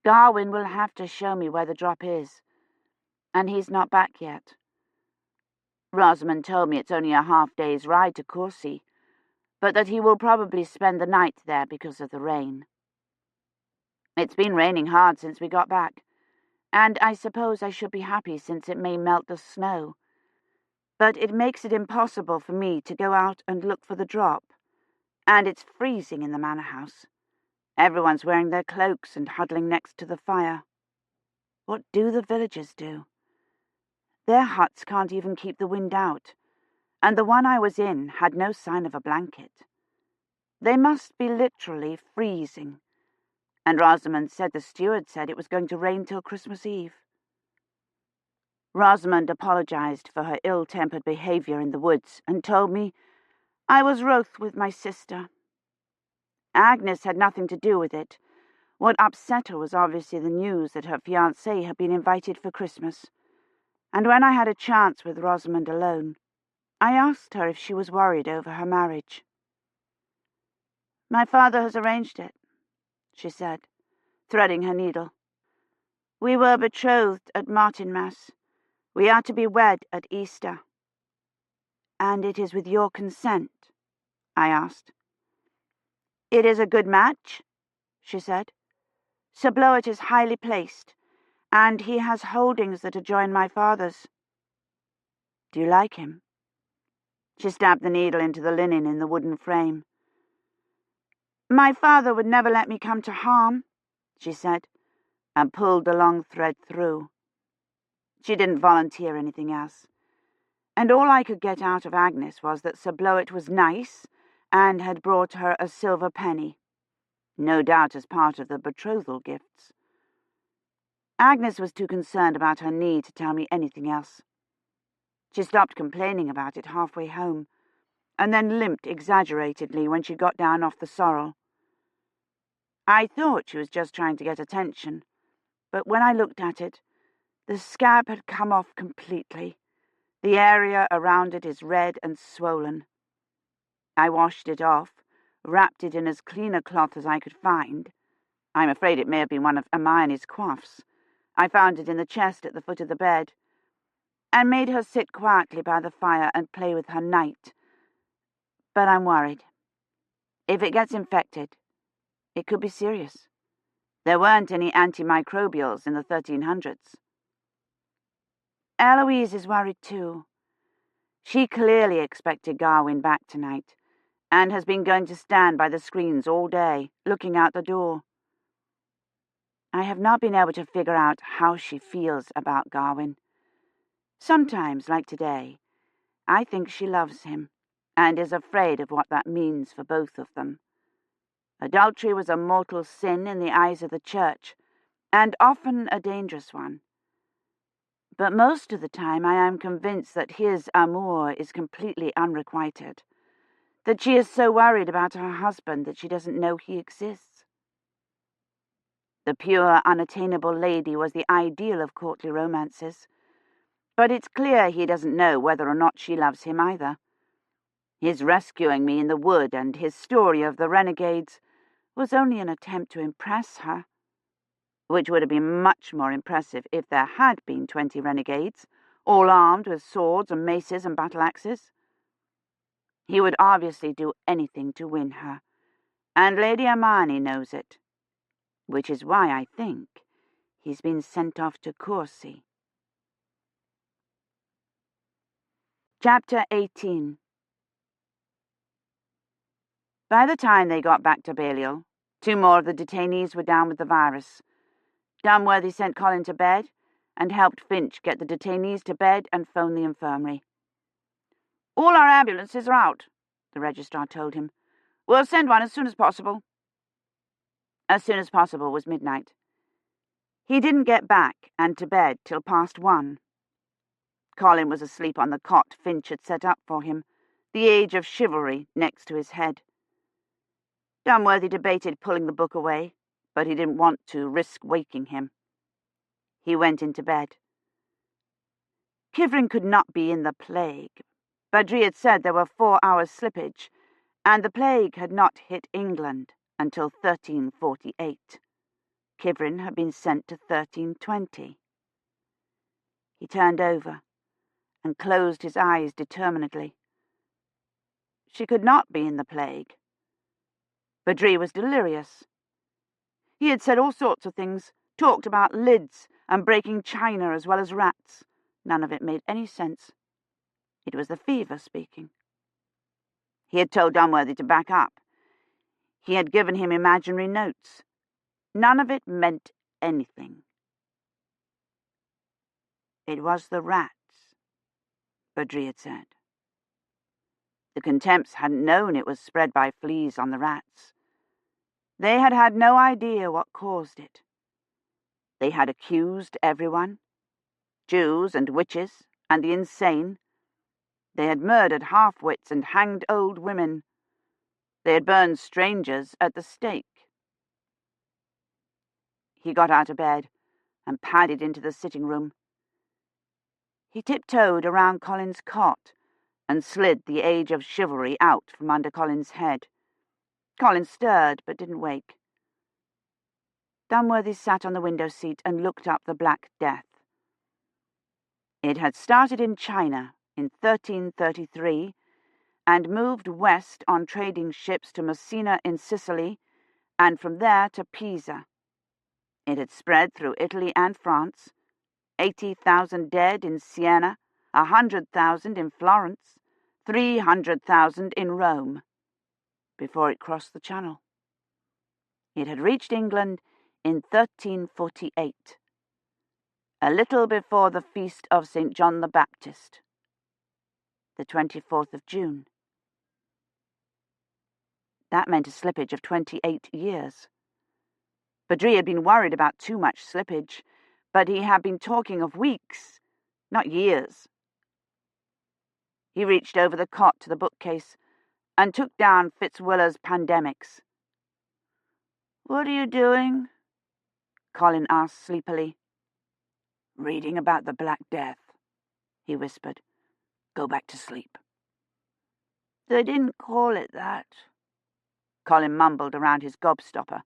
Garwin will have to show me where the drop is, and he's not back yet. Rosamond told me it's only a half-day's ride to Courcy, but that he will probably spend the night there because of the rain. It's been raining hard since we got back, and I suppose I should be happy since it may melt the snow. But it makes it impossible for me to go out and look for the drop, and it's freezing in the manor house. Everyone's wearing their cloaks and huddling next to the fire. What do the villagers do? Their huts can't even keep the wind out, and the one I was in had no sign of a blanket. They must be literally freezing, and Rosamond said the steward said it was going to rain till Christmas Eve. Rosamond apologized for her ill-tempered behavior in the woods and told me I was wroth with my sister. Agnes had nothing to do with it. What upset her was obviously the news that her fiancé had been invited for Christmas, and when I had a chance with Rosamond alone, I asked her if she was worried over her marriage. "My father has arranged it," she said, threading her needle. "We were betrothed at Martinmas. We are to be wed at Easter." "And it is with your consent?" I asked. "It is a good match," she said. "Sir Bloet is highly placed, and he has holdings that adjoin my father's." "Do you like him?" She stabbed the needle into the linen in the wooden frame. "My father would never let me come to harm," she said, and pulled the long thread through. She didn't volunteer anything else, and all I could get out of Agnes was that Sir Bloet was nice and had brought her a silver penny, no doubt as part of the betrothal gifts. Agnes was too concerned about her knee to tell me anything else. She stopped complaining about it halfway home, and then limped exaggeratedly when she got down off the sorrel. I thought she was just trying to get attention, but when I looked at it, the scab had come off completely. The area around it is red and swollen. I washed it off, wrapped it in as clean a cloth as I could find. I'm afraid it may have been one of Hermione's coifs. I found it in the chest at the foot of the bed, and made her sit quietly by the fire and play with her knight. But I'm worried. If it gets infected, it could be serious. There weren't any antimicrobials in the 1300s. Eloise is worried too. She clearly expected Gawain back tonight, and has been going to stand by the screens all day, looking out the door. I have not been able to figure out how she feels about Gawain. Sometimes, like today, I think she loves him, and is afraid of what that means for both of them. Adultery was a mortal sin in the eyes of the Church, and often a dangerous one. But most of the time I am convinced that his amour is completely unrequited, that she is so worried about her husband that she doesn't know he exists. The pure, unattainable lady was the ideal of courtly romances, but it's clear he doesn't know whether or not she loves him either. His rescuing me in the wood and his story of the renegades was only an attempt to impress her, which would have been much more impressive if there had been 20 renegades, all armed with swords and maces and battle-axes. He would obviously do anything to win her, and Lady Hermione knows it, which is why I think he's been sent off to Courcy. Chapter 18. By the time they got back to Balliol, 2 more of the detainees were down with the virus. Dunworthy sent Colin to bed and helped Finch get the detainees to bed and phone the infirmary. "All our ambulances are out," the registrar told him. "We'll send one as soon as possible." As soon as possible was midnight. He didn't get back and to bed till past 1. Colin was asleep on the cot Finch had set up for him, the age of chivalry next to his head. Dunworthy debated pulling the book away, but he didn't want to risk waking him. He went into bed. Kivrin could not be in the plague. Badri had said there were 4 hours slippage, and the plague had not hit England until 1348. Kivrin had been sent to 1320. He turned over and closed his eyes determinedly. She could not be in the plague. Badri was delirious. He had said all sorts of things, talked about lids and breaking china as well as rats. None of it made any sense. It was the fever speaking. He had told Dunworthy to back up. He had given him imaginary notes. None of it meant anything. It was the rats, Badri had said. The Contemps hadn't known it was spread by fleas on the rats. They had had no idea what caused it. They had accused everyone, Jews and witches and the insane. They had murdered half-wits and hanged old women. They had burned strangers at the stake. He got out of bed and padded into the sitting room. He tiptoed around Colin's cot and slid the Age of Chivalry out from under Colin's head. Colin stirred, but didn't wake. Dunworthy sat on the window seat and looked up the Black Death. It had started in China in 1333 and moved west on trading ships to Messina in Sicily and from there to Pisa. It had spread through Italy and France, 80,000 dead in Siena, 100,000 in Florence, 300,000 in Rome, before it crossed the Channel. It had reached England in 1348, a little before the feast of St. John the Baptist, the 24th of June. That meant a slippage of 28 years. Badri had been worried about too much slippage, but he had been talking of weeks, not years. He reached over the cot to the bookcase and took down Fitzwiller's Pandemics. "What are you doing?" Colin asked sleepily. "Reading about the Black Death," he whispered. "Go back to sleep." "They didn't call it that." Colin mumbled around his gobstopper.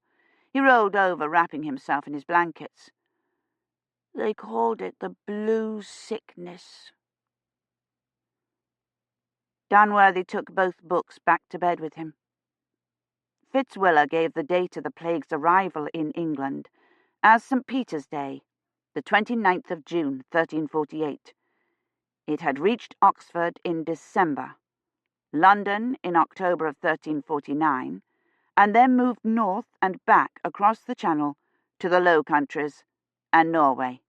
He rolled over, wrapping himself in his blankets. "They called it the Blue Sickness." Dunworthy took both books back to bed with him. Fitzwiller gave the date of the plague's arrival in England as St. Peter's Day, the 29th of June, 1348. It had reached Oxford in December, London in October of 1349, and then moved north and back across the Channel to the Low Countries and Norway.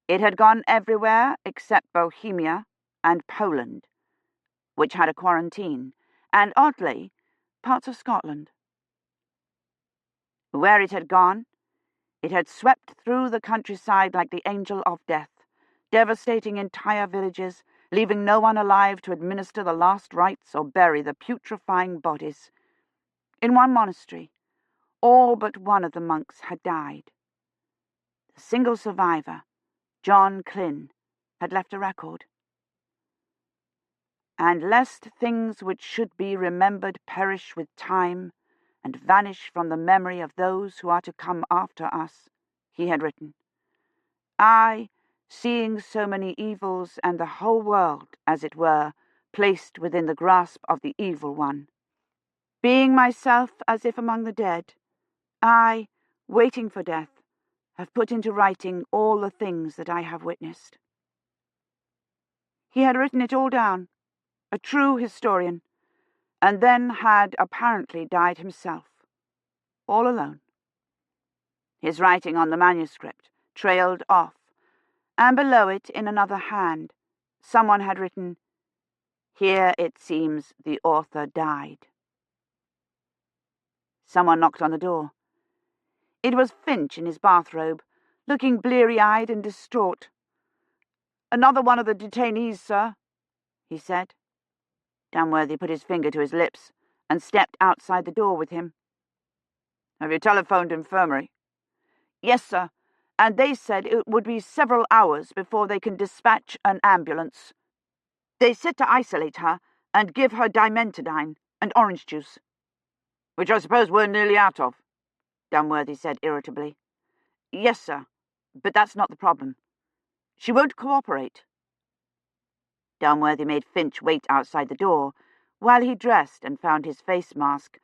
It had gone everywhere except Bohemia and Poland, which had a quarantine, and, oddly, parts of Scotland. Where it had gone, it had swept through the countryside like the angel of death, devastating entire villages, leaving no one alive to administer the last rites or bury the putrefying bodies. In one monastery, all but one of the monks had died. The single survivor, John Klyn, had left a record. "And lest things which should be remembered perish with time and vanish from the memory of those who are to come after us," he had written. "I, seeing so many evils and the whole world, as it were, placed within the grasp of the evil one, being myself as if among the dead, I, waiting for death, have put into writing all the things that I have witnessed." He had written it all down, a true historian, and then had apparently died himself, all alone. His writing on the manuscript trailed off, and below it, in another hand, someone had written, "Here it seems the author died." Someone knocked on the door. It was Finch in his bathrobe, looking bleary-eyed and distraught. "Another one of the detainees, sir," he said. Dunworthy put his finger to his lips and stepped outside the door with him. "Have you telephoned infirmary?" "Yes, sir, and they said it would be several hours before they can dispatch an ambulance. They said to isolate her and give her dimentadine and orange juice." "Which I suppose we're nearly out of," Dunworthy said irritably. "Yes, sir, but that's not the problem. She won't cooperate." Dunworthy made Finch wait outside the door while he dressed and found his face mask,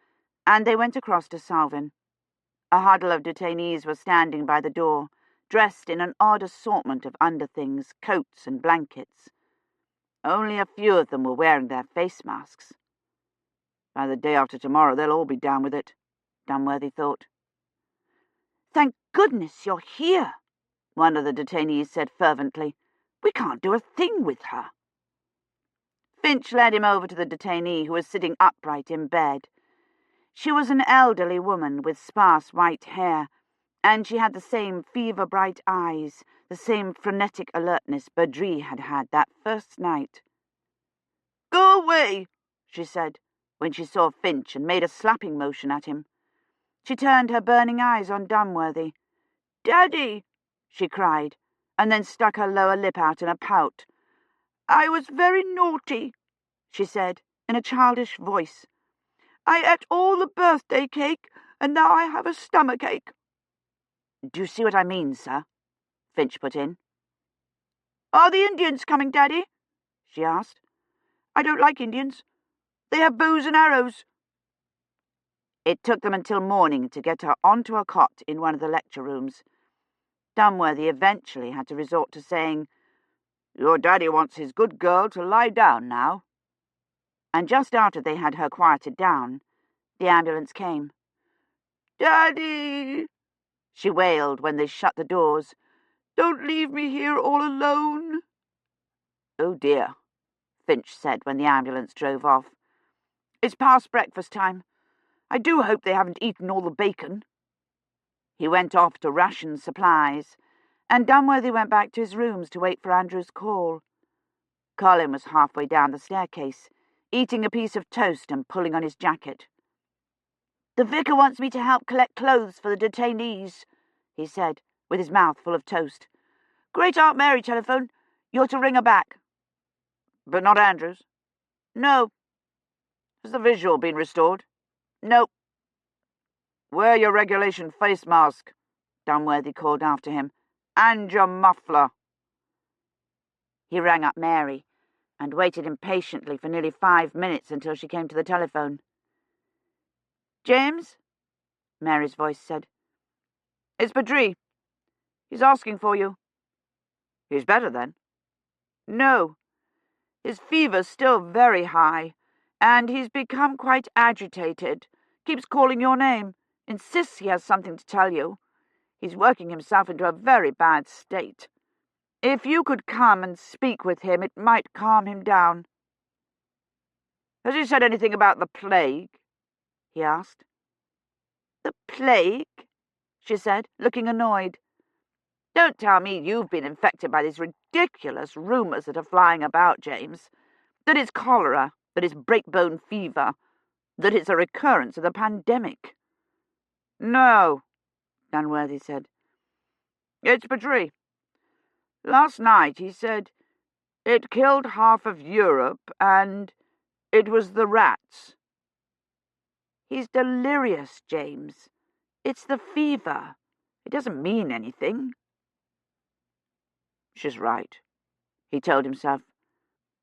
and they went across to Salvin. A huddle of detainees were standing by the door, dressed in an odd assortment of underthings, coats and blankets. Only a few of them were wearing their face masks. By the day after tomorrow, they'll all be down with it, Dunworthy thought. "Thank goodness you're here," one of the detainees said fervently. "We can't do a thing with her." Finch led him over to the detainee who was sitting upright in bed. She was an elderly woman with sparse white hair, and she had the same fever-bright eyes, the same frenetic alertness Badri had had that first night. "Go away," she said, when she saw Finch and made a slapping motion at him. She turned her burning eyes on Dunworthy. "Daddy," she cried, and then stuck her lower lip out in a pout. "I was very naughty," she said, in a childish voice. "I ate all the birthday cake, and now I have a stomachache." "Do you see what I mean, sir?" Finch put in. "Are the Indians coming, Daddy?" she asked. "I don't like Indians. They have bows and arrows." It took them until morning to get her onto a cot in one of the lecture rooms. Dunworthy eventually had to resort to saying, "Your daddy wants his good girl to lie down now." And just after they had her quieted down, the ambulance came. "Daddy," she wailed when they shut the doors. "Don't leave me here all alone." "Oh dear," Finch said when the ambulance drove off. "It's past breakfast time. I do hope they haven't eaten all the bacon." He went off to ration supplies, and Dunworthy went back to his rooms to wait for Andrew's call. Colin was halfway down the staircase, eating a piece of toast and pulling on his jacket. "The vicar wants me to help collect clothes for the detainees," he said, with his mouth full of toast. "Great Aunt Mary telephoned. You're to ring her back." "But not Andrews?" "No." "Has the visual been restored?" "No." "Wear your regulation face mask," Dunworthy called after him. "And your muffler." He rang up Mary and waited impatiently for nearly 5 minutes until she came to the telephone. "James?" Mary's voice said. "It's Badri. He's asking for you." "He's better then?" "No. His fever's still very high, and he's become quite agitated. Keeps calling your name. Insists he has something to tell you. He's working himself into a very bad state. If you could come and speak with him, it might calm him down." "Has he said anything about the plague?" he asked. "The plague?" she said, looking annoyed. "Don't tell me you've been infected by these ridiculous rumours that are flying about, James. That it's cholera, that it's breakbone fever, that it's a recurrence of the pandemic." "No," Dunworthy said. "It's Badri. Last night he said it killed half of Europe and it was the rats." "He's delirious, James. It's the fever. It doesn't mean anything." "She's right," he told himself.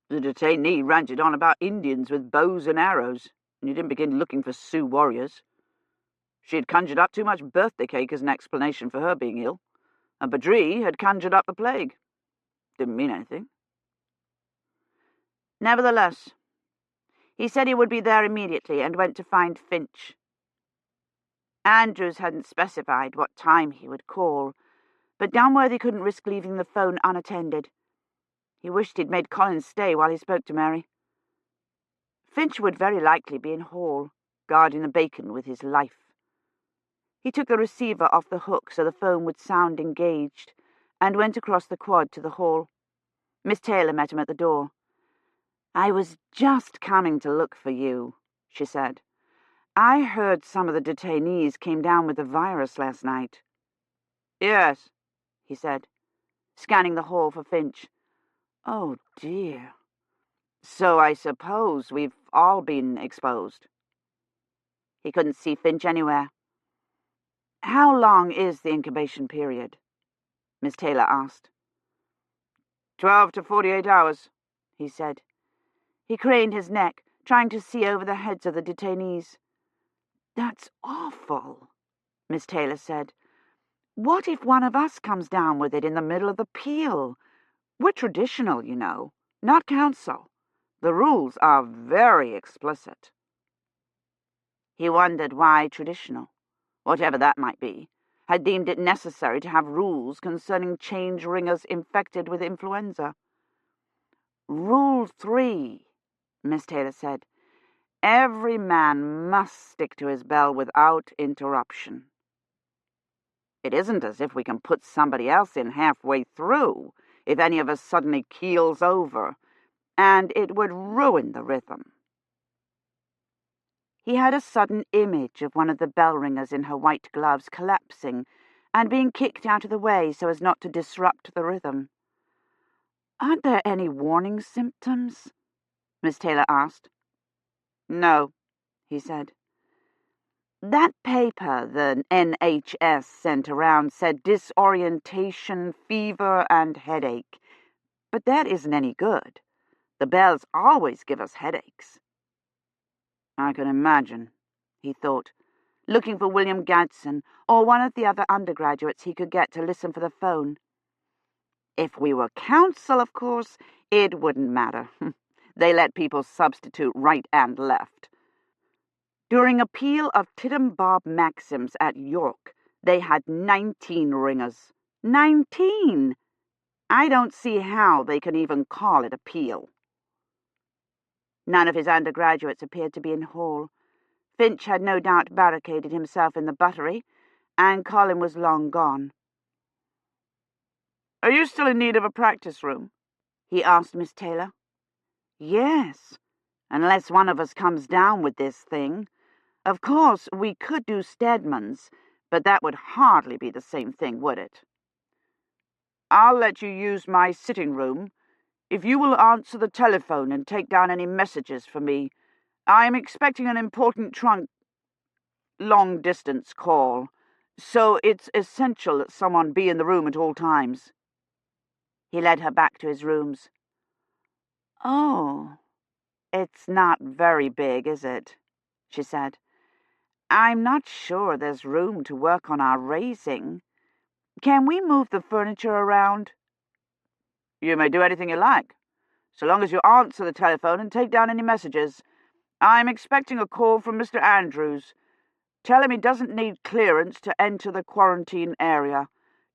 "The detainee ranted on about Indians with bows and arrows, and he didn't begin looking for Sioux warriors. She had conjured up too much birthday cake as an explanation for her being ill, and Badri had conjured up the plague. Didn't mean anything. Nevertheless, he said he would be there immediately and went to find Finch. Andrews hadn't specified what time he would call, but Dunworthy couldn't risk leaving the phone unattended. He wished he'd made Colin stay while he spoke to Mary. Finch would very likely be in hall, guarding the bacon with his life. He took the receiver off the hook so the phone would sound engaged, and went across the quad to the hall. Miss Taylor met him at the door. "I was just coming to look for you," she said. "I heard some of the detainees came down with the virus last night." "Yes," he said, scanning the hall for Finch. "Oh, dear. So I suppose we've all been exposed." He couldn't see Finch anywhere. "How long is the incubation period?" Miss Taylor asked. 12 to 48 hours, he said. He craned his neck, trying to see over the heads of the detainees. "That's awful," Miss Taylor said. "What if one of us comes down with it in the middle of the peel? We're traditional, you know, not council. The rules are very explicit." He wondered why traditional, whatever that might be, had deemed it necessary to have rules concerning change ringers infected with influenza. "Rule 3, Miss Taylor said. Every man must stick to his bell without interruption. It isn't as if we can put somebody else in halfway through if any of us suddenly keels over, and it would ruin the rhythm." He had a sudden image of one of the bell ringers in her white gloves collapsing and being kicked out of the way so as not to disrupt the rhythm. "Aren't there any warning symptoms?" Miss Taylor asked. "No," he said. "That paper the NHS sent around said disorientation, fever, and headache. But that isn't any good. The bells always give us headaches." "I can imagine," he thought, looking for William Gadsden or one of the other undergraduates he could get to listen for the phone. If we were council, of course, it wouldn't matter. They let people substitute right and left. During a peal of Tidham-Bob Maxims at York, they had 19 ringers. 19! I don't see how they can even call it a peal. None of his undergraduates appeared to be in hall. Finch had no doubt barricaded himself in the buttery, and Colin was long gone. "Are you still in need of a practice room?" he asked Miss Taylor. "Yes, unless one of us comes down with this thing. Of course, we could do Stedman's, but that would hardly be the same thing, would it?" "I'll let you use my sitting room if you will answer the telephone and take down any messages for me. I am expecting an important long-distance call, so it's essential that someone be in the room at all times." He led her back to his rooms. "Oh, it's not very big, is it?" she said. "I'm not sure there's room to work on our raising. Can we move the furniture around?" "You may do anything you like, so long as you answer the telephone and take down any messages. I'm expecting a call from Mr. Andrews. Tell him he doesn't need clearance to enter the quarantine area.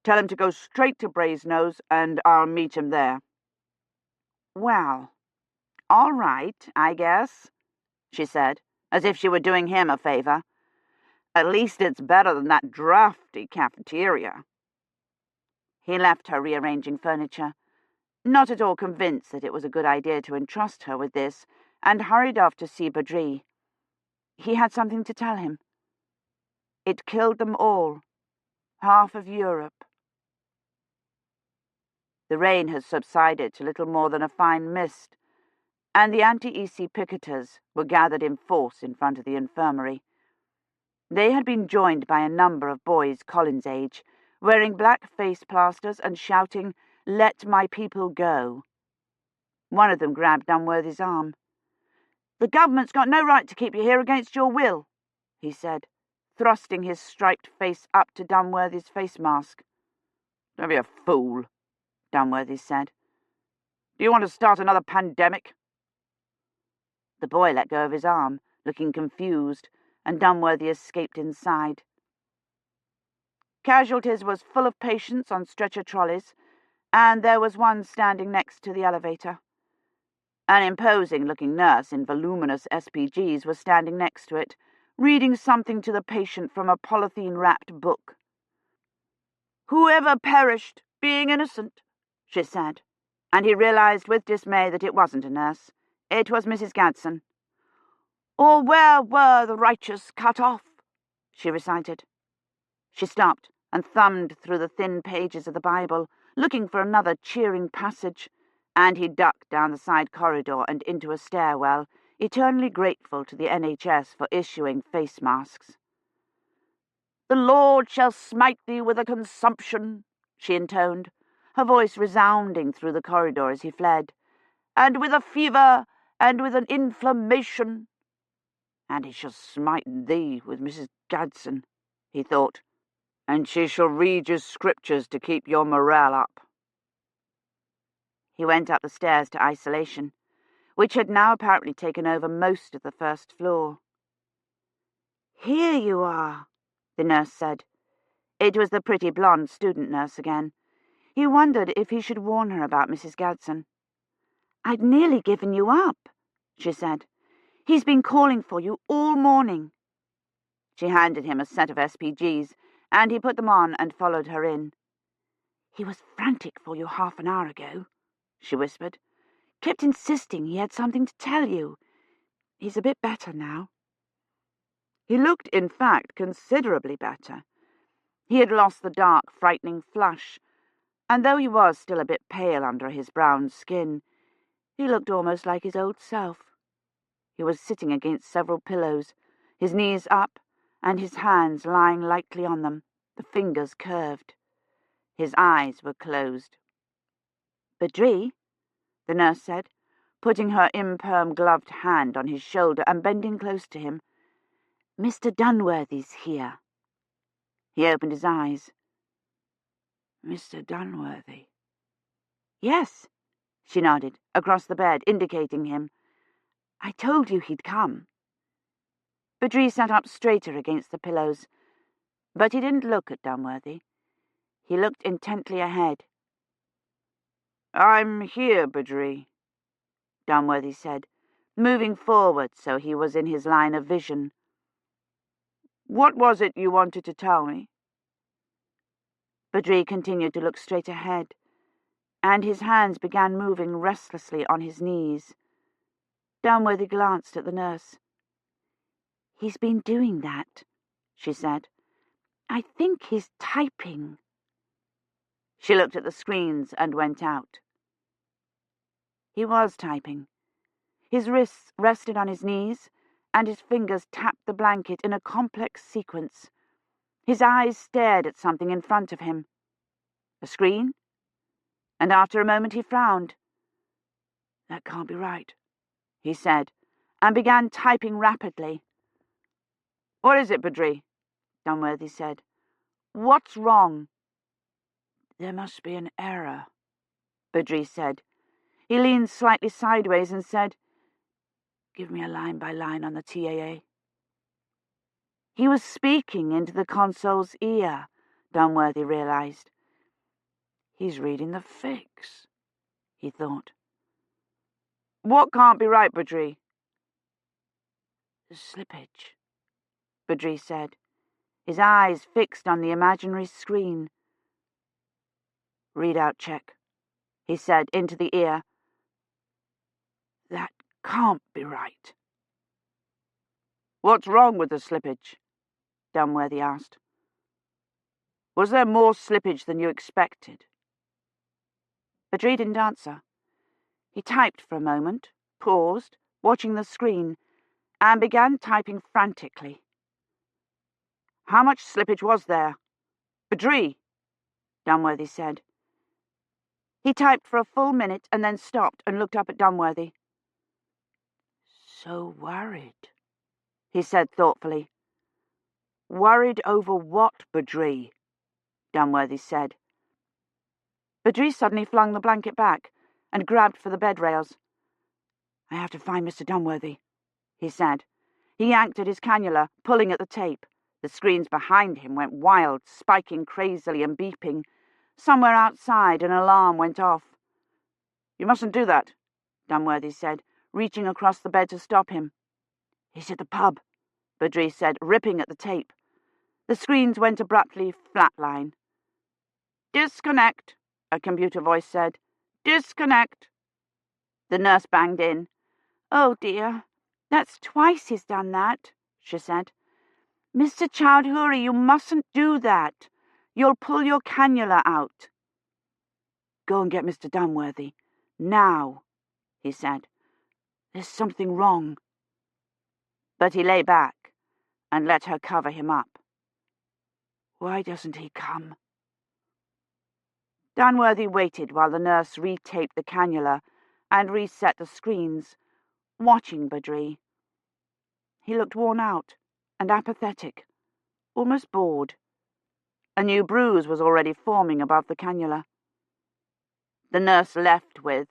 Tell him to go straight to Brasenose, and I'll meet him there." "Well, all right, I guess," she said, as if she were doing him a favor. "At least it's better than that drafty cafeteria." He left her rearranging furniture, not at all convinced that it was a good idea to entrust her with this, and hurried off to see Badri. He had something to tell him. It killed them all, half of Europe. The rain had subsided to little more than a fine mist, and the anti-EC picketers were gathered in force in front of the infirmary. They had been joined by a number of boys Colin's age, wearing black face plasters and shouting, "Let my people go." One of them grabbed Dunworthy's arm. "The government's got no right to keep you here against your will," he said, thrusting his striped face up to Dunworthy's face mask. "Don't be a fool," Dunworthy said. "Do you want to start another pandemic?" The boy let go of his arm, looking confused, and Dunworthy escaped inside. Casualties was full of patients on stretcher trolleys, and there was one standing next to the elevator. An imposing-looking nurse in voluminous SPGs was standing next to it, reading something to the patient from a polythene-wrapped book. "Whoever perished, being innocent," she said, and he realized with dismay that it wasn't a nurse. It was Mrs. Gadsden. "Or where were the righteous cut off?" she recited. She stopped and thumbed through the thin pages of the Bible, looking for another cheering passage, and he ducked down the side corridor and into a stairwell, eternally grateful to the NHS for issuing face masks. "The Lord shall smite thee with a consumption," she intoned, her voice resounding through the corridor as he fled, "and with a fever, and with an inflammation." "And he shall smite thee with Mrs. Gadsden," he thought, and she shall read you scriptures to keep your morale up." He went up the stairs to isolation, which had now apparently taken over most of the first floor. "Here you are," the nurse said. It was the pretty blonde student nurse again. He wondered if he should warn her about Mrs. Gadsden. "I'd nearly given you up," she said. "He's been calling for you all morning." She handed him a set of SPGs, and he put them on and followed her in. "He was frantic for you half an hour ago," she whispered. "Kept insisting he had something to tell you. He's a bit better now." He looked, in fact, considerably better. He had lost the dark, frightening flush, and though he was still a bit pale under his brown skin, he looked almost like his old self. He was sitting against several pillows, his knees up, and his hands lying lightly on them, the fingers curved. His eyes were closed. "Badri," the nurse said, putting her imperm-gloved hand on his shoulder and bending close to him. "Mr. Dunworthy's here." He opened his eyes. "Mr. Dunworthy?" "Yes," she nodded, across the bed, indicating him. "I told you he'd come." Badri sat up straighter against the pillows, but he didn't look at Dunworthy. He looked intently ahead. "I'm here, Badri," Dunworthy said, moving forward so he was in his line of vision. "What was it you wanted to tell me?" Badri continued to look straight ahead, and his hands began moving restlessly on his knees. Dunworthy glanced at the nurse. "He's been doing that," she said. "I think he's typing." She looked at the screens and went out. He was typing. His wrists rested on his knees, and his fingers tapped the blanket in a complex sequence. His eyes stared at something in front of him. A screen? And after a moment he frowned. "That can't be right," he said, and began typing rapidly. "What is it, Badri?" Dunworthy said. "What's wrong?" "There must be an error," Badri said. He leaned slightly sideways and said, "Give me a line by line on the TAA." He was speaking into the console's ear, Dunworthy realized. "He's reading the fix," he thought. "What can't be right, Badri?" "The slippage," Badri said, his eyes fixed on the imaginary screen. "Readout check," he said into the ear. "That can't be right." "What's wrong with the slippage?" Dunworthy asked. "Was there more slippage than you expected?" Badri didn't answer. He typed for a moment, paused, watching the screen, and began typing frantically. "How much slippage was there?" "Badri," Dunworthy said. He typed for a full minute and then stopped and looked up at Dunworthy. "So worried," he said thoughtfully. "Worried over what, Badri?" Dunworthy said. Badri suddenly flung the blanket back and grabbed for the bed rails. "I have to find Mr. Dunworthy," he said. He yanked at his cannula, pulling at the tape. The screens behind him went wild, spiking crazily and beeping. Somewhere outside, an alarm went off. "You mustn't do that," Dunworthy said, reaching across the bed to stop him. "He's at the pub," Badri said, ripping at the tape. The screens went abruptly flatline. "Disconnect," a computer voice said. "Disconnect." The nurse banged in. "Oh, dear, that's twice he's done that," she said. "Mr. Chowdhury, you mustn't do that. You'll pull your cannula out." "Go and get Mr. Dunworthy. Now," he said. "There's something wrong." But he lay back and let her cover him up. "Why doesn't he come?" Dunworthy waited while the nurse retaped the cannula and reset the screens, watching Badri. He looked worn out and apathetic, almost bored. A new bruise was already forming above the cannula. The nurse left with,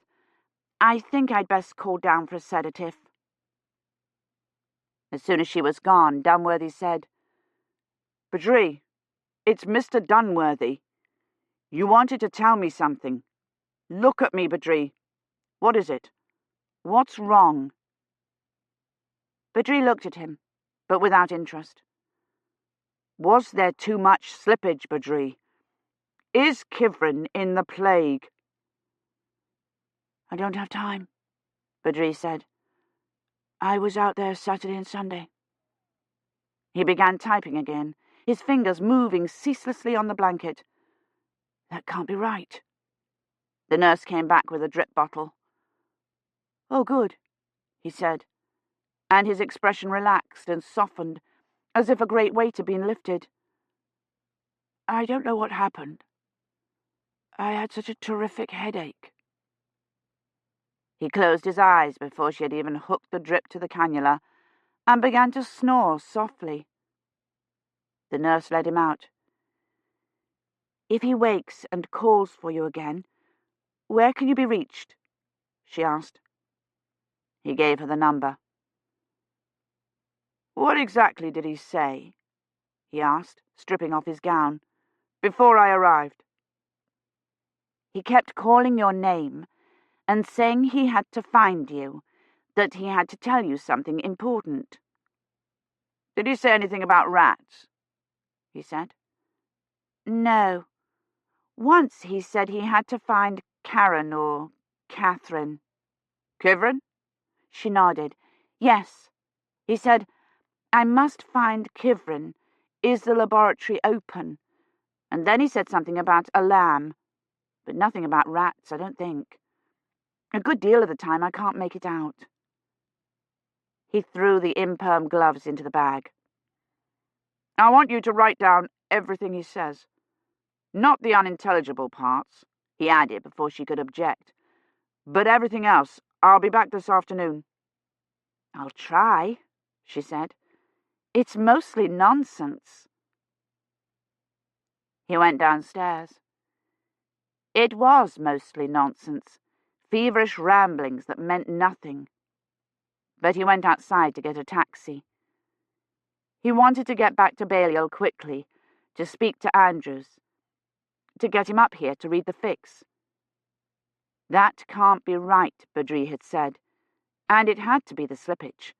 "I think I'd best call down for a sedative." As soon as she was gone, Dunworthy said, "Badri, it's Mr. Dunworthy. You wanted to tell me something. Look at me, Badri. What is it? What's wrong?" Badri looked at him, but without interest. "Was there too much slippage, Badri? Is Kivrin in the plague?" "I don't have time," Badri said. "I was out there Saturday and Sunday." He began typing again, his fingers moving ceaselessly on the blanket. "That can't be right." The nurse came back with a drip bottle. "Oh, good," he said, and his expression relaxed and softened, as if a great weight had been lifted. "I don't know what happened. I had such a terrific headache." He closed his eyes before she had even hooked the drip to the cannula, and began to snore softly. The nurse led him out. "If he wakes and calls for you again, where can you be reached?" she asked. He gave her the number. "What exactly did he say?" he asked, stripping off his gown. "Before I arrived." "He kept calling your name and saying he had to find you, that he had to tell you something important." "Did he say anything about rats?" he said. "No. Once he said he had to find Karen or Catherine." "Kivrin?" She nodded. "Yes. He said, 'I must find Kivrin. Is the laboratory open?' And then he said something about a lamb, but nothing about rats, I don't think. A good deal of the time I can't make it out." He threw the imperm gloves into the bag. "I want you to write down everything he says. Not the unintelligible parts," he added before she could object. "But everything else. I'll be back this afternoon." "I'll try," she said. "It's mostly nonsense." He went downstairs. It was mostly nonsense, feverish ramblings that meant nothing. But he went outside to get a taxi. He wanted to get back to Balliol quickly, to speak to Andrews, to get him up here to read the fix. That can't be right, Badri had said, and it had to be the slippage.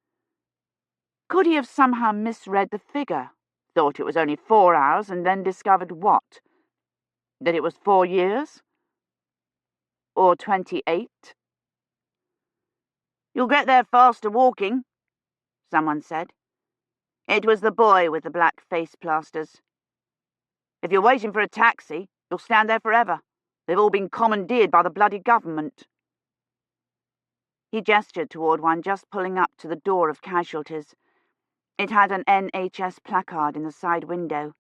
Could he have somehow misread the figure, thought it was only 4 hours, and then discovered what? That it was 4 years? Or 28? "You'll get there faster walking," someone said. It was the boy with the black face plasters. "If you're waiting for a taxi, you'll stand there forever. They've all been commandeered by the bloody government." He gestured toward one just pulling up to the door of casualties. It had an NHS placard in the side window.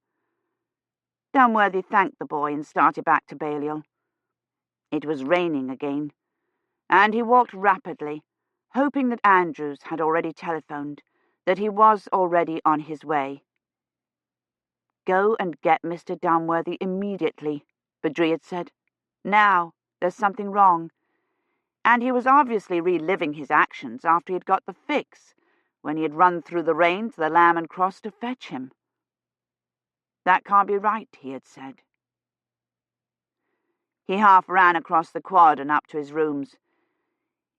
Dunworthy thanked the boy and started back to Balliol. It was raining again, and he walked rapidly, hoping that Andrews had already telephoned, that he was already on his way. "Go and get Mr. Dunworthy immediately," Badri had said. "Now, there's something wrong." And he was obviously reliving his actions after he had got the fix, when he had run through the rain to the Lamb and Cross to fetch him. "That can't be right," he had said. He half ran across the quad and up to his rooms.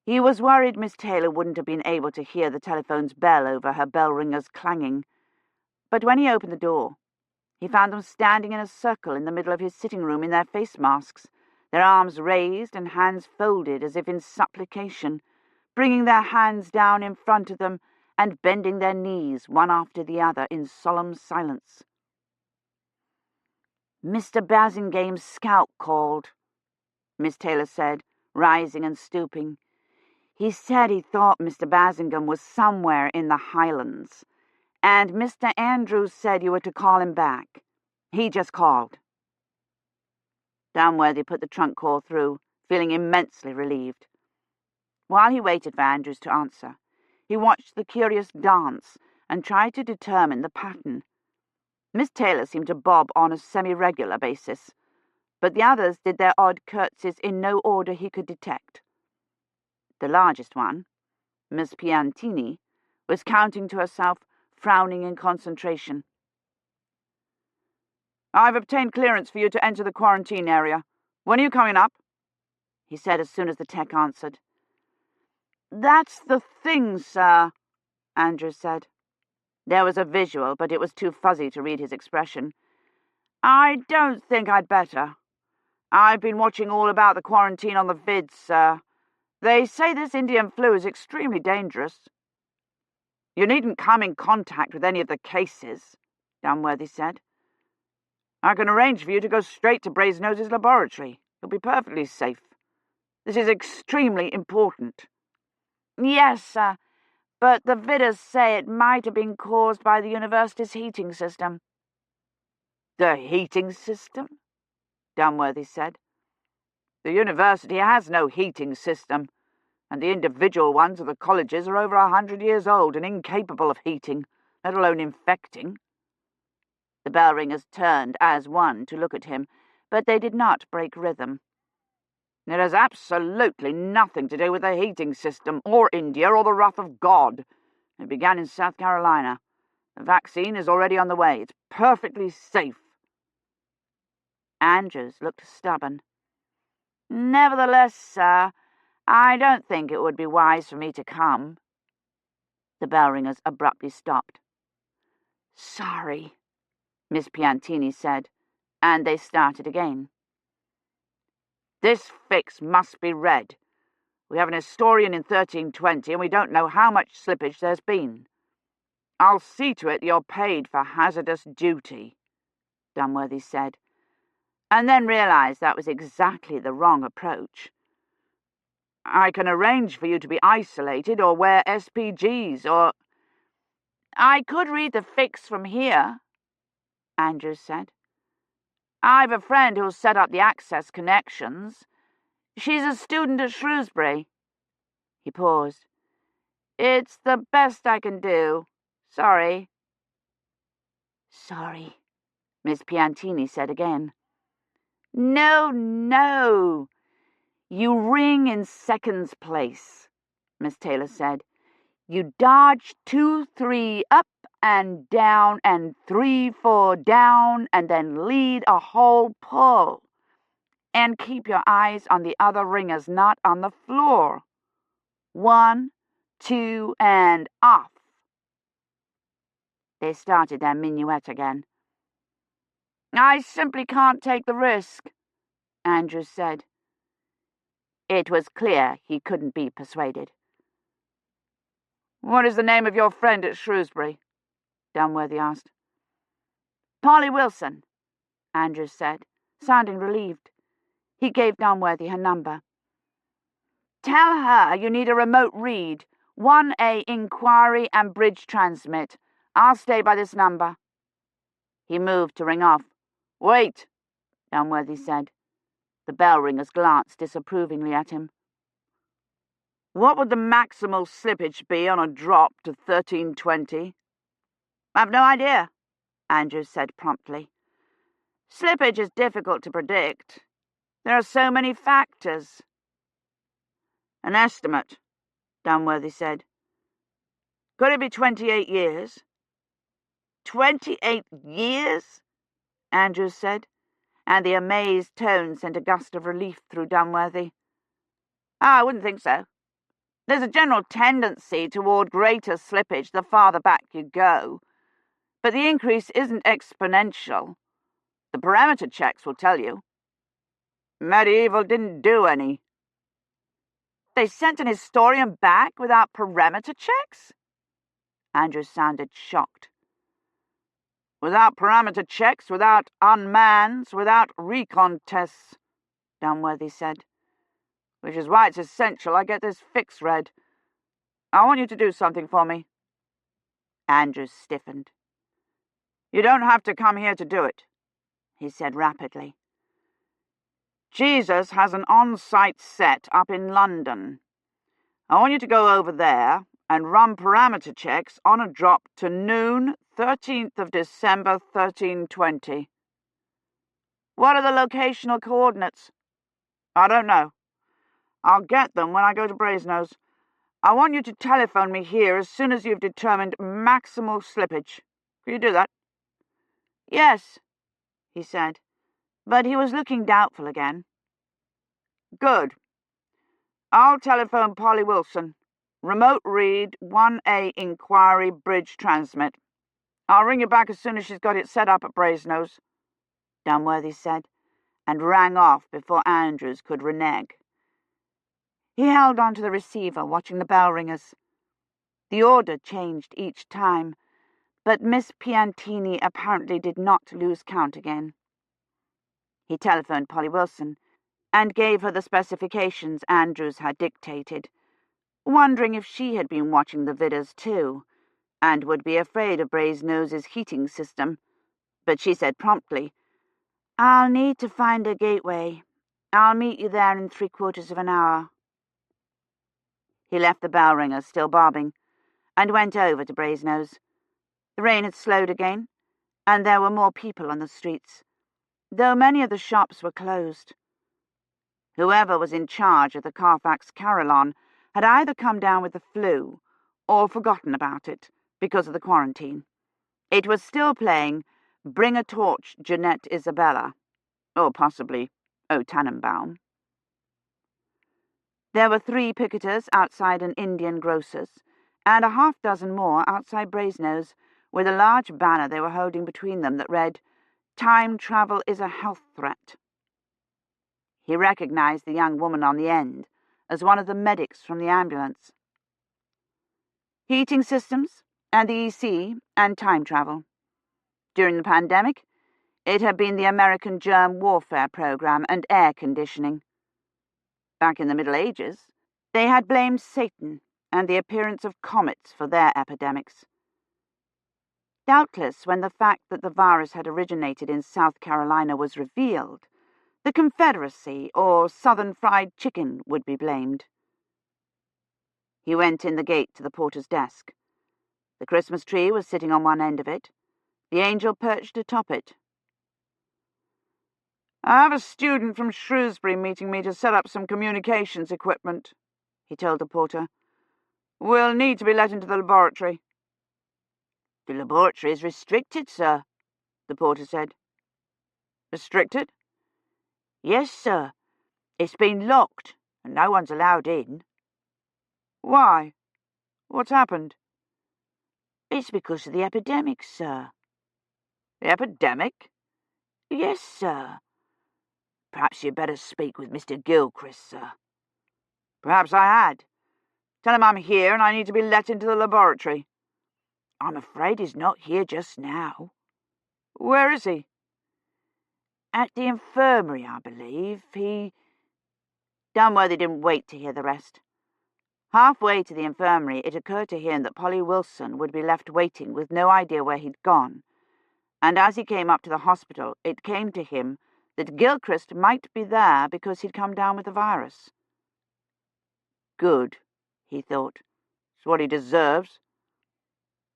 He was worried Miss Taylor wouldn't have been able to hear the telephone's bell over her bell ringer's clanging. But when he opened the door, he found them standing in a circle in the middle of his sitting room in their face masks, their arms raised and hands folded as if in supplication, bringing their hands down in front of them and bending their knees one after the other in solemn silence. "Mr. Basingame's scout called," Miss Taylor said, rising and stooping. "He said he thought Mr. Basingame was somewhere in the Highlands, and Mr. Andrews said you were to call him back. He just called." Dunworthy put the trunk call through, feeling immensely relieved. While he waited for Andrews to answer, he watched the curious dance and tried to determine the pattern. Miss Taylor seemed to bob on a semi-regular basis, but the others did their odd curtsies in no order he could detect. The largest one, Miss Piantini, was counting to herself, frowning in concentration. "I've obtained clearance for you to enter the quarantine area. When are you coming up?" he said as soon as the tech answered. "That's the thing, sir," Andrews said. There was a visual, but it was too fuzzy to read his expression. "I don't think I'd better. I've been watching all about the quarantine on the vids, sir. They say this Indian flu is extremely dangerous." "You needn't come in contact with any of the cases," Dunworthy said. "I can arrange for you to go straight to Brasenose laboratory. You'll be perfectly safe. This is extremely important." "Yes, sir, but the vidders say it might have been caused by the university's heating system." "The heating system?" Dunworthy said. "The university has no heating system, and the individual ones of the colleges are over 100 years old and incapable of heating, let alone infecting." The bell ringers turned as one to look at him, but they did not break rhythm. "It has absolutely nothing to do with the heating system, or India, or the wrath of God. It began in South Carolina. The vaccine is already on the way. It's perfectly safe." Andrews looked stubborn. "Nevertheless, sir, I don't think it would be wise for me to come." The bell ringers abruptly stopped. "Sorry," Miss Piantini said, and they started again. "This fix must be read. We have an historian in 1320, and we don't know how much slippage there's been. I'll see to it you're paid for hazardous duty," Dunworthy said, and then realized that was exactly the wrong approach. "I can arrange for you to be isolated or wear SPGs, or—" "I could read the fix from here," Andrews said. "I've a friend who'll set up the access connections. She's a student at Shrewsbury." He paused. "It's the best I can do. Sorry." "Sorry," Miss Piantini said again. "No, no. You ring in seconds place," Miss Taylor said. "You dodge 2-3 up and down and 3-4 down and then lead a whole pull. And keep your eyes on the other ringers, not on the floor. 1, 2, and off." They started their minuet again. "I simply can't take the risk," Andrews said. It was clear he couldn't be persuaded. "What is the name of your friend at Shrewsbury?" Dunworthy asked. "Polly Wilson," Andrews said, sounding relieved. He gave Dunworthy her number. "Tell her you need a remote read, 1A inquiry and bridge transmit. I'll stay by this number." He moved to ring off. "Wait," Dunworthy said. The bell ringers glanced disapprovingly at him. "What would the maximal slippage be on a drop to 1320? "I've no idea," Andrews said promptly. "Slippage is difficult to predict. There are so many factors." "An estimate," Dunworthy said. "Could it be 28 years? 28 years? Andrews said, and the amazed tone sent a gust of relief through Dunworthy. "I wouldn't think so. There's a general tendency toward greater slippage the farther back you go, but the increase isn't exponential. The parameter checks will tell you." "Medieval didn't do any." "They sent an historian back without parameter checks?" Andrews sounded shocked. "Without parameter checks, without unmans, without recon tests," Dunworthy said. "Which is why it's essential I get this fix read. I want you to do something for me." Andrews stiffened. "You don't have to come here to do it," he said rapidly. "Jesus has an on-site set up in London. I want you to go over there and run parameter checks on a drop to noon 13th of December, 1320. What are the locational coordinates? I don't know. I'll get them when I go to Brasenose. I want you to telephone me here as soon as you've determined maximal slippage. Can you do that? Yes, he said, but he was looking doubtful again. Good. I'll telephone Polly Wilson. Remote read 1A inquiry bridge transmit. I'll ring you back as soon as she's got it set up at Brasenose, Dunworthy said, and rang off before Andrews could renege. He held on to the receiver, watching the bell ringers. The order changed each time, but Miss Piantini apparently did not lose count again. He telephoned Polly Wilson and gave her the specifications Andrews had dictated, wondering if she had been watching the vidders too, and would be afraid of Brazenose's heating system. But she said promptly, "I'll need to find a gateway. I'll meet you there in 3/4 of an hour." He left the bell ringer still bobbing, and went over to Brasenose. The rain had slowed again, and there were more people on the streets, though many of the shops were closed. Whoever was in charge of the Carfax Carillon had either come down with the flu or forgotten about it because of the quarantine. It was still playing Bring a Torch, Jeanette Isabella, or possibly O Tannenbaum. There were 3 picketers outside an Indian grocer's, and a half-dozen more outside Brasenose, with a large banner they were holding between them that read, "Time travel is a health threat." He recognized the young woman on the end as one of the medics from the ambulance. Heating systems, and the EC, and time travel. During the pandemic, it had been the American germ warfare program and air conditioning. Back in the Middle Ages, they had blamed Satan and the appearance of comets for their epidemics. Doubtless, when the fact that the virus had originated in South Carolina was revealed, the Confederacy or Southern Fried Chicken would be blamed. He went in the gate to the porter's desk. The Christmas tree was sitting on one end of it, the angel perched atop it. "I have a student from Shrewsbury meeting me to set up some communications equipment," he told the porter. "We'll need to be let into the laboratory." "The laboratory is restricted, sir," the porter said. "Restricted?" "Yes, sir. It's been locked, and no one's allowed in." "Why? What's happened?" "It's because of the epidemic, sir." "The epidemic?" "Yes, sir. Perhaps you'd better speak with Mr. Gilchrist, sir." "Perhaps I had. Tell him I'm here and I need to be let into the laboratory." "I'm afraid he's not here just now." "Where is he?" "At the infirmary, I believe. Dunworthy didn't wait to hear the rest. Halfway to the infirmary, it occurred to him that Polly Wilson would be left waiting with no idea where he'd gone, and as he came up to the hospital, it came to him that Gilchrist might be there because he'd come down with the virus. Good, he thought. It's what he deserves.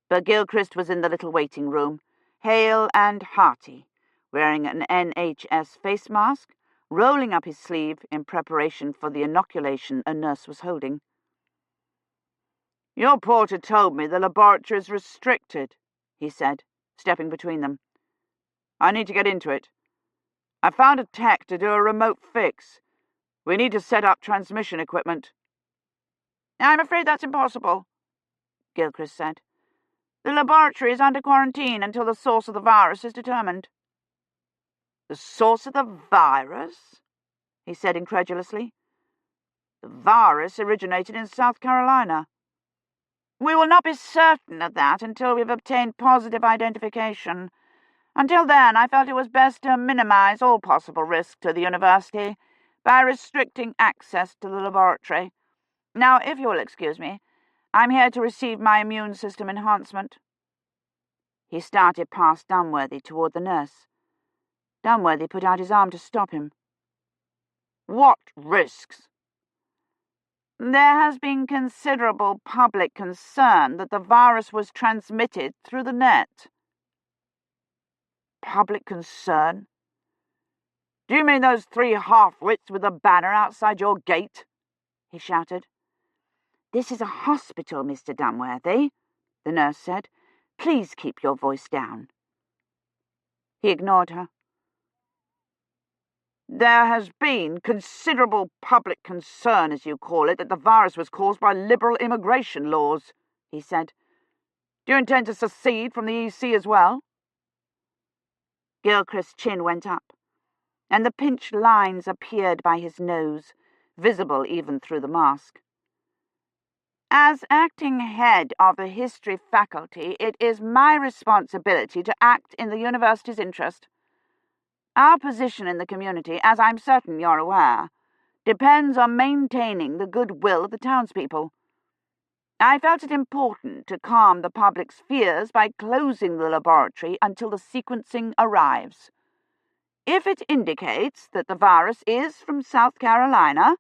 But Gilchrist was in the little waiting room, hale and hearty, wearing an NHS face mask, rolling up his sleeve in preparation for the inoculation a nurse was holding. "Your porter told me the laboratory is restricted," he said, stepping between them. "I need to get into it. I found a tech to do a remote fix. We need to set up transmission equipment." "I'm afraid that's impossible," Gilchrist said. "The laboratory is under quarantine until the source of the virus is determined." "The source of the virus?" he said incredulously. "The virus originated in South Carolina." "We will not be certain of that until we've obtained positive identification. Until then, I felt it was best to minimize all possible risk to the university by restricting access to the laboratory. Now, if you will excuse me, I'm here to receive my immune system enhancement." He started past Dunworthy toward the nurse. Dunworthy put out his arm to stop him. "What risks?" "There has been considerable public concern that the virus was transmitted through the net," public concern? Do you mean those 3 half-wits with a banner outside your gate?" he shouted. "This is a hospital, Mr. Dunworthy," the nurse said. "Please keep your voice down." He ignored her. "There has been considerable public concern, as you call it, that the virus was caused by liberal immigration laws," he said. "Do you intend to secede from the EC as well?" Gilchrist's chin went up, and the pinched lines appeared by his nose, visible even through the mask. "As acting head of the history faculty, it is my responsibility to act in the university's interest. Our position in the community, as I'm certain you're aware, depends on maintaining the goodwill of the townspeople. I felt it important to calm the public's fears by closing the laboratory until the sequencing arrives. If it indicates that the virus is from South Carolina,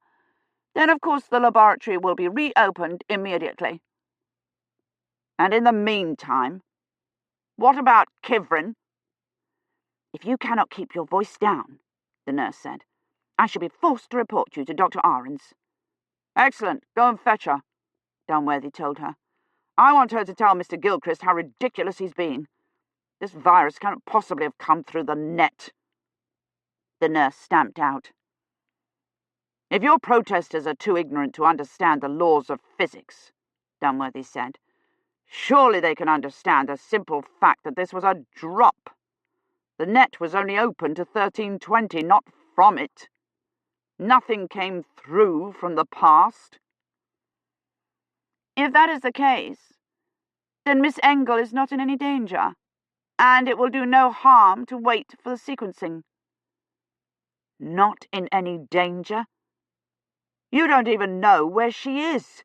then of course the laboratory will be reopened immediately. And in the meantime, what about Kivrin?" "If you cannot keep your voice down," the nurse said, "I shall be forced to report you to Dr. Ahrens." "Excellent. Go and fetch her," Dunworthy told her. "I want her to tell Mr. Gilchrist how ridiculous he's been. This virus cannot possibly have come through the net." The nurse stamped out. "If your protesters are too ignorant to understand the laws of physics," Dunworthy said, "surely they can understand the simple fact that this was a drop. The net was only open to 1320, not from it. Nothing came through from the past." "If that is the case, then Miss Engel is not in any danger, and it will do no harm to wait for the sequencing." "Not in any danger? You don't even know where she is."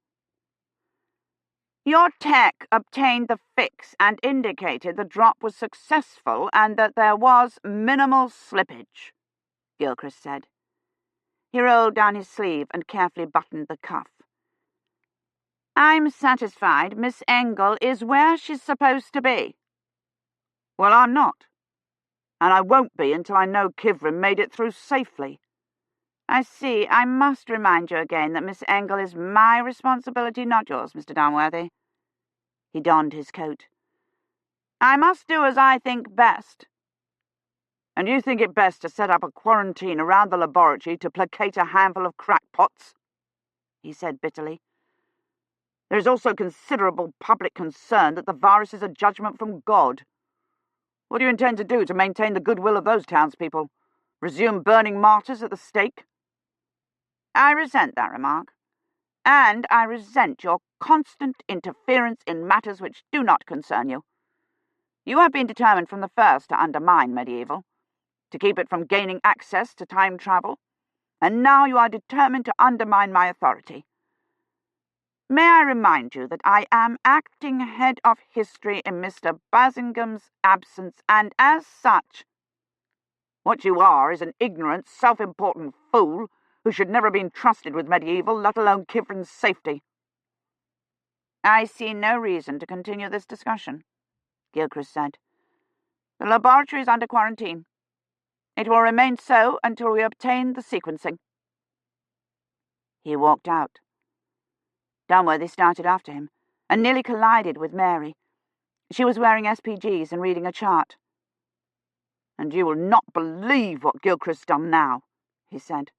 "Your tech obtained the fix and indicated the drop was successful and that there was minimal slippage," Gilchrist said. He rolled down his sleeve and carefully buttoned the cuff. "I'm satisfied Miss Engel is where she's supposed to be." "Well, I'm not. And I won't be until I know Kivrin made it through safely." "I see. I must remind you again that Miss Engel is my responsibility, not yours, Mr. Dunworthy." He donned his coat. "I must do as I think best." "And you think it best to set up a quarantine around the laboratory to placate a handful of crackpots?" he said bitterly. "There is also considerable public concern that the virus is a judgment from God. What do you intend to do to maintain the goodwill of those townspeople? Resume burning martyrs at the stake?" "I resent that remark, and I resent your constant interference in matters which do not concern you. You have been determined from the first to undermine medieval, to keep it from gaining access to time travel, and now you are determined to undermine my authority. May I remind you that I am acting head of history in Mr. Basingham's absence, and as such—" "What you are is an ignorant, self-important fool who should never have been trusted with medieval, let alone Kivrin's safety." "I see no reason to continue this discussion," Gilchrist said. "The laboratory is under quarantine. It will remain so until we obtain the sequencing." He walked out. Dunworthy started after him and nearly collided with Mary. She was wearing SPGs and reading a chart. "And you will not believe what Gilchrist's done now," he said.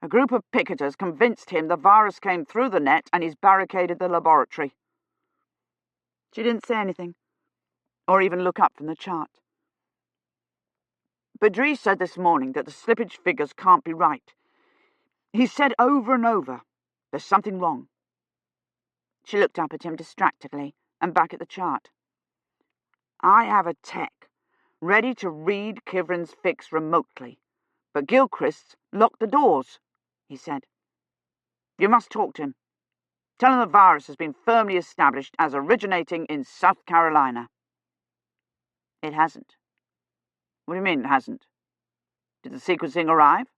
"A group of picketers convinced him the virus came through the net and he's barricaded the laboratory." She didn't say anything, or even look up from the chart. "Badri said this morning that the slippage figures can't be right. He said over and over, there's something wrong." She looked up at him distractedly and back at the chart. "I have a tech ready to read Kivrin's fix remotely, but Gilchrist's locked the doors," he said. "You must talk to him. Tell him the virus has been firmly established as originating in South Carolina." "It hasn't." "What do you mean it hasn't? Did the sequencing arrive?"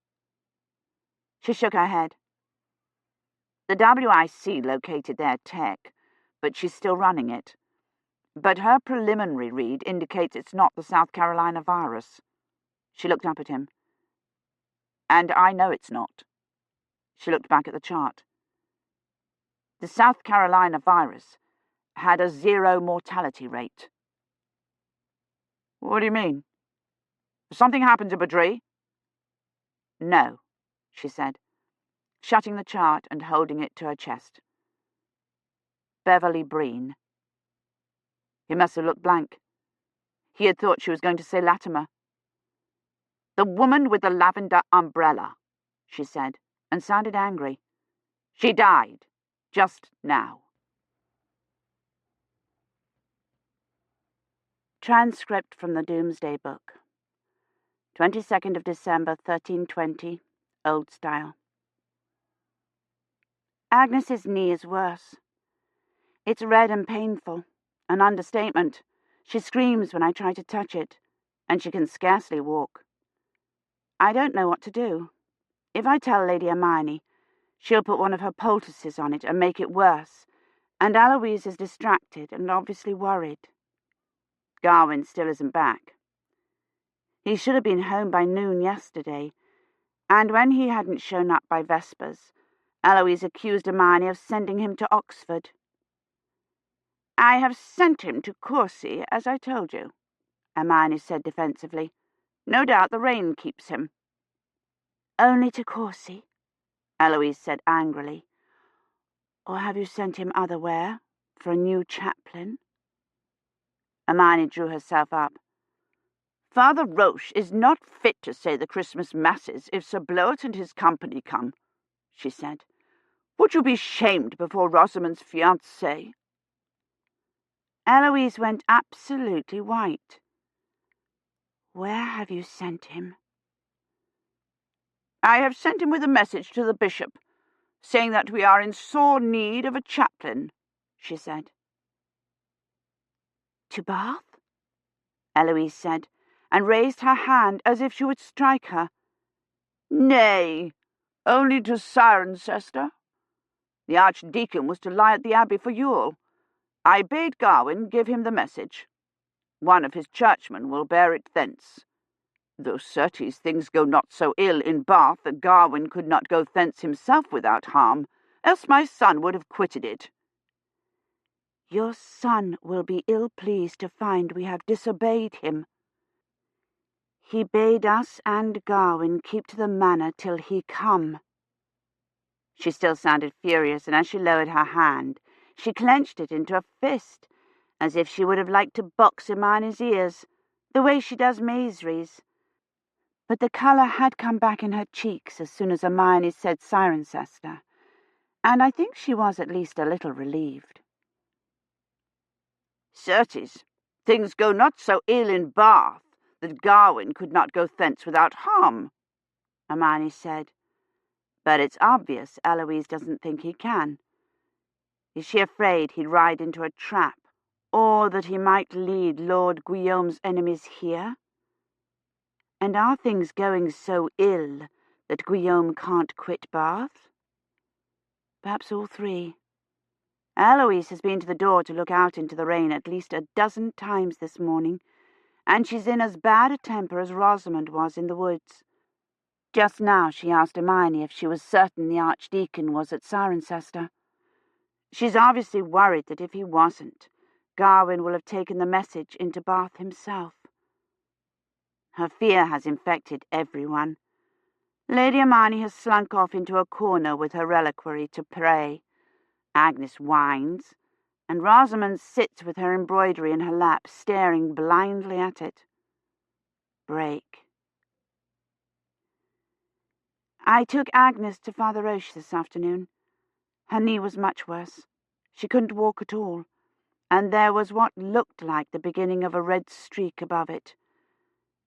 She shook her head. "The WIC located their tech, but she's still running it. but her preliminary read indicates it's not the South Carolina virus. She looked up at him. And I know it's not. She looked back at the chart. The South Carolina virus had a 0 mortality rate. What do you mean? Something happened to Badri? No, she said, shutting the chart and holding it to her chest. Beverly Breen. He must have looked blank. He had thought she was going to say Latimer. The woman with the lavender umbrella, she said, and sounded angry. She died, just now. Transcript from the Doomsday Book. 22nd of December, 1320, Old Style. Agnes's knee is worse. It's red and painful, an understatement. She screams when I try to touch it, and she can scarcely walk. I don't know what to do. If I tell Lady Hermione, she'll put one of her poultices on it and make it worse, and Eloise is distracted and obviously worried. Garwin still isn't back. He should have been home by noon yesterday, and when he hadn't shown up by Vespers, Eloise accused Hermione of sending him to Oxford. I have sent him to Courcy, as I told you, Hermione said defensively. No doubt the rain keeps him. Only to Courcy? Eloise said angrily. Or have you sent him otherwhere, for a new chaplain? Hermione drew herself up. Father Roche is not fit to say the Christmas masses if Sir Bloet and his company come, she said. Would you be shamed before Rosamond's fiancé? Eloise went absolutely white. Where have you sent him? I have sent him with a message to the bishop, saying that we are in sore need of a chaplain, she said. To Bath? Eloise said, and raised her hand as if she would strike her. Nay, only to Cirencester. The Archdeacon was to lie at the Abbey for Yule. I bade Garwin give him the message. One of his churchmen will bear it thence. Though certes things go not so ill in Bath that Garwin could not go thence himself without harm, else my son would have quitted it. Your son will be ill-pleased to find we have disobeyed him. He bade us and Garwin keep to the manor till he come. She still sounded furious, and as she lowered her hand, she clenched it into a fist, as if she would have liked to box Hermione's ears, the way she does Maisry's. But the colour had come back in her cheeks as soon as Hermione said Cirencester, and I think she was at least a little relieved. Certes, things go not so ill in Bath that Garwin could not go thence without harm, Hermione said. But it's obvious Eloise doesn't think he can. Is she afraid he'd ride into a trap, or that he might lead Lord Guillaume's enemies here? And are things going so ill that Guillaume can't quit Bath? Perhaps all three. Eloise has been to the door to look out into the rain at least a dozen times this morning, and she's in as bad a temper as Rosamond was in the woods. Just now she asked Hermione if she was certain the Archdeacon was at Cirencester. She's obviously worried that if he wasn't, Garwin will have taken the message into Bath himself. Her fear has infected everyone. Lady Hermione has slunk off into a corner with her reliquary to pray. Agnes whines, and Rosamond sits with her embroidery in her lap, staring blindly at it. Break. I took Agnes to Father Roche this afternoon. Her knee was much worse. She couldn't walk at all, and there was what looked like the beginning of a red streak above it.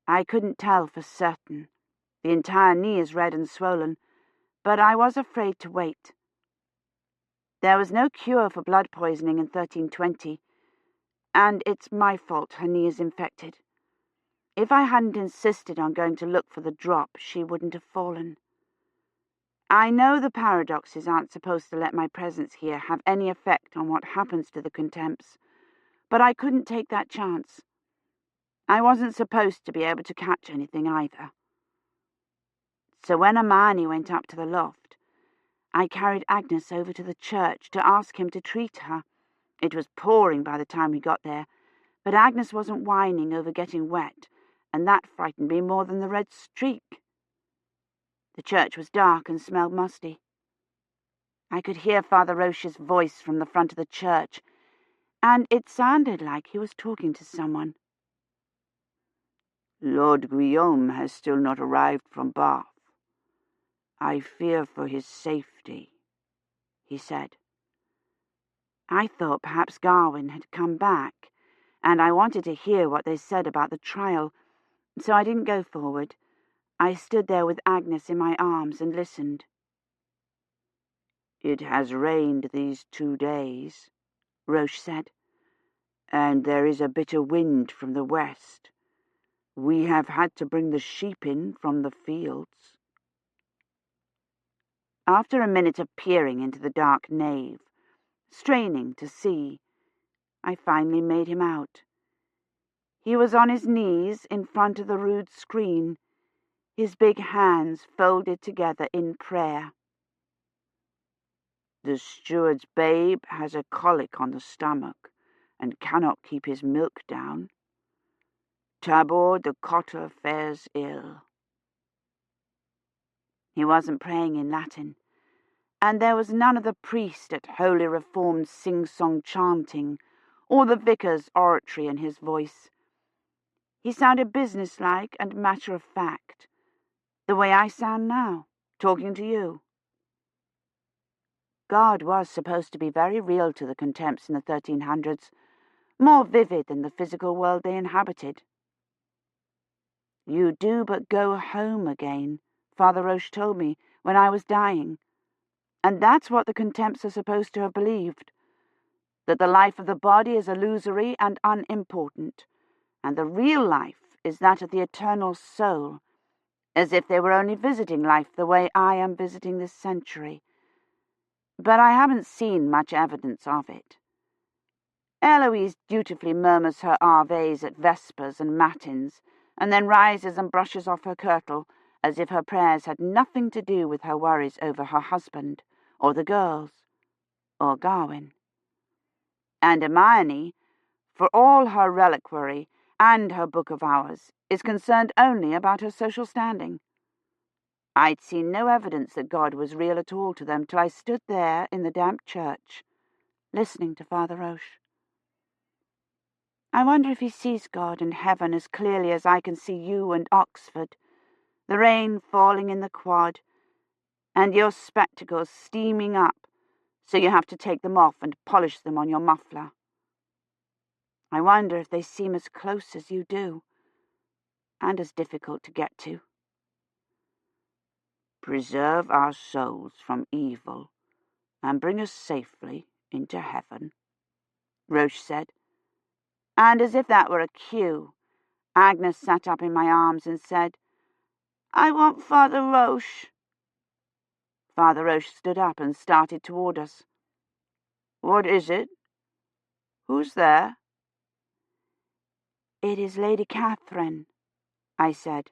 I couldn't tell for certain. The entire knee is red and swollen, but I was afraid to wait. There was no cure for blood poisoning in 1320, and it's my fault her knee is infected. If I hadn't insisted on going to look for the drop, she wouldn't have fallen. I know the paradoxes aren't supposed to let my presence here have any effect on what happens to the Contempts, but I couldn't take that chance. I wasn't supposed to be able to catch anything either. So when Hermione went up to the loft, I carried Agnes over to the church to ask him to treat her. It was pouring by the time we got there, but Agnes wasn't whining over getting wet, and that frightened me more than the red streak. The church was dark and smelled musty. I could hear Father Roche's voice from the front of the church, and it sounded like he was talking to someone. "Lord Guillaume has still not arrived from Bath. I fear for his safety," he said. I thought perhaps Gawain had come back, and I wanted to hear what they said about the trial, so I didn't go forward. I stood there with Agnes in my arms and listened. "It has rained these 2 days," Roche said, "and there is a bitter wind from the west. We have had to bring the sheep in from the fields." After a minute of peering into the dark nave, straining to see, I finally made him out. He was on his knees in front of the rude screen, his big hands folded together in prayer. "The steward's babe has a colic on the stomach and cannot keep his milk down. Tabor the cotter fares ill." He wasn't praying in Latin, and there was none of the priest at Holy Reformed sing-song chanting or the vicar's oratory in his voice. He sounded businesslike and matter-of-fact, the way I sound now, talking to you. God was supposed to be very real to the Contempts in the 1300s, more vivid than the physical world they inhabited. "You do but go home again," Father Roche told me when I was dying. And that's what the Contempts are supposed to have believed, that the life of the body is illusory and unimportant, and the real life is that of the eternal soul, as if they were only visiting life the way I am visiting this century. But I haven't seen much evidence of it. Eloise dutifully murmurs her Aves at Vespers and Matins, and then rises and brushes off her kirtle, as if her prayers had nothing to do with her worries over her husband, or the girls, or Gawain. And Hermione, for all her reliquary and her book of hours, is concerned only about her social standing. I'd seen no evidence that God was real at all to them till I stood there in the damp church, listening to Father Roche. I wonder if he sees God and heaven as clearly as I can see you and Oxford, the rain falling in the quad, and your spectacles steaming up, so you have to take them off and polish them on your muffler. I wonder if they seem as close as you do, and as difficult to get to. "Preserve our souls from evil, and bring us safely into heaven," Roche said. And as if that were a cue, Agnes sat up in my arms and said, "I want Father Roche." Father Roche stood up and started toward us. "What is it? Who's there?" "It is Lady Catherine," I said.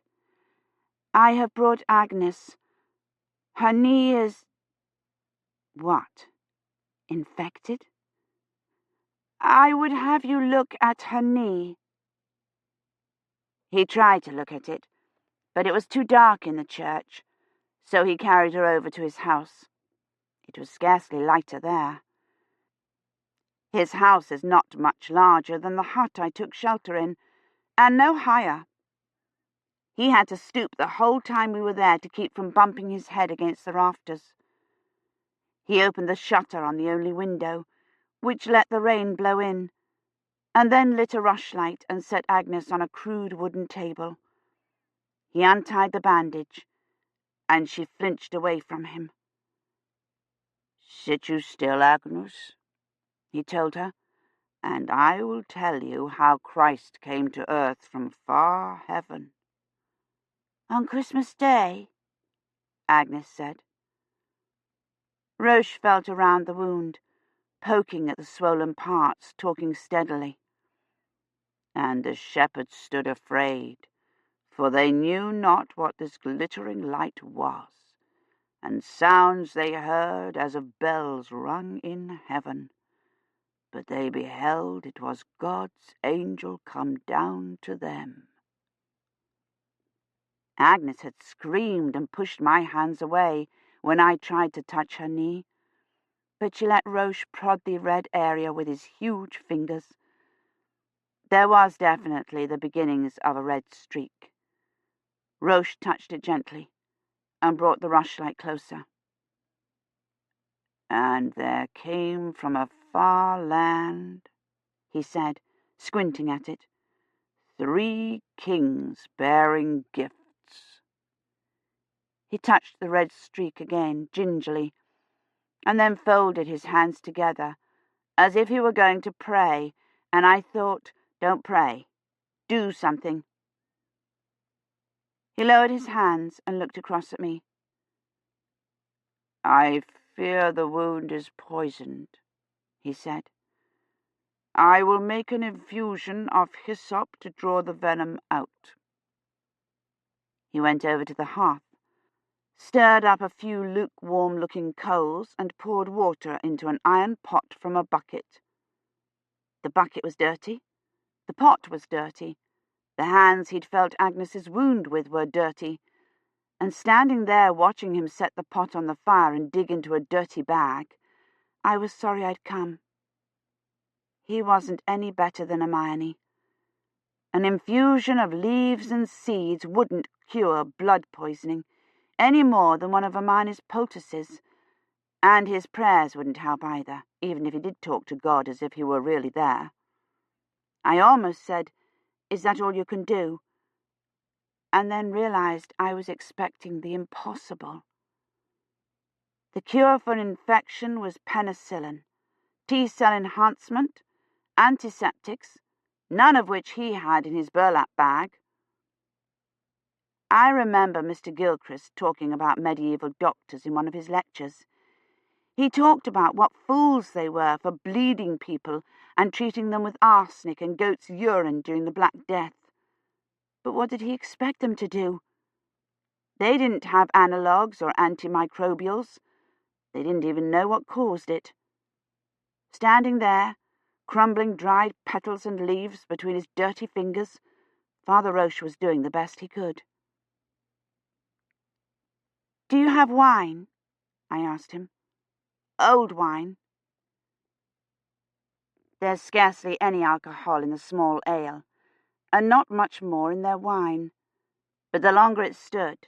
"I have brought Agnes. Her knee is—" "What? Infected?" "I would have you look at her knee." He tried to look at it, but it was too dark in the church, so he carried her over to his house. It was scarcely lighter there. His house is not much larger than the hut I took shelter in, and no higher. He had to stoop the whole time we were there to keep from bumping his head against the rafters. He opened the shutter on the only window, which let the rain blow in, and then lit a rushlight and set Agnes on a crude wooden table. He untied the bandage, and she flinched away from him. "Sit you still, Agnes," he told her, "and I will tell you how Christ came to earth from far heaven." "On Christmas Day?" Agnes said. Roche felt around the wound, poking at the swollen parts, talking steadily. And the shepherds stood afraid, for they knew not what this glittering light was, and sounds they heard as of bells rung in heaven. But they beheld it was God's angel come down to them. Agnes had screamed and pushed my hands away when I tried to touch her knee, but she let Roche prod the red area with his huge fingers. There was definitely the beginnings of a red streak. Roche touched it gently and brought the rushlight closer. And there came from a far land, he said, squinting at it, 3 kings bearing gifts. He touched the red streak again, gingerly, and then folded his hands together, as if he were going to pray, and I thought, don't pray, do something. He lowered his hands and looked across at me. I fear the wound is poisoned, he said. I will make an infusion of hyssop to draw the venom out. He went over to the hearth, stirred up a few lukewarm-looking coals, and poured water into an iron pot from a bucket. The bucket was dirty. The pot was dirty. The hands he'd felt Agnes's wound with were dirty. And standing there watching him set the pot on the fire and dig into a dirty bag, I was sorry I'd come. He wasn't any better than Hermione. An infusion of leaves and seeds wouldn't cure blood poisoning, any more than one of Hermione's poultices, and his prayers wouldn't help either, even if he did talk to God as if he were really there. I almost said, "Is that all you can do?" and then realized I was expecting the impossible. The cure for an infection was penicillin, T-cell enhancement, antiseptics, none of which he had in his burlap bag. I remember Mr. Gilchrist talking about medieval doctors in one of his lectures. He talked about what fools they were for bleeding people and treating them with arsenic and goat's urine during the Black Death. But what did he expect them to do? They didn't have analogues or antimicrobials. They didn't even know what caused it. Standing there, crumbling dried petals and leaves between his dirty fingers, Father Roche was doing the best he could. "Do you have wine?" I asked him. "Old wine." There's scarcely any alcohol in the small ale, and not much more in their wine. But the longer it stood,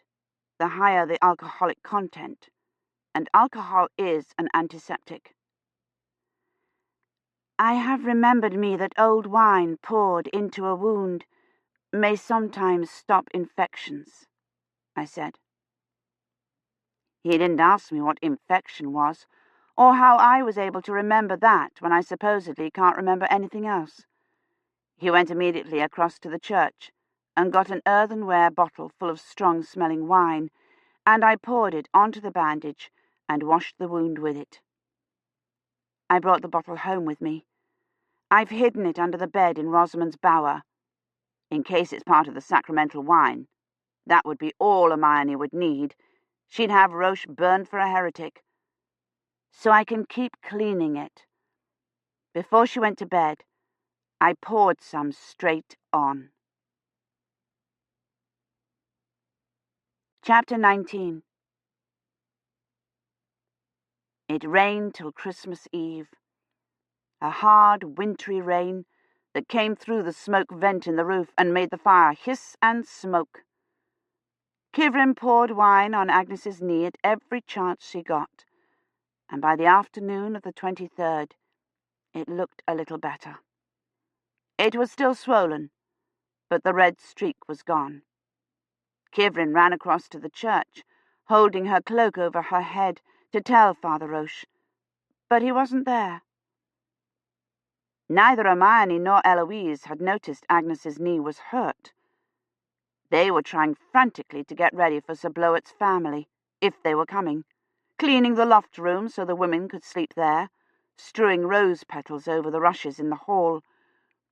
the higher the alcoholic content, and alcohol is an antiseptic. "I have remembered me that old wine poured into a wound may sometimes stop infections," I said. He didn't ask me what infection was, or how I was able to remember that when I supposedly can't remember anything else. He went immediately across to the church and got an earthenware bottle full of strong-smelling wine, and I poured it onto the bandage and washed the wound with it. I brought the bottle home with me. I've hidden it under the bed in Rosamond's bower, in case it's part of the sacramental wine. That would be all Hermione would need. She'd have Roche burned for a heretic. So I can keep cleaning it. Before she went to bed, I poured some straight on. Chapter 19. It rained till Christmas Eve. A hard, wintry rain that came through the smoke vent in the roof and made the fire hiss and smoke. Kivrin poured wine on Agnes's knee at every chance she got, and by the afternoon of the 23rd, it looked a little better. It was still swollen, but the red streak was gone. Kivrin ran across to the church, holding her cloak over her head to tell Father Roche, but he wasn't there. Neither Hermione nor Eloise had noticed Agnes's knee was hurt. They were trying frantically to get ready for Sir Bloet's family, if they were coming, cleaning the loft room so the women could sleep there, strewing rose petals over the rushes in the hall,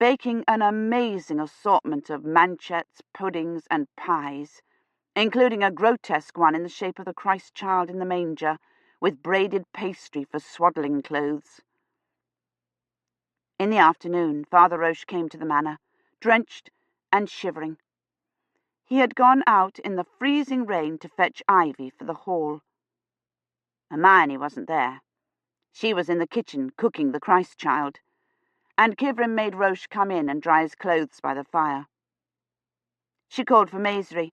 baking an amazing assortment of manchets, puddings, and pies, including a grotesque one in the shape of the Christ child in the manger, with braided pastry for swaddling clothes. In the afternoon, Father Roche came to the manor, drenched and shivering. He had gone out in the freezing rain to fetch ivy for the hall. Hermione wasn't there. She was in the kitchen cooking the Christ child, and Kivrin made Roche come in and dry his clothes by the fire. She called for Maisry,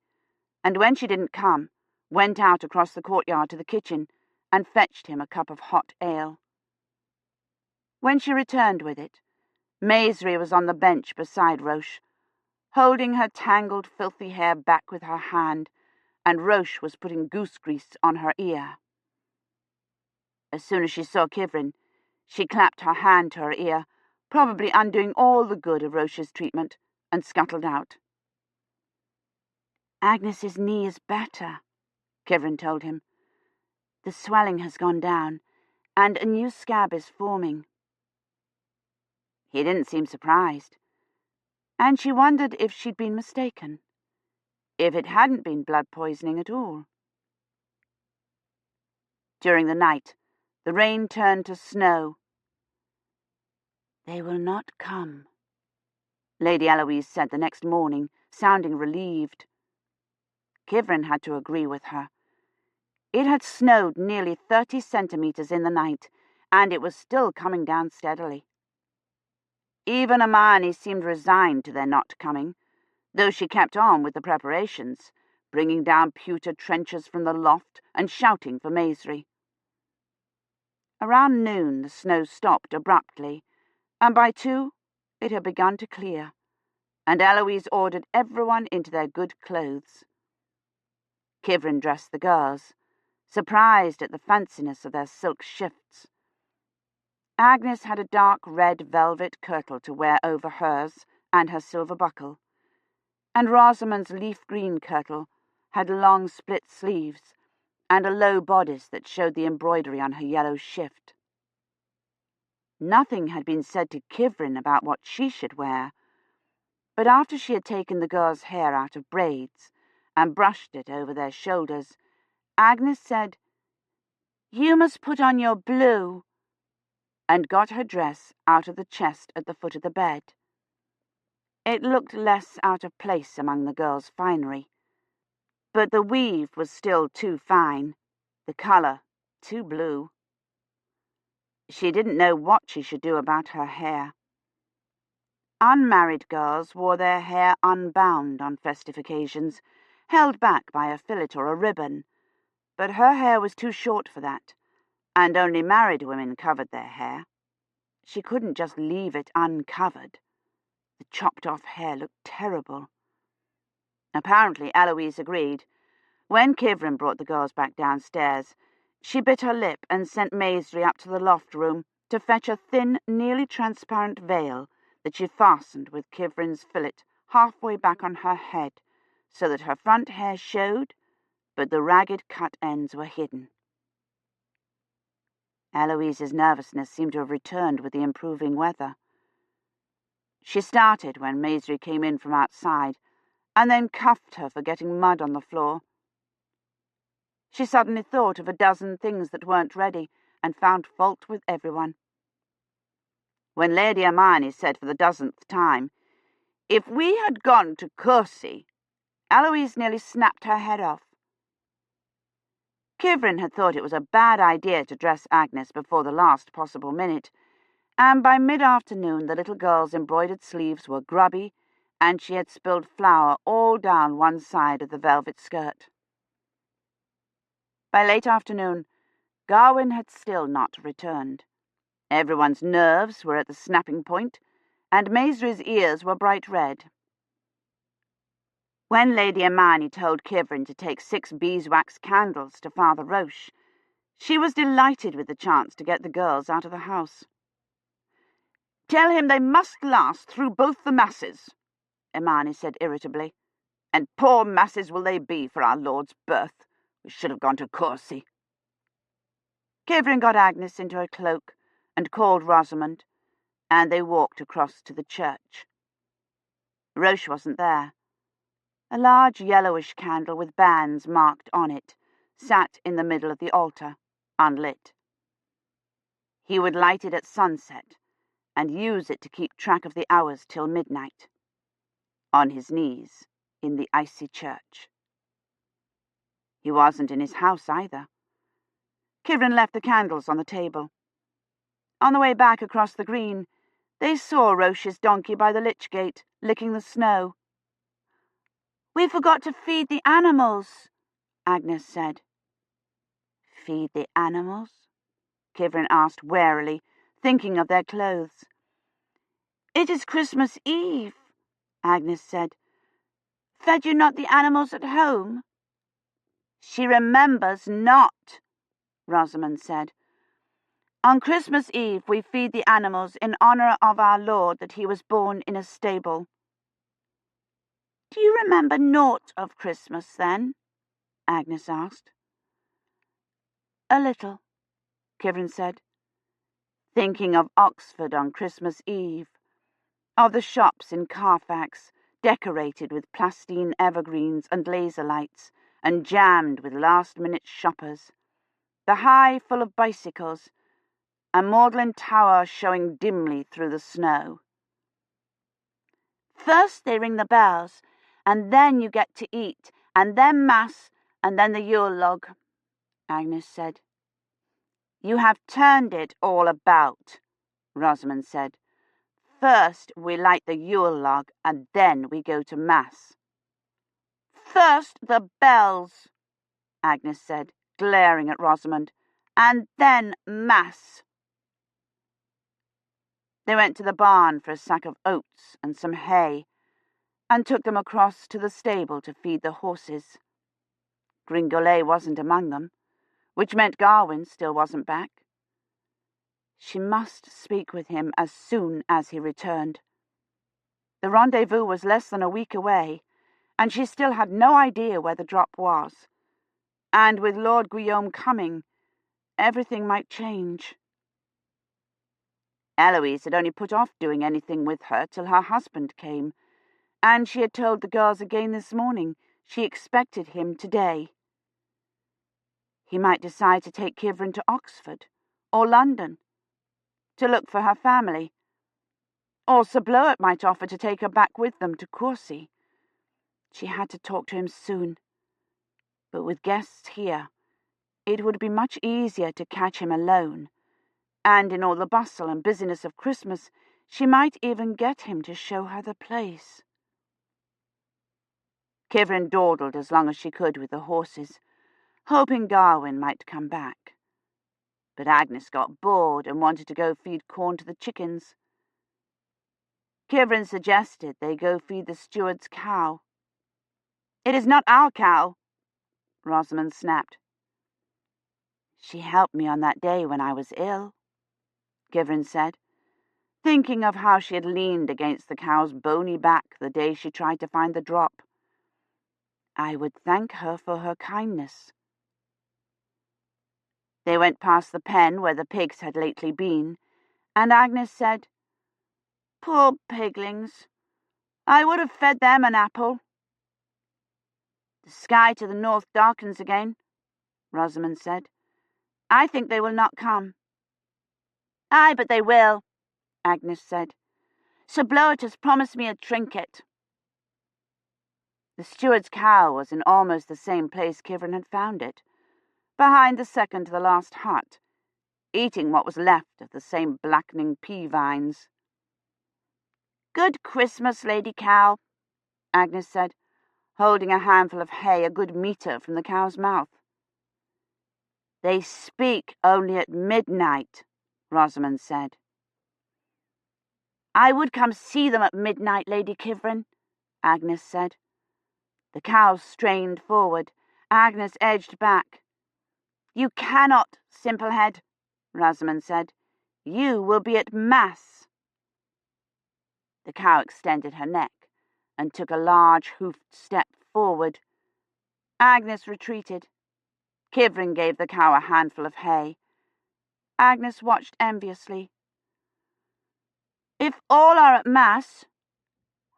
and when she didn't come, went out across the courtyard to the kitchen and fetched him a cup of hot ale. When she returned with it, Maisry was on the bench beside Roche, holding her tangled, filthy hair back with her hand, and Roche was putting goose grease on her ear. As soon as she saw Kivrin, she clapped her hand to her ear, probably undoing all the good of Roche's treatment, and scuttled out. "Agnes's knee is better," Kivrin told him. "The swelling has gone down, and a new scab is forming." He didn't seem surprised, and she wondered if she'd been mistaken, if it hadn't been blood poisoning at all. During the night, the rain turned to snow. "They will not come," Lady Eloise said the next morning, sounding relieved. Kivrin had to agree with her. It had snowed nearly 30 centimetres in the night, and it was still coming down steadily. Even Hermione seemed resigned to their not coming, though she kept on with the preparations, bringing down pewter trenchers from the loft and shouting for Maisry. Around noon the snow stopped abruptly, and by 2 it had begun to clear, and Eloise ordered everyone into their good clothes. Kivrin dressed the girls, surprised at the fanciness of their silk shifts. Agnes had a dark red velvet kirtle to wear over hers and her silver buckle, and Rosamond's leaf green kirtle had long split sleeves and a low bodice that showed the embroidery on her yellow shift. Nothing had been said to Kivrin about what she should wear, but after she had taken the girls' hair out of braids and brushed it over their shoulders, Agnes said, "You must put on your blue," and got her dress out of the chest at the foot of the bed. It looked less out of place among the girls' finery, but the weave was still too fine, the colour too blue. She didn't know what she should do about her hair. Unmarried girls wore their hair unbound on festive occasions, held back by a fillet or a ribbon, but her hair was too short for that, and only married women covered their hair. She couldn't just leave it uncovered. The chopped-off hair looked terrible. Apparently Eloise agreed. When Kivrin brought the girls back downstairs, she bit her lip and sent Maisry up to the loft room to fetch a thin, nearly transparent veil that she fastened with Kivrin's fillet halfway back on her head, so that her front hair showed, but the ragged cut ends were hidden. Eloise's nervousness seemed to have returned with the improving weather. She started when Maisry came in from outside, and then cuffed her for getting mud on the floor. She suddenly thought of a dozen things that weren't ready, and found fault with everyone. When Lady Hermione said for the 10th time, "If we had gone to Courcy," Eloise nearly snapped her head off. Kivrin had thought it was a bad idea to dress Agnes before the last possible minute, and by mid-afternoon the little girl's embroidered sleeves were grubby, and she had spilled flour all down one side of the velvet skirt. By late afternoon, Gawain had still not returned. Everyone's nerves were at the snapping point, and Maisry's ears were bright red. When Lady Hermione told Kivrin to take 6 beeswax candles to Father Roche, she was delighted with the chance to get the girls out of the house. "Tell him they must last through both the masses," Hermione said irritably. "And poor masses will they be for our Lord's birth. We should have gone to Courcy." Kivrin got Agnes into her cloak and called Rosamond, and they walked across to the church. Roche wasn't there. A large yellowish candle with bands marked on it sat in the middle of the altar, unlit. He would light it at sunset and use it to keep track of the hours till midnight, on his knees in the icy church. He wasn't in his house either. Kivrin left the candles on the table. On the way back across the green, they saw Roche's donkey by the lich gate, licking the snow. "We forgot to feed the animals," Agnes said. "Feed the animals?" Kivrin asked warily, thinking of their clothes. "It is Christmas Eve," Agnes said. "Fed you not the animals at home?" "She remembers not," Rosamond said. "On Christmas Eve we feed the animals in honour of our Lord that he was born in a stable." "Do you remember naught of Christmas, then?" Agnes asked. "A little," Kivrin said, thinking of Oxford on Christmas Eve, of the shops in Carfax, decorated with plastine evergreens and laser lights, and jammed with last-minute shoppers, the High full of bicycles, and Magdalen Tower showing dimly through the snow. "First they ring the bells, and then you get to eat, and then Mass, and then the Yule log," Agnes said. "You have turned it all about," Rosamond said. "First we light the Yule log, and then we go to Mass." "First the bells," Agnes said, glaring at Rosamond, "and then Mass." They went to the barn for a sack of oats and some hay, and took them across to the stable to feed the horses. Gringolet wasn't among them, which meant Garwin still wasn't back. She must speak with him as soon as he returned. The rendezvous was less than a week away, and she still had no idea where the drop was. And with Lord Guillaume coming, everything might change. Eloise had only put off doing anything with her till her husband came, and she had told the girls again this morning she expected him today. He might decide to take Kivrin to Oxford or London, to look for her family, or Sir Bloet might offer to take her back with them to Courcy. She had to talk to him soon, but with guests here, it would be much easier to catch him alone, and in all the bustle and busyness of Christmas, she might even get him to show her the place. Kivrin dawdled as long as she could with the horses, hoping Garwin might come back. But Agnes got bored and wanted to go feed corn to the chickens. Kivrin suggested they go feed the steward's cow. "It is not our cow," Rosamond snapped. "She helped me on that day when I was ill," Kivrin said, thinking of how she had leaned against the cow's bony back the day she tried to find the drop. "I would thank her for her kindness." They went past the pen where the pigs had lately been, and Agnes said, "Poor piglings, I would have fed them an apple." "The sky to the north darkens again," Rosamond said. "I think they will not come." "Aye, but they will," Agnes said. "Sir Bloet has promised me a trinket." The steward's cow was in almost the same place Kivrin had found it, behind the second-to-the-last hut, eating what was left of the same blackening pea-vines. "Good Christmas, Lady Cow," Agnes said, holding a handful of hay a good metre from the cow's mouth. "They speak only at midnight," Rosamond said. "I would come see them at midnight, Lady Kivrin," Agnes said. The cow strained forward. Agnes edged back. "You cannot, Simplehead," Rosamond said. "You will be at Mass." The cow extended her neck and took a large hoofed step forward. Agnes retreated. Kivrin gave the cow a handful of hay. Agnes watched enviously. If all are at Mass,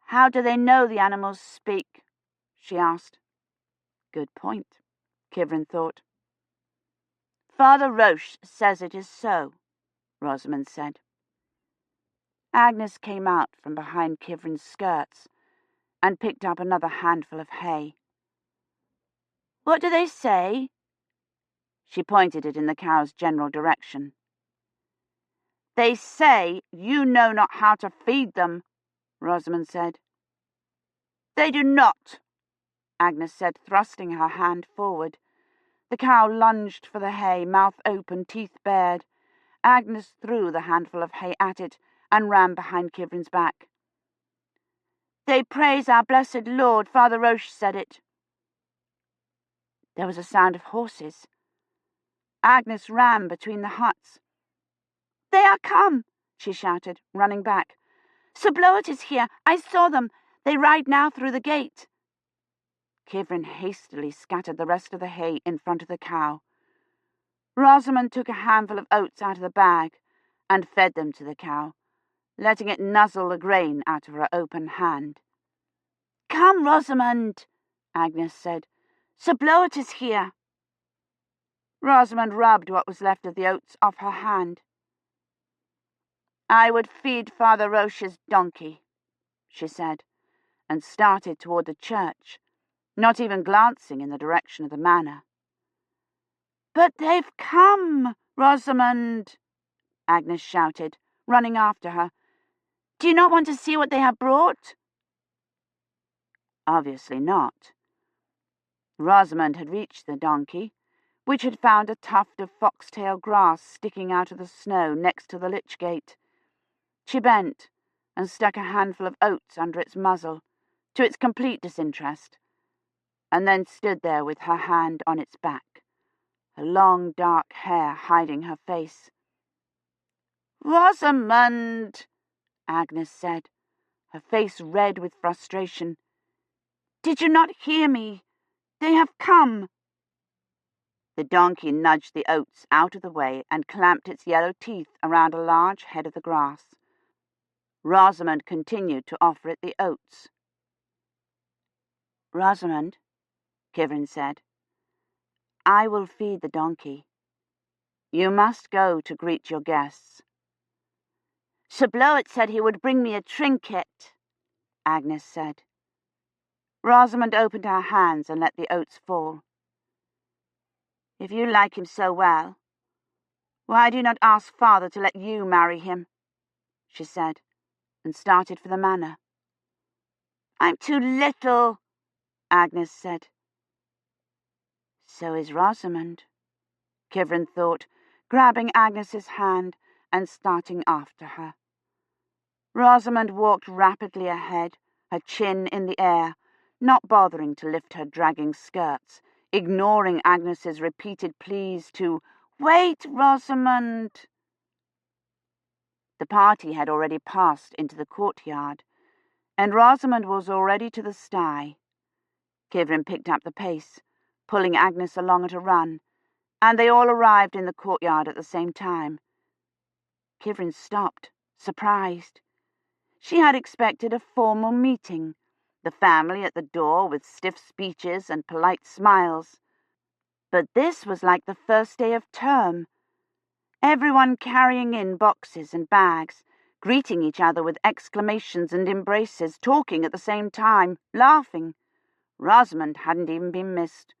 how do they know the animals speak? She asked. Good point, Kivrin thought. Father Roche says it is so, Rosamond said. Agnes came out from behind Kivrin's skirts and picked up another handful of hay. What do they say? She pointed it in the cow's general direction. They say you know not how to feed them, Rosamond said. They do not, Agnes said, thrusting her hand forward. The cow lunged for the hay, mouth open, teeth bared. Agnes threw the handful of hay at it and ran behind Kivrin's back. They praise our blessed Lord, Father Roche said it. There was a sound of horses. Agnes ran between the huts. They are come, she shouted, running back. Sir Bloet is here. I saw them. They ride now through the gate. Kivrin hastily scattered the rest of the hay in front of the cow. Rosamond took a handful of oats out of the bag and fed them to the cow, letting it nuzzle the grain out of her open hand. Come, Rosamond, Agnes said. Sir Bloet is here. Rosamond rubbed what was left of the oats off her hand. I would feed Father Roche's donkey, she said, and started toward the church, not even glancing in the direction of the manor. But they've come, Rosamond, Agnes shouted, running after her. Do you not want to see what they have brought? Obviously not. Rosamond had reached the donkey, which had found a tuft of foxtail grass sticking out of the snow next to the lich gate. She bent and stuck a handful of oats under its muzzle, to its complete disinterest, and then stood there with her hand on its back, her long dark hair hiding her face. Rosamond, Agnes said, her face red with frustration. Did you not hear me? They have come. The donkey nudged the oats out of the way and clamped its yellow teeth around a large head of the grass. Rosamond continued to offer it the oats. Rosamond, Kivrin said, I will feed the donkey. You must go to greet your guests. Sir Bloet said he would bring me a trinket, Agnes said. Rosamond opened her hands and let the oats fall. If you like him so well, why do you not ask Father to let you marry him? She said, and started for the manor. I'm too little, Agnes said. So is Rosamond, Kivrin thought, grabbing Agnes's hand and starting after her. Rosamond walked rapidly ahead, her chin in the air, not bothering to lift her dragging skirts, ignoring Agnes's repeated pleas to, Wait, Rosamond! The party had already passed into the courtyard, and Rosamond was already to the sty. Kivrin picked up the pace, pulling Agnes along at a run, and they all arrived in the courtyard at the same time. Kivrin stopped, surprised. She had expected a formal meeting, the family at the door with stiff speeches and polite smiles. But this was like the first day of term. Everyone carrying in boxes and bags, greeting each other with exclamations and embraces, talking at the same time, laughing. Rosamond hadn't even been missed.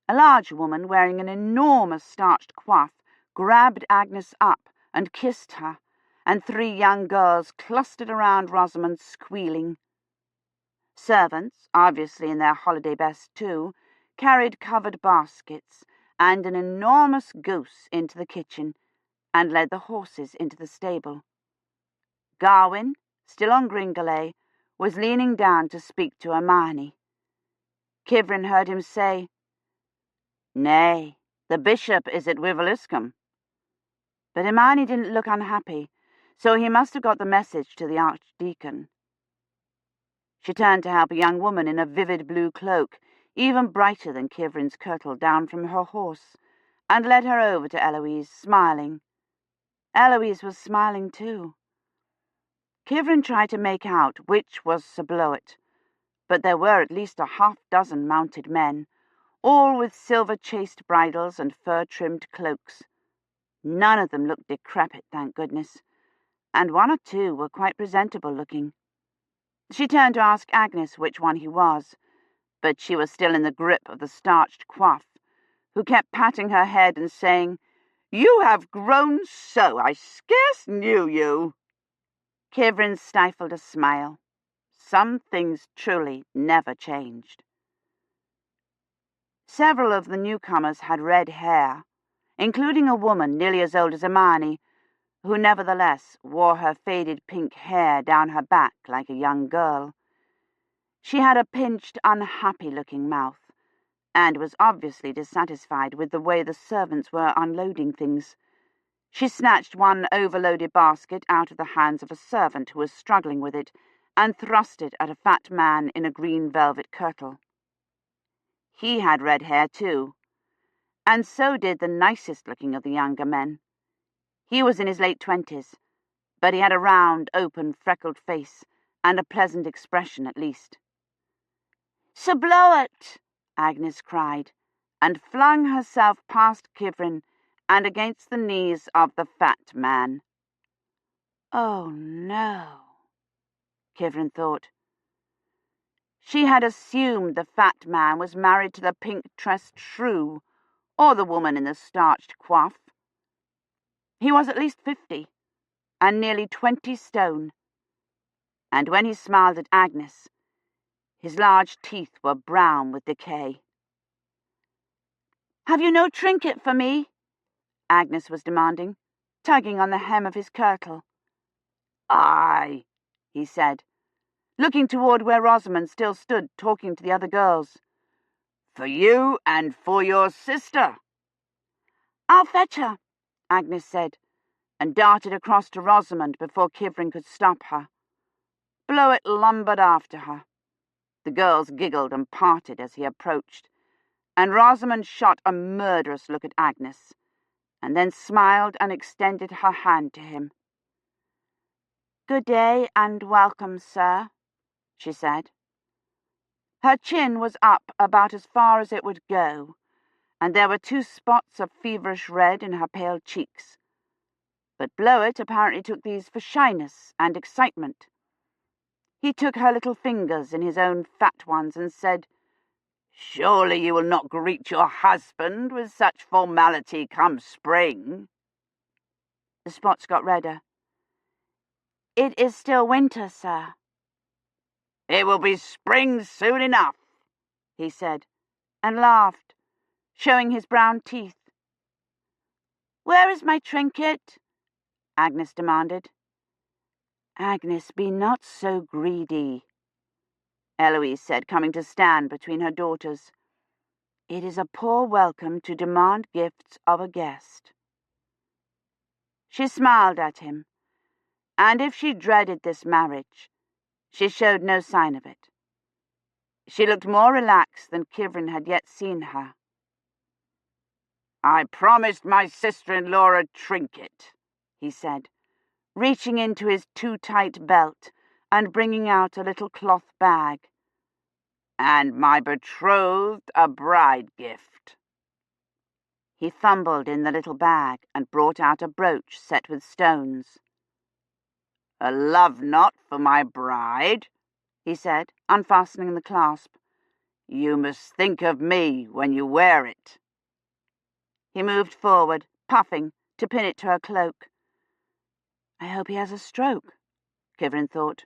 A large woman wearing an enormous starched coif grabbed Agnes up and kissed her, and 3 young girls clustered around Rosamond, squealing. Servants, obviously in their holiday best too, carried covered baskets and an enormous goose into the kitchen and led the horses into the stable. Garwin, still on Gringalet, was leaning down to speak to Hermione. Kivrin heard him say, Nay, the bishop is at Wiveliscombe. But Hermione didn't look unhappy, so he must have got the message to the archdeacon. She turned to help a young woman in a vivid blue cloak, even brighter than Kivrin's kirtle, down from her horse, and led her over to Eloise, smiling. Eloise was smiling too. Kivrin tried to make out which was Sir Bloet, but there were at least 6 mounted men, all with silver-chased bridles and fur-trimmed cloaks. None of them looked decrepit, thank goodness, and 1 or 2 were quite presentable-looking. She turned to ask Agnes which one he was, but she was still in the grip of the starched coif, who kept patting her head and saying, "You have grown so, I scarce knew you." Kivrin stifled a smile. Some things truly never changed. Several of the newcomers had red hair, including a woman nearly as old as Hermione, who nevertheless wore her faded pink hair down her back like a young girl. She had a pinched, unhappy-looking mouth, and was obviously dissatisfied with the way the servants were unloading things. She snatched one overloaded basket out of the hands of a servant who was struggling with it, and thrust it at a fat man in a green velvet kirtle. He had red hair too, and so did the nicest-looking of the younger men. He was in his late 20s, but he had a round, open, freckled face, and a pleasant expression at least. "Sir Bloet!" Agnes cried, and flung herself past Kivrin and against the knees of the fat man. Oh no, Kivrin thought. She had assumed the fat man was married to the pink-tressed shrew, or the woman in the starched coif. He was at least 50, and nearly 20 stone, and when he smiled at Agnes, his large teeth were brown with decay. "Have you no trinket for me?" Agnes was demanding, tugging on the hem of his kirtle. "Aye," he said, looking toward where Rosamond still stood talking to the other girls. "For you and for your sister." "I'll fetch her," Agnes said, and darted across to Rosamond before Kivrin could stop her. Bloet lumbered after her. The girls giggled and parted as he approached, and Rosamond shot a murderous look at Agnes, and then smiled and extended her hand to him. "Good day and welcome, sir," she said. Her chin was up about as far as it would go, and there were 2 spots of feverish red in her pale cheeks. But Bloet apparently took these for shyness and excitement. He took her little fingers in his own fat ones and said, "Surely you will not greet your husband with such formality come spring." The spots got redder. "It is still winter, sir." "It will be spring soon enough," he said, and laughed, showing his brown teeth. "Where is my trinket?" Agnes demanded. "Agnes, be not so greedy," Eloise said, coming to stand between her daughters. "It is a poor welcome to demand gifts of a guest." She smiled at him, and if she dreaded this marriage, she showed no sign of it. She looked more relaxed than Kivrin had yet seen her. "I promised my sister-in-law a trinket," he said, reaching into his too-tight belt and bringing out a little cloth bag. "And my betrothed a bride gift." He fumbled in the little bag and brought out a brooch set with stones. "A love knot for my bride," he said, unfastening the clasp. "You must think of me when you wear it." He moved forward, puffing, to pin it to her cloak. I hope he has a stroke, Kivrin thought.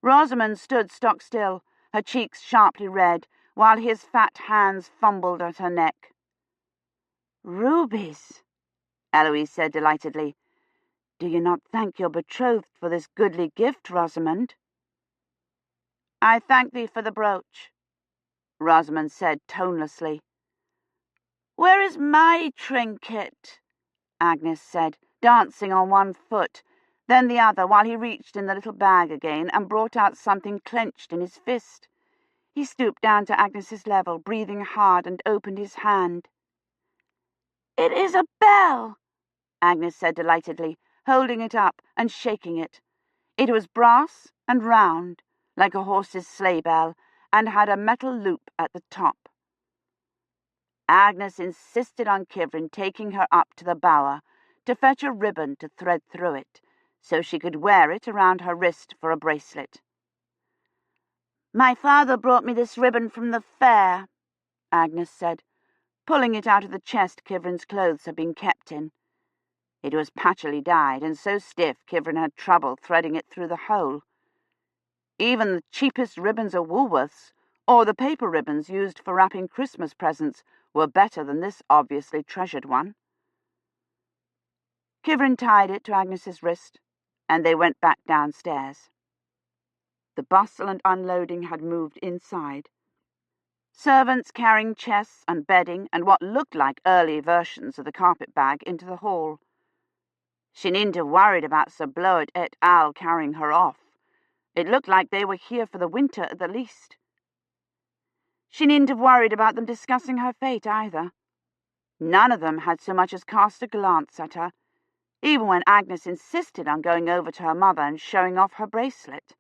Rosamond stood stock still, her cheeks sharply red, while his fat hands fumbled at her neck. "Rubies," Eloise said delightedly. "Do you not thank your betrothed for this goodly gift, Rosamond?" "I thank thee for the brooch," Rosamond said tonelessly. "Where is my trinket?" Agnes said, dancing on one foot, then the other, while he reached in the little bag again and brought out something clenched in his fist. He stooped down to Agnes's level, breathing hard, and opened his hand. "It is a bell," Agnes said delightedly, holding it up and shaking it. It was brass and round, like a horse's sleigh bell, and had a metal loop at the top. Agnes insisted on Kivrin taking her up to the bower to fetch a ribbon to thread through it, so she could wear it around her wrist for a bracelet. "My father brought me this ribbon from the fair," Agnes said, pulling it out of the chest Kivrin's clothes had been kept in. It was patchily dyed, and so stiff Kivrin had trouble threading it through the hole. Even the cheapest ribbons at Woolworth's, or the paper ribbons used for wrapping Christmas presents, were better than this obviously treasured one. Kivrin tied it to Agnes's wrist, and they went back downstairs. The bustle and unloading had moved inside. Servants carrying chests and bedding and what looked like early versions of the carpet bag into the hall. She needn't have worried about Sir Bloet et al. Carrying her off. It looked like they were here for the winter at the least. She needn't have worried about them discussing her fate either. None of them had so much as cast a glance at her, even when Agnes insisted on going over to her mother and showing off her bracelet.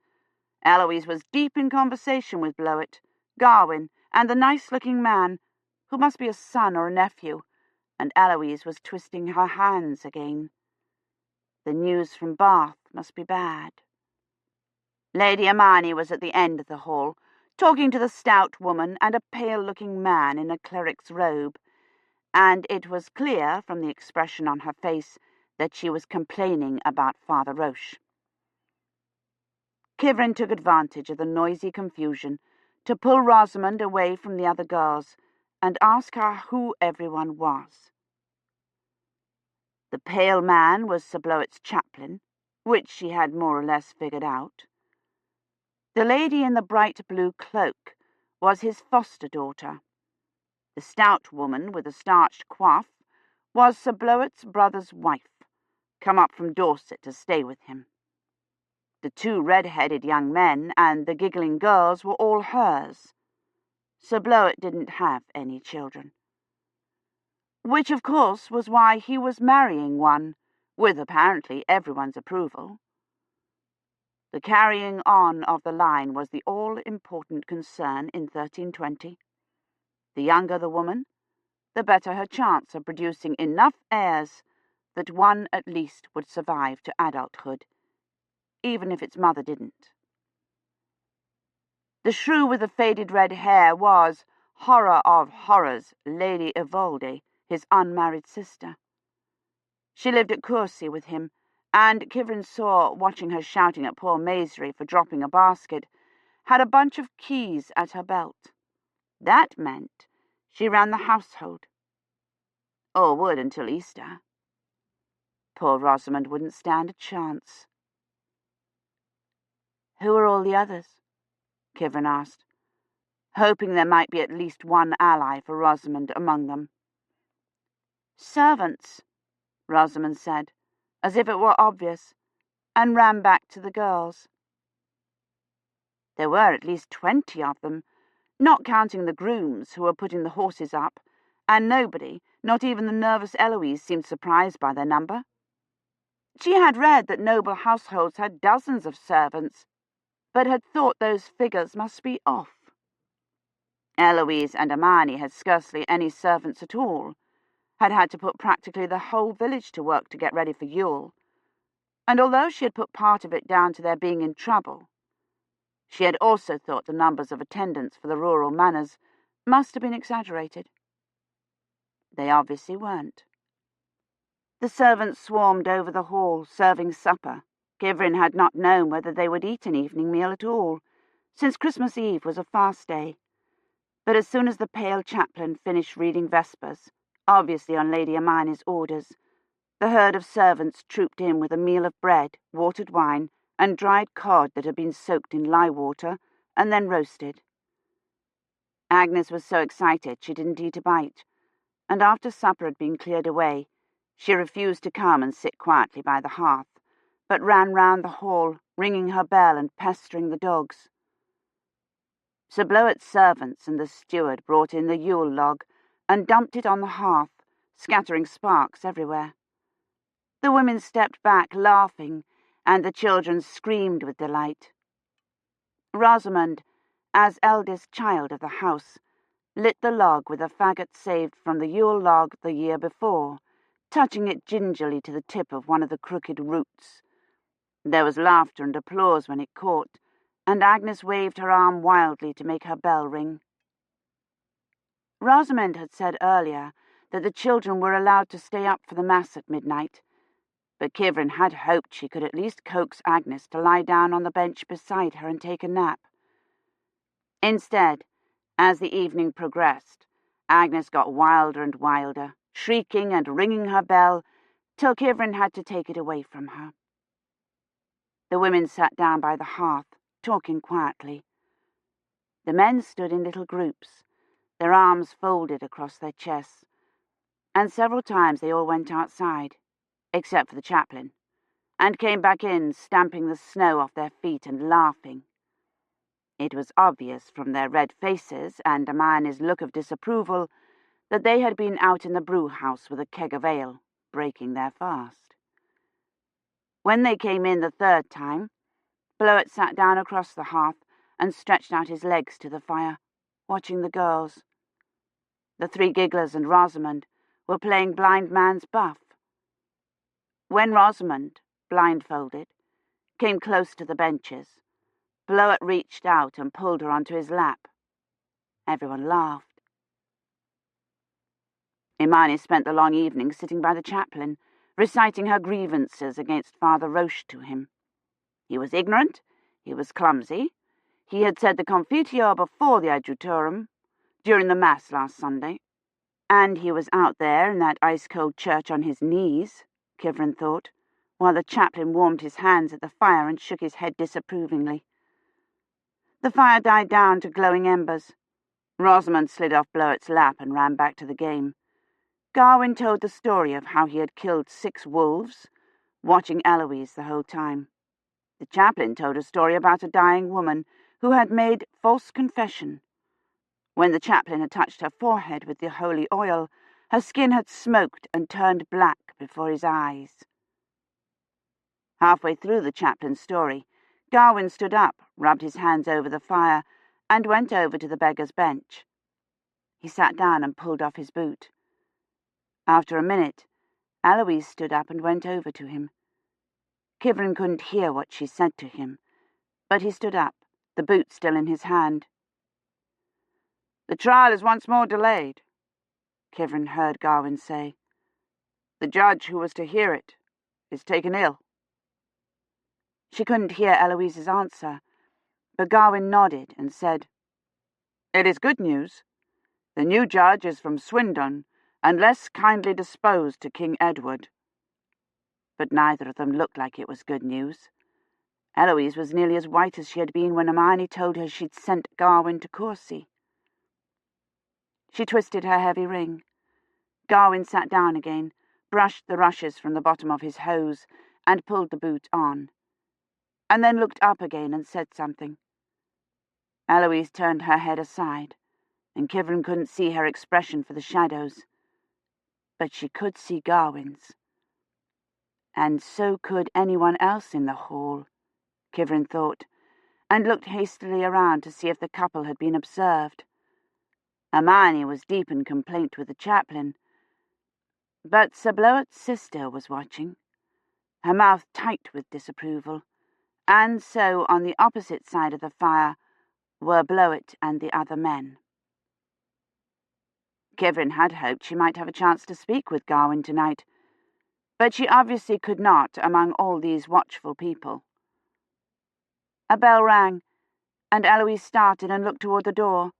Eloise was deep in conversation with Bloet, Garwin, and the nice-looking man, who must be a son or a nephew, and Eloise was twisting her hands again. The news from Bath must be bad. Lady Hermione was at the end of the hall, talking to the stout woman and a pale-looking man in a cleric's robe, and it was clear from the expression on her face that she was complaining about Father Roche. Kivrin took advantage of the noisy confusion to pull Rosamond away from the other girls and ask her who everyone was. The pale man was Sir Bloet's chaplain, which she had more or less figured out. The lady in the bright blue cloak was his foster-daughter. The stout woman with the starched coif was Sir Bloet's brother's wife, come up from Dorset to stay with him. The two red-headed young men and the giggling girls were all hers. Sir Bloet didn't have any children. Which, of course, was why he was marrying one, with apparently everyone's approval. The carrying on of the line was the all-important concern in 1320. The younger the woman, the better her chance of producing enough heirs that one at least would survive to adulthood, even if its mother didn't. The shrew with the faded red hair was, horror of horrors, Lady Evolde, his unmarried sister. She lived at Courcy with him, and Kivrin saw, watching her shouting at poor Maisry for dropping a basket, had a bunch of keys at her belt. That meant she ran the household. Or would until Easter. Poor Rosamond wouldn't stand a chance. "Who are all the others?" Kivrin asked, hoping there might be at least one ally for Rosamond among them. "Servants," Rosamond said, as if it were obvious, and ran back to the girls. There were at least 20 of them, not counting the grooms who were putting the horses up, and nobody, not even the nervous Eloise, seemed surprised by their number. She had read that noble households had dozens of servants, but had thought those figures must be off. Eloise and Hermione had scarcely any servants at all, had to put practically the whole village to work to get ready for Yule, and although she had put part of it down to their being in trouble, she had also thought the numbers of attendants for the rural manors must have been exaggerated. They obviously weren't. The servants swarmed over the hall, serving supper. Kivrin had not known whether they would eat an evening meal at all, since Christmas Eve was a fast day. But as soon as the pale chaplain finished reading Vespers, obviously on Lady Hermione's orders, the herd of servants trooped in with a meal of bread, watered wine, and dried cod that had been soaked in lye water and then roasted. Agnes was so excited she didn't eat a bite, and after supper had been cleared away, she refused to come and sit quietly by the hearth, but ran round the hall, ringing her bell and pestering the dogs. Sir Bloet's servants and the steward brought in the Yule log and dumped it on the hearth, scattering sparks everywhere. The women stepped back, laughing, and the children screamed with delight. Rosamond, as eldest child of the house, lit the log with a faggot saved from the Yule log the year before, touching it gingerly to the tip of one of the crooked roots. There was laughter and applause when it caught, and Agnes waved her arm wildly to make her bell ring. Rosamond had said earlier that the children were allowed to stay up for the Mass at midnight, but Kivrin had hoped she could at least coax Agnes to lie down on the bench beside her and take a nap. Instead, as the evening progressed, Agnes got wilder and wilder, shrieking and ringing her bell, till Kivrin had to take it away from her. The women sat down by the hearth, talking quietly. The men stood in little groups, their arms folded across their chests, and several times they all went outside, except for the chaplain, and came back in, stamping the snow off their feet and laughing. It was obvious from their red faces and Hermione's look of disapproval that they had been out in the brew-house with a keg of ale, breaking their fast. When they came in the third time, Blewett sat down across the hearth and stretched out his legs to the fire, watching the girls. The three gigglers and Rosamond were playing blind man's buff. When Rosamond, blindfolded, came close to the benches, Blewett reached out and pulled her onto his lap. Everyone laughed. Hermione spent the long evening sitting by the chaplain, reciting her grievances against Father Roche to him. He was ignorant, he was clumsy, he had said the Confiteor before the Adjutorum, during the Mass last Sunday, and he was out there in that ice-cold church on his knees, Kivrin thought, while the chaplain warmed his hands at the fire and shook his head disapprovingly. The fire died down to glowing embers. Rosamond slid off Blewett's lap and ran back to the game. Gawain told the story of how he had killed 6 wolves, watching Eloise the whole time. The chaplain told a story about a dying woman who had made false confession. When the chaplain had touched her forehead with the holy oil, her skin had smoked and turned black before his eyes. Halfway through the chaplain's story, Gawain stood up, rubbed his hands over the fire, and went over to the beggar's bench. He sat down and pulled off his boot. After a minute, Eloise stood up and went over to him. Kivrin couldn't hear what she said to him, but he stood up, the boot still in his hand. "The trial is once more delayed," Kivrin heard Gawain say. "The judge who was to hear it is taken ill." She couldn't hear Eloise's answer, but Gawain nodded and said, "It is good news. The new judge is from Swindon, and less kindly disposed to King Edward." But neither of them looked like it was good news. Eloise was nearly as white as she had been when Hermione told her she'd sent Gawain to Courcy. She twisted her heavy ring. Gawain sat down again, brushed the rushes from the bottom of his hose, and pulled the boot on, and then looked up again and said something. Eloise turned her head aside, and Kivrin couldn't see her expression for the shadows, but she could see Gawain's. And so could anyone else in the hall, Kivrin thought, and looked hastily around to see if the couple had been observed. Hermione was deep in complaint with the chaplain, but Sir Blowett's sister was watching, her mouth tight with disapproval, and so on the opposite side of the fire were Blewett and the other men. Kivrin had hoped she might have a chance to speak with Gawain tonight, but she obviously could not among all these watchful people. A bell rang, and Eloise started and looked toward the door.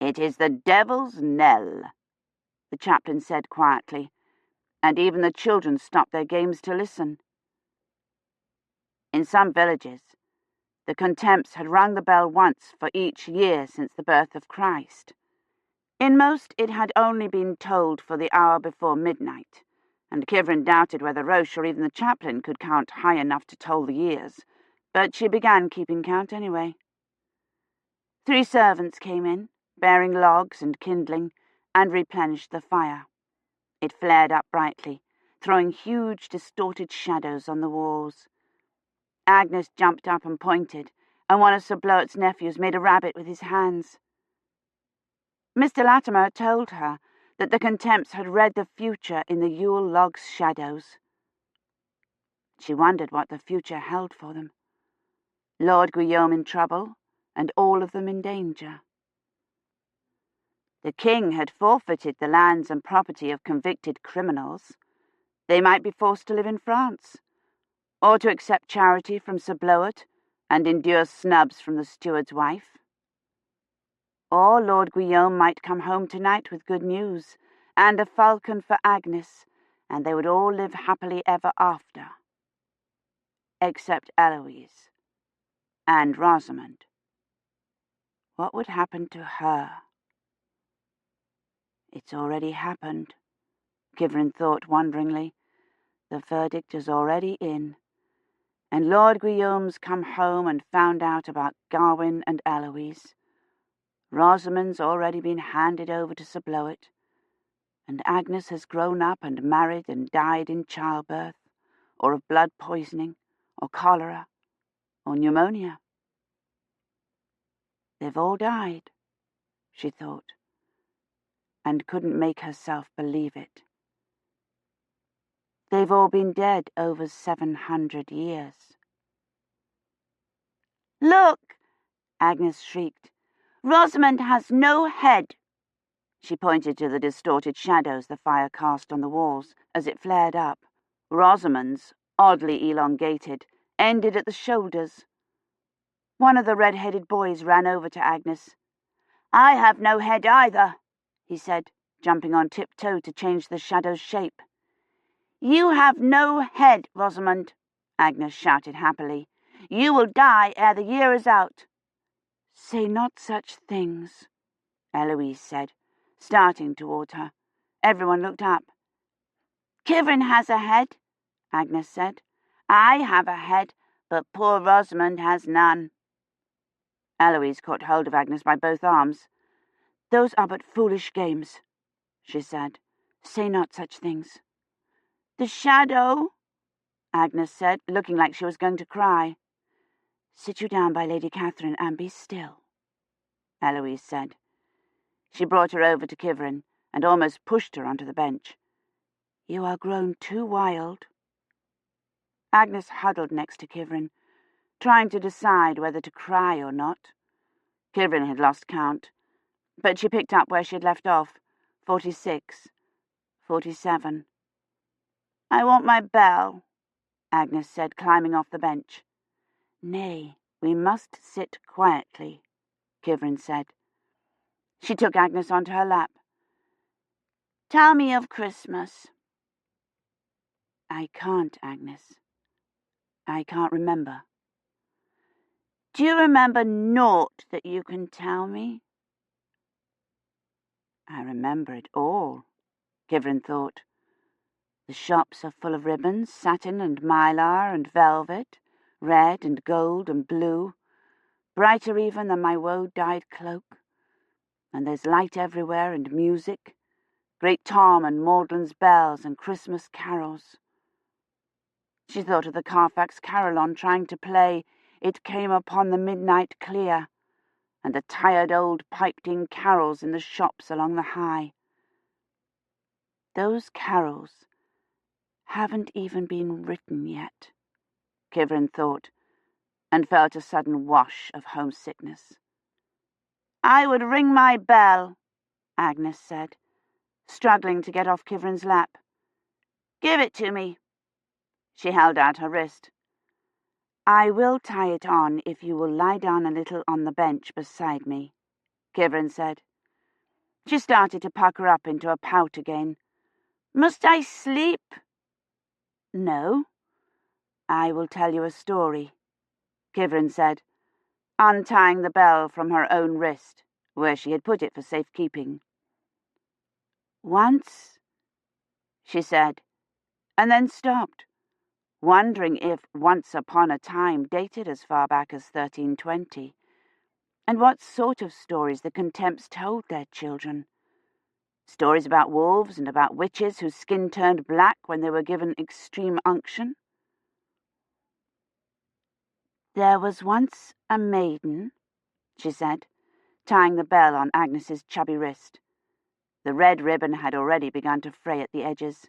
"It is the devil's knell," the chaplain said quietly, and even the children stopped their games to listen. In some villages, the contempts had rung the bell once for each year since the birth of Christ. In most, it had only been tolled for the hour before midnight, and Kivrin doubted whether Roche or even the chaplain could count high enough to toll the years, but she began keeping count anyway. 3 servants came in, bearing logs and kindling, and replenished the fire. It flared up brightly, throwing huge, distorted shadows on the walls. Agnes jumped up and pointed, and one of Sir Bloet's nephews made a rabbit with his hands. Mr. Latimer told her that the Contempts had read the future in the Yule log's shadows. She wondered what the future held for them. Lord Guillaume in trouble, and all of them in danger. The king had forfeited the lands and property of convicted criminals. They might be forced to live in France, or to accept charity from Sir Bloet and endure snubs from the steward's wife. Or Lord Guillaume might come home tonight with good news, and a falcon for Agnes, and they would all live happily ever after. Except Eloise and Rosamond. What would happen to her? It's already happened, Kivrin thought wonderingly. The verdict is already in, and Lord Guillaume's come home and found out about Gawain and Eloise. Rosamond's already been handed over to Sir Bloet, and Agnes has grown up and married and died in childbirth, or of blood poisoning, or cholera, or pneumonia. They've all died, she thought, and couldn't make herself believe it. They've all been dead over 700 years. "Look!" Agnes shrieked. "Rosamond has no head!" She pointed to the distorted shadows the fire cast on the walls as it flared up. Rosamond's, oddly elongated, ended at the shoulders. One of the red-headed boys ran over to Agnes. "I have no head either," he said, jumping on tiptoe to change the shadow's shape. "You have no head, Rosamond," Agnes shouted happily. "You will die ere the year is out." "Say not such things," Eloise said, starting toward her. Everyone looked up. "Kivrin has a head," Agnes said. "I have a head, but poor Rosamond has none." Eloise caught hold of Agnes by both arms. "Those are but foolish games," she said. "Say not such things." "The shadow," Agnes said, looking like she was going to cry. "Sit you down by Lady Catherine and be still," Eloise said. She brought her over to Kivrin and almost pushed her onto the bench. "You are grown too wild." Agnes huddled next to Kivrin, trying to decide whether to cry or not. Kivrin had lost count, but she picked up where she had left off. 46, 47. "I want my bell," Agnes said, climbing off the bench. "Nay, we must sit quietly," Kivrin said. She took Agnes onto her lap. "Tell me of Christmas." "I can't, Agnes. I can't remember." "Do you remember naught that you can tell me?" "I remember it all," Kivrin thought. "The shops are full of ribbons, satin and mylar and velvet, red and gold and blue, brighter even than my woe-dyed cloak. And there's light everywhere and music, Great Tom and Magdalen's bells and Christmas carols." She thought of the Carfax carillon trying to play "It Came Upon the Midnight Clear," and the tired old piped-in carols in the shops along the High. Those carols haven't even been written yet, Kivrin thought, and felt a sudden wash of homesickness. "I would ring my bell," Agnes said, struggling to get off Kivrin's lap. "Give it to me." She held out her wrist. "I will tie it on if you will lie down a little on the bench beside me," Kivrin said. She started to pucker up into a pout again. "Must I sleep?" "No. I will tell you a story," Kivrin said, untying the bell from her own wrist, where she had put it for safekeeping. "Once," she said, and then stopped, wondering if "once upon a time" dated as far back as 1320, and what sort of stories the Contempts told their children. Stories about wolves and about witches whose skin turned black when they were given extreme unction. "There was once a maiden," she said, tying the bell on Agnes's chubby wrist. The red ribbon had already begun to fray at the edges.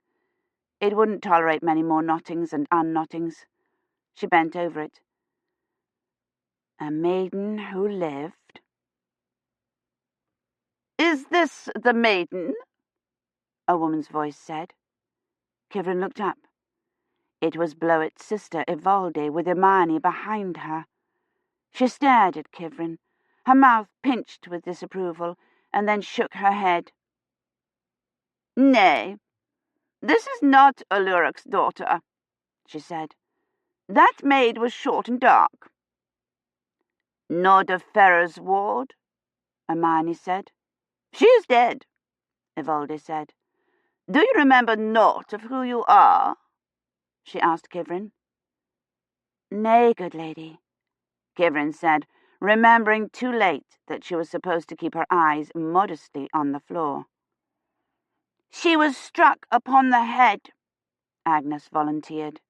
It wouldn't tolerate many more knottings and unknottings. She bent over it. "A maiden who lived." "Is this the maiden?" a woman's voice said. Kivrin looked up. It was Blowett's sister Ivalde, with Imani behind her. She stared at Kivrin, her mouth pinched with disapproval, and then shook her head. "Nay, this is not Uluric's daughter," she said. "That maid was short and dark." "Nor of Ferrer's ward," Imani said. "She is dead," Ivalde said. "Do you remember naught of who you are?" she asked Kivrin. "Nay, good lady," Kivrin said, remembering too late that she was supposed to keep her eyes modestly on the floor. "She was struck upon the head," Agnes volunteered.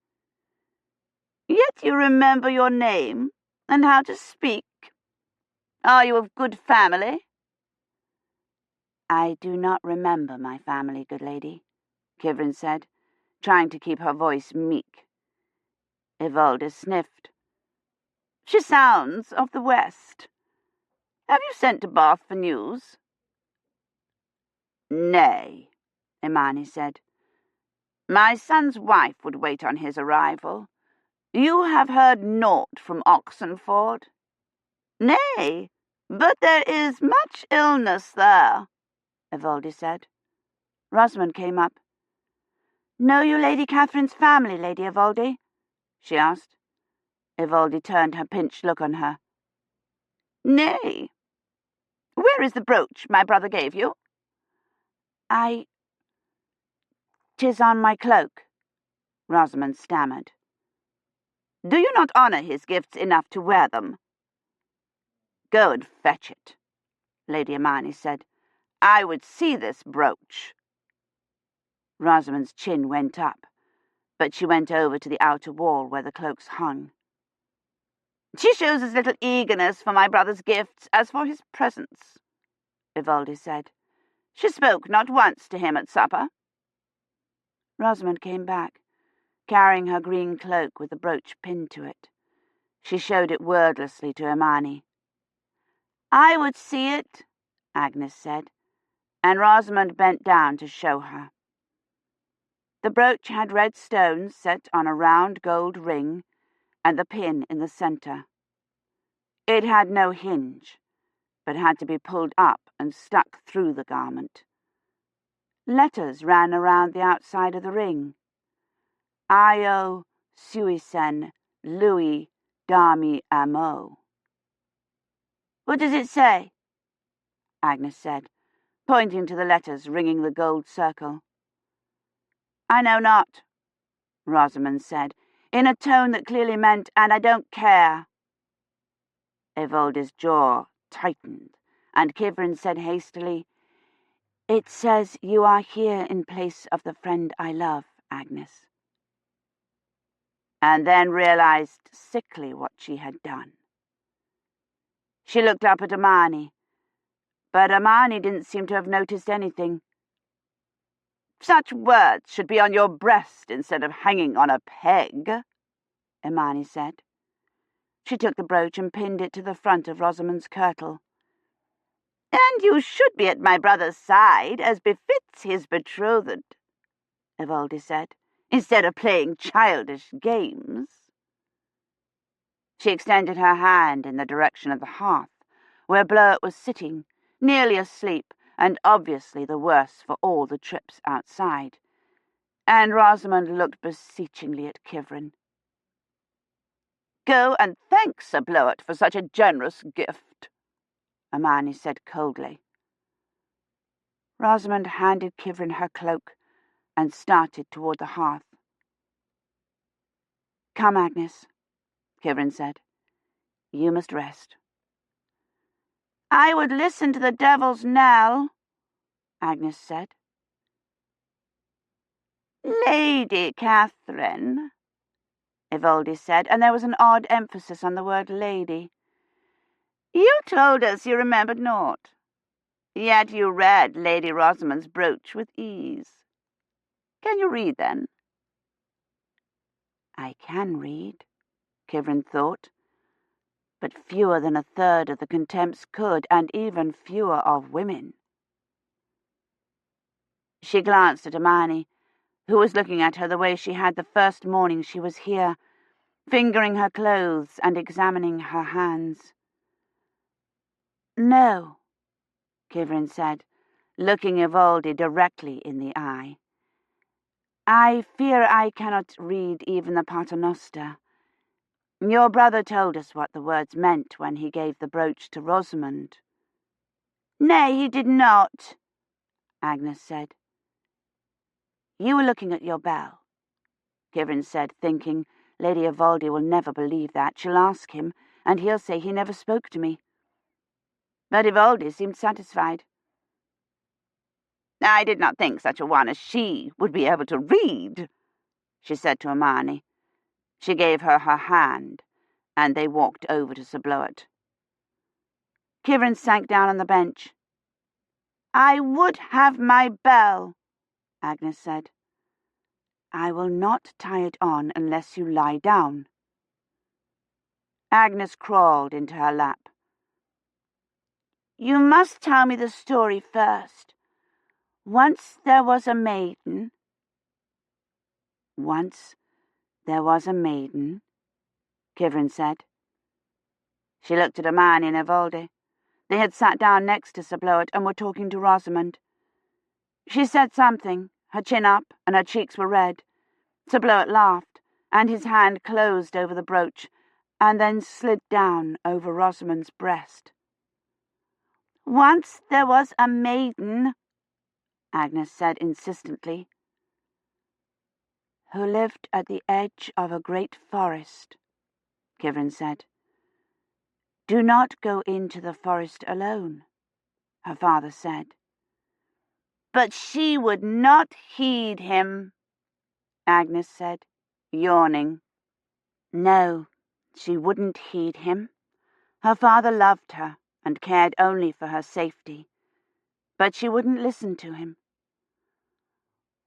"Yet you remember your name and how to speak. Are you of good family?" "I do not remember my family, good lady," Kivrin said, trying to keep her voice meek. Ivalde sniffed. "She sounds of the West. Have you sent to Bath for news?" "Nay," Imani said. "My son's wife would wait on his arrival. You have heard naught from Oxenford?" "Nay, but there is much illness there," Ivalde said. Rosamond came up. "Know you Lady Catherine's family, Lady Ivalde?" she asked. Ivalde turned her pinched look on her. "Nay. Where is the brooch my brother gave you?" "'Tis on my cloak," Rosamond stammered. "Do you not honour his gifts enough to wear them?" "Go and fetch it," Lady Imani said. "I would see this brooch." Rosamond's chin went up, but she went over to the outer wall where the cloaks hung. "She shows as little eagerness for my brother's gifts as for his presents," Ivalde said. "She spoke not once to him at supper." Rosamond came back, carrying her green cloak with the brooch pinned to it. She showed it wordlessly to Imani. "I would see it," Agnes said, and Rosamond bent down to show her. The brooch had red stones set on a round gold ring, and the pin in the centre. It had no hinge, but had to be pulled up and stuck through the garment. Letters ran around the outside of the ring. Io Suisen Louis Dami Amo. "What does it say?" Agnes said, pointing to the letters ringing the gold circle. "I know not," Rosamond said, in a tone that clearly meant, "and I don't care." Ivalde's jaw tightened, and Kivrin said hastily, "It says you are here in place of the friend I love, Agnes." And then realized sickly what she had done. She looked up at Imani, but Imani didn't seem to have noticed anything. "Such words should be on your breast instead of hanging on a peg," Imani said. She took the brooch and pinned it to the front of Rosamond's kirtle. "And you should be at my brother's side, as befits his betrothed," Ivalde said, "instead of playing childish games." She extended her hand in the direction of the hearth, where Blewett was sitting, nearly asleep, and obviously the worse for all the trips outside, and Rosamond looked beseechingly at Kivrin. "Go and thank Sir Blewett for such a generous gift," Imani said coldly. Rosamond handed Kivrin her cloak and started toward the hearth. "Come, Agnes," Kivrin said. "You must rest." "I would listen to the devil's knell," Agnes said. Lady Catherine, Ivaldi said, and there was an odd emphasis on the word lady. You told us you remembered naught, yet you read Lady Rosamond's brooch with ease. Can you read, then? I can read, Kivrin thought, but fewer than a third of the contempts could, and even fewer of women. She glanced at Hermione, who was looking at her the way she had the first morning she was here, fingering her clothes and examining her hands. No, Kivrin said, looking Ivaldi directly in the eye. I fear I cannot read even the Paternoster. Your brother told us what the words meant when he gave the brooch to Rosamond. Nay, he did not, Agnes said. You were looking at your bell, Kivrin said, thinking, Lady Ivaldi will never believe that. She'll ask him, and he'll say he never spoke to me. But Ivaldi seemed satisfied. I did not think such a one as she would be able to read, she said to Hermione. She gave her her hand, and they walked over to Sir Bloet. Kivrin sank down on the bench. I would have my bell, Agnes said. I will not tie it on unless you lie down. Agnes crawled into her lap. You must tell me the story first. Once there was a maiden. Once there was a maiden, Kivrin said. She looked at Hermione and Ivaldi. They had sat down next to Sir Bloet and were talking to Rosamond. She said something, her chin up, and her cheeks were red. Sir Bloet laughed, and his hand closed over the brooch, and then slid down over Rosamond's breast. Once there was a maiden, Agnes said insistently, who lived at the edge of a great forest, Kivrin said. Do not go into the forest alone, her father said. But she would not heed him, Agnes said, yawning. No, she wouldn't heed him. Her father loved her and cared only for her safety, but she wouldn't listen to him.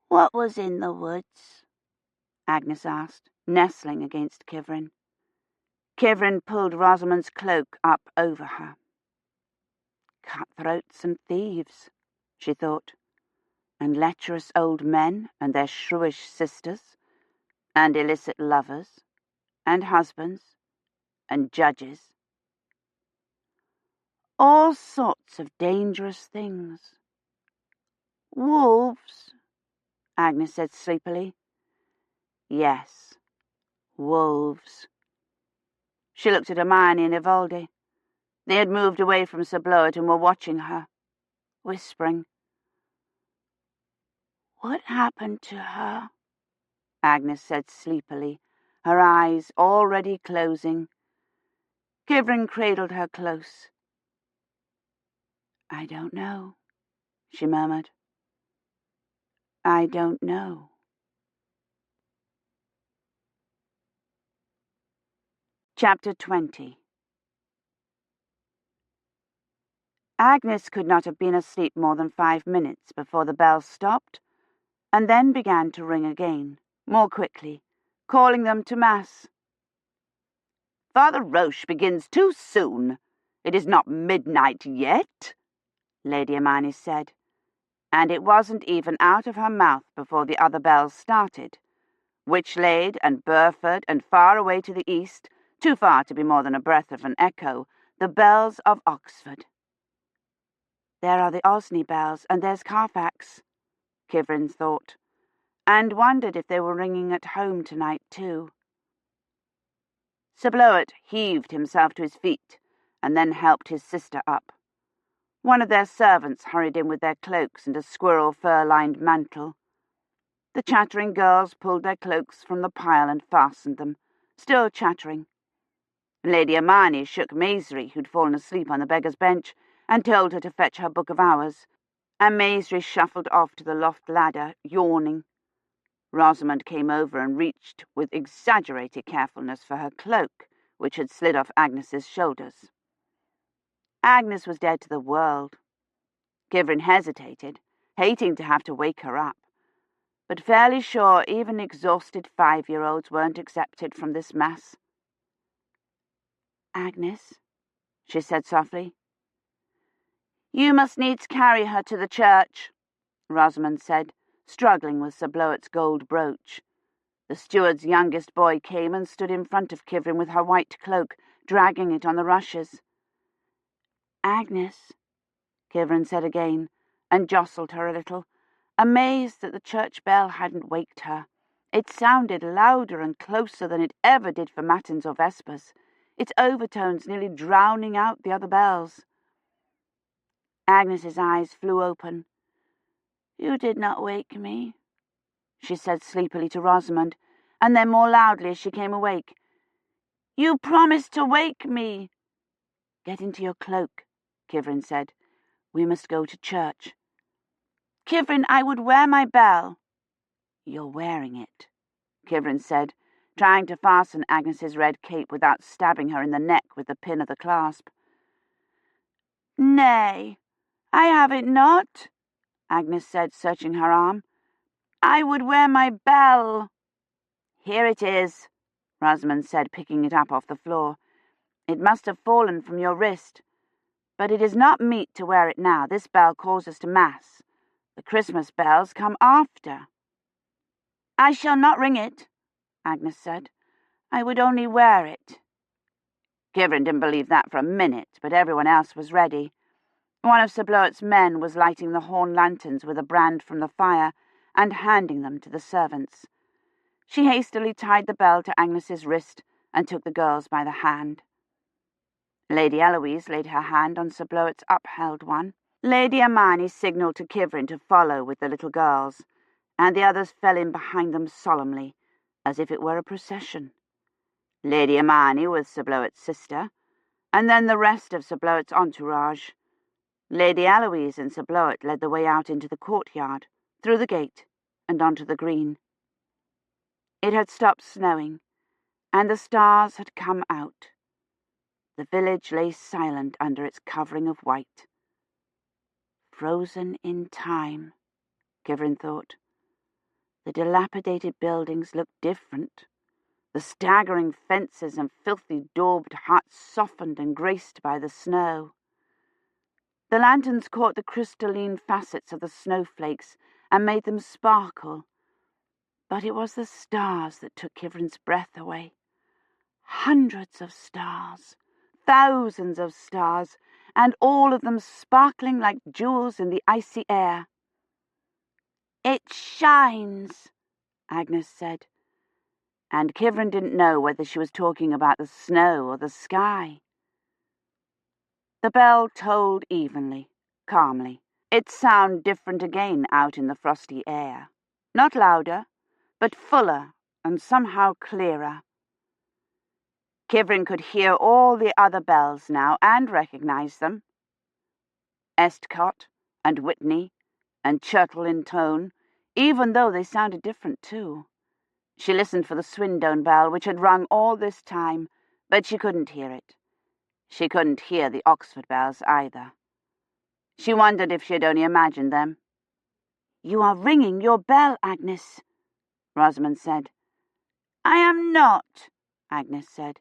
What was in the woods? Agnes asked, nestling against Kivrin. Kivrin pulled Rosamond's cloak up over her. Cutthroats and thieves, she thought, and lecherous old men and their shrewish sisters, and illicit lovers, and husbands, and judges. All sorts of dangerous things. Wolves, Agnes said sleepily. Yes, wolves. She looked at Hermione and Ivaldi. They had moved away from Sir Bloet and were watching her, whispering. What happened to her? Agnes said sleepily, her eyes already closing. Kivrin cradled her close. I don't know, she murmured. I don't know. Chapter 20. Agnes could not have been asleep more than 5 minutes before the bell stopped, and then began to ring again, more quickly, calling them to Mass. Father Roche begins too soon. It is not midnight yet, Lady Hermione said, and it wasn't even out of her mouth before the other bells started. Wychlade and Burford and far away to the east, too far to be more than a breath of an echo, the bells of Oxford. There are the Osney bells, and there's Carfax, Kivrin thought, and wondered if they were ringing at home tonight too. Sir Bloet heaved himself to his feet, and then helped his sister up. One of their servants hurried in with their cloaks and a squirrel fur-lined mantle. The chattering girls pulled their cloaks from the pile and fastened them, still chattering. Lady Hermione shook Maisry, who'd fallen asleep on the beggar's bench, and told her to fetch her book of hours. and Maisie shuffled off to the loft ladder, yawning. Rosamond came over and reached with exaggerated carefulness for her cloak, which had slid off Agnes's shoulders. Agnes was dead to the world. Kivrin hesitated, hating to have to wake her up, but fairly sure even exhausted 5-year-olds weren't accepted from this mess. "Agnes," she said softly. "You must needs carry her to the church," Rosamond said, struggling with Sir Bloet's gold brooch. The steward's youngest boy came and stood in front of Kivrin with her white cloak, dragging it on the rushes. "Agnes," Kivrin said again, and jostled her a little, amazed that the church bell hadn't waked her. It sounded louder and closer than it ever did for matins or vespers, its overtones nearly drowning out the other bells. Agnes's eyes flew open. "You did not wake me," she said sleepily to Rosamond, and then more loudly as she came awake. "You promised to wake me." "Get into your cloak," Kivrin said. "We must go to church." "Kivrin, I would wear my bell." "You're wearing it," Kivrin said, trying to fasten Agnes's red cape without stabbing her in the neck with the pin of the clasp. "Nay, I have it not," Agnes said, searching her arm. "I would wear my bell." "Here it is," Rosamond said, picking it up off the floor. "It must have fallen from your wrist. But it is not meet to wear it now. This bell calls us to Mass. The Christmas bells come after." "I shall not ring it," Agnes said. "I would only wear it." Kivrin didn't believe that for a minute, but everyone else was ready. One of Sir Bloet's men was lighting the horn lanterns with a brand from the fire and handing them to the servants. She hastily tied the bell to Agnes's wrist and took the girls by the hand. Lady Eloise laid her hand on Sir Bloet's upheld one. Lady Hermione signalled to Kivrin to follow with the little girls, and the others fell in behind them solemnly, as if it were a procession. Lady Hermione with Sir Bloet's sister, and then the rest of Sir Bloet's entourage. Lady Eloise and Sir Bloet led the way out into the courtyard, through the gate, and onto the green. It had stopped snowing, and the stars had come out. The village lay silent under its covering of white. Frozen in time, Kivrin thought. The dilapidated buildings looked different. The staggering fences and filthy daubed huts softened and graced by the snow. The lanterns caught the crystalline facets of the snowflakes and made them sparkle. But it was the stars that took Kivrin's breath away. Hundreds of stars, thousands of stars, and all of them sparkling like jewels in the icy air. "It shines," Agnes said, and Kivrin didn't know whether she was talking about the snow or the sky. The bell tolled evenly, calmly. Its sound different again out in the frosty air. Not louder, but fuller and somehow clearer. Kivrin could hear all the other bells now and recognize them. Estcourt and Whitney and Churtle in Tone, even though they sounded different too. She listened for the Swindone bell, which had rung all this time, but she couldn't hear it. She couldn't hear the Oxford bells either. She wondered if she had only imagined them. "You are ringing your bell, Agnes," Rosamond said. "I am not," Agnes said.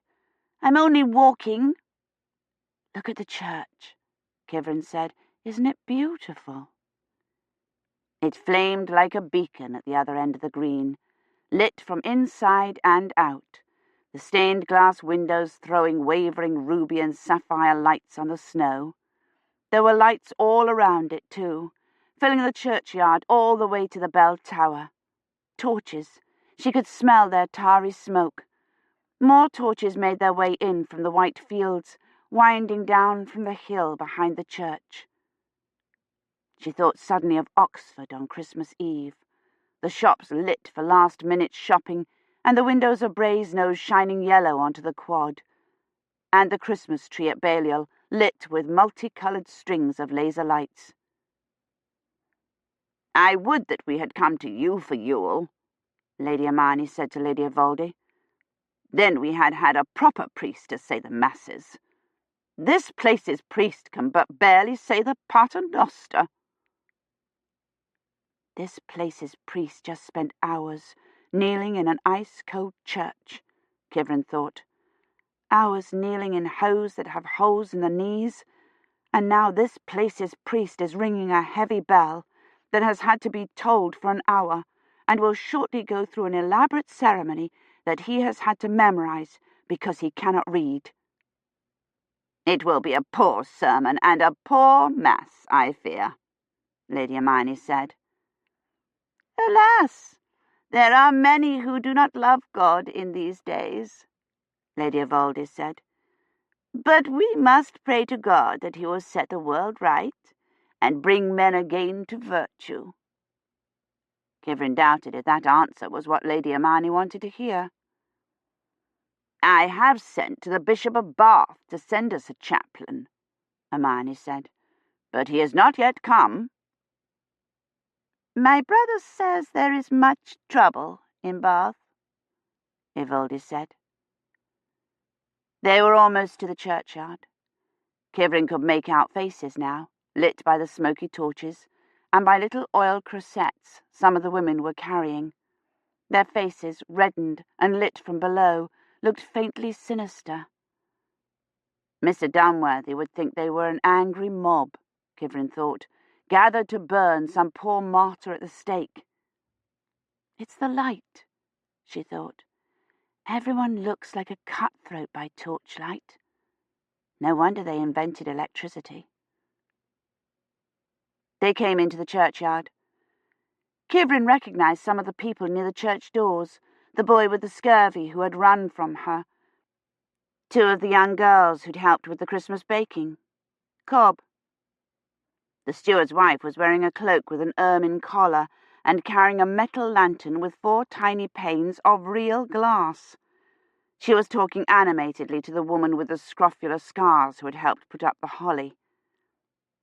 "I'm only walking." "Look at the church," Kivrin said. "Isn't it beautiful?" It flamed like a beacon at the other end of the green, lit from inside and out, the stained glass windows throwing wavering ruby and sapphire lights on the snow. There were lights all around it, too, filling the churchyard all the way to the bell tower. Torches. She could smell their tarry smoke. More torches made their way in from the white fields, winding down from the hill behind the church. She thought suddenly of Oxford on Christmas Eve, the shops lit for last-minute shopping, and the windows of Brasenose shining yellow onto the quad, and the Christmas tree at Balliol lit with multicoloured strings of laser lights. I would that we had come to you for Yule, Lady Hermione said to Lady Evaldi. Then we had had a proper priest to say the masses. This place's priest can but barely say the Pater Noster. This place's priest just spent hours kneeling in an ice-cold church, Kivrin thought. Hours kneeling in hose that have holes in the knees, and now this place's priest is ringing a heavy bell that has had to be tolled for an hour, and will shortly go through an elaborate ceremony that he has had to memorize because he cannot read. It will be a poor sermon and a poor mass, I fear, Lady Hermione said. Alas, there are many who do not love God in these days, Lady Evaldi said. But we must pray to God that he will set the world right and bring men again to virtue. Kivrin doubted if that answer was what Lady Hermione wanted to hear. I have sent to the Bishop of Bath to send us a chaplain, Hermione said, but he has not yet come. My brother says there is much trouble in Bath, Evaldi said. They were almost to the churchyard. Kivrin could make out faces now, lit by the smoky torches, and by little oil crosettes some of the women were carrying. Their faces, reddened and lit from below, looked faintly sinister. Mr. Dunworthy would think they were an angry mob, Kivrin thought, gathered to burn some poor martyr at the stake. It's the light, she thought. Everyone looks like a cutthroat by torchlight. No wonder they invented electricity. They came into the churchyard. Kivrin recognized some of the people near the church doors, the boy with the scurvy who had run from her, two of the young girls who'd helped with the Christmas baking, Cobb. The steward's wife was wearing a cloak with an ermine collar and carrying a metal lantern with 4 tiny panes of real glass. She was talking animatedly to the woman with the scrofular scars who had helped put up the holly.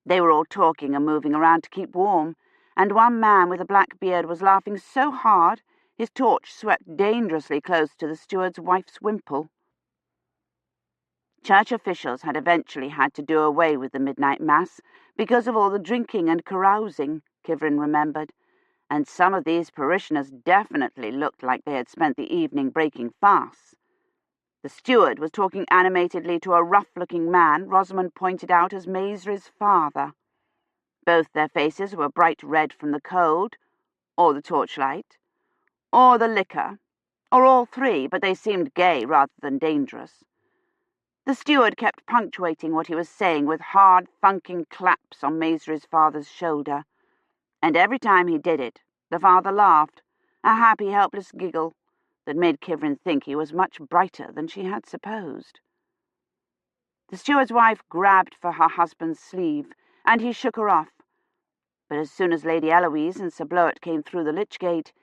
They were all talking and moving around to keep warm, and one man with a black beard was laughing so hard his torch swept dangerously close to the steward's wife's wimple. Church officials had eventually had to do away with the midnight mass because of all the drinking and carousing, Kivrin remembered, and some of these parishioners definitely looked like they had spent the evening breaking fasts. The steward was talking animatedly to a rough-looking man Rosamond pointed out as Maisry's father. Both their faces were bright red from the cold, or the torchlight, or the liquor, or all three, but they seemed gay rather than dangerous. The steward kept punctuating what he was saying with hard, thunking claps on Maisry's father's shoulder, and every time he did it, the father laughed, a happy, helpless giggle that made Kivrin think he was much brighter than she had supposed. The steward's wife grabbed for her husband's sleeve, and he shook her off. But as soon as Lady Eloise and Sir Bloet came through the lich gate,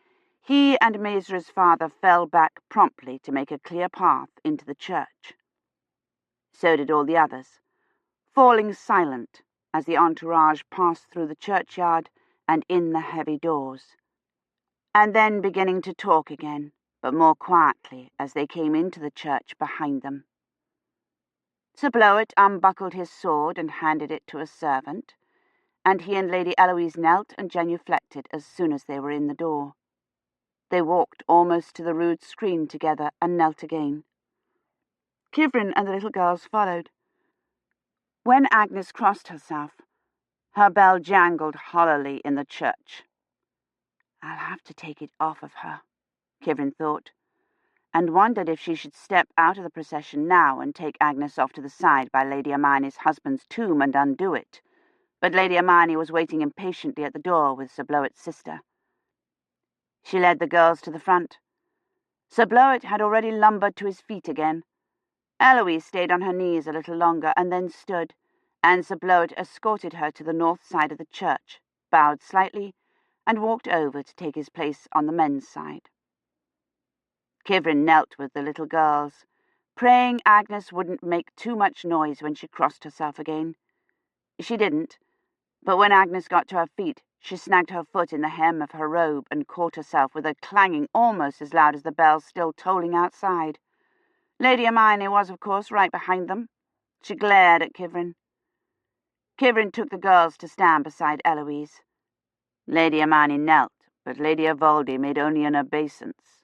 he and Maisry's father fell back promptly to make a clear path into the church. So did all the others, falling silent as the entourage passed through the churchyard and in the heavy doors, and then beginning to talk again, but more quietly as they came into the church behind them. Sir Bloet unbuckled his sword and handed it to a servant, and he and Lady Eloise knelt and genuflected as soon as they were in the door. They walked almost to the rood screen together and knelt again. Kivrin and the little girls followed. When Agnes crossed herself, her bell jangled hollowly in the church. I'll have to take it off of her, Kivrin thought, and wondered if she should step out of the procession now and take Agnes off to the side by Lady Hermione's husband's tomb and undo it. But Lady Hermione was waiting impatiently at the door with Sir Bloet's sister. She led the girls to the front. Sir Bloet had already lumbered to his feet again. Eloise stayed on her knees a little longer and then stood, and Sir Bloet escorted her to the north side of the church, bowed slightly, and walked over to take his place on the men's side. Kivrin knelt with the little girls, praying Agnes wouldn't make too much noise when she crossed herself again. She didn't, but when Agnes got to her feet, She snagged her foot in the hem of her robe and caught herself with a clanging almost as loud as the bells still tolling outside. Lady Hermione was, of course, right behind them. She glared at Kivrin. Kivrin took the girls to stand beside Eloise. Lady Hermione knelt, but Lady Evoldi made only an obeisance.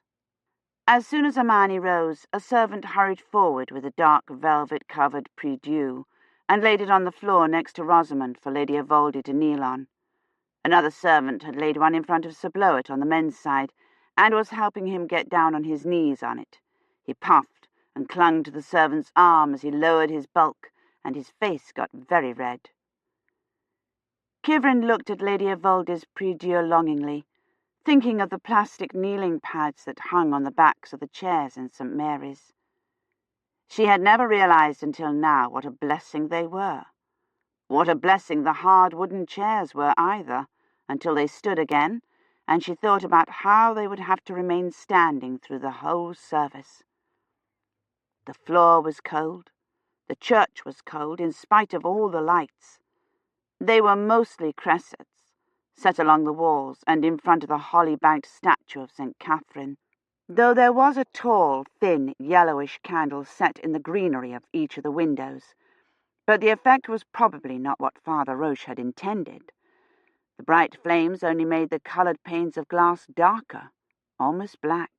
As soon as Hermione rose, a servant hurried forward with a dark velvet-covered prie-dieu and laid it on the floor next to Rosamond for Lady Evoldi to kneel on. Another servant had laid one in front of Sir Bloet on the men's side and was helping him get down on his knees on it. He puffed and clung to the servant's arm as he lowered his bulk, and his face got very red. Kivrin looked at Lady Evoldi's prie-dieu longingly, thinking of the plastic kneeling pads that hung on the backs of the chairs in St. Mary's. She had never realized until now what a blessing they were. What a blessing the hard wooden chairs were either, until they stood again, and she thought about how they would have to remain standing through the whole service. The floor was cold. The church was cold, in spite of all the lights. They were mostly cressets, set along the walls and in front of the holly-banked statue of St. Catherine, though there was a tall, thin, yellowish candle set in the greenery of each of the windows. But the effect was probably not what Father Roche had intended. The bright flames only made the coloured panes of glass darker, almost black.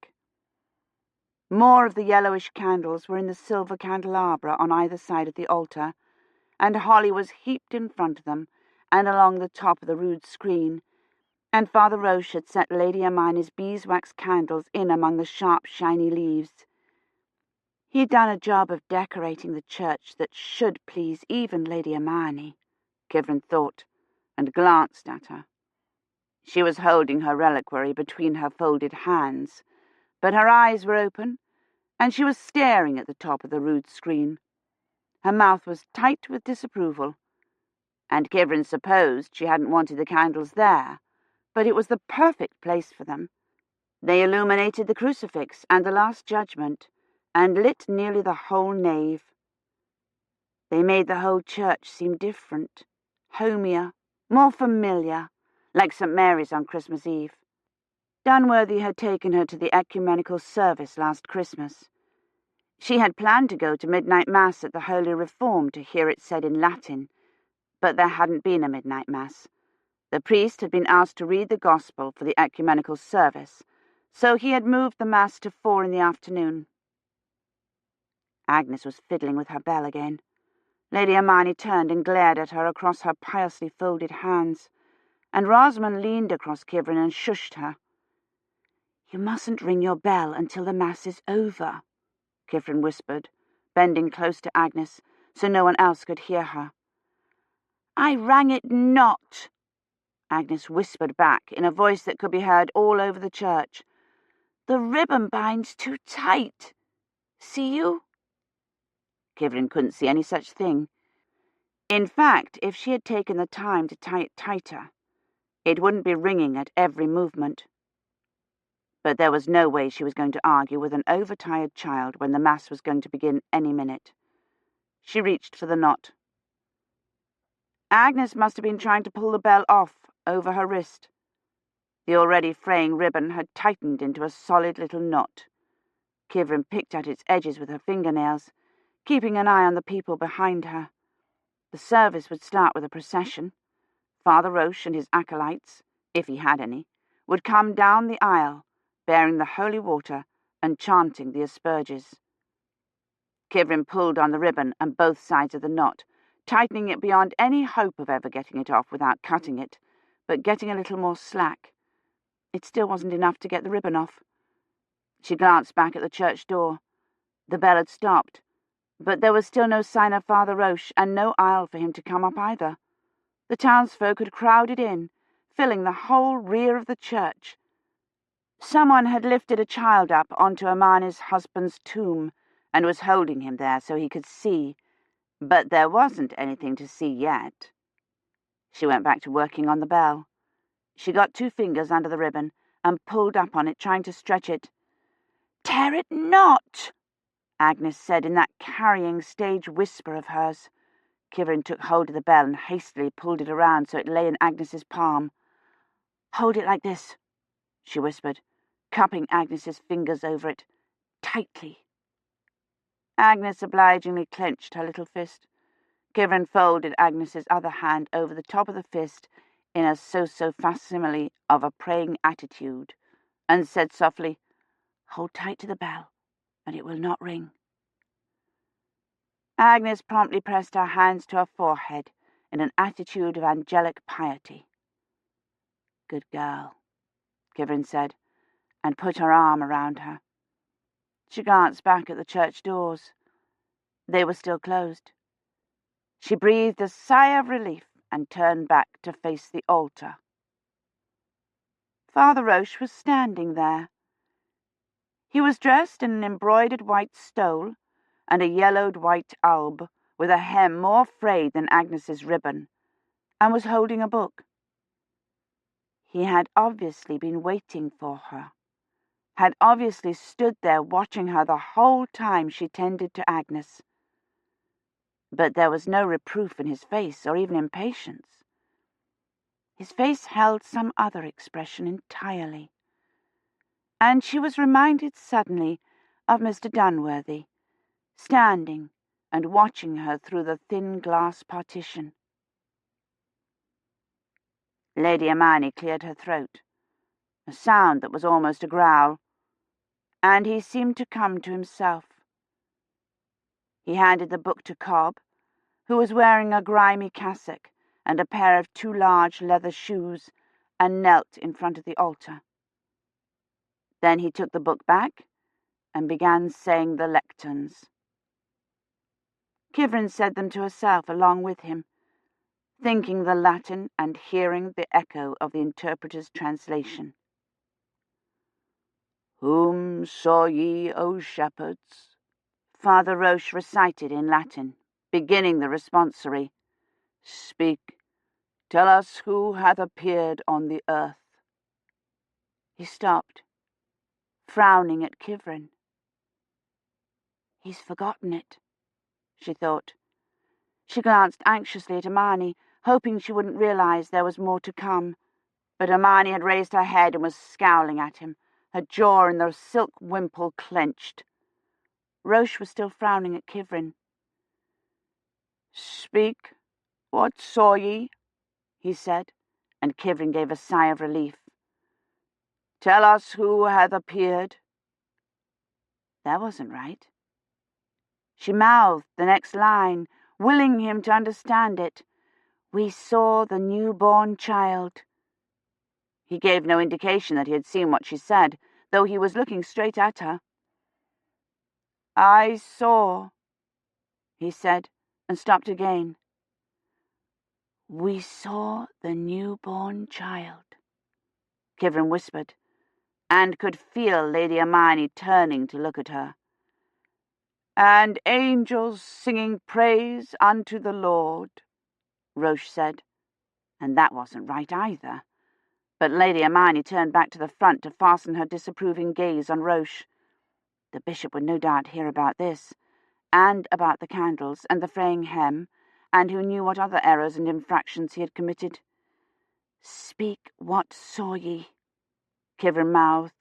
More of the yellowish candles were in the silver candelabra on either side of the altar, and holly was heaped in front of them and along the top of the rood screen, and Father Roche had set Lady Hermione's beeswax candles in among the sharp, shiny leaves. He'd done a job of decorating the church that should please even Lady Hermione, Kivrin thought, and glanced at her. She was holding her reliquary between her folded hands, but her eyes were open, and she was staring at the top of the rood screen. Her mouth was tight with disapproval, and Kivrin supposed she hadn't wanted the candles there, but it was the perfect place for them. They illuminated the crucifix and the Last Judgment, and lit nearly the whole nave. They made the whole church seem different, homier, more familiar, like St. Mary's on Christmas Eve. Dunworthy had taken her to the ecumenical service last Christmas. She had planned to go to midnight mass at the Holy Reform to hear it said in Latin, but there hadn't been a midnight mass. The priest had been asked to read the gospel for the ecumenical service, so he had moved the mass to 4 in the afternoon. Agnes was fiddling with her bell again. Lady Hermione turned and glared at her across her piously folded hands, and Rosamond leaned across Kivrin and shushed her. "You mustn't ring your bell until the mass is over," Kivrin whispered, bending close to Agnes so no one else could hear her. "I rang it not," Agnes whispered back in a voice that could be heard all over the church. "The ribbon bind's too tight. See you?" Kivrin couldn't see any such thing. In fact, if she had taken the time to tie it tighter, it wouldn't be ringing at every movement. But there was no way she was going to argue with an overtired child when the mass was going to begin any minute. She reached for the knot. Agnes must have been trying to pull the bell off over her wrist. The already fraying ribbon had tightened into a solid little knot. Kivrin picked at its edges with her fingernails, keeping an eye on the people behind her. The service would start with a procession. Father Roche and his acolytes, if he had any, would come down the aisle, bearing the holy water and chanting the asperges. Kivrin pulled on the ribbon and both sides of the knot, tightening it beyond any hope of ever getting it off without cutting it, but getting a little more slack. It still wasn't enough to get the ribbon off. She glanced back at the church door. The bell had stopped, but there was still no sign of Father Roche and no aisle for him to come up either. The townsfolk had crowded in, filling the whole rear of the church. Someone had lifted a child up onto Hermione's husband's tomb and was holding him there so he could see, but there wasn't anything to see yet. She went back to working on the bell. She got 2 fingers under the ribbon and pulled up on it, trying to stretch it. "Tear it not," Agnes said in that carrying stage whisper of hers. Kivrin took hold of the bell and hastily pulled it around so it lay in Agnes's palm. Hold it like this, she whispered, cupping Agnes's fingers over it, tightly. Agnes obligingly clenched her little fist. Kivrin folded Agnes's other hand over the top of the fist in a so-so facsimile of a praying attitude, and said softly, "Hold tight to the bell, and it will not ring." Agnes promptly pressed her hands to her forehead in an attitude of angelic piety. "Good girl," Kivrin said, and put her arm around her. She glanced back at the church doors. They were still closed. She breathed a sigh of relief and turned back to face the altar. Father Roche was standing there. He was dressed in an embroidered white stole and a yellowed white alb with a hem more frayed than Agnes's ribbon, and was holding a book. He had obviously been waiting for her, had obviously stood there watching her the whole time she tended to Agnes. But there was no reproof in his face, or even impatience. His face held some other expression entirely. And she was reminded suddenly of Mr. Dunworthy, standing and watching her through the thin glass partition. Lady Hermione cleared her throat, a sound that was almost a growl, and he seemed to come to himself. He handed the book to Cobb, who was wearing a grimy cassock and a pair of too large leather shoes, and knelt in front of the altar. Then he took the book back and began saying the lecterns. Kivrin said them to herself along with him, thinking the Latin and hearing the echo of the interpreter's translation. "Whom saw ye, O shepherds?" Father Roche recited in Latin, beginning the responsory. "Speak, tell us who hath appeared on the earth." He stopped, frowning at Kivrin. "He's forgotten it," she thought. She glanced anxiously at Hermione, hoping she wouldn't realize there was more to come, but Hermione had raised her head and was scowling at him, her jaw in the silk wimple clenched. Roche was still frowning at Kivrin. "Speak, what saw ye?" he said, and Kivrin gave a sigh of relief. "Tell us who hath appeared." That wasn't right. She mouthed the next line, willing him to understand it. "We saw the newborn child." He gave no indication that he had seen what she said, though he was looking straight at her. "I saw," he said, and stopped again. "We saw the newborn child," Kivrin whispered, and could feel Lady Hermione turning to look at her. "And angels singing praise unto the Lord," Roche said, and that wasn't right either. But Lady Hermione turned back to the front to fasten her disapproving gaze on Roche. The bishop would no doubt hear about this, and about the candles and the fraying hem, and who knew what other errors and infractions he had committed. "Speak, what saw ye?" Kivrin mouthed,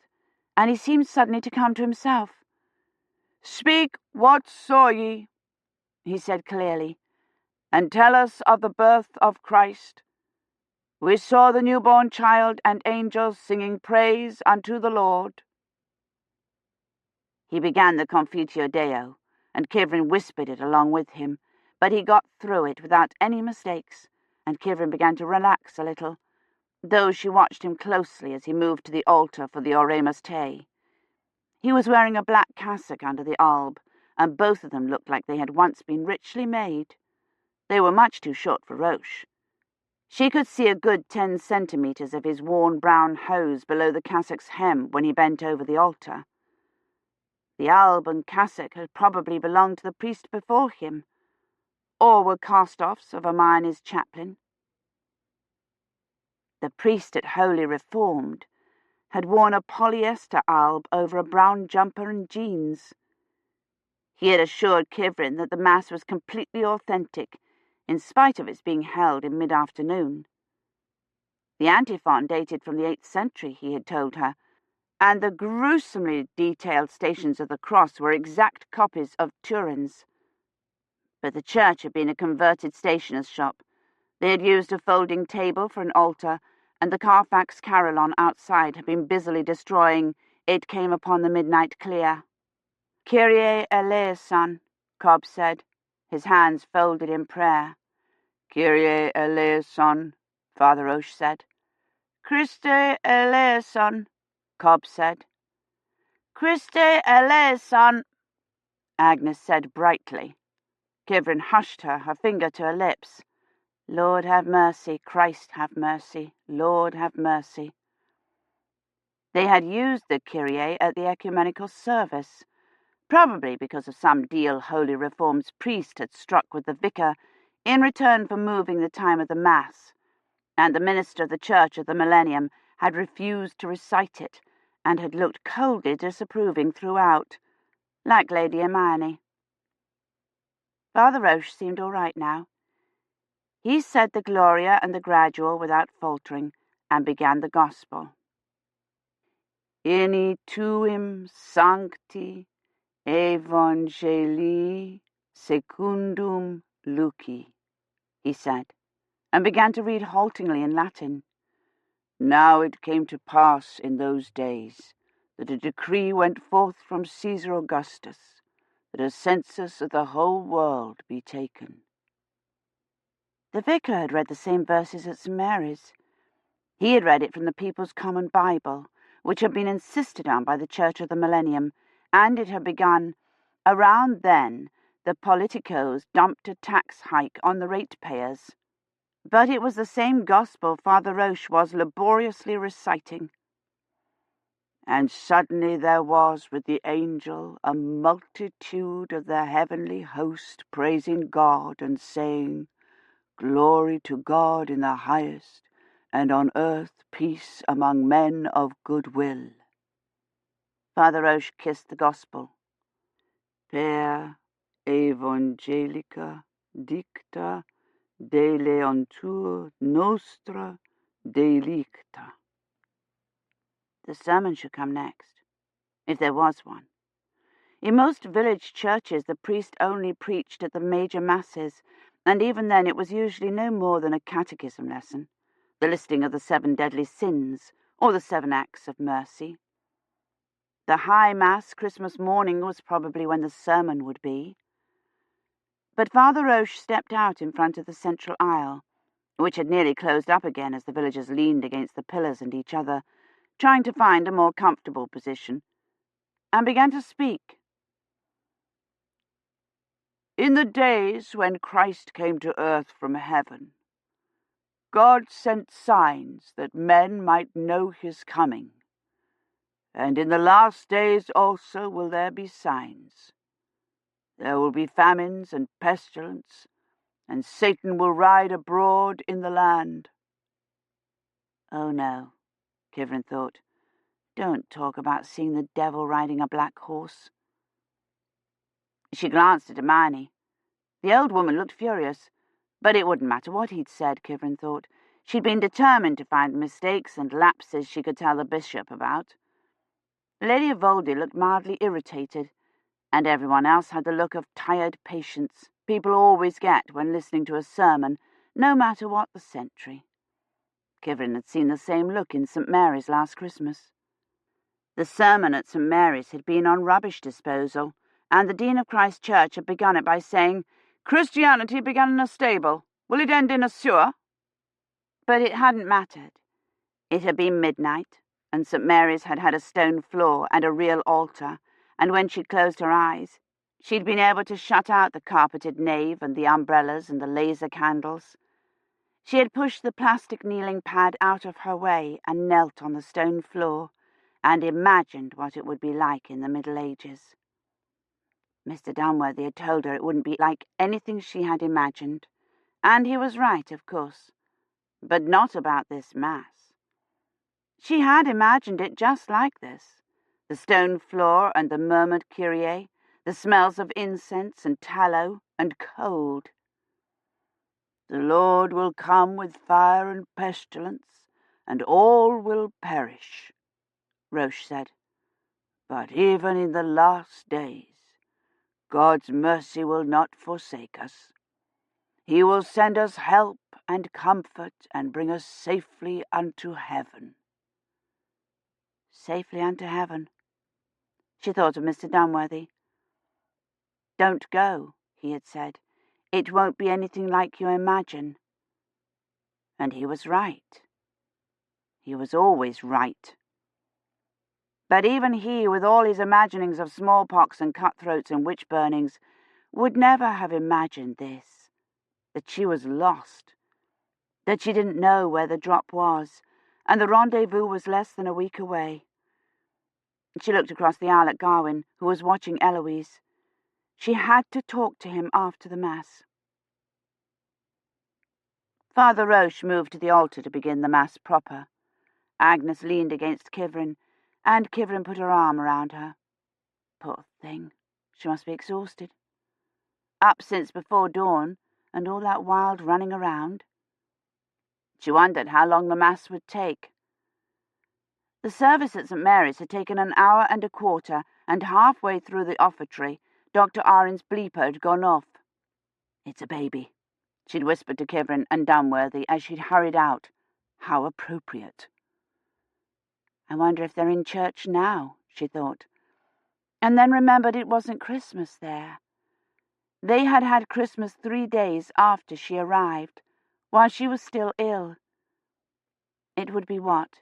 and he seemed suddenly to come to himself. "Speak, what saw ye?" he said clearly, "and tell us of the birth of Christ. We saw the newborn child and angels singing praise unto the Lord." He began the Confitio Deo, and Kivrin whispered it along with him, but he got through it without any mistakes, and Kivrin began to relax a little, though she watched him closely as he moved to the altar for the Oremus Te. He was wearing a black cassock under the alb, and both of them looked like they had once been richly made. They were much too short for Roche. She could see a good 10 centimetres of his worn brown hose below the cassock's hem when he bent over the altar. The alb and cassock had probably belonged to the priest before him, or were cast-offs of Hermione's chaplain. The priest at Holy Reformed had worn a polyester alb over a brown jumper and jeans. He had assured Kivrin that the Mass was completely authentic, in spite of its being held in mid-afternoon. The antiphon dated from the 8th century, he had told her, and the gruesomely detailed Stations of the Cross were exact copies of Turin's. But the church had been a converted stationer's shop. They had used a folding table for an altar, and the Carfax carillon outside had been busily destroying It Came Upon the Midnight Clear. "Kyrie eleison," Cobb said, his hands folded in prayer. "Kyrie eleison," Father Roche said. "Christe eleison," Cobb said. "Christe eleison," Agnes said brightly. Kivrin hushed her, her finger to her lips. "Lord have mercy, Christ have mercy, Lord have mercy." They had used the Kyrie at the ecumenical service, probably because of some deal Holy Reform's priest had struck with the vicar in return for moving the time of the Mass, and the minister of the Church of the Millennium had refused to recite it and had looked coldly disapproving throughout, like Lady Hermione. Father Roche seemed all right now. He said the Gloria and the Gradual without faltering, and began the Gospel. "In tuum sancti Evangelii secundum Luci," he said, and began to read haltingly in Latin. "Now it came to pass in those days that a decree went forth from Caesar Augustus, that a census of the whole world be taken." The vicar had read the same verses at St. Mary's. He had read it from the People's Common Bible, which had been insisted on by the Church of the Millennium, and it had begun, "Around then, the politicos dumped a tax hike on the ratepayers." But it was the same gospel Father Roche was laboriously reciting. "And suddenly there was with the angel a multitude of the heavenly host praising God and saying, Glory to God in the highest, and on earth peace among men of good will." Father Roche kissed the gospel. "Per evangelica dicta deleantur nostra delicta." The sermon should come next, if there was one. In most village churches the priest only preached at the major masses, and even then it was usually no more than a catechism lesson, the listing of the 7 deadly sins, or the 7 acts of mercy. The high mass Christmas morning was probably when the sermon would be. But Father Roche stepped out in front of the central aisle, which had nearly closed up again as the villagers leaned against the pillars and each other, trying to find a more comfortable position, and began to speak. "In the days when Christ came to earth from heaven, God sent signs that men might know his coming. And in the last days also will there be signs. There will be famines and pestilence, and Satan will ride abroad in the land." Oh no, Kivrin thought. Don't talk about seeing the devil riding a black horse. She glanced at Hermione. The old woman looked furious, but it wouldn't matter what he'd said, Kivrin thought. She'd been determined to find mistakes and lapses she could tell the bishop about. Lady Evoldi looked mildly irritated, and everyone else had the look of tired patience people always get when listening to a sermon, no matter what the century. Kivrin had seen the same look in St. Mary's last Christmas. The sermon at St. Mary's had been on rubbish disposal, and the Dean of Christ Church had begun it by saying, "Christianity began in a stable. Will it end in a sewer?" But it hadn't mattered. It had been midnight, and St. Mary's had had a stone floor and a real altar, and when she'd closed her eyes, she'd been able to shut out the carpeted nave and the umbrellas and the laser candles. She had pushed the plastic kneeling pad out of her way and knelt on the stone floor and imagined what it would be like in the Middle Ages. Mr. Dunworthy had told her it wouldn't be like anything she had imagined, and he was right, of course, but not about this Mass. She had imagined it just like this, the stone floor and the murmured Kyrie, the smells of incense and tallow and cold. "The Lord will come with fire and pestilence, and all will perish," Roche said. "But even in the last days, God's mercy will not forsake us. He will send us help and comfort and bring us safely unto heaven." Safely unto heaven. She thought of Mr. Dunworthy. "Don't go," he had said. "It won't be anything like you imagine." And he was right. He was always right. But even he, with all his imaginings of smallpox and cutthroats and witch-burnings, would never have imagined this, that she was lost, that she didn't know where the drop was, and the rendezvous was less than a week away. She looked across the aisle at Garwin, who was watching Eloise. She had to talk to him after the Mass. Father Roche moved to the altar to begin the Mass proper. Agnes leaned against Kivrin, and Kivrin put her arm around her. Poor thing, she must be exhausted. Up since before dawn, and all that wild running around. She wondered how long the Mass would take. The service at St. Mary's had taken an hour and a quarter, and halfway through the offertory, Dr. Ahrens' bleeper had gone off. "It's a baby," she'd whispered to Kivrin and Dunworthy as she'd hurried out. How appropriate. I wonder if they're in church now, she thought, and then remembered it wasn't Christmas there. They had had Christmas 3 days after she arrived, while she was still ill. It would be what?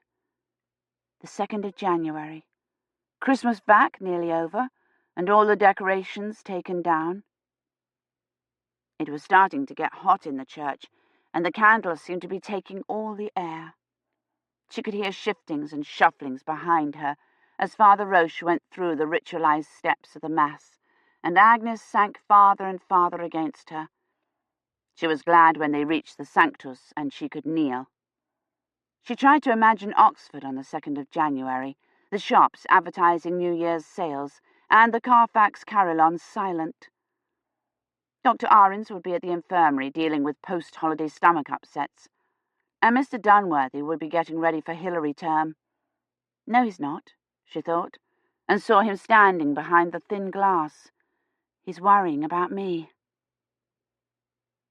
The 2nd of January. Christmas back nearly over, and all the decorations taken down. It was starting to get hot in the church, and the candles seemed to be taking all the air. She could hear shiftings and shufflings behind her as Father Roche went through the ritualized steps of the Mass, and Agnes sank farther and farther against her. She was glad when they reached the Sanctus and she could kneel. She tried to imagine Oxford on the 2nd of January, the shops advertising New Year's sales, and the Carfax carillons silent. Dr. Ahrens would be at the infirmary dealing with post-holiday stomach upsets, and Mr. Dunworthy would be getting ready for Hilary term. No, he's not, she thought, and saw him standing behind the thin glass. He's worrying about me.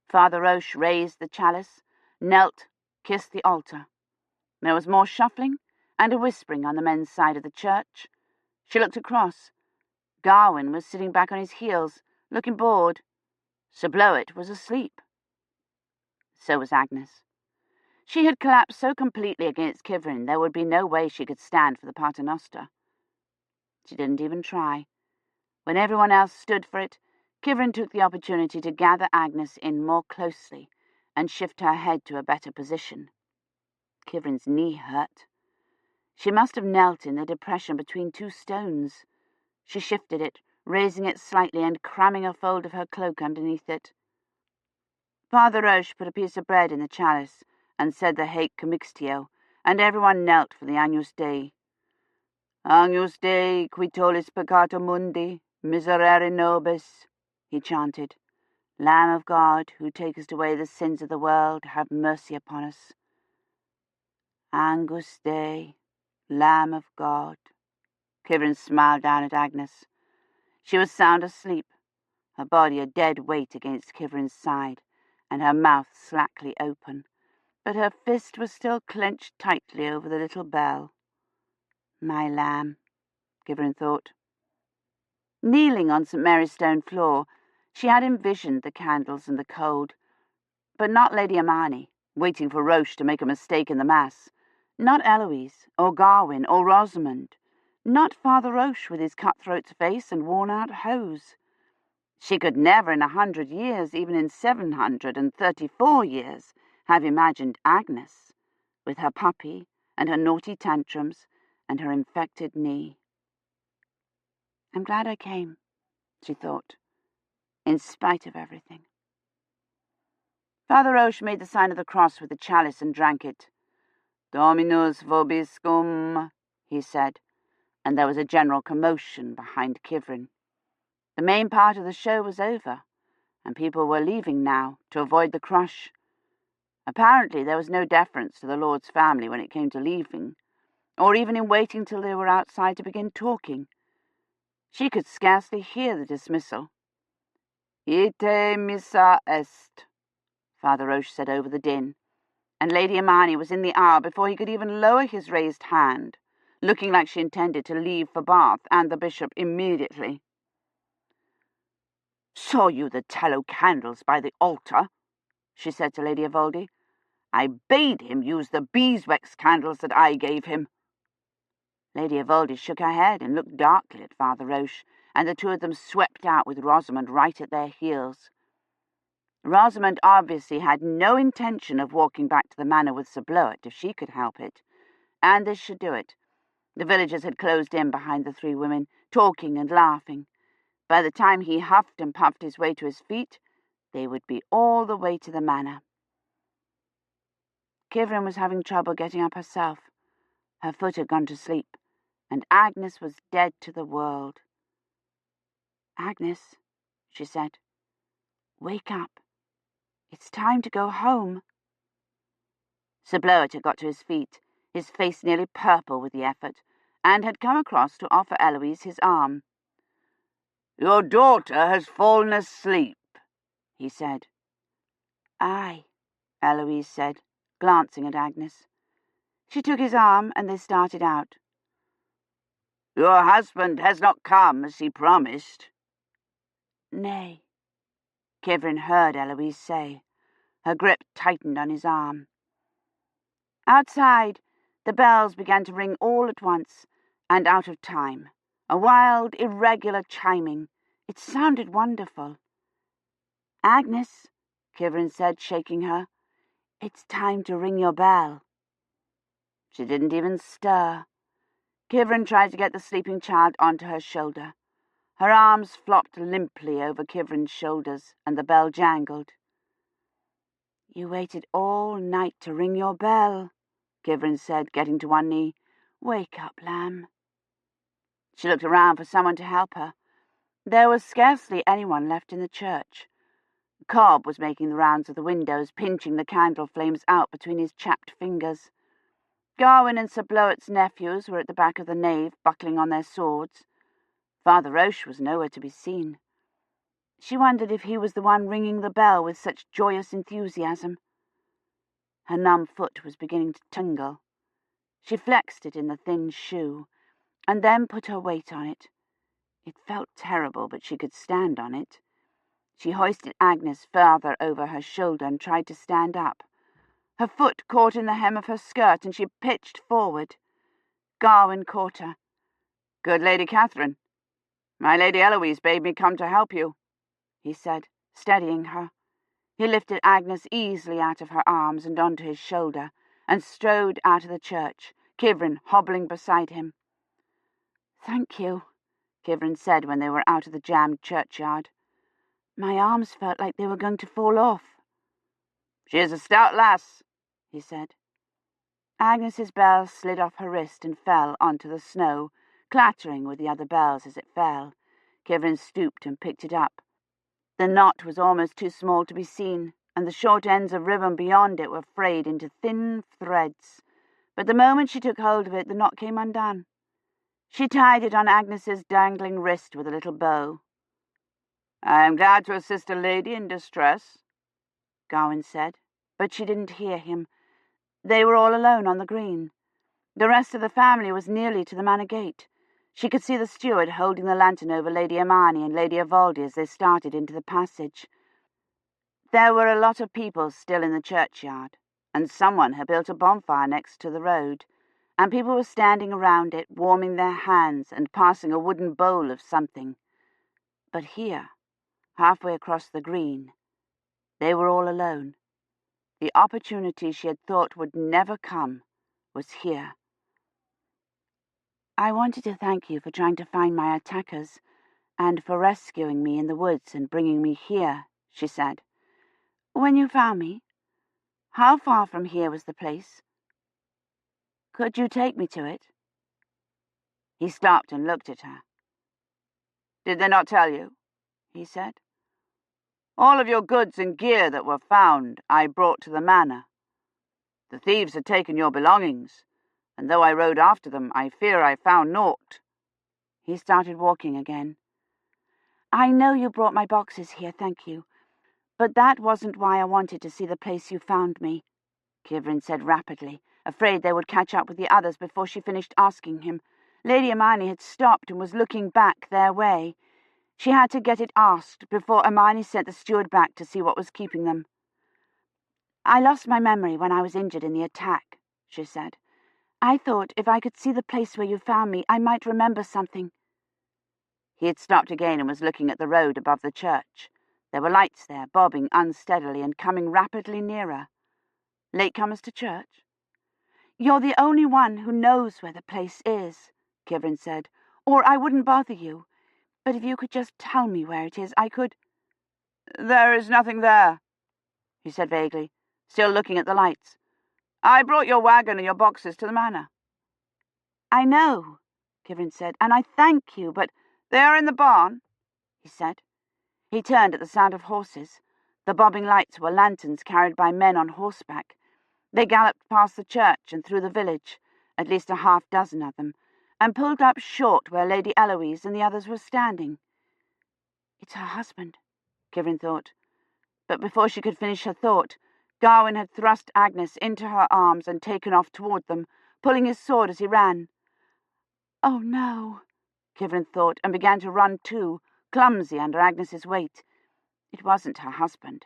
Father Roche raised the chalice, knelt, kissed the altar. There was more shuffling and a whispering on the men's side of the church. She looked across. Garwin was sitting back on his heels, looking bored. Sir Bloet was asleep. So was Agnes. She had collapsed so completely against Kivrin there would be no way she could stand for the Paternoster. She didn't even try. When everyone else stood for it, Kivrin took the opportunity to gather Agnes in more closely and shift her head to a better position. Kivrin's knee hurt. She must have knelt in the depression between 2 stones. She shifted it, raising it slightly and cramming a fold of her cloak underneath it. Father Roche put a piece of bread in the chalice and said the Haec Commixtio, and everyone knelt for the Agnus Dei. "Agnus Dei, qui tollis peccata mundi, miserere nobis," he chanted. "Lamb of God, who takest away the sins of the world, have mercy upon us." Agnus Dei, Lamb of God. Kivrin smiled down at Agnes. She was sound asleep, her body a dead weight against Kivrin's side, and her mouth slackly open, but her fist was still clenched tightly over the little bell. My lamb, Kivrin thought. Kneeling on St. Mary's stone floor, she had envisioned the candles and the cold, but not Lady Imeyne, waiting for Roche to make a mistake in the Mass, not Eloise, or Garwin, or Rosamond, not Father Roche with his cutthroat's face and worn-out hose. She could never in 100 years, even in 734 years, have imagined Agnes, with her puppy and her naughty tantrums and her infected knee. I'm glad I came, she thought, in spite of everything. Father Roche made the sign of the cross with the chalice and drank it. Dominus vobiscum, he said, and there was a general commotion behind Kivrin. The main part of the show was over, and people were leaving now to avoid the crush. Apparently there was no deference to the Lord's family when it came to leaving, or even in waiting till they were outside to begin talking. She could scarcely hear the dismissal. "Ite missa est," Father Roche said over the din, and Lady Imeyne was in the aisle before he could even lower his raised hand, looking like she intended to leave for Bath and the bishop immediately. "Saw you the tallow candles by the altar?" she said to Lady Evoldi. "I bade him use the beeswax candles that I gave him." Lady Evoldi shook her head and looked darkly at Father Roche, and the two of them swept out with Rosamond right at their heels. Rosamond obviously had no intention of walking back to the manor with Sir Bloet if she could help it, and this should do it. The villagers had closed in behind the three women, talking and laughing. By the time he huffed and puffed his way to his feet, they would be all the way to the manor. Kivrin was having trouble getting up herself. Her foot had gone to sleep, and Agnes was dead to the world. "Agnes," she said, "wake up. It's time to go home." Sir Bloet had got to his feet, his face nearly purple with the effort, and had come across to offer Eloise his arm. "Your daughter has fallen asleep," he said. "Aye," Eloise said, glancing at Agnes. She took his arm, and they started out. "Your husband has not come as he promised?" "Nay," Kivrin heard Eloise say. Her grip tightened on his arm. Outside, the bells began to ring all at once, and out of time. A wild, irregular chiming. It sounded wonderful. "Agnes," Kivrin said, shaking her, "it's time to ring your bell." She didn't even stir. Kivrin tried to get the sleeping child onto her shoulder. Her arms flopped limply over Kivrin's shoulders, and the bell jangled. "You waited all night to ring your bell," Kivrin said, getting to one knee. "Wake up, lamb." She looked around for someone to help her. There was scarcely anyone left in the church. Cobb was making the rounds of the windows, pinching the candle flames out between his chapped fingers. Gawain and Sir Bloet's nephews were at the back of the nave, buckling on their swords. Father Roche was nowhere to be seen. She wondered if he was the one ringing the bell with such joyous enthusiasm. Her numb foot was beginning to tingle. She flexed it in the thin shoe, and then put her weight on it. It felt terrible, but she could stand on it. She hoisted Agnes further over her shoulder and tried to stand up. Her foot caught in the hem of her skirt, and she pitched forward. Gawain caught her. "Good Lady Catherine, my Lady Eloise bade me come to help you," he said, steadying her. He lifted Agnes easily out of her arms and onto his shoulder, and strode out of the church, Kivrin hobbling beside him. "Thank you," Kivrin said when they were out of the jammed churchyard. "My arms felt like they were going to fall off." "She is a stout lass," he said. Agnes's bell slid off her wrist and fell onto the snow, clattering with the other bells as it fell. Kivrin stooped and picked it up. The knot was almost too small to be seen, and the short ends of ribbon beyond it were frayed into thin threads. But the moment she took hold of it, the knot came undone. She tied it on Agnes's dangling wrist with a little bow. "I am glad to assist a lady in distress," Gawain said, but she didn't hear him. They were all alone on the green. The rest of the family was nearly to the manor gate. She could see the steward holding the lantern over Lady Imeyne and Lady Evoldi as they started into the passage. There were a lot of people still in the churchyard, and someone had built a bonfire next to the road, and people were standing around it, warming their hands and passing a wooden bowl of something. But here, halfway across the green, they were all alone. The opportunity she had thought would never come was here. "I wanted to thank you for trying to find my attackers, and for rescuing me in the woods and bringing me here," she said. "When you found me, how far from here was the place? Could you take me to it?" He stopped and looked at her. "Did they not tell you?" he said. "All of your goods and gear that were found I brought to the manor, The thieves had taken your belongings, and though I rode after them, I fear I found naught." He started walking again. "I know you brought my boxes here, thank you. But that wasn't why I wanted to see the place you found me," Kivrin said rapidly, afraid they would catch up with the others before she finished asking him. Lady Hermione had stopped and was looking back their way. She had to get it asked before Hermione sent the steward back to see what was keeping them. "I lost my memory when I was injured in the attack," she said. "I thought if I could see the place where you found me, I might remember something." He had stopped again and was looking at the road above the church. There were lights there, bobbing unsteadily and coming rapidly nearer. "Latecomers to church?" "You're the only one who knows where the place is," Kivrin said, "or I wouldn't bother you. But if you could just tell me where it is, I could—" "There is nothing there," he said vaguely, still looking at the lights. "I brought your wagon and your boxes to the manor." "I know," Kivrin said, "and I thank you, but—" "They are in the barn," he said. He turned at the sound of horses. The bobbing lights were lanterns carried by men on horseback. They galloped past the church and through the village, at least a half-dozen of them, and pulled up short where Lady Eloise and the others were standing. "It's her husband," Kivrin thought. But before she could finish her thought, Gawain had thrust Agnes into her arms and taken off toward them, pulling his sword as he ran. "Oh, no," Kivrin thought, and began to run too, clumsy under Agnes's weight. It wasn't her husband.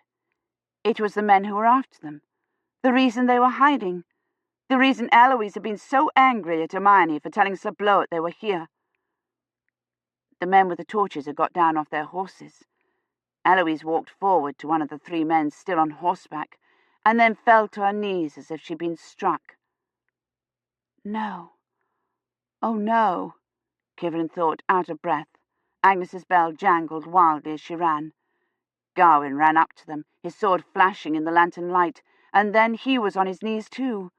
It was the men who were after them. The reason they were hiding. The reason Eloise had been so angry at Hermione for telling Sir Bloet they were here. The men with the torches had got down off their horses. Eloise walked forward to one of the three men still on horseback, and then fell to her knees as if she'd been struck. "No. Oh, no," Kivrin thought, out of breath. Agnes's bell jangled wildly as she ran. Gawain ran up to them, his sword flashing in the lantern light, and then he was on his knees too.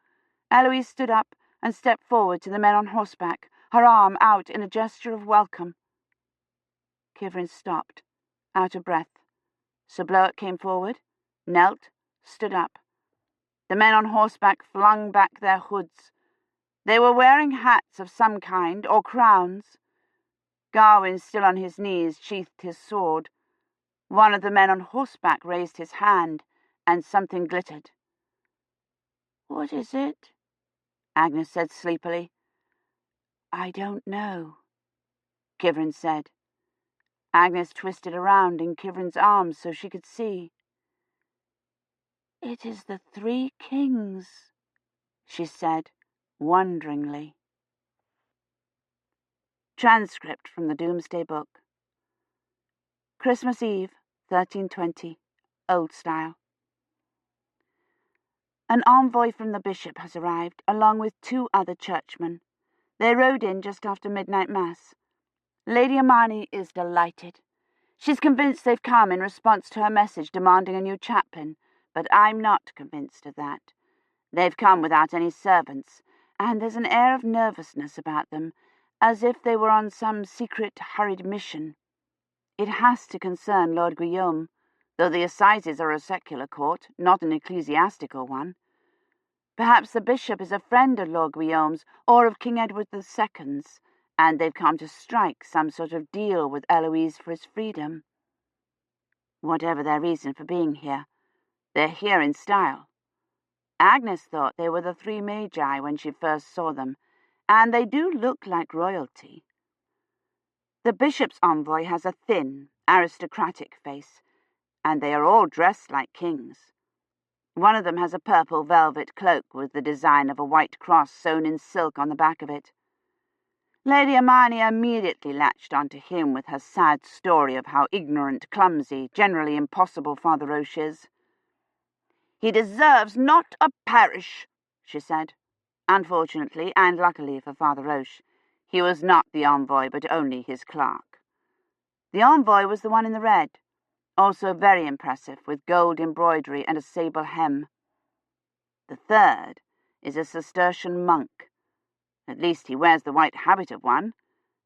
Eloise stood up and stepped forward to the men on horseback, her arm out in a gesture of welcome. Kivrin stopped, out of breath. Sir Bloet came forward, knelt, stood up. The men on horseback flung back their hoods. They were wearing hats of some kind, or crowns. Gawain, still on his knees, sheathed his sword. One of the men on horseback raised his hand, and something glittered. "What is it?" Agnes said sleepily. "I don't know," Kivrin said. Agnes twisted around in Kivrin's arms so she could see. "It is the Three Kings," she said, wonderingly. Transcript from the Doomsday Book. Christmas Eve, 1320, Old Style. An envoy from the bishop has arrived, along with 2 other churchmen. They rode in just after midnight mass. Lady Hermione is delighted. She's convinced they've come in response to her message demanding a new chaplain, but I'm not convinced of that. They've come without any servants, and there's an air of nervousness about them, as if they were on some secret, hurried mission. It has to concern Lord Guillaume, though the assizes are a secular court, not an ecclesiastical one. Perhaps the bishop is a friend of Lord Guillaume's or of King Edward II's, and they've come to strike some sort of deal with Eloise for his freedom. Whatever their reason for being here, they're here in style. Agnes thought they were the 3 magi when she first saw them, and they do look like royalty. The bishop's envoy has a thin, aristocratic face, and they are all dressed like kings. One of them has a purple velvet cloak with the design of a white cross sewn in silk on the back of it. Lady Hermione immediately latched onto him with her sad story of how ignorant, clumsy, generally impossible Father Roche is. "He deserves not a parish," she said. Unfortunately, and luckily for Father Roche, he was not the envoy but only his clerk. The envoy was the one in the red, also very impressive, with gold embroidery and a sable hem. The third is a Cistercian monk. At least he wears the white habit of one,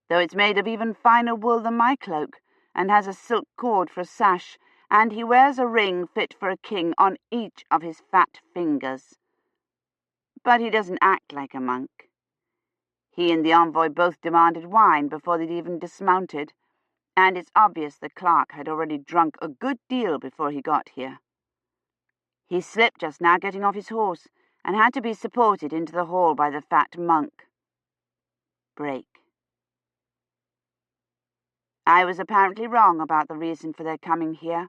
though it's made of even finer wool than my cloak, and has a silk cord for a sash, and he wears a ring fit for a king on each of his fat fingers. but he doesn't act like a monk. He and the envoy both demanded wine before they'd even dismounted, and it's obvious the clerk had already drunk a good deal before he got here. He slipped just now getting off his horse, and had to be supported into the hall by the fat monk. Break. I was apparently wrong about the reason for their coming here.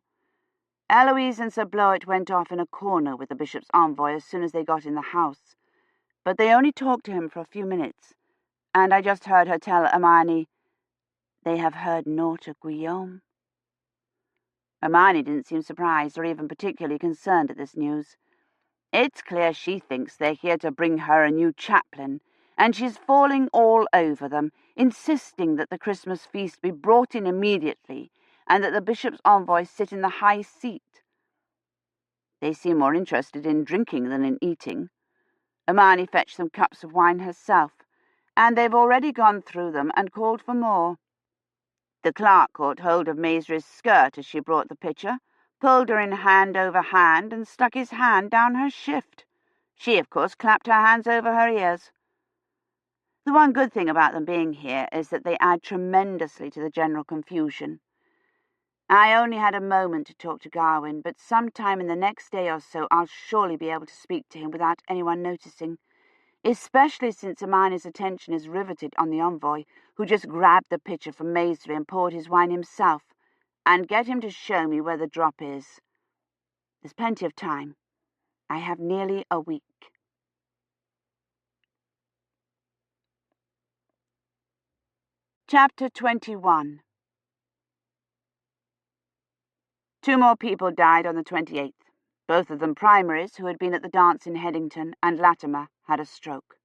Eloise and Sir Bloet went off in a corner with the bishop's envoy as soon as they got in the house, but they only talked to him for a few minutes, and I just heard her tell Hermione, "They have heard naught of Guillaume." Hermione didn't seem surprised or even particularly concerned at this news. It's clear she thinks they're here to bring her a new chaplain, and she's falling all over them, insisting that the Christmas feast be brought in immediately and that the bishop's envoy sit in the high seat. They seem more interested in drinking than in eating. Hermione fetched some cups of wine herself, and they've already gone through them and called for more. The clerk caught hold of Maisry's skirt as she brought the pitcher, pulled her in hand over hand, and stuck his hand down her shift. She, of course, clapped her hands over her ears. The one good thing about them being here is that they add tremendously to the general confusion. I only had a moment to talk to Gawain, but sometime in the next day or so I'll surely be able to speak to him without anyone noticing, especially since Hermione's attention is riveted on the envoy, who just grabbed the pitcher from Maisry and poured his wine himself, and get him to show me where the drop is. There's plenty of time. I have nearly a week. Chapter 21. 2 more people died on the 28th. Both of them primaries who had been at the dance in Headington, and Latimer had a stroke.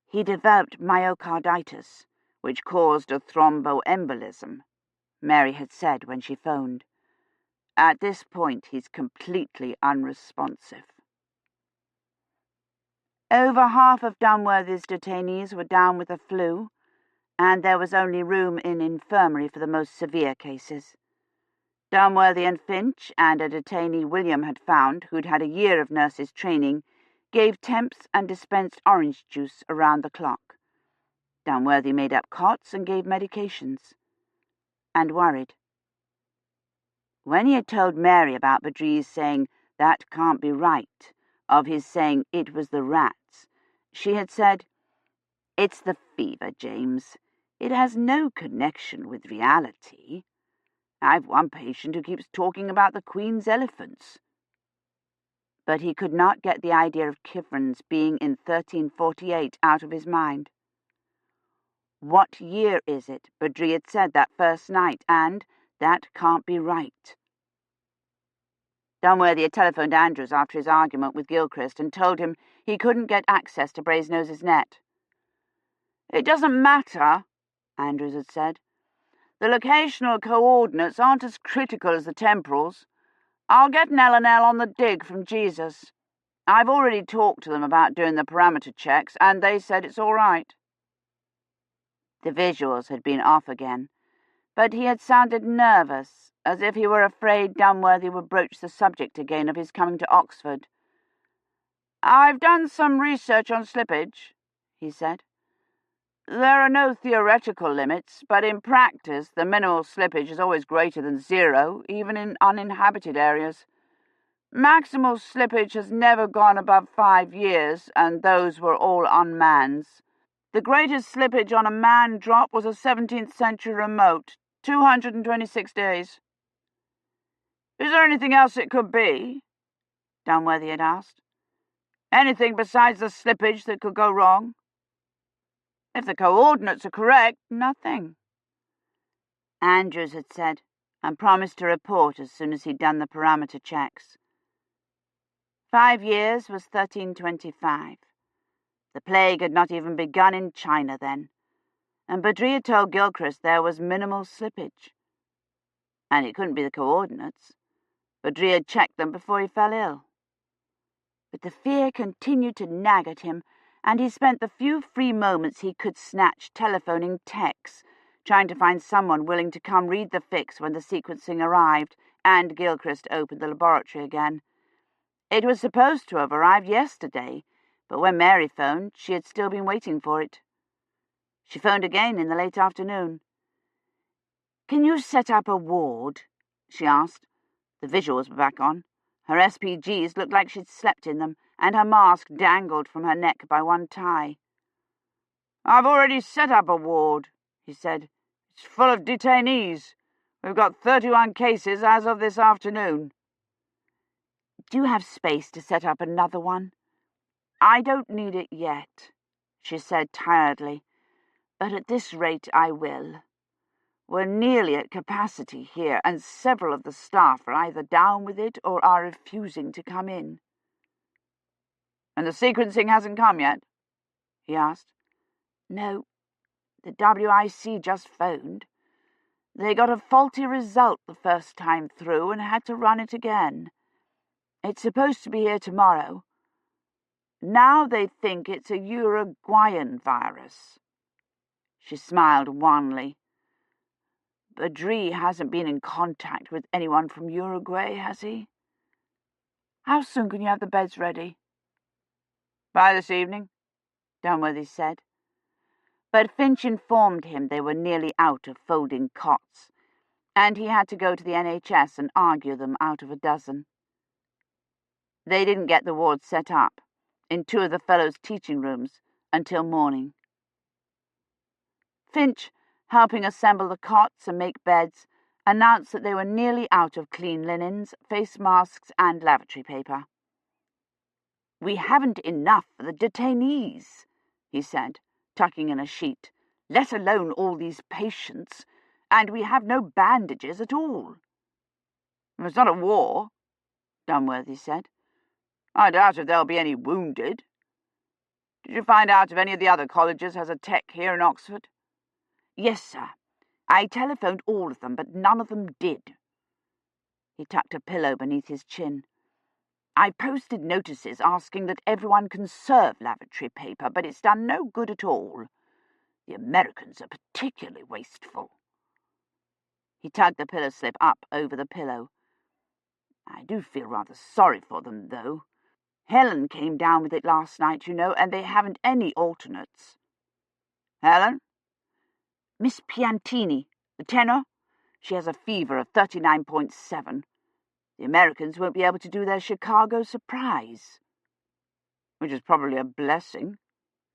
He developed myocarditis, which caused a thromboembolism, Mary had said when she phoned. At this point, he's completely unresponsive. Over half of Dunworthy's detainees were down with the flu, and there was only room in infirmary for the most severe cases. Dunworthy and Finch, and a detainee William had found, who'd had a year of nurses' training, gave temps and dispensed orange juice around the clock. Dunworthy made up cots and gave medications. And worried. When he had told Mary about Badri's saying, "That can't be right," of his saying it was the rats, she had said, "It's the fever, James. It has no connection with reality. I've one patient who keeps talking about the Queen's elephants." But he could not get the idea of Kivrin's being in 1348 out of his mind. What year is it? Badri had said that first night, and that can't be right. Dunworthy had telephoned Andrews after his argument with Gilchrist and told him he couldn't get access to Brasenose net. "It doesn't matter," Andrews had said. "The locational coordinates aren't as critical as the temporals. I'll get an L&L on the dig from Jesus. I've already talked to them about doing the parameter checks, and they said it's all right." The visuals had been off again, but he had sounded nervous, as if he were afraid Dunworthy would broach the subject again of his coming to Oxford. "I've done some research on slippage," he said. "There are no theoretical limits, but in practice the minimal slippage is always greater than 0, even in uninhabited areas. Maximal slippage has never gone above 5 years, and those were all unmans. The greatest slippage on a man drop was a 17th century remote, 226 days. "Is there anything else it could be?" Dunworthy had asked. "Anything besides the slippage that could go wrong?" "If the coordinates are correct, nothing," Andrews had said, and promised to report as soon as he'd done the parameter checks. 5 years was 1325. The plague had not even begun in China then, and Badri had told Gilchrist there was minimal slippage. And it couldn't be the coordinates. Badri had checked them before he fell ill. But the fear continued to nag at him, and he spent the few free moments he could snatch telephoning Tex, trying to find someone willing to come read the fix when the sequencing arrived and Gilchrist opened the laboratory again. It was supposed to have arrived yesterday, but when Mary phoned, she had still been waiting for it. She phoned again in the late afternoon. "Can you set up a ward?" she asked. The visuals were back on. Her SPGs looked like she'd slept in them, and her mask dangled from her neck by one tie. "I've already set up a ward," he said. "It's full of detainees. We've got 31 cases as of this afternoon." "Do you have space to set up another one?" "I don't need it yet," she said tiredly, "but at this rate I will. We're nearly at capacity here, and several of the staff are either down with it or are refusing to come in." "And the sequencing hasn't come yet?" he asked. "No. The WIC just phoned. They got a faulty result the first time through and had to run it again. It's supposed to be here tomorrow. Now they think it's a Uruguayan virus." She smiled wanly. "Badri hasn't been in contact with anyone from Uruguay, has he? How soon can you have the beds ready?" "By this evening," Dunworthy said. But Finch informed him they were nearly out of folding cots, and he had to go to the NHS and argue them out of a dozen. They didn't get the ward set up, in 2 of the fellows' teaching rooms, until morning. Finch, helping assemble the cots and make beds, announced that they were nearly out of clean linens, face masks, and lavatory paper. "We haven't enough for the detainees," he said, tucking in a sheet, "let alone all these patients, and we have no bandages at all." "It's not a war," Dunworthy said. "I doubt if there'll be any wounded. Did you find out if any of the other colleges has a tech here in Oxford?" "Yes, sir. I telephoned all of them, but none of them did." He tucked a pillow beneath his chin. "I posted notices asking that everyone conserve lavatory paper, but it's done no good at all. The Americans are particularly wasteful." He tugged the pillow slip up over the pillow. "I do feel rather sorry for them, though. Helen came down with it last night, you know, and they haven't any alternates." "Helen?" "Miss Piantini, the tenor. She has a fever of 39.7. The Americans won't be able to do their Chicago surprise." "Which is probably a blessing,"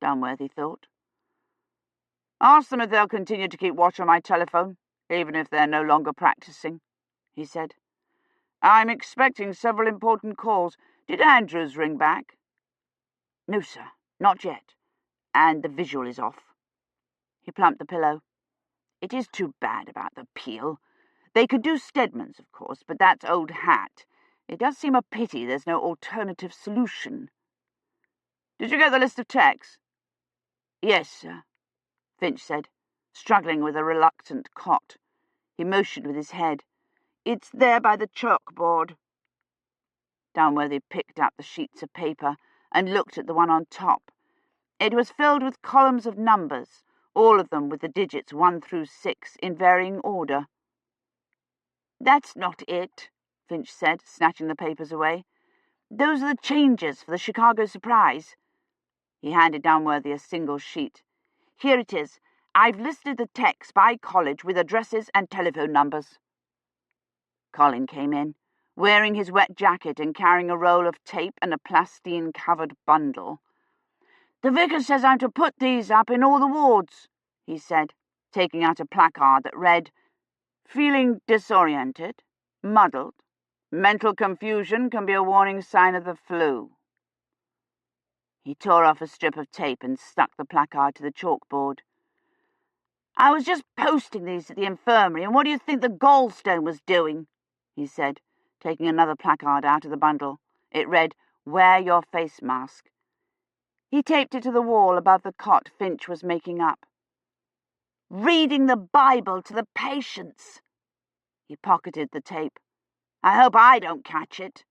Dunworthy thought. "Ask them if they'll continue to keep watch on my telephone, even if they're no longer practicing," he said. "I'm expecting several important calls. Did Andrews ring back?" "No, sir, not yet. And the visual is off." He plumped the pillow. "It is too bad about the Peel. They could do Stedman's, of course, but that's old hat. It does seem a pity there's no alternative solution." "Did you get the list of techs?" "Yes, sir," Finch said, struggling with a reluctant cot. He motioned with his head. "It's there by the chalkboard." Dunworthy picked up the sheets of paper and looked at the one on top. It was filled with columns of numbers, all of them with the digits 1 through 6 in varying order. "That's not it," Finch said, snatching the papers away. "Those are the changes for the Chicago surprise." He handed Dunworthy a single sheet. "Here it is. I've listed the techs by college with addresses and telephone numbers." Colin came in, wearing his wet jacket and carrying a roll of tape and a plastine-covered bundle. "The vicar says I'm to put these up in all the wards," he said, taking out a placard that read, "Feeling disoriented, muddled, mental confusion can be a warning sign of the flu." He tore off a strip of tape and stuck the placard to the chalkboard. "I was just posting these at the infirmary, and what do you think the gallstone was doing?" he said, taking another placard out of the bundle. It read, "Wear your face mask." He taped it to the wall above the cot Finch was making up. "Reading the Bible to the patients." He pocketed the tape. "I hope I don't catch it."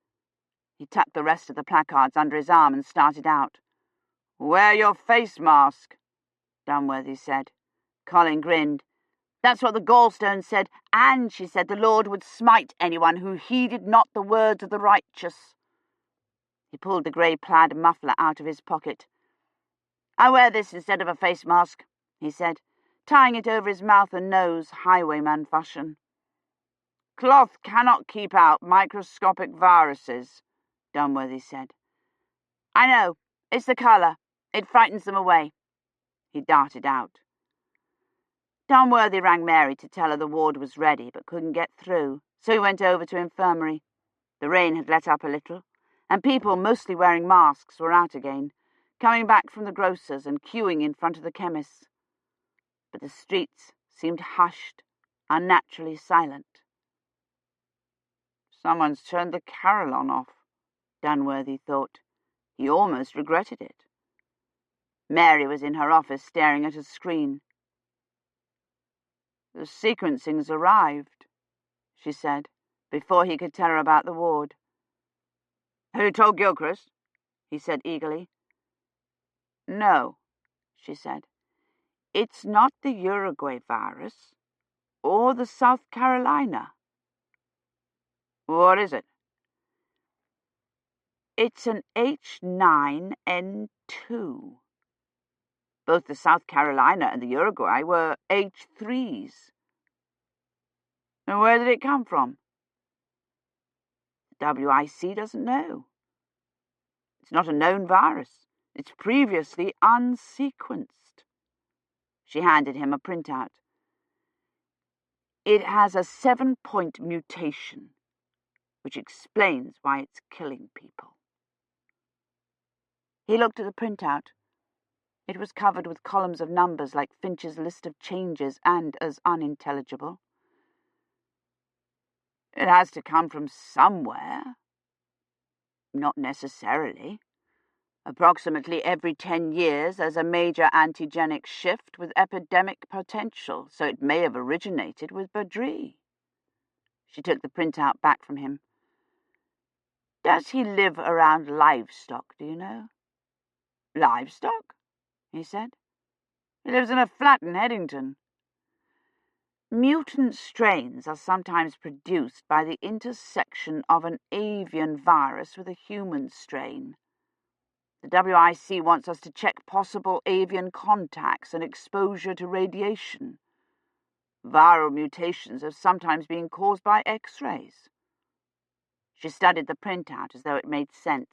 He tucked the rest of the placards under his arm and started out. "Wear your face mask," Dunworthy said. Colin grinned. "That's what the gallstone said, and she said the Lord would smite anyone who heeded not the words of the righteous." He pulled the grey plaid muffler out of his pocket. "I wear this instead of a face mask," he said, tying it over his mouth and nose, highwayman fashion. "Cloth cannot keep out microscopic viruses," Dunworthy said. "I know. It's the colour. It frightens them away." He darted out. Dunworthy rang Mary to tell her the ward was ready, but couldn't get through, so he went over to infirmary. The rain had let up a little, and people, mostly wearing masks, were out again, coming back from the grocer's and queuing in front of the chemist's. But the streets seemed hushed, unnaturally silent. "Someone's turned the carillon off," Dunworthy thought. He almost regretted it. Mary was in her office staring at a screen. "The sequencing's arrived," she said, before he could tell her about the ward. "Have you told Gilchrist?" he said eagerly. "No," she said. "It's not the Uruguay virus, or the South Carolina." "What is it?" "It's an H9N2. Both the South Carolina and the Uruguay were H3s. And where did it come from?" "The WIC doesn't know. It's not a known virus. It's previously unsequenced." She handed him a printout. "It has a 7-point mutation, which explains why it's killing people." He looked at the printout. It was covered with columns of numbers like Finch's list of changes and as unintelligible. "It has to come from somewhere." "Not necessarily. Approximately every 10 years there's a major antigenic shift with epidemic potential, so it may have originated with Badri." She took the printout back from him. "Does he live around livestock, do you know?" "Livestock?" he said. "He lives in a flat in Headington." "Mutant strains are sometimes produced by the intersection of an avian virus with a human strain. The WIC wants us to check possible avian contacts and exposure to radiation. Viral mutations have sometimes been caused by X-rays." She studied the printout as though it made sense.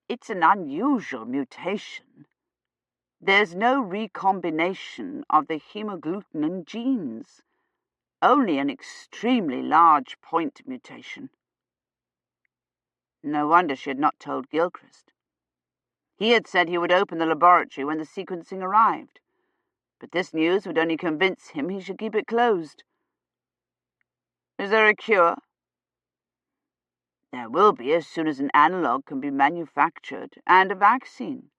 "It's an unusual mutation. There's no recombination of the hemagglutinin genes, only an extremely large point mutation." No wonder she had not told Gilchrist. He had said he would open the laboratory when the sequencing arrived, but this news would only convince him he should keep it closed. "Is there a cure?" "There will be as soon as an analogue can be manufactured, and a vaccine.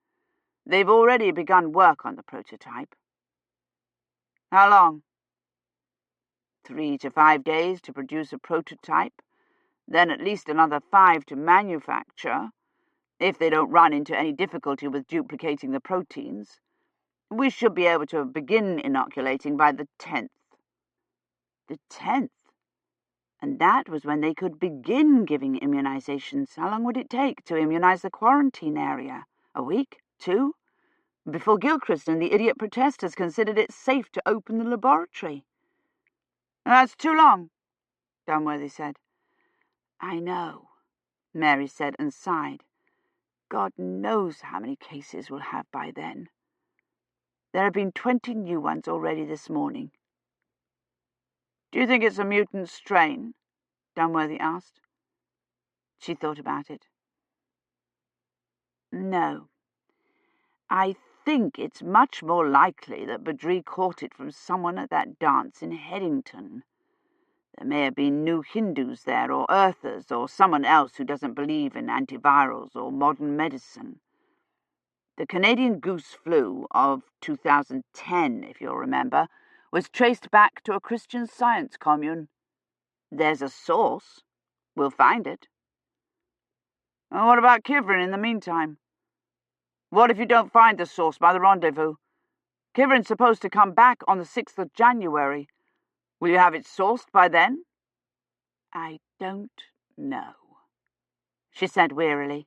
They've already begun work on the prototype." "How long?" 3 to 5 days to produce a prototype, then at least another 5 to manufacture, if they don't run into any difficulty with duplicating the proteins. We should be able to begin inoculating by the 10th. The 10th? And that was when they could begin giving immunizations. How long would it take to immunize the quarantine area? A week? 2? Before Gilchrist and the idiot protesters considered it safe to open the laboratory. "That's too long," Dunworthy said. "I know," Mary said and sighed. "God knows how many cases we'll have by then. There have been 20 new ones already this morning." "Do you think it's a mutant strain?" Dunworthy asked. She thought about it. "No. I think it's much more likely that Badri caught it from someone at that dance in Headington. There may have been new Hindus there, or Earthers, or someone else who doesn't believe in antivirals or modern medicine. The Canadian goose flu of 2010, if you'll remember, was traced back to a Christian Science commune. There's a source. We'll find it." "And what about Kivrin in the meantime? What if you don't find the source by the rendezvous? Kivrin's supposed to come back on the 6th of January. Will you have it sourced by then?" "I don't know." she said wearily.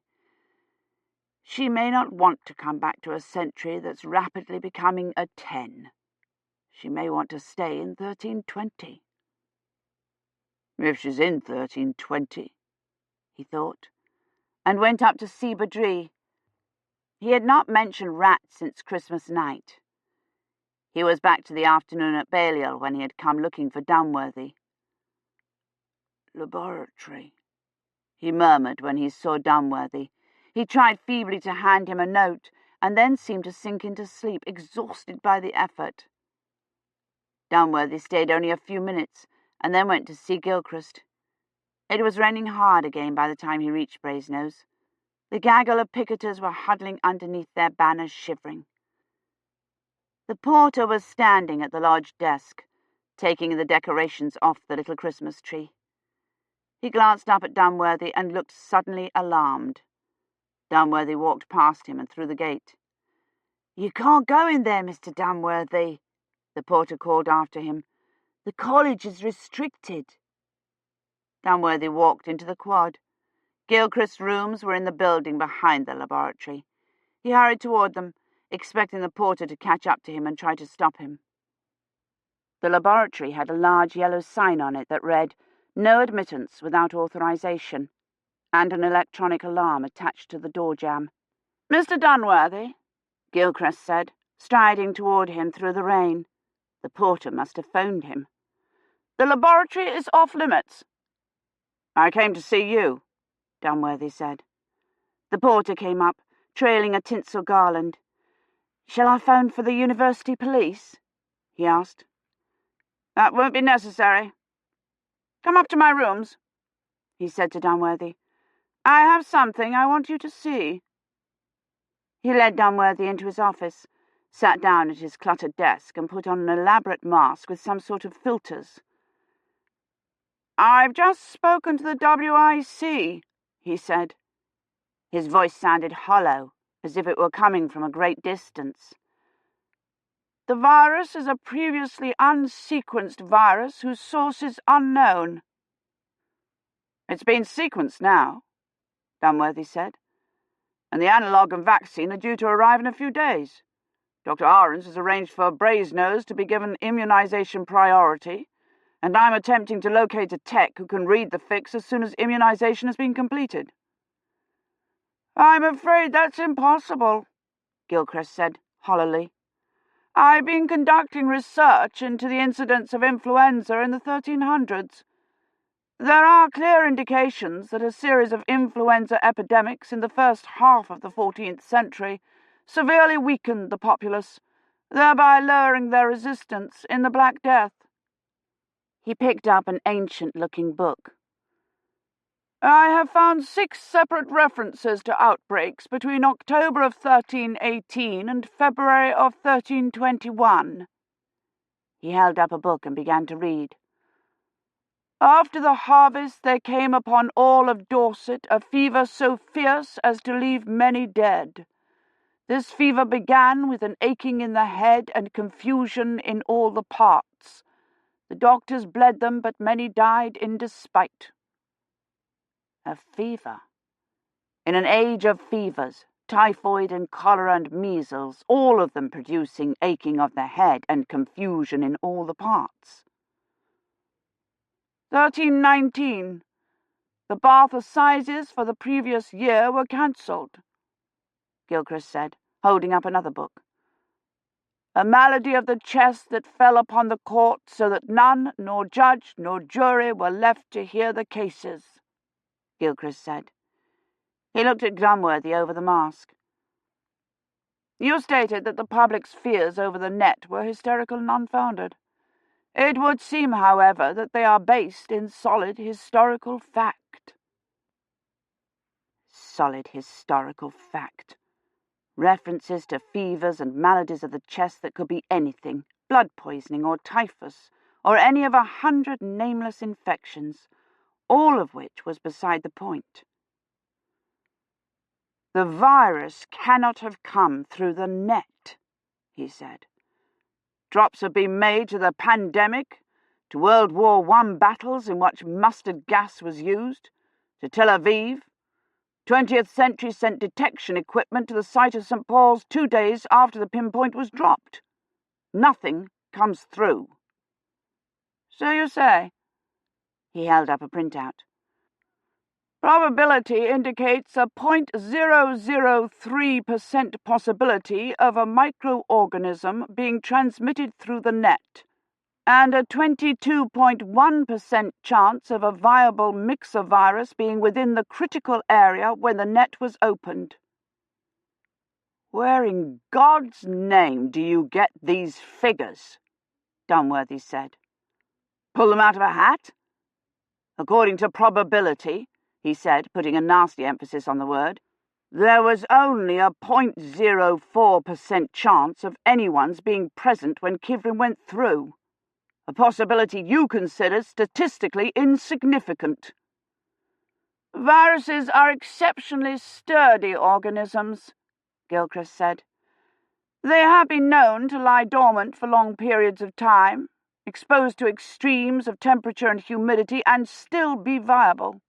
She may not want to come back to a century that's rapidly becoming a 10. She may want to stay in 1320. If she's in 1320, he thought, and went up to see Badri. He had not mentioned rats since Christmas night. He was back to the afternoon at Balliol when he had come looking for Dunworthy. Laboratory, he murmured when he saw Dunworthy. He tried feebly to hand him a note, and then seemed to sink into sleep, exhausted by the effort. Dunworthy stayed only a few minutes, and then went to see Gilchrist. It was raining hard again by the time he reached Brasenose. The gaggle of picketers were huddling underneath their banners, shivering. The porter was standing at the lodge desk, taking the decorations off the little Christmas tree. He glanced up at Dunworthy and looked suddenly alarmed. Dunworthy walked past him and through the gate. "You can't go in there, Mr. Dunworthy," the porter called after him. "The college is restricted." Dunworthy walked into the quad. Gilchrist's rooms were in the building behind the laboratory. He hurried toward them, expecting the porter to catch up to him and try to stop him. The laboratory had a large yellow sign on it that read, "No admittance without authorization," and an electronic alarm attached to the door jamb. "Mr. Dunworthy," Gilchrist said, striding toward him through the rain. The porter must have phoned him. "The laboratory is off limits." "I came to see you," Dunworthy said. The porter came up, trailing a tinsel garland. "Shall I phone for the university police?" he asked. "That won't be necessary. Come up to my rooms," he said to Dunworthy. "I have something I want you to see." He led Dunworthy into his office, sat down at his cluttered desk, and put on an elaborate mask with some sort of filters. "I've just spoken to the WIC, he said. His voice sounded hollow, as if it were coming from a great distance. "The virus is a previously unsequenced virus whose source is unknown." "It's been sequenced now," Dunworthy said, "and the analogue and vaccine are due to arrive in a few days. Dr. Ahrens has arranged for Brasenose to be given immunization priority, and I'm attempting to locate a tech who can read the fix as soon as immunization has been completed." "I'm afraid that's impossible," Gilchrist said, hollowly. "I've been conducting research into the incidence of influenza in the 1300s. There are clear indications that a series of influenza epidemics in the first half of the 14th century severely weakened the populace, thereby lowering their resistance in the Black Death." He picked up an ancient-looking book. "I have found 6 separate references to outbreaks between October of 1318 and February of 1321. He held up a book and began to read. "After the harvest there came upon all of Dorset a fever so fierce as to leave many dead. This fever began with an aching in the head and confusion in all the parts. The doctors bled them, but many died in despite." A fever. In an age of fevers, typhoid and cholera and measles, all of them producing aching of the head and confusion in all the parts. 1319. The Bath Assizes for the previous year were cancelled, Gilchrist said, holding up another book. "A malady of the chest that fell upon the court so that none, nor judge, nor jury were left to hear the cases," Gilchrist said. He looked at Dunworthy over the mask. "You stated that the public's fears over the net were hysterical and unfounded. It would seem, however, that they are based in solid historical fact." Solid historical fact. References to fevers and maladies of the chest that could be anything, blood poisoning or typhus, or any of 100 nameless infections, all of which was beside the point. "The virus cannot have come through the net," he said. "Drops have been made to the pandemic, to World War I battles in which mustard gas was used, to Tel Aviv, 20th Century sent detection equipment to the site of St. Paul's 2 days after the pinpoint was dropped. Nothing comes through. So you say? He held up a printout. Probability indicates a 0.003% possibility of a microorganism being transmitted through the net, and a 22.1% chance of a viable mixer virus being within the critical area when the net was opened. Where in God's name do you get these figures? Dunworthy said. Pull them out of a hat? According to probability, he said, putting a nasty emphasis on the word, there was only a 0.04% chance of anyone's being present when Kivrin went through. A possibility you consider statistically insignificant. Viruses are exceptionally sturdy organisms, Gilchrist said. They have been known to lie dormant for long periods of time, exposed to extremes of temperature and humidity, and still be viable.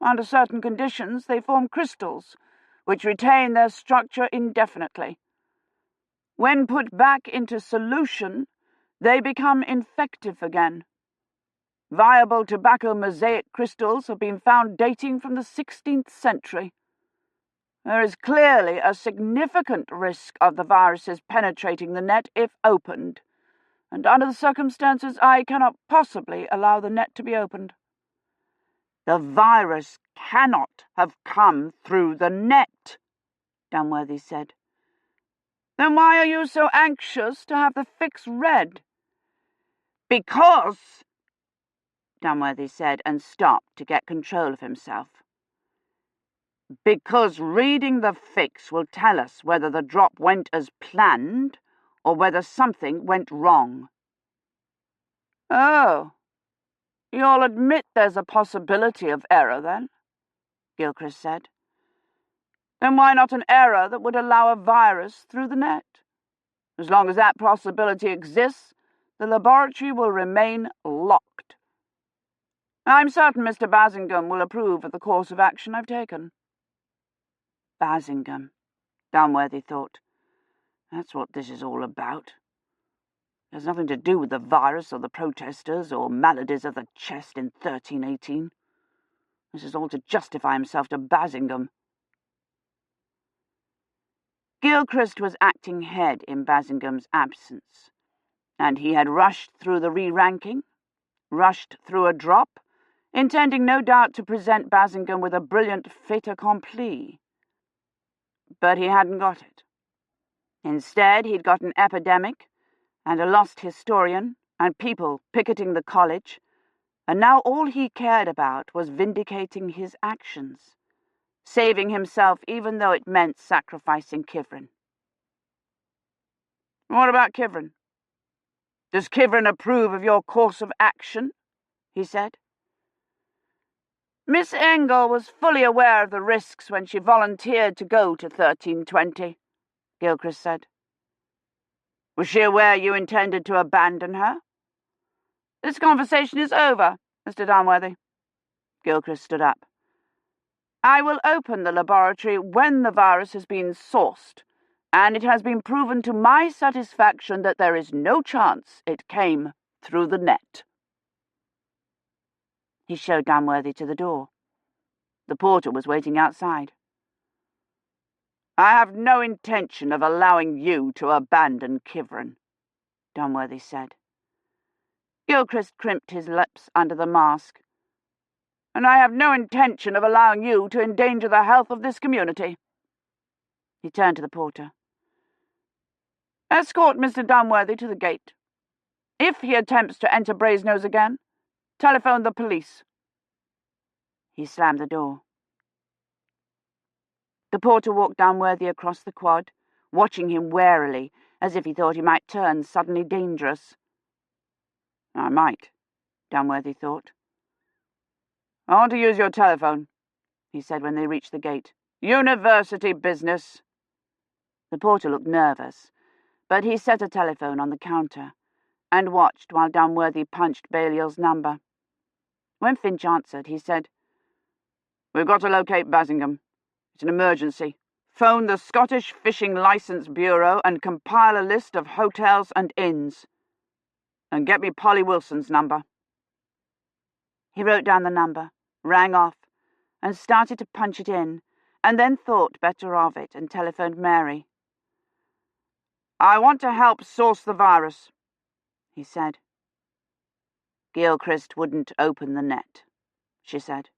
Under certain conditions, they form crystals, which retain their structure indefinitely. When put back into solution, they become infective again. Viable tobacco mosaic crystals have been found dating from the 16th century. There is clearly a significant risk of the viruses penetrating the net if opened, and under the circumstances I cannot possibly allow the net to be opened. The virus cannot have come through the net, Dunworthy said. Then why are you so anxious to have the fix read? Because, Dunworthy said, and stopped to get control of himself. Because reading the fix will tell us whether the drop went as planned or whether something went wrong. Oh, you'll admit there's a possibility of error, then? Gilchrist said. Then why not an error that would allow a virus through the net? As long as that possibility exists, the laboratory will remain locked. I'm certain Mr. Bassingham will approve of the course of action I've taken. Bassingham, Dunworthy thought. That's what this is all about. It has nothing to do with the virus or the protesters or maladies of the chest in 1318. This is all to justify himself to Bassingham. Gilchrist was acting head in Bassingham's absence, and he had rushed through the re-ranking, rushed through a drop, intending no doubt to present Bassingham with a brilliant fait accompli. But he hadn't got it. Instead, he'd got an epidemic, and a lost historian, and people picketing the college, and now all he cared about was vindicating his actions, saving himself even though it meant sacrificing Kivrin. What about Kivrin? Does Kivrin approve of your course of action? He said. Miss Engel was fully aware of the risks when she volunteered to go to 1320, Gilchrist said. Was she aware you intended to abandon her? This conversation is over, Mr. Dunworthy. Gilchrist stood up. I will open the laboratory when the virus has been sourced, and it has been proven to my satisfaction that there is no chance it came through the net. He showed Dunworthy to the door. The porter was waiting outside. I have no intention of allowing you to abandon Kivrin, Dunworthy said. Gilchrist crimped his lips under the mask. And I have no intention of allowing you to endanger the health of this community. He turned to the porter. Escort Mr. Dunworthy to the gate. If he attempts to enter Brasenose again, telephone the police. He slammed the door. The porter walked Dunworthy across the quad, watching him warily, as if he thought he might turn suddenly dangerous. I might, Dunworthy thought. I want to use your telephone, he said when they reached the gate. University business. The porter looked nervous, but he set a telephone on the counter and watched while Dunworthy punched Balliol's number. When Finch answered, he said, We've got to locate Bassingham. It's an emergency. Phone the Scottish Fishing Licence Bureau and compile a list of hotels and inns. And get me Polly Wilson's number." He wrote down the number, rang off, and started to punch it in, and then thought better of it and telephoned Mary. "I want to help source the virus," he said. "Gilchrist wouldn't open the net," she said.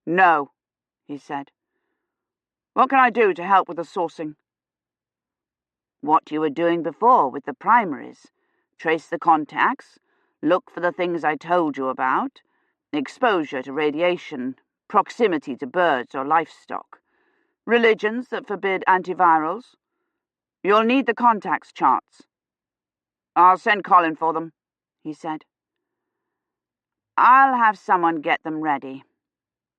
"No," he said. "What can I do to help with the sourcing?" "What you were doing before with the primaries. Trace the contacts, look for the things I told you about, exposure to radiation, proximity to birds or livestock, religions that forbid antivirals. You'll need the contacts charts." "I'll send Colin for them," he said. "I'll have someone get them ready.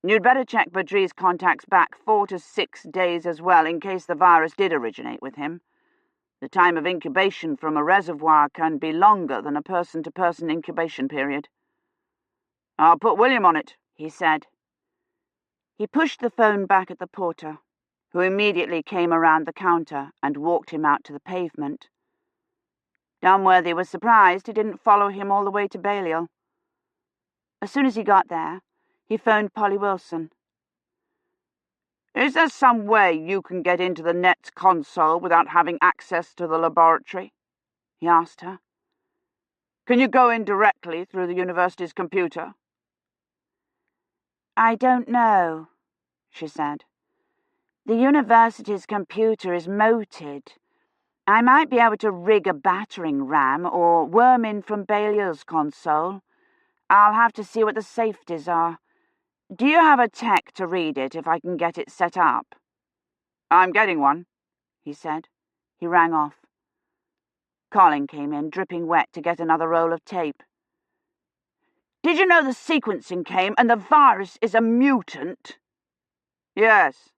You'd better check Badri's contacts back 4 to 6 days as well, in case the virus did originate with him. The time of incubation from a reservoir can be longer than a person-to-person incubation period." "I'll put William on it," he said. He pushed the phone back at the porter, who immediately came around the counter and walked him out to the pavement. Dunworthy was surprised he didn't follow him all the way to Balliol. As soon as he got there, he phoned Polly Wilson. "Is there some way you can get into the net console without having access to the laboratory?" he asked her. "Can you go in directly through the university's computer?" "I don't know," she said. "The university's computer is moated. I might be able to rig a battering ram or worm in from Balliol's console. I'll have to see what the safeties are. Do you have a tech to read it if I can get it set up?" "I'm getting one," he said. He rang off. Colin came in, dripping wet, to get another roll of tape. "Did you know the sequencing came and the virus is a mutant?" "Yes,"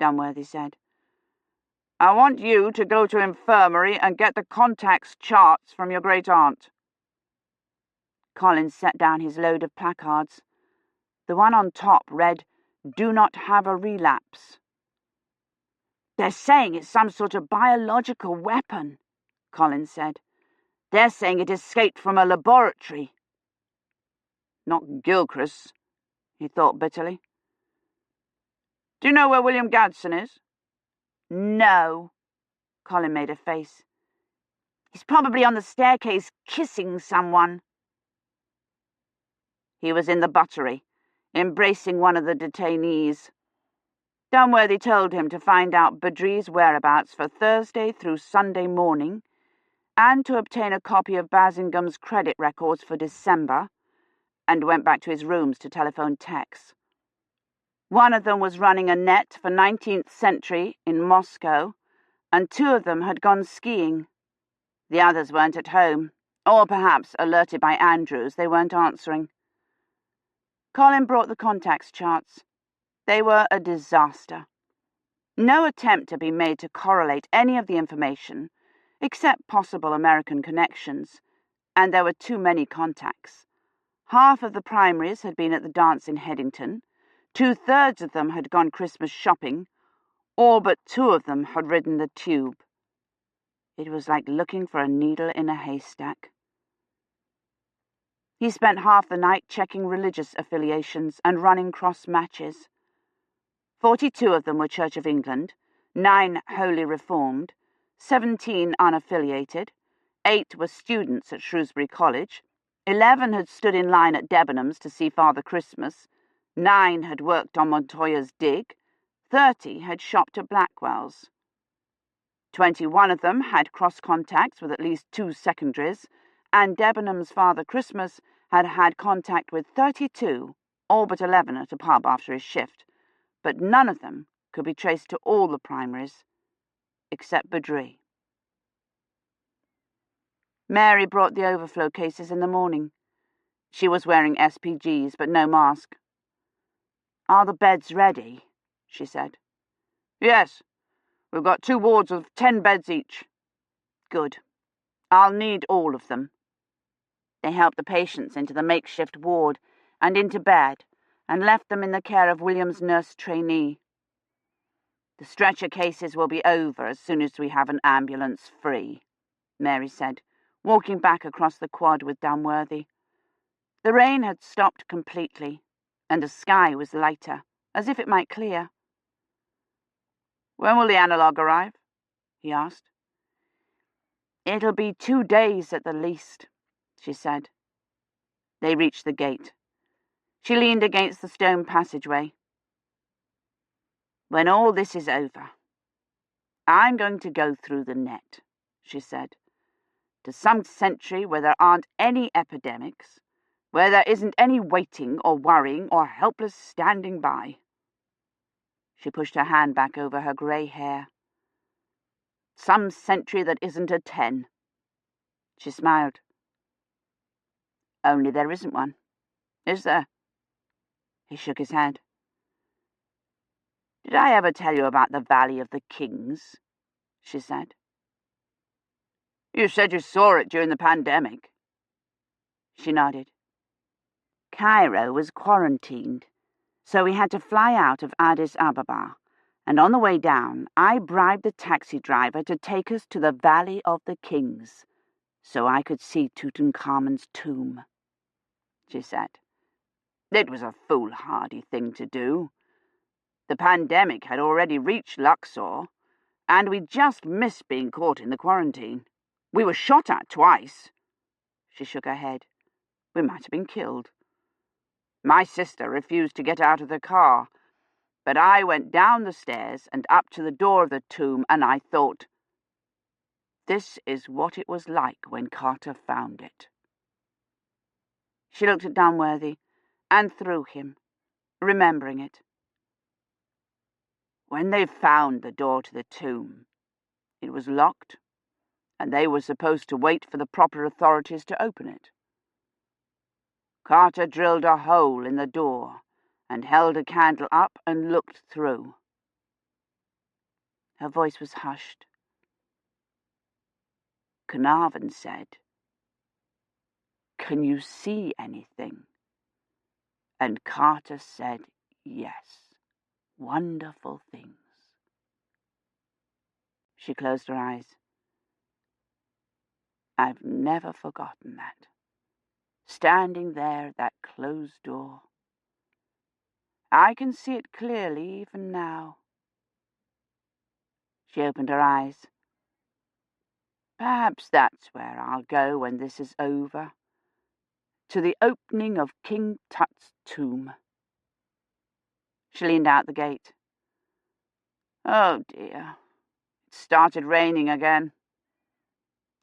Dunworthy said. "I want you to go to infirmary and get the contacts charts from your great-aunt." Colin set down his load of placards. The one on top read, "Do not have a relapse." "They're saying it's some sort of biological weapon," Colin said. "They're saying it escaped from a laboratory." "Not Gilchrist's," he thought bitterly. "Do you know where William Gadsden is?" "No." Colin made a face. "He's probably on the staircase kissing someone." He was in the buttery, embracing one of the detainees. Dunworthy told him to find out Badri's whereabouts for Thursday through Sunday morning, and to obtain a copy of Basingham's credit records for December, and went back to his rooms to telephone Tex. One of them was running a net for 19th Century in Moscow, and 2 of them had gone skiing. The others weren't at home, or perhaps, alerted by Andrews, they weren't answering. Colin brought the contacts charts. They were a disaster. No attempt had been made to correlate any of the information, except possible American connections, and there were too many contacts. Half of the primaries had been at the dance in Headington, 2/3 of them had gone Christmas shopping, all but 2 of them had ridden the tube. It was like looking for a needle in a haystack. He spent half the night checking religious affiliations and running cross matches. 42 of them were Church of England, 9 wholly reformed, 17 unaffiliated, 8 were students at Shrewsbury College, 11 had stood in line at Debenhams to see Father Christmas, 9 had worked on Montoya's dig, 30 had shopped at Blackwell's. 21 of them had cross contacts with at least 2 secondaries, and Debenham's Father Christmas had had contact with 32, all but 11 at a pub after his shift, but none of them could be traced to all the primaries, except Badri. Mary brought the overflow cases in the morning. She was wearing SPGs, but no mask. "Are the beds ready?" she said. "Yes. We've got 2 wards of 10 beds each." "Good. I'll need all of them." They helped the patients into the makeshift ward and into bed, and left them in the care of William's nurse trainee. The stretcher cases will be over as soon as we have an ambulance free, Mary said, walking back across the quad with Dunworthy. The rain had stopped completely, and the sky was lighter, as if it might clear. When will the analogue arrive? He asked. It'll be 2 days at the least, she said. They reached the gate. She leaned against the stone passageway. When all this is over, I'm going to go through the net, she said, to some century where there aren't any epidemics, where there isn't any waiting or worrying or helpless standing by. She pushed her hand back over her grey hair. Some century that isn't a 10. She smiled. Only there isn't one, is there? He shook his head. Did I ever tell you about the Valley of the Kings? She said. You said you saw it during the pandemic. She nodded. Cairo was quarantined, so we had to fly out of Addis Ababa, and on the way down, I bribed the taxi driver to take us to the Valley of the Kings, so I could see Tutankhamun's tomb, she said. It was a foolhardy thing to do. The pandemic had already reached Luxor, and we just missed being caught in the quarantine. We were shot at twice. She shook her head. We might have been killed. My sister refused to get out of the car, but I went down the stairs and up to the door of the tomb, and I thought, this is what it was like when Carter found it. She looked at Dunworthy, and through him, remembering it. When they found the door to the tomb, it was locked, and they were supposed to wait for the proper authorities to open it. Carter drilled a hole in the door and held a candle up and looked through. Her voice was hushed. Carnarvon said, Can you see anything? And Carter said, yes. Wonderful things. She closed her eyes. I've never forgotten that. Standing there at that closed door. I can see it clearly even now. She opened her eyes. Perhaps that's where I'll go when this is over. To the opening of King Tut's tomb. She leaned out the gate. Oh dear, it started raining again.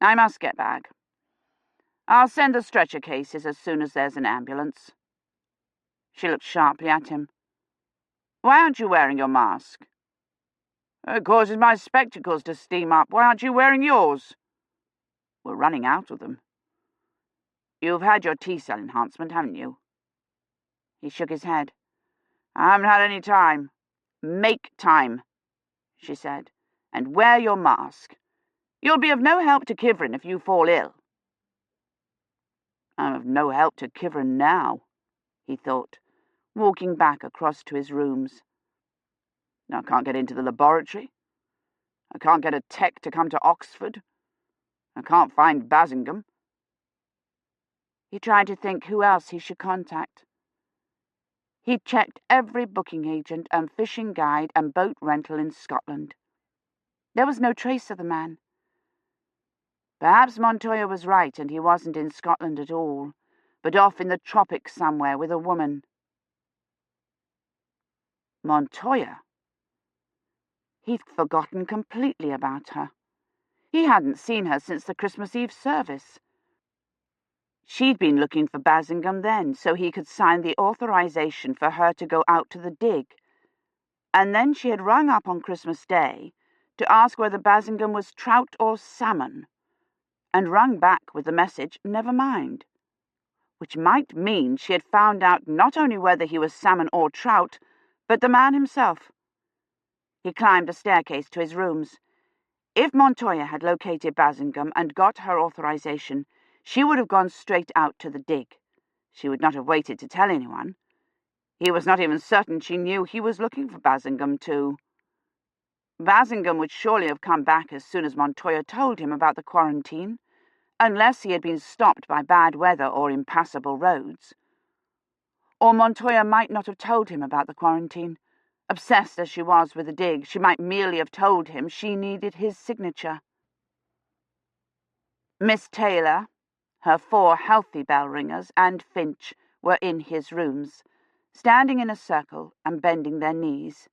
I must get back. I'll send the stretcher cases as soon as there's an ambulance. She looked sharply at him. Why aren't you wearing your mask? It causes my spectacles to steam up. Why aren't you wearing yours? We're running out of them. You've had your T-cell enhancement, haven't you? He shook his head. I haven't had any time. Make time, she said, and wear your mask. You'll be of no help to Kivrin if you fall ill. I'm of no help to Kivrin now, he thought, walking back across to his rooms. I can't get into the laboratory. I can't get a tech to come to Oxford. I can't find Bassingham. He tried to think who else he should contact. He'd checked every booking agent and fishing guide and boat rental in Scotland. There was no trace of the man. Perhaps Montoya was right and he wasn't in Scotland at all, but off in the tropics somewhere with a woman. Montoya? He'd forgotten completely about her. He hadn't seen her since the Christmas Eve service. She'd been looking for Bassingham then, so he could sign the authorization for her to go out to the dig. And then she had rung up on Christmas Day to ask whether Bassingham was trout or salmon, and rung back with the message, never mind, which might mean she had found out not only whether he was salmon or trout, but the man himself. He climbed a staircase to his rooms. If Montoya had located Bassingham and got her authorization, she would have gone straight out to the dig. She would not have waited to tell anyone. He was not even certain she knew he was looking for Bassingham too. Bassingham would surely have come back as soon as Montoya told him about the quarantine, unless he had been stopped by bad weather or impassable roads. Or Montoya might not have told him about the quarantine. Obsessed as she was with the dig, she might merely have told him she needed his signature. Miss Taylor, her 4 healthy bell ringers, and Finch were in his rooms, standing in a circle and bending their knees.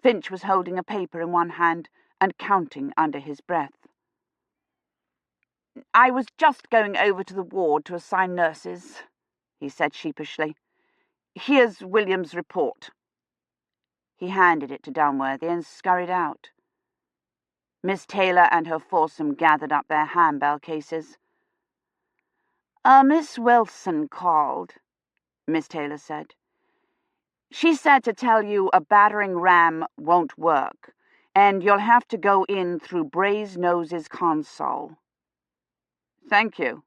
Finch was holding a paper in one hand and counting under his breath. "I was just going over to the ward to assign nurses," he said sheepishly. "Here's William's report." He handed it to Dunworthy and scurried out. Miss Taylor and her foursome gathered up their handbell cases. "Miss Wilson called," Miss Taylor said. "She said to tell you a battering ram won't work, and you'll have to go in through Brasenose console." "Thank you,"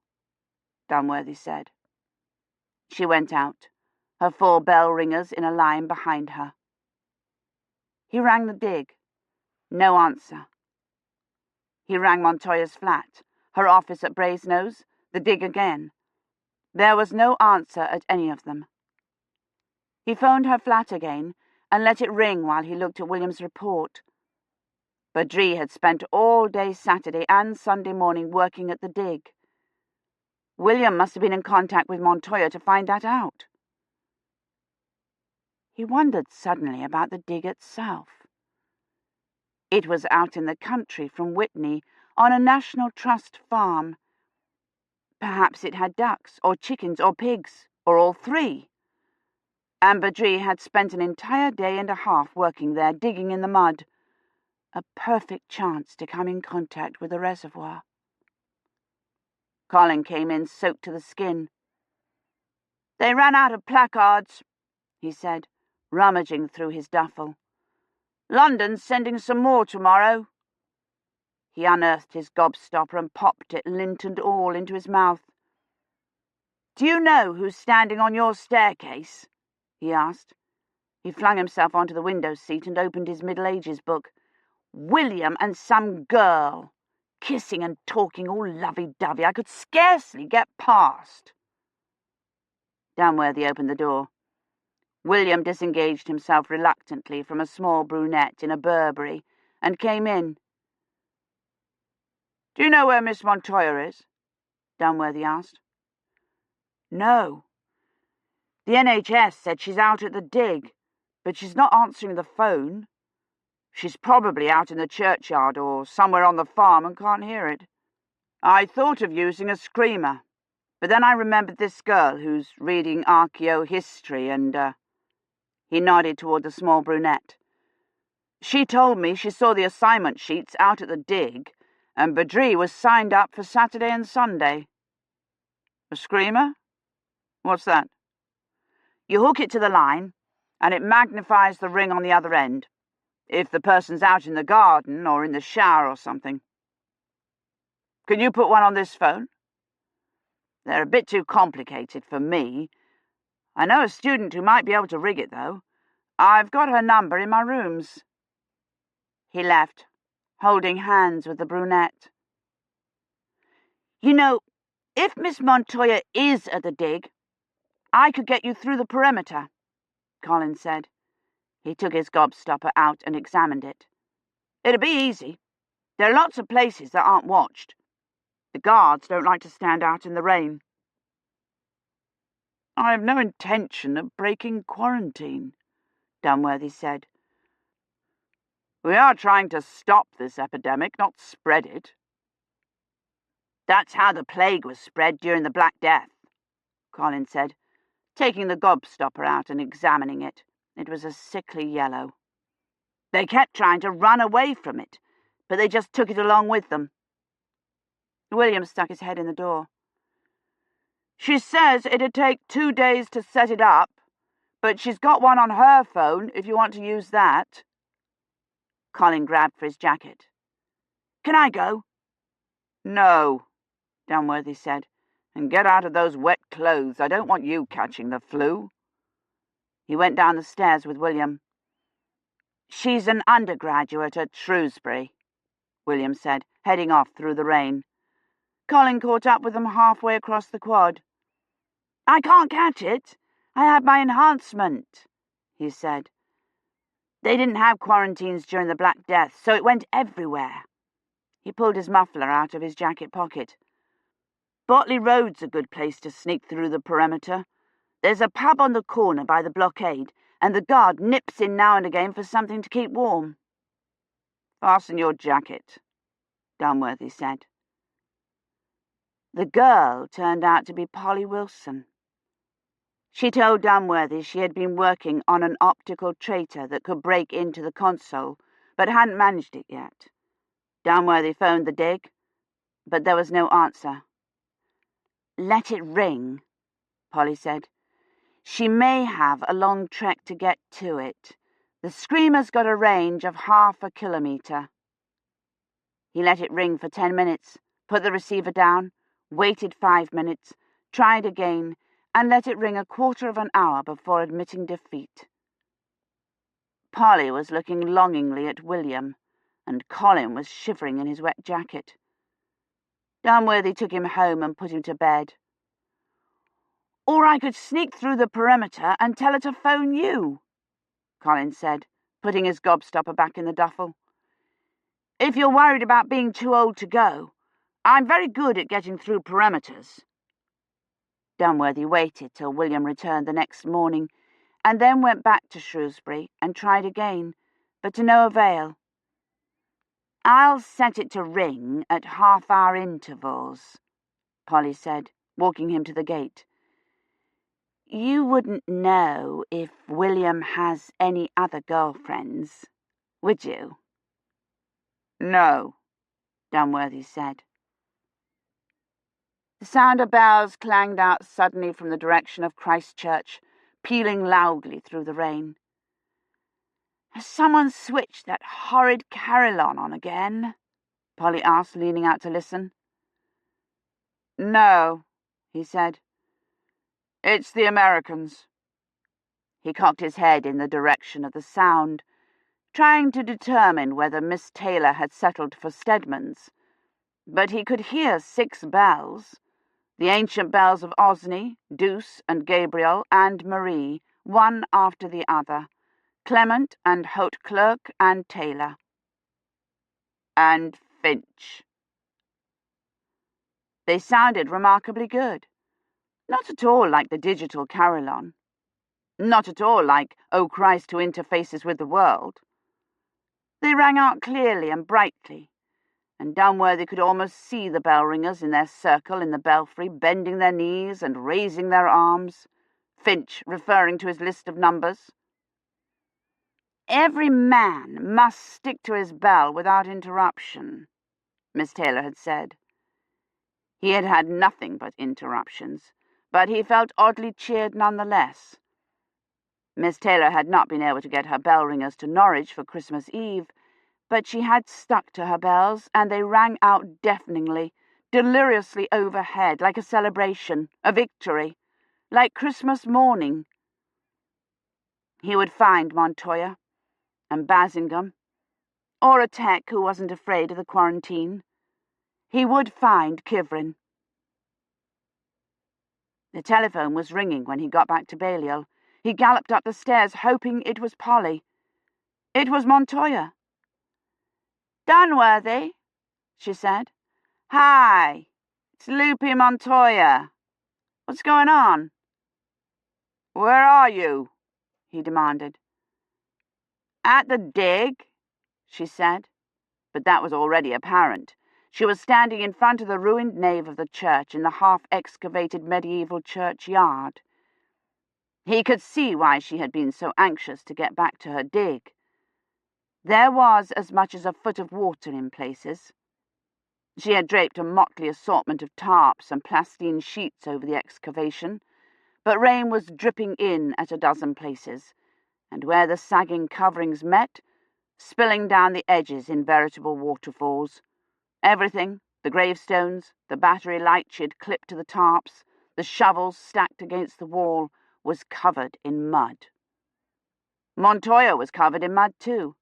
Dunworthy said. She went out, her 4 bell ringers in a line behind her. He rang the dig. No answer. He rang Montoya's flat, her office at Brasenose, the dig again. There was no answer at any of them. He phoned her flat again and let it ring while he looked at William's report. Badri had spent all day Saturday and Sunday morning working at the dig. William must have been in contact with Montoya to find that out. He wondered suddenly about the dig itself. It was out in the country from Whitney, on a National Trust farm. Perhaps it had ducks, or chickens, or pigs, or all 3. And Badri had spent an entire day and a half working there, digging in the mud. A perfect chance to come in contact with the reservoir. Colin came in soaked to the skin. "They ran out of placards," he said, rummaging through his duffel. "London's sending some more tomorrow." He unearthed his gobstopper and popped it, lint and all, into his mouth. "Do you know who's standing on your staircase?" he asked. He flung himself onto the window seat and opened his Middle Ages book. "William and some girl, kissing and talking all lovey-dovey. I could scarcely get past." Dunworthy opened the door. William disengaged himself reluctantly from a small brunette in a Burberry and came in. "Do you know where Miss Montoya is?" Dunworthy asked. "No. The NHS said she's out at the dig, but she's not answering the phone. She's probably out in the churchyard or somewhere on the farm and can't hear it. I thought of using a screamer, but then I remembered this girl who's reading archaeohistory and, he nodded toward the small brunette. "She told me she saw the assignment sheets out at the dig, and Badri was signed up for Saturday and Sunday." "A screamer? What's that?" "You hook it to the line, and it magnifies the ring on the other end, if the person's out in the garden or in the shower or something." "Can you put one on this phone?" "They're a bit too complicated for me. I know a student who might be able to rig it, though. I've got her number in my rooms." He left, holding hands with the brunette. "You know, if Miss Montoya is at the dig, I could get you through the perimeter," Colin said. He took his gobstopper out and examined it. "It'll be easy. There are lots of places that aren't watched. The guards don't like to stand out in the rain." "I have no intention of breaking quarantine," Dunworthy said. "We are trying to stop this epidemic, not spread it." "That's how the plague was spread during the Black Death," Colin said, taking the gobstopper out and examining it. It was a sickly yellow. "They kept trying to run away from it, but they just took it along with them." William stuck his head in the door. "She says it'd take 2 days to set it up, but she's got one on her phone if you want to use that." Colin grabbed for his jacket. "Can I go?" "No," Dunworthy said, "and get out of those wet clothes. I don't want you catching the flu." He went down the stairs with William. "She's an undergraduate at Shrewsbury," William said, heading off through the rain. Colin caught up with them halfway across the quad. "I can't catch it. I had my enhancement," he said. "They didn't have quarantines during the Black Death, so it went everywhere." He pulled his muffler out of his jacket pocket. "Botley Road's a good place to sneak through the perimeter. There's a pub on the corner by the blockade, and the guard nips in now and again for something to keep warm." "Fasten your jacket," Dunworthy said. The girl turned out to be Polly Wilson. She told Dunworthy she had been working on an optical traitor that could break into the console, but hadn't managed it yet. Dunworthy phoned the dig, but there was no answer. "Let it ring," Polly said. "She may have a long trek to get to it. The screamer's got a range of 1/2 kilometre. He let it ring for 10 minutes, put the receiver down, waited 5 minutes, tried again, and let it ring 1/4 of an hour before admitting defeat. Polly was looking longingly at William, and Colin was shivering in his wet jacket. Dunworthy took him home and put him to bed. "Or I could sneak through the perimeter and tell her to phone you," Colin said, putting his gobstopper back in the duffel. "If you're worried about being too old to go, I'm very good at getting through perimeters." Dunworthy waited till William returned the next morning, and then went back to Shrewsbury and tried again, but to no avail. "I'll set it to ring at half-hour intervals," Polly said, walking him to the gate. "You wouldn't know if William has any other girlfriends, would you?" "No," Dunworthy said. The sound of bells clanged out suddenly from the direction of Christchurch, pealing loudly through the rain. "Has someone switched that horrid carillon on again?" Polly asked, leaning out to listen. "No," he said. "It's the Americans." He cocked his head in the direction of the sound, trying to determine whether Miss Taylor had settled for Stedman's, but he could hear 6 bells. The ancient bells of Osney, Douce and Gabriel and Marie, one after the other, Clement and Haute-Clerc and Taylor. And Finch. They sounded remarkably good. Not at all like the digital carillon. Not at all like O Christ who interfaces with the world. They rang out clearly and brightly, and Dunworthy could almost see the bell-ringers in their circle in the belfry, bending their knees and raising their arms, Finch referring to his list of numbers. "Every man must stick to his bell without interruption," Miss Taylor had said. He had had nothing but interruptions, but he felt oddly cheered nonetheless. Miss Taylor had not been able to get her bell-ringers to Norwich for Christmas Eve, but she had stuck to her bells, and they rang out deafeningly, deliriously overhead, like a celebration, a victory, like Christmas morning. He would find Montoya, and Basingame, or a tech who wasn't afraid of the quarantine. He would find Kivrin. The telephone was ringing when he got back to Balliol. He galloped up the stairs, hoping it was Polly. It was Montoya. "Dunworthy," she said. "Hi, it's Loopy Montoya. What's going on?" "Where are you?" he demanded. "At the dig," she said, but that was already apparent. She was standing in front of the ruined nave of the church in the half-excavated medieval churchyard. He could see why she had been so anxious to get back to her dig. There was as much as a foot of water in places. She had draped a motley assortment of tarps and plastine sheets over the excavation, but rain was dripping in at a dozen places, and where the sagging coverings met, spilling down the edges in veritable waterfalls. Everything, the gravestones, the battery light she had clipped to the tarps, the shovels stacked against the wall, was covered in mud. Montoya was covered in mud too.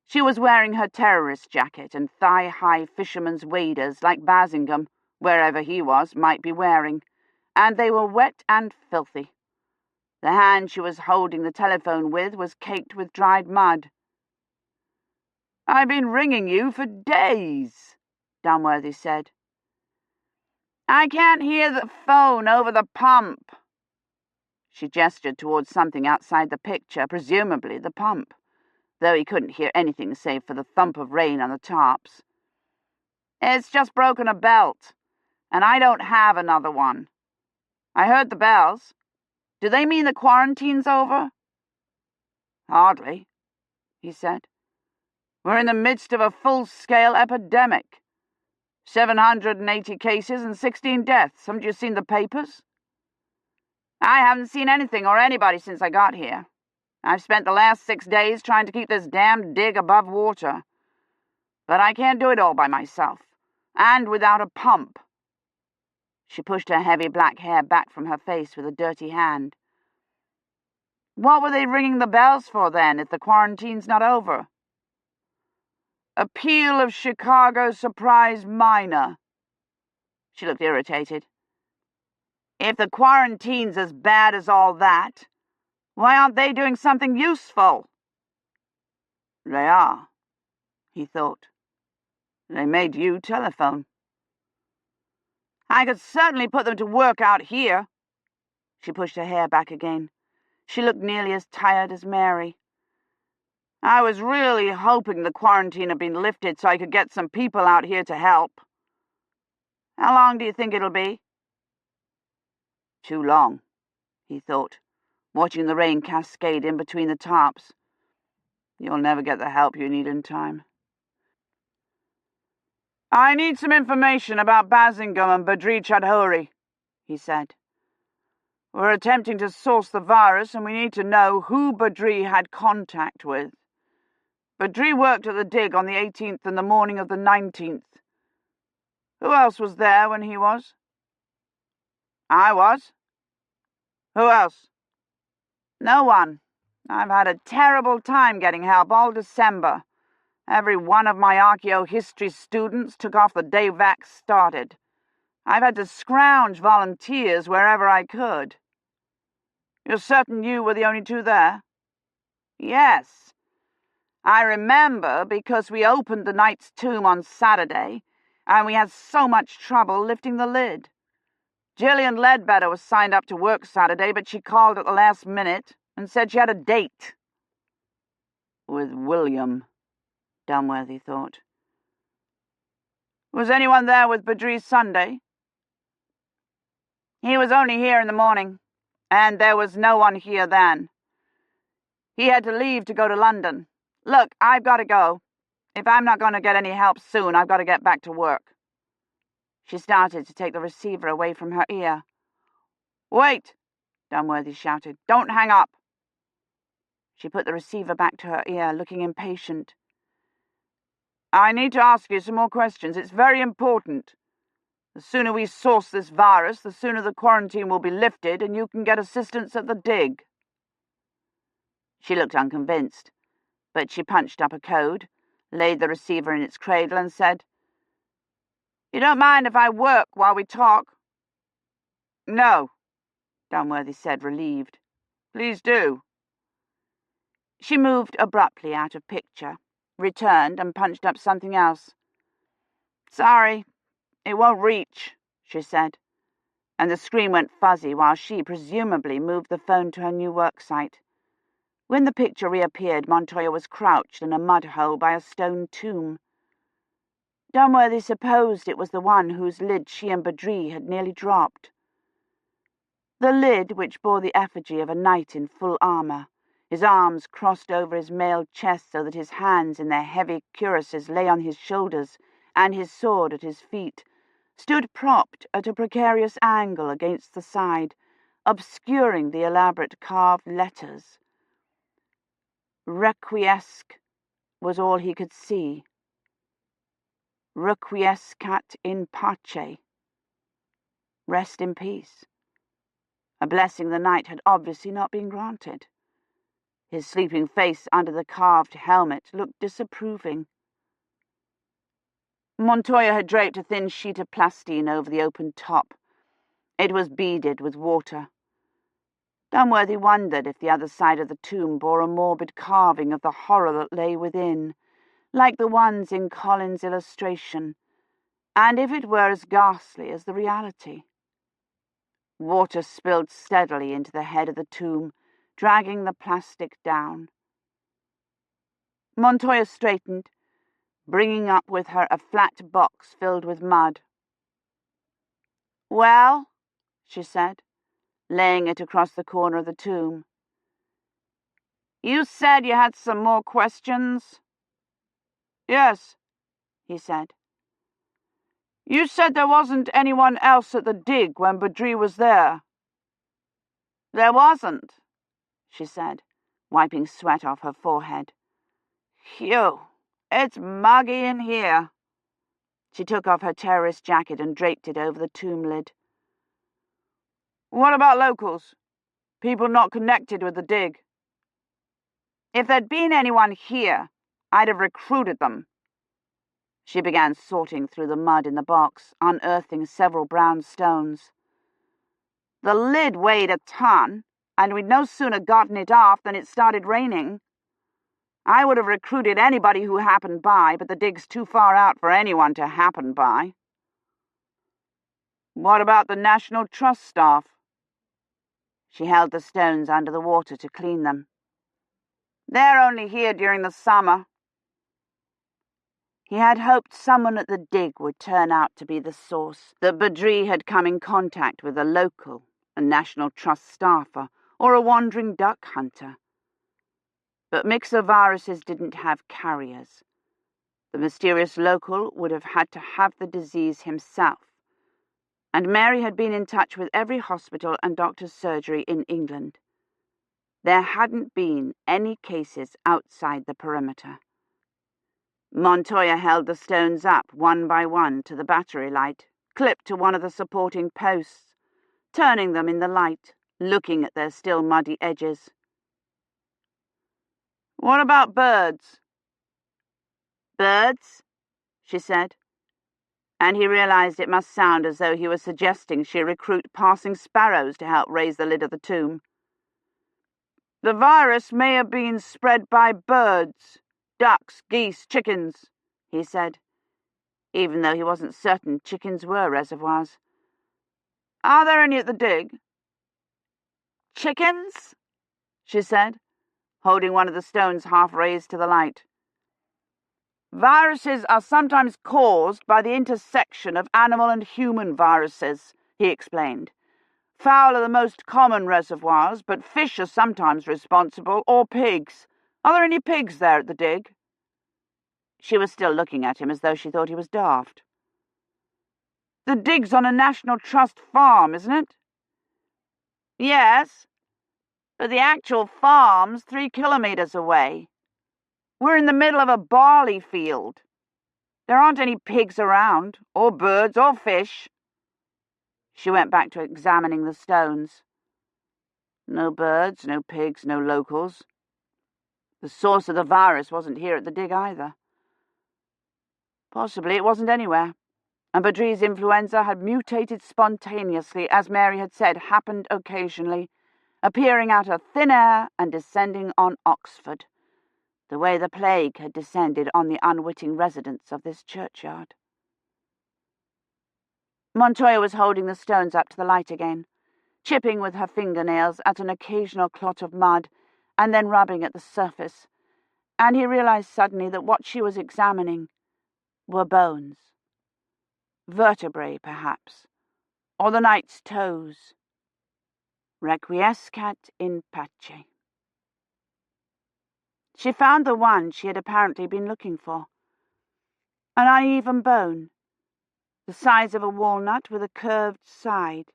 She was wearing her terrorist jacket and thigh-high fisherman's waders like Basingame, wherever he was, might be wearing, and they were wet and filthy. The hand she was holding the telephone with was caked with dried mud. "I've been ringing you for days," Dunworthy said. "I can't hear the phone over the pump." She gestured towards something outside the picture, presumably the pump, though he couldn't hear anything save for the thump of rain on the tops. "It's just broken a belt, and I don't have another one. I heard the bells. Do they mean the quarantine's over?" "Hardly," he said. "We're in the midst of a full-scale epidemic. 780 cases and 16 deaths. Haven't you seen the papers?" "I haven't seen anything or anybody since I got here. I've spent the last 6 days trying to keep this damned dig above water. But I can't do it all by myself, and without a pump." She pushed her heavy black hair back from her face with a dirty hand. "What were they ringing the bells for, then, if the quarantine's not over?" "A peal of Chicago surprise minor." She looked irritated. "If the quarantine's as bad as all that, why aren't they doing something useful?" "They are," he thought. "They made you telephone." "I could certainly put them to work out here." She pushed her hair back again. She looked nearly as tired as Mary. "I was really hoping the quarantine had been lifted so I could get some people out here to help. How long do you think it'll be?" "Too long," he thought, watching the rain cascade in between the tarps. "You'll never get the help you need in time." "I need some information about Basingame and Badri Chowdhury," he said. "We're attempting to source the virus, and we need to know who Badri had contact with. Badri worked at the dig on the 18th and the morning of the 19th. Who else was there when he was?" "I was." "Who else?" "No one. I've had a terrible time getting help all December. Every one of my archaeohistory students took off the day vax started. I've had to scrounge volunteers wherever I could." "You're certain you were the only two there?" "Yes. I remember because we opened the knight's tomb on Saturday, and we had so much trouble lifting the lid. Gillian Ledbetter was signed up to work Saturday, but she called at the last minute and said she had a date." "With William," Dunworthy thought. "Was anyone there with Badri Sunday?" "He was only here in the morning, and there was no one here then. He had to leave to go to London. Look, I've got to go. If I'm not going to get any help soon, I've got to get back to work." She started to take the receiver away from her ear. "Wait!" Dunworthy shouted. "Don't hang up." She put the receiver back to her ear, looking impatient. "I need to ask you some more questions. It's very important. The sooner we source this virus, the sooner the quarantine will be lifted and you can get assistance at the dig." She looked unconvinced, but she punched up a code, laid the receiver in its cradle, and said, "You don't mind if I work while we talk?" "No," Dunworthy said, relieved. "Please do." She moved abruptly out of picture, returned, and punched up something else. "Sorry, it won't reach," she said, and the screen went fuzzy while she presumably moved the phone to her new worksite. When the picture reappeared, Montoya was crouched in a mud hole by a stone tomb. Dunworthy supposed it was the one whose lid she and Badri had nearly dropped. The lid, which bore the effigy of a knight in full armour, his arms crossed over his mailed chest so that his hands in their heavy cuirasses lay on his shoulders, and his sword at his feet, stood propped at a precarious angle against the side, obscuring the elaborate carved letters. Requiescat was all he could see. Requiescat in pace. Rest in peace. A blessing the knight had obviously not been granted. His sleeping face under the carved helmet looked disapproving. Montoya had draped a thin sheet of plastine over the open top. It was beaded with water. Dunworthy wondered if the other side of the tomb bore a morbid carving of the horror that lay within, like the ones in Colin's illustration, and if it were as ghastly as the reality. Water spilled steadily into the head of the tomb, dragging the plastic down. Montoya straightened, bringing up with her a flat box filled with mud. "Well," she said, laying it across the corner of the tomb. "You said you had some more questions?" "Yes," he said. "You said there wasn't anyone else at the dig when Badri was there." "There wasn't," she said, wiping sweat off her forehead. "Phew, it's muggy in here." She took off her terrorist jacket and draped it over the tomb lid. "What about locals? People not connected with the dig?" "If there'd been anyone here, I'd have recruited them." She began sorting through the mud in the box, unearthing several brown stones. "The lid weighed a ton, and we'd no sooner gotten it off than it started raining. I would have recruited anybody who happened by, but the dig's too far out for anyone to happen by." "What about the National Trust staff?" She held the stones under the water to clean them. "They're only here during the summer." He had hoped someone at the dig would turn out to be the source, that Badri had come in contact with a local, a National Trust staffer, or a wandering duck hunter. But myxoviruses didn't have carriers. The mysterious local would have had to have the disease himself, and Mary had been in touch with every hospital and doctor's surgery in England. There hadn't been any cases outside the perimeter. Montoya held the stones up one by one to the battery light, clipped to one of the supporting posts, turning them in the light, looking at their still muddy edges. "What about birds?" "Birds?" she said, and he realized it must sound as though he was suggesting she recruit passing sparrows to help raise the lid of the tomb. "The virus may have been spread by birds, ducks, geese, chickens," he said, even though he wasn't certain chickens were reservoirs. "Are there any at the dig?" "Chickens?" she said, holding one of the stones half raised to the light. "Viruses are sometimes caused by the intersection of animal and human viruses," he explained. "Fowl are the most common reservoirs, but fish are sometimes responsible, or pigs. Are there any pigs there at the dig?" She was still looking at him as though she thought he was daft. "The dig's on a National Trust farm, isn't it?" "Yes, but the actual farm's 3 kilometers away. We're in the middle of a barley field. There aren't any pigs around, or birds, or fish." She went back to examining the stones. No birds, no pigs, no locals. The source of the virus wasn't here at the dig either. Possibly it wasn't anywhere, and Badri's influenza had mutated spontaneously, as Mary had said happened occasionally, appearing out of thin air and descending on Oxford, the way the plague had descended on the unwitting residents of this churchyard. Montoya was holding the stones up to the light again, chipping with her fingernails at an occasional clot of mud, and then rubbing at the surface, and he realized suddenly that what she was examining were bones. Vertebrae, perhaps, or the knight's toes. Requiescat in pace. She found the one she had apparently been looking for. An uneven bone, the size of a walnut with a curved side.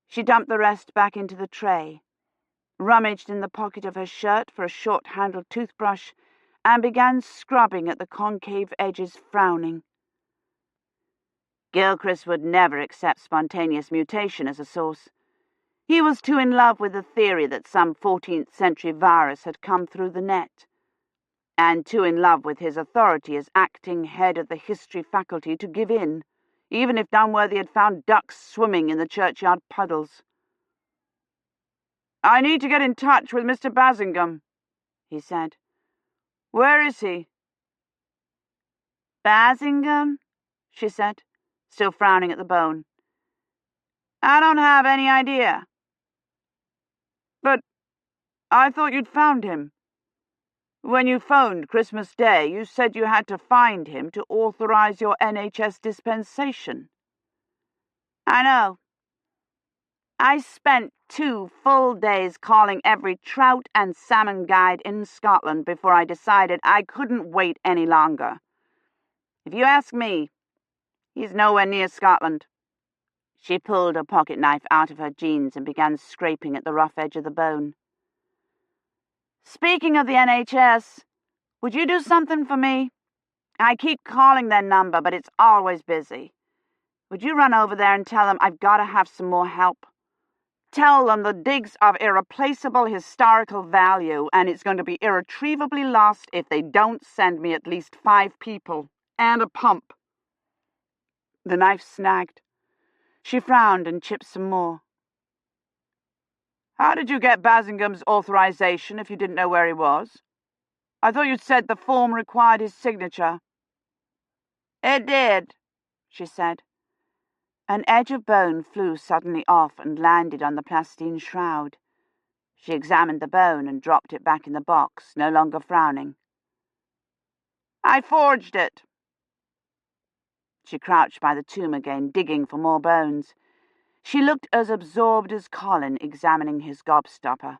She dumped the rest back into the tray, rummaged in the pocket of her shirt for a short-handled toothbrush, and began scrubbing at the concave edges, frowning. Gilchrist would never accept spontaneous mutation as a source. He was too in love with the theory that some 14th century virus had come through the net, and too in love with his authority as acting head of the history faculty to give in, even if Dunworthy had found ducks swimming in the churchyard puddles. "I need to get in touch with Mr. Bassingham," he said. "Where is he?" "Bassingham?" she said, still frowning at the bone. "I don't have any idea." "But I thought you'd found him. When you phoned Christmas Day, you said you had to find him to authorize your NHS dispensation." "I know. I spent 2 full days calling every trout and salmon guide in Scotland before I decided I couldn't wait any longer. If you ask me, he's nowhere near Scotland." She pulled a pocket knife out of her jeans and began scraping at the rough edge of the bone. "Speaking of the NHS, would you do something for me? I keep calling their number, but it's always busy. Would you run over there and tell them I've got to have some more help? Tell them the dig's of irreplaceable historical value, and it's going to be irretrievably lost if they don't send me at least 5 people, and a pump." The knife snagged. She frowned and chipped some more. "How did you get Bassingham's authorization if you didn't know where he was? I thought you said the form required his signature." "It did," she said. An edge of bone flew suddenly off and landed on the plastine shroud. She examined the bone and dropped it back in the box, no longer frowning. "I forged it." She crouched by the tomb again, digging for more bones. She looked as absorbed as Colin examining his gobstopper.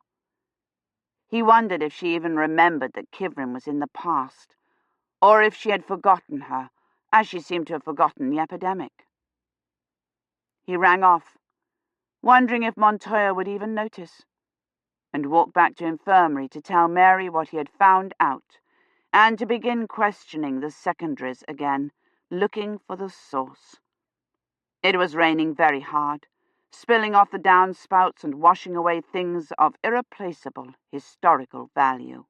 He wondered if she even remembered that Kivrin was in the past, or if she had forgotten her, as she seemed to have forgotten the epidemic. He rang off, wondering if Montoya would even notice, and walked back to infirmary to tell Mary what he had found out, and to begin questioning the secondaries again, looking for the source. It was raining very hard, spilling off the downspouts and washing away things of irreplaceable historical value.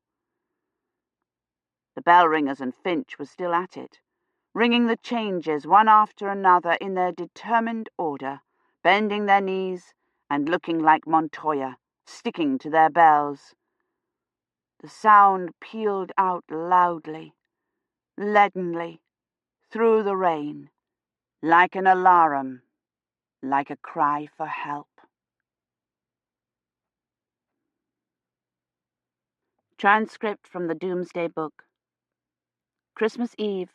The bell-ringers and Finch were still at it, ringing the changes one after another in their determined order, bending their knees and looking like Montoya, sticking to their bells. The sound pealed out loudly, leadenly, through the rain, like an alarum, like a cry for help. Transcript from the Doomsday Book. Christmas Eve,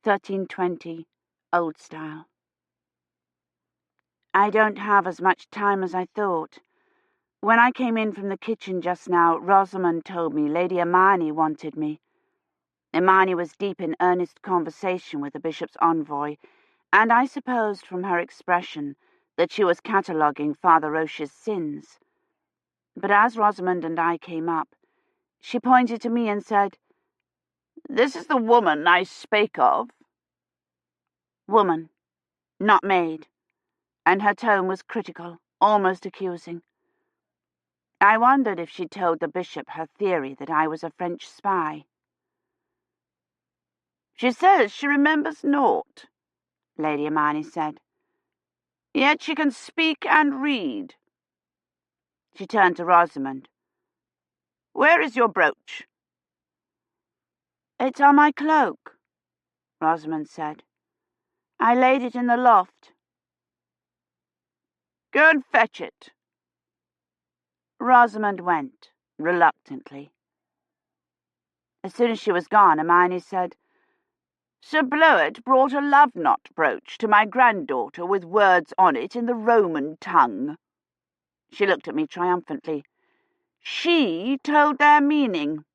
1320, Old Style. I don't have as much time as I thought. When I came in from the kitchen just now, Rosamond told me Lady Imeyne wanted me. Imeyne was deep in earnest conversation with the bishop's envoy, and I supposed from her expression that she was cataloguing Father Roche's sins. But as Rosamond and I came up, she pointed to me and said, "This is the woman I spake of." Woman, not maid, and her tone was critical, almost accusing. I wondered if she'd told the bishop her theory that I was a French spy. "She says she remembers naught," Lady Imeyne said. "Yet she can speak and read." She turned to Rosamond. "Where is your brooch?" "It's on my cloak," Rosamond said. "I laid it in the loft." "Go and fetch it." Rosamond went, reluctantly. As soon as she was gone, Imeyne said, "Sir Bloet brought a love-knot brooch to my granddaughter with words on it in the Roman tongue." She looked at me triumphantly. "She told their meaning.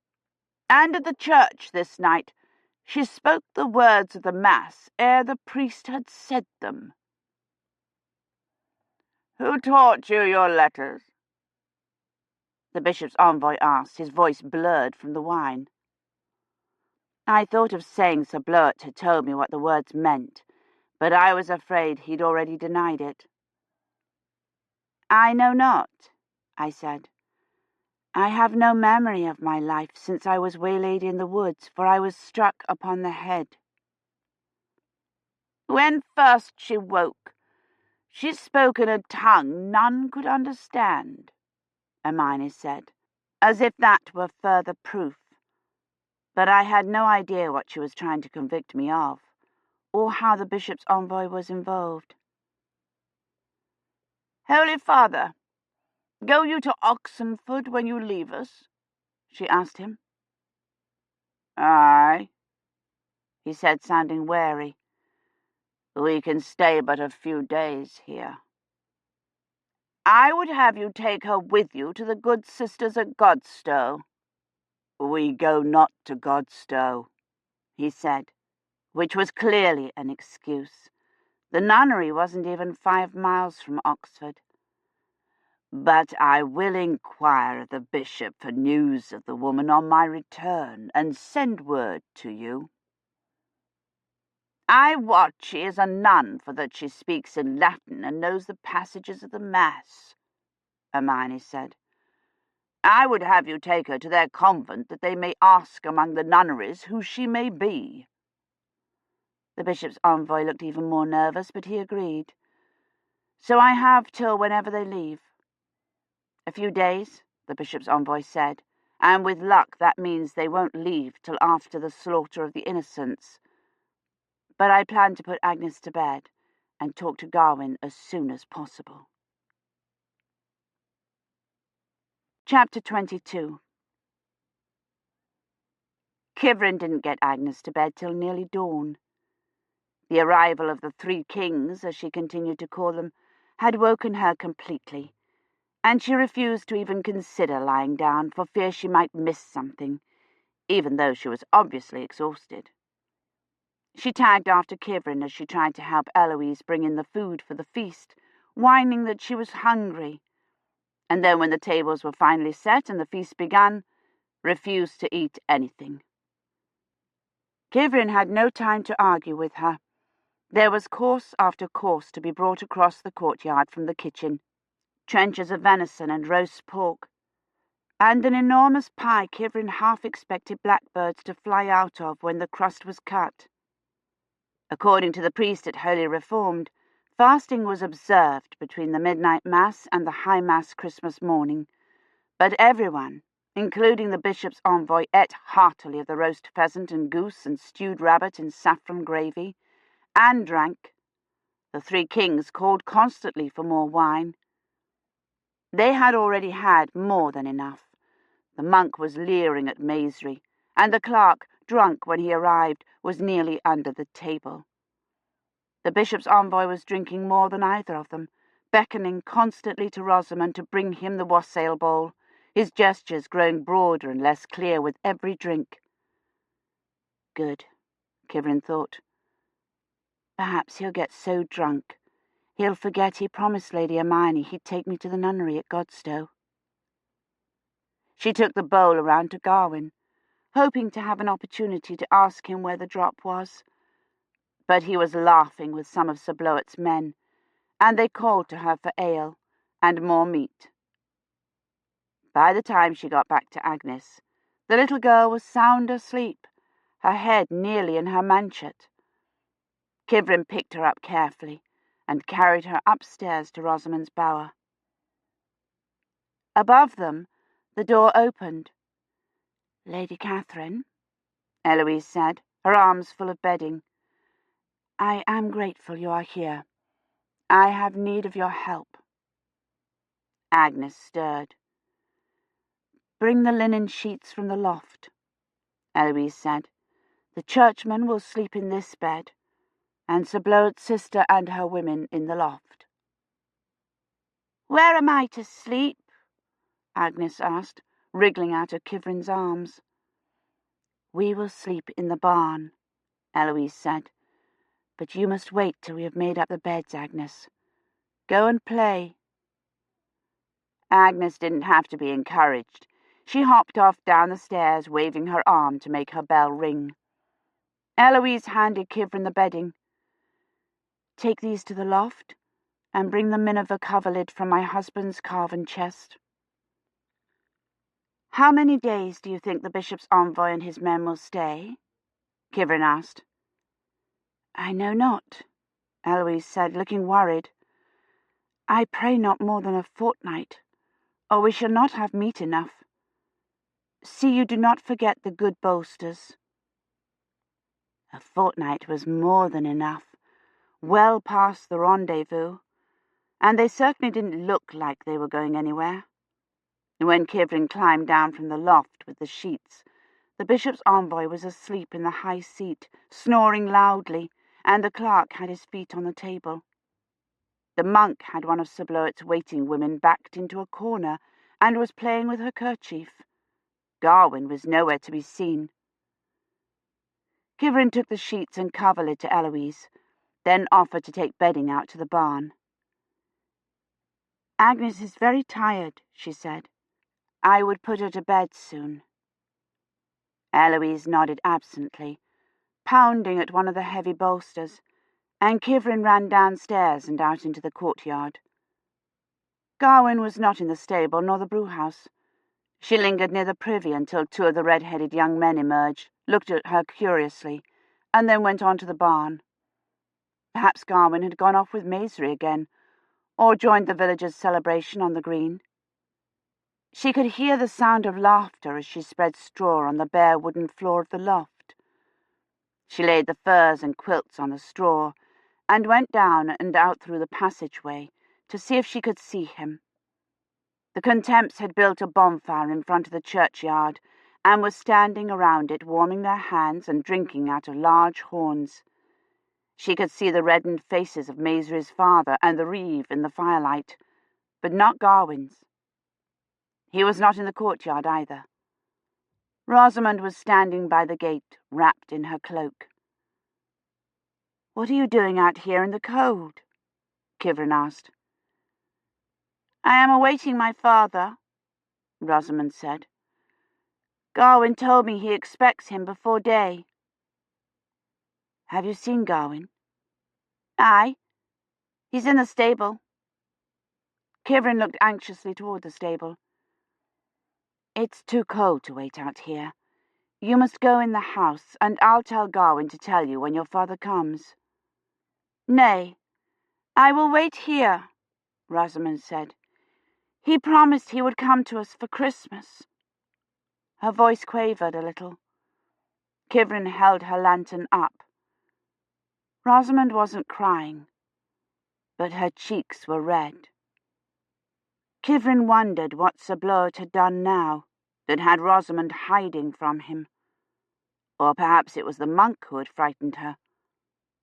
And at the church this night, she spoke the words of the Mass ere the priest had said them." "Who taught you your letters?" the bishop's envoy asked, his voice blurred from the wine. I thought of saying Sir Bloet had told me what the words meant, but I was afraid he'd already denied it. I know not, I said. I have no memory of my life since I was waylaid in the woods, for I was struck upon the head. When first she woke, she spoke in a tongue none could understand, Hermione said, as if that were further proof. But I had no idea what she was trying to convict me of, or how the bishop's envoy was involved. Holy Father, go you to Oxenford when you leave us? She asked him. Aye, he said, sounding wary. We can stay but a few days here. I would have you take her with you to the good sisters at Godstow. We go not to Godstow, he said, which was clearly an excuse. The nunnery wasn't even 5 miles from Oxford. But I will inquire of the bishop for news of the woman on my return, and send word to you. I wot she is a nun, for that she speaks in Latin and knows the passages of the Mass, Hermione said. I would have you take her to their convent, that they may ask among the nunneries who she may be. The bishop's envoy looked even more nervous, but he agreed. So I have till whenever they leave. A few days, the bishop's envoy said, and with luck that means they won't leave till after the slaughter of the innocents. But I plan to put Agnes to bed and talk to Gawain as soon as possible. Chapter 22. Kivrin didn't get Agnes to bed till nearly dawn. The arrival of the 3 kings, as she continued to call them, had woken her completely, and she refused to even consider lying down for fear she might miss something, even though she was obviously exhausted. She tagged after Kivrin as she tried to help Eloise bring in the food for the feast, whining that she was hungry, and then when the tables were finally set and the feast began, refused to eat anything. Kivrin had no time to argue with her. There was course after course to be brought across the courtyard from the kitchen, trenchers of venison and roast pork, and an enormous pie Kivrin half expected blackbirds to fly out of when the crust was cut. According to the priest at Holy Reformed, fasting was observed between the midnight mass and the high mass Christmas morning, but everyone, including the bishop's envoy, ate heartily of the roast pheasant and goose and stewed rabbit in saffron gravy, and drank. The 3 kings called constantly for more wine. They had already had more than enough. The monk was leering at Maisry, and the clerk, drunk when he arrived, was nearly under the table. The bishop's envoy was drinking more than either of them, beckoning constantly to Rosamond to bring him the wassail bowl, his gestures growing broader and less clear with every drink. Good, Kivrin thought. Perhaps he'll get so drunk, he'll forget he promised Lady Hermione he'd take me to the nunnery at Godstow. She took the bowl around to Gawain, hoping to have an opportunity to ask him where the drop was. But he was laughing with some of Sir Bloet's men, and they called to her for ale and more meat. By the time she got back to Agnes, the little girl was sound asleep, her head nearly in her manchet. Kivrin picked her up carefully and carried her upstairs to Rosamond's bower. Above them, the door opened. Lady Catherine, Eloise said, her arms full of bedding. I am grateful you are here. I have need of your help. Agnes stirred. Bring the linen sheets from the loft, Eloise said. The churchman will sleep in this bed, and Sir Bloet's sister and her women in the loft. Where am I to sleep? Agnes asked, wriggling out of Kivrin's arms. We will sleep in the barn, Eloise said. But you must wait till we have made up the beds, Agnes. Go and play. Agnes didn't have to be encouraged. She hopped off down the stairs, waving her arm to make her bell ring. Eloise handed Kivrin the bedding. Take these to the loft. and bring the miniver coverlid from my husband's carven chest. How many days do you think the bishop's envoy and his men will stay? Kivrin asked. I know not, Eloise said, looking worried. I pray not more than a fortnight, or we shall not have meat enough. See you do not forget the good bolsters. A fortnight was more than enough, well past the rendezvous, and they certainly didn't look like they were going anywhere. When Kivrin climbed down from the loft with the sheets, the bishop's envoy was asleep in the high seat, snoring loudly, and the clerk had his feet on the table. The monk had one of Sir Bloet's waiting women backed into a corner and was playing with her kerchief. Gawain was nowhere to be seen. Kivrin took the sheets and coverlid to Eloise, then offered to take bedding out to the barn. Agnes is very tired, she said. I would put her to bed soon. Eloise nodded absently, pounding at one of the heavy bolsters, and Kivrin ran downstairs and out into the courtyard. Gawain was not in the stable nor the brewhouse. She lingered near the privy until two of the red-headed young men emerged, looked at her curiously, and then went on to the barn. Perhaps Gawain had gone off with Maisry again, or joined the villagers' celebration on the green. She could hear the sound of laughter as she spread straw on the bare wooden floor of the loft. She laid the furs and quilts on the straw, and went down and out through the passageway to see if she could see him. The Contempts had built a bonfire in front of the churchyard, and were standing around it warming their hands and drinking out of large horns. She could see the reddened faces of Maisry's father and the reeve in the firelight, but not Gawain's. He was not in the courtyard either. Rosamond was standing by the gate, wrapped in her cloak. "What are you doing out here in the cold?" Kivrin asked. "I am awaiting my father," Rosamond said. "Gawain told me he expects him before day." "Have you seen Gawain?" "Aye. He's in the stable." Kivrin looked anxiously toward the stable. "It's too cold to wait out here. You must go in the house, and I'll tell Gawain to tell you when your father comes." "Nay, I will wait here," Rosamond said. "He promised he would come to us for Christmas." Her voice quavered a little. Kivrin held her lantern up. Rosamond wasn't crying, but her cheeks were red. Kivrin wondered what Sir Bloet had done now that had Rosamond hiding from him. Or perhaps it was the monk who had frightened her,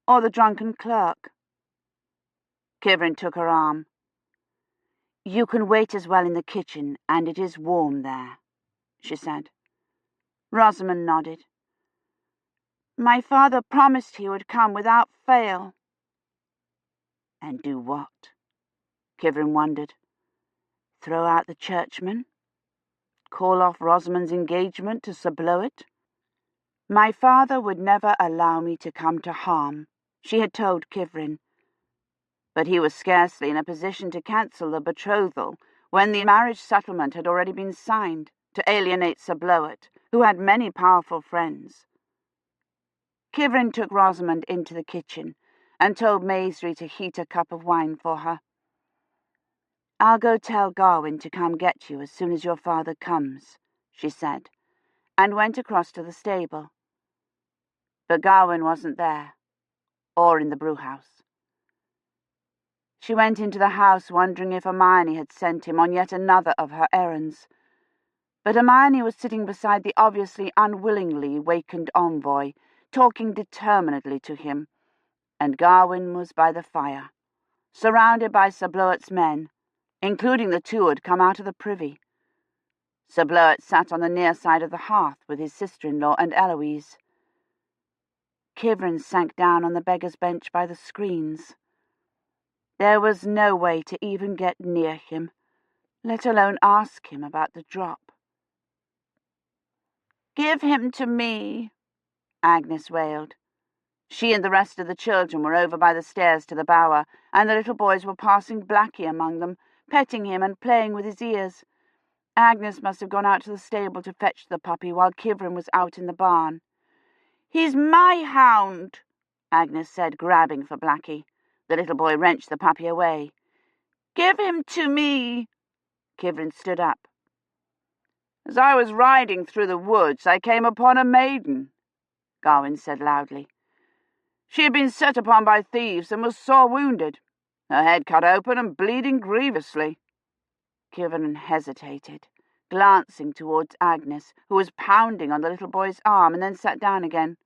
or the drunken clerk. Kivrin took her arm. "You can wait as well in the kitchen, and it is warm there," she said. Rosamond nodded. "My father promised he would come without fail." "And do what?" Kivrin wondered. "Throw out the churchman? Call off Rosamond's engagement to Sir Bloet?" "My father would never allow me to come to harm," she had told Kivrin. But he was scarcely in a position to cancel the betrothal when the marriage settlement had already been signed to alienate Sir Bloet, who had many powerful friends. Kivrin took Rosamond into the kitchen and told Maisry to heat a cup of wine for her. "I'll go tell Gawain to come get you as soon as your father comes," she said, and went across to the stable. But Gawain wasn't there, or in the brewhouse. She went into the house wondering if Hermione had sent him on yet another of her errands. But Hermione was sitting beside the obviously unwillingly wakened envoy, talking determinedly to him, and Gawain was by the fire, surrounded by Sir Bloet's men, including the two who had come out of the privy. Sir Bloet sat on the near side of the hearth with his sister-in-law and Eloise. Kivrin sank down on the beggar's bench by the screens. There was no way to even get near him, let alone ask him about the drop. "Give him to me," Agnes wailed. She and the rest of the children were over by the stairs to the bower, and the little boys were passing Blackie among them, petting him and playing with his ears. Agnes must have gone out to the stable to fetch the puppy while Kivrin was out in the barn. "He's my hound," Agnes said, grabbing for Blackie. The little boy wrenched the puppy away. "Give him to me." Kivrin stood up. "As I was riding through the woods, I came upon a maiden," Gawain said loudly. "She had been set upon by thieves and was sore wounded, her head cut open and bleeding grievously." Kivrin hesitated, glancing towards Agnes, who was pounding on the little boy's arm, and then sat down again.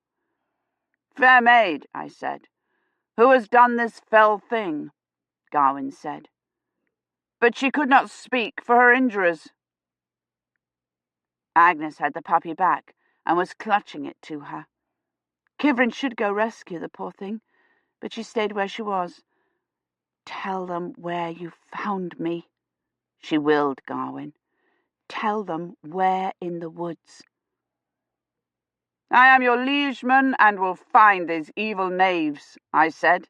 "Fair maid," I said, "who has done this fell thing?" Gawain said. But she could not speak for her injurers. Agnes had the puppy back and was clutching it to her. Kivrin should go rescue the poor thing, but she stayed where she was. "Tell them where you found me," she willed Gawain. "Tell them where in the woods." "I am your liegeman and will find these evil knaves," I said.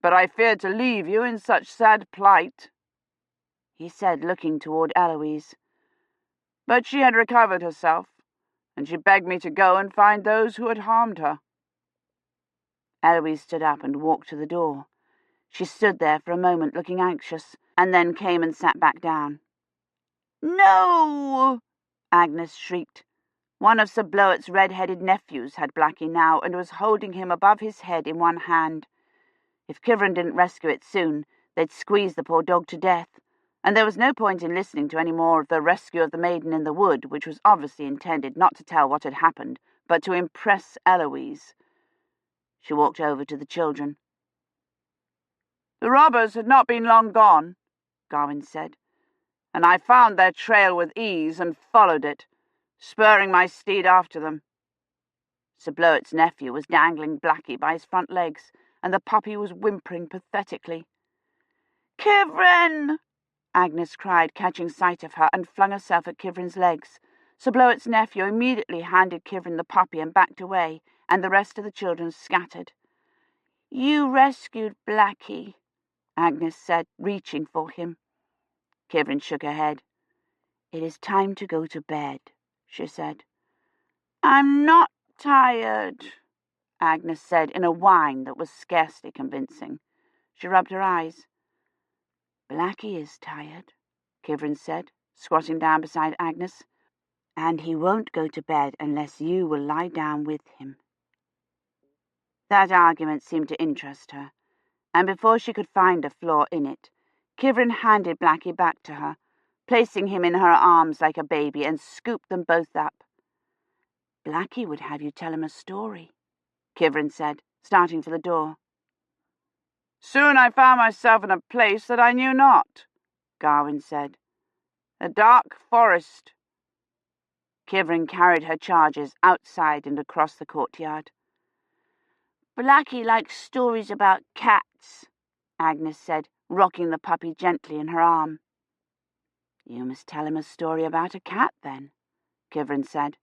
"But I feared to leave you in such sad plight," he said, looking toward Eloise. But she had recovered herself, and she begged me to go and find those who had harmed her. Eloise stood up and walked to the door. She stood there for a moment looking anxious, and then came and sat back down. "No!" Agnes shrieked. One of Sir Bloet's red-headed nephews had Blackie now, and was holding him above his head in one hand. If Kivrin didn't rescue it soon, they'd squeeze the poor dog to death, and there was no point in listening to any more of the rescue of the maiden in the wood, which was obviously intended not to tell what had happened, but to impress Eloise. She walked over to the children. "The robbers had not been long gone," Gawain said, "and I found their trail with ease and followed it, spurring my steed after them." Sir Bloet's nephew was dangling Blackie by his front legs, and the puppy was whimpering pathetically. "Kivrin!" Agnes cried, catching sight of her, and flung herself at Kivrin's legs. Sir Bloet's nephew immediately handed Kivrin the puppy and backed away, and the rest of the children scattered. "You rescued Blackie," Agnes said, reaching for him. Kivrin shook her head. "It is time to go to bed," she said. "I'm not tired," Agnes said in a whine that was scarcely convincing. She rubbed her eyes. "Blackie is tired," Kivrin said, squatting down beside Agnes, "and he won't go to bed unless you will lie down with him." That argument seemed to interest her, and before she could find a flaw in it, Kivrin handed Blackie back to her, placing him in her arms like a baby, and scooped them both up. "Blackie would have you tell him a story," Kivrin said, starting for the door. "Soon I found myself in a place that I knew not," Gawain said. "A dark forest." Kivrin carried her charges outside and across the courtyard. "Blackie likes stories about cats," Agnes said, rocking the puppy gently in her arm. "You must tell him a story about a cat, then," Kivrin said.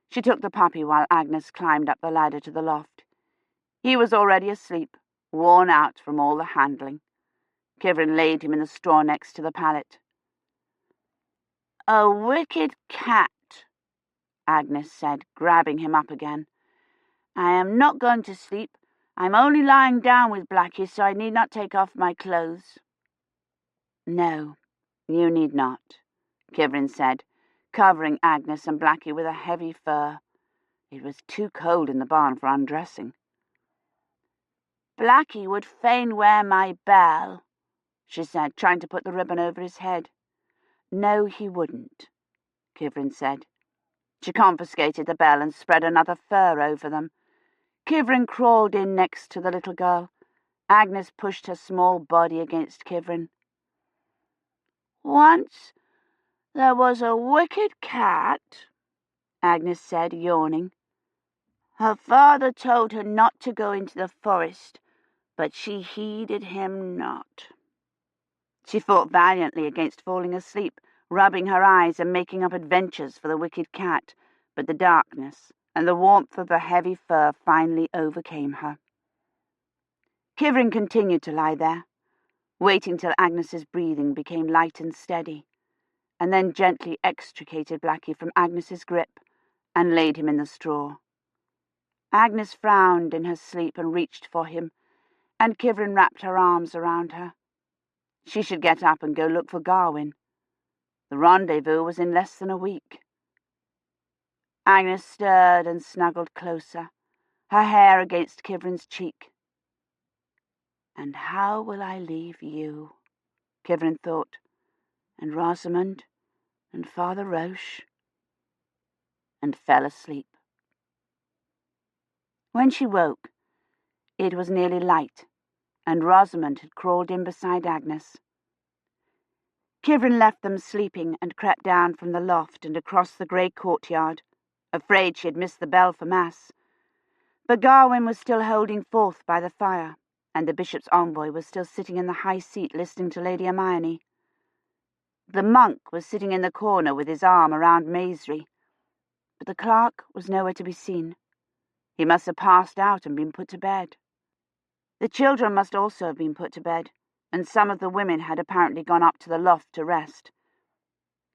She took the puppy while Agnes climbed up the ladder to the loft. He was already asleep, worn out from all the handling. Kivrin laid him in the straw next to the pallet. "A wicked cat," Agnes said, grabbing him up again. "I am not going to sleep. I'm only lying down with Blackie, so I need not take off my clothes." "No, you need not," Kivrin said, covering Agnes and Blackie with a heavy fur. It was too cold in the barn for undressing. "Blackie would fain wear my bell," she said, trying to put the ribbon over his head. "No, he wouldn't," Kivrin said. She confiscated the bell and spread another fur over them. Kivrin crawled in next to the little girl. Agnes pushed her small body against Kivrin. "Once there was a wicked cat," Agnes said, yawning. "Her father told her not to go into the forest, but she heeded him not." She fought valiantly against falling asleep, rubbing her eyes and making up adventures for the wicked cat, but the darkness and the warmth of the heavy fur finally overcame her. Kivrin continued to lie there, waiting till Agnes's breathing became light and steady, and then gently extricated Blackie from Agnes's grip and laid him in the straw. Agnes frowned in her sleep and reached for him, and Kivrin wrapped her arms around her. She should get up and go look for Garwin. The rendezvous was in less than a week. Agnes stirred and snuggled closer, her hair against Kivrin's cheek. "And how will I leave you?" Kivrin thought, "and Rosamond, and Father Roche," and fell asleep. When she woke, it was nearly light, and Rosamond had crawled in beside Agnes. Kivrin left them sleeping and crept down from the loft and across the grey courtyard, afraid she had missed the bell for Mass. But Garwin was still holding forth by the fire, and the bishop's envoy was still sitting in the high seat listening to Lady Hermione. The monk was sitting in the corner with his arm around Maisry, but the clerk was nowhere to be seen. He must have passed out and been put to bed. The children must also have been put to bed, and some of the women had apparently gone up to the loft to rest.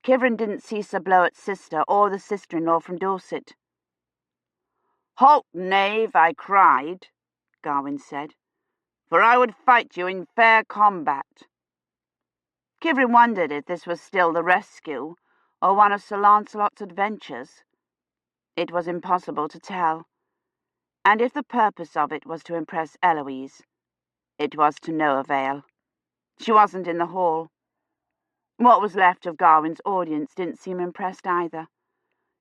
Kivrin didn't see Sir Bloet's sister or the sister-in-law from Dorset. "Halt, knave," I cried, Garwin said, "for I would fight you in fair combat." Kivrin wondered if this was still the rescue, or one of Sir Lancelot's adventures. It was impossible to tell, and if the purpose of it was to impress Eloise, it was to no avail. She wasn't in the hall. What was left of Garwin's audience didn't seem impressed either.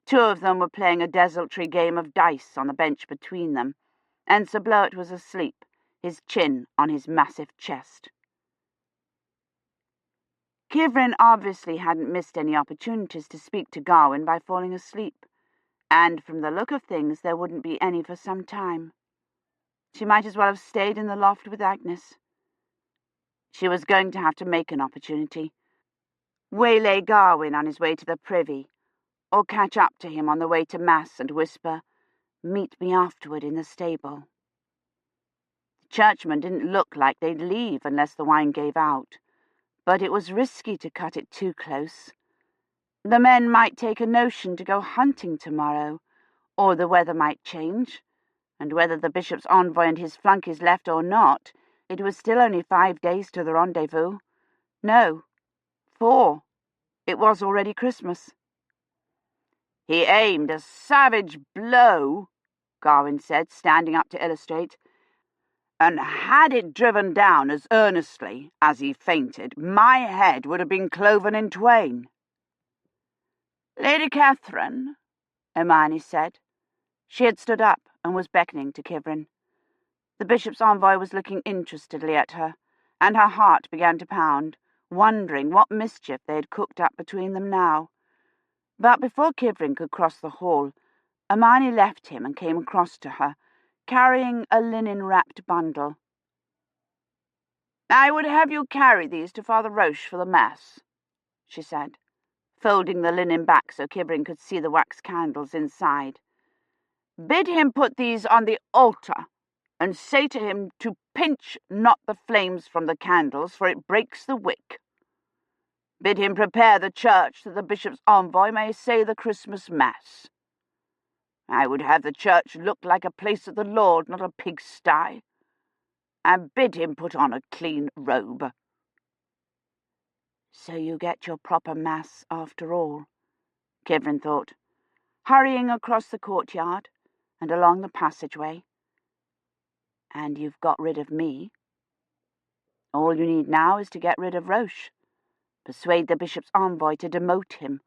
Two of them were playing a desultory game of dice on the bench between them, and Sir Bloet was asleep, his chin on his massive chest. Kivrin obviously hadn't missed any opportunities to speak to Garwin by falling asleep, and from the look of things there wouldn't be any for some time. She might as well have stayed in the loft with Agnes. She was going to have to make an opportunity, waylay Garwin on his way to the privy, or catch up to him on the way to Mass and whisper, "Meet me afterward in the stable." The churchmen didn't look like they'd leave unless the wine gave out, but it was risky to cut it too close. The men might take a notion to go hunting tomorrow, or the weather might change, and whether the bishop's envoy and his flunkies left or not, it was still only 5 days to the rendezvous. No, 4. It was already Christmas. "He aimed a savage blow," Garwin said, standing up to illustrate, "and had it driven down as earnestly as he fainted, my head would have been cloven in twain." "Lady Catherine," Hermione said. She had stood up and was beckoning to Kivrin. The bishop's envoy was looking interestedly at her, and her heart began to pound, wondering what mischief they had cooked up between them now. But before Kivrin could cross the hall, Hermione left him and came across to her, carrying a linen-wrapped bundle. "I would have you carry these to Father Roche for the Mass," she said, folding the linen back so Kivrin could see the wax candles inside. "Bid him put these on the altar, and say to him to pinch not the flames from the candles, for it breaks the wick. Bid him prepare the church that the bishop's envoy may say the Christmas Mass. I would have the church look like a place of the Lord, not a pigsty. And bid him put on a clean robe." "So you get your proper Mass after all," Kivrin thought, hurrying across the courtyard and along the passageway. "And you've got rid of me. All you need now is to get rid of Roche, persuade the bishop's envoy to demote him,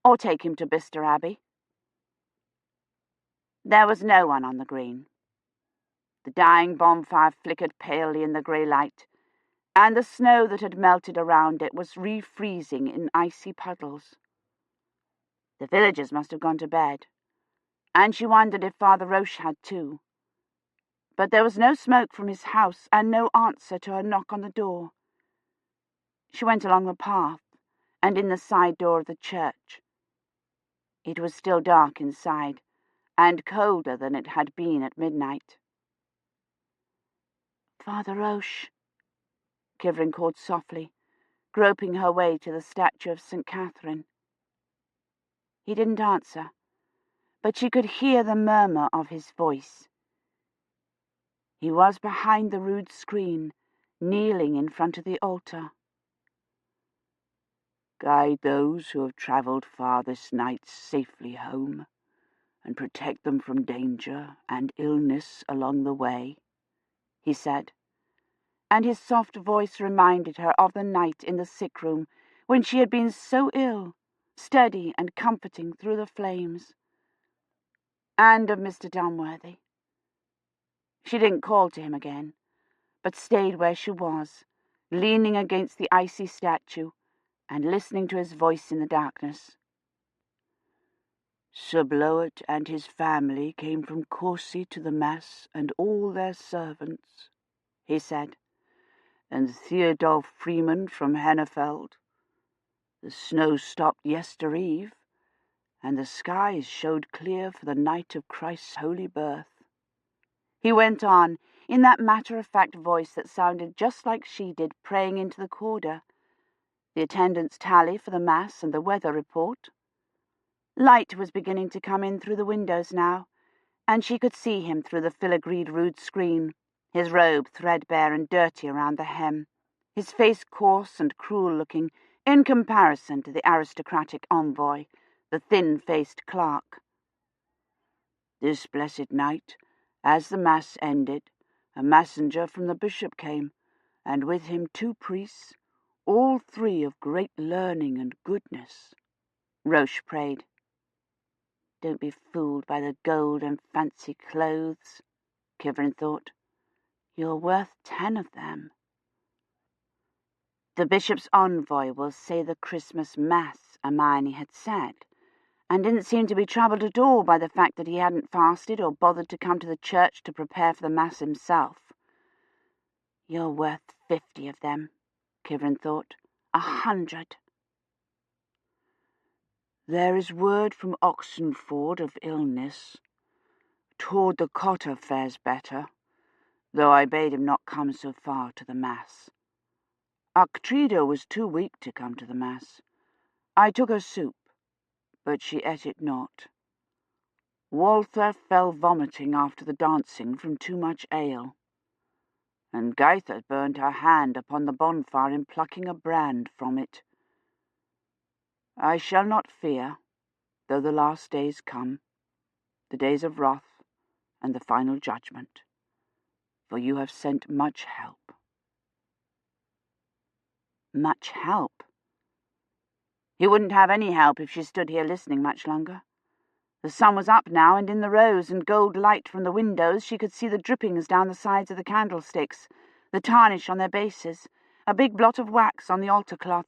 or take him to Bicester Abbey." There was no one on the green. The dying bonfire flickered palely in the grey light, and the snow that had melted around it was refreezing in icy puddles. The villagers must have gone to bed, and she wondered if Father Roche had too. But there was no smoke from his house, and no answer to her knock on the door. She went along the path, and in the side door of the church. It was still dark inside, and colder than it had been at midnight. Father Roche, Kivrin called softly, groping her way to the statue of St. Catherine. He didn't answer, but she could hear the murmur of his voice. He was behind the rude screen, kneeling in front of the altar. Guide those who have travelled far this night safely home, and protect them from danger and illness along the way, he said, and his soft voice reminded her of the night in the sick room when she had been so ill, steady and comforting through the flames, and of Mr. Dunworthy. She didn't call to him again, but stayed where she was, leaning against the icy statue and listening to his voice in the darkness. Sir Bloet and his family came from Courcy to the Mass, and all their servants, he said, and Theodore Freeman from Hennefeld. The snow stopped yester eve, and the skies showed clear for the night of Christ's holy birth. He went on, in that matter-of-fact voice that sounded just like she did, praying into the corridor, the attendance tally for the Mass and the weather report. Light was beginning to come in through the windows now, and she could see him through the filigreed rood screen, his robe threadbare and dirty around the hem, his face coarse and cruel-looking in comparison to the aristocratic envoy, the thin-faced clerk. This blessed night, as the Mass ended, a messenger from the bishop came, and with him 2 priests, all 3 of great learning and goodness. Roche prayed. Don't be fooled by the gold and fancy clothes, Kivrin thought. You're worth 10 of them. The bishop's envoy will say the Christmas Mass, Hermione had said, and didn't seem to be troubled at all by the fact that he hadn't fasted or bothered to come to the church to prepare for the Mass himself. You're worth 50 of them, Kivrin thought. 100. There is word from Oxenford of illness. Toward the Cotter fares better, though I bade him not come so far to the Mass. Octrida was too weak to come to the Mass. I took her soup, but she ate it not. Walther fell vomiting after the dancing from too much ale, and Gaither burnt her hand upon the bonfire in plucking a brand from it. I shall not fear, though the last days come, the days of wrath and the final judgment, for you have sent much help. Much help? He wouldn't have any help if she stood here listening much longer. The sun was up now, and in the rose and gold light from the windows she could see the drippings down the sides of the candlesticks, the tarnish on their bases, a big blot of wax on the altar cloth.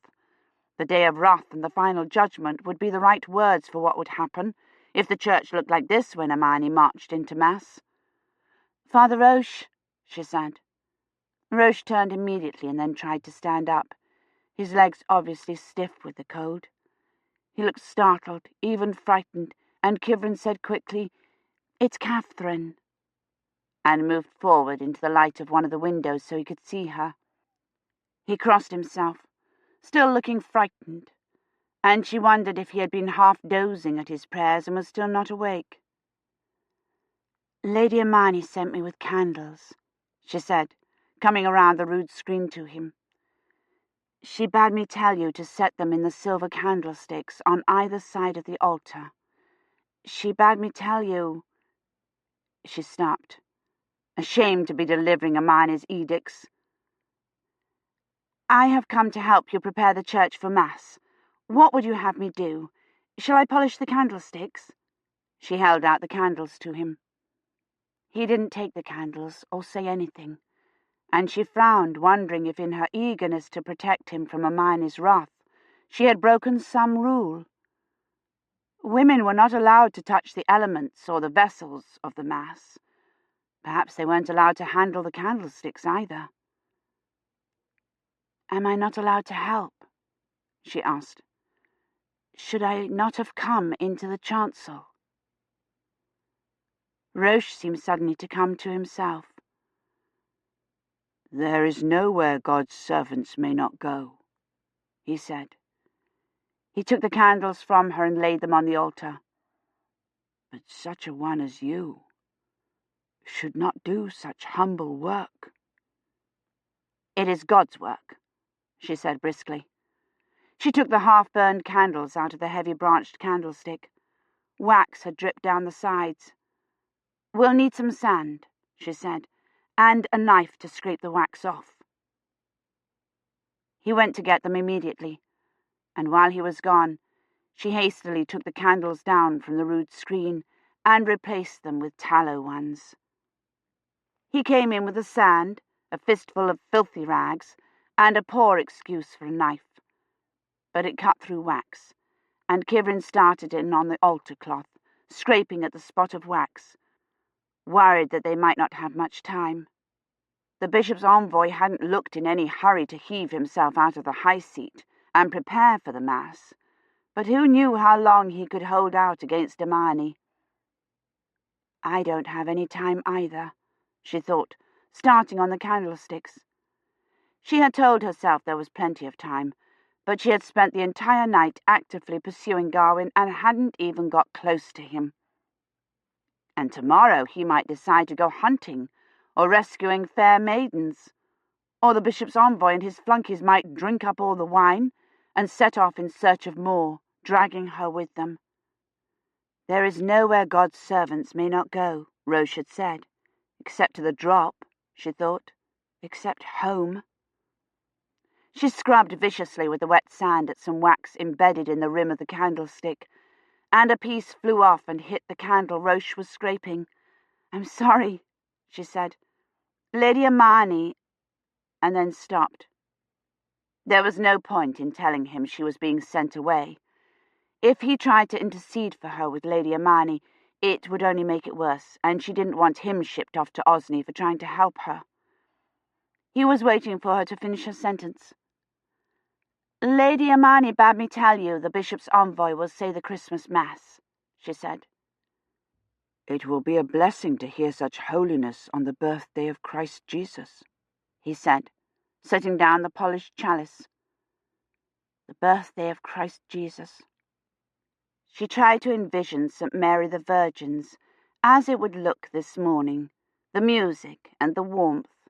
The day of wrath and the final judgment would be the right words for what would happen if the church looked like this when Hermione marched into Mass. Father Roche, she said. Roche turned immediately and then tried to stand up, his legs obviously stiff with the cold. He looked startled, even frightened, and Kivrin said quickly, It's Catherine, and moved forward into the light of one of the windows so he could see her. He crossed himself, still looking frightened, and she wondered if he had been half dozing at his prayers and was still not awake. Lady Hermione sent me with candles, she said, coming around the rude screen to him. She bade me tell you to set them in the silver candlesticks on either side of the altar. She bade me tell you... She stopped, ashamed to be delivering Hermione's edicts. I have come to help you prepare the church for Mass. What would you have me do? Shall I polish the candlesticks? She held out the candles to him. He didn't take the candles or say anything, and she frowned, wondering if in her eagerness to protect him from Hermione's wrath she had broken some rule. Women were not allowed to touch the elements or the vessels of the Mass. Perhaps they weren't allowed to handle the candlesticks either. Am I not allowed to help? She asked. Should I not have come into the chancel? Roche seemed suddenly to come to himself. "There is nowhere God's servants may not go," he said. He took the candles from her and laid them on the altar. "But such a one as you should not do such humble work." "It is God's work," she said briskly. She took the half-burned candles out of the heavy branched candlestick. Wax had dripped down the sides. "We'll need some sand," she said, "and a knife to scrape the wax off." He went to get them immediately, and while he was gone, she hastily took the candles down from the rude screen and replaced them with tallow ones. He came in with the sand, a fistful of filthy rags, and a poor excuse for a knife. But it cut through wax, and Kivrin started in on the altar cloth, scraping at the spot of wax, worried that they might not have much time. The bishop's envoy hadn't looked in any hurry to heave himself out of the high seat and prepare for the mass, but who knew how long he could hold out against Hermione? "I don't have any time either," she thought, starting on the candlesticks. She had told herself there was plenty of time, but she had spent the entire night actively pursuing Gawain and hadn't even got close to him. And tomorrow he might decide to go hunting or rescuing fair maidens, or the bishop's envoy and his flunkies might drink up all the wine and set off in search of more, dragging her with them. "There is nowhere God's servants may not go," Roche had said. "Except to the drop," she thought. "Except home." She scrubbed viciously with the wet sand at some wax embedded in the rim of the candlestick, and a piece flew off and hit the candle Roche was scraping. "I'm sorry," she said. "Lady Hermione," and then stopped. There was no point in telling him she was being sent away. If he tried to intercede for her with Lady Hermione, it would only make it worse, and she didn't want him shipped off to Osney for trying to help her. He was waiting for her to finish her sentence. "Lady Hermione bade me tell you the bishop's envoy will say the Christmas Mass," she said. "It will be a blessing to hear such holiness on the birthday of Christ Jesus," he said, setting down the polished chalice. The birthday of Christ Jesus. She tried to envision St. Mary the Virgin's as it would look this morning, the music and the warmth,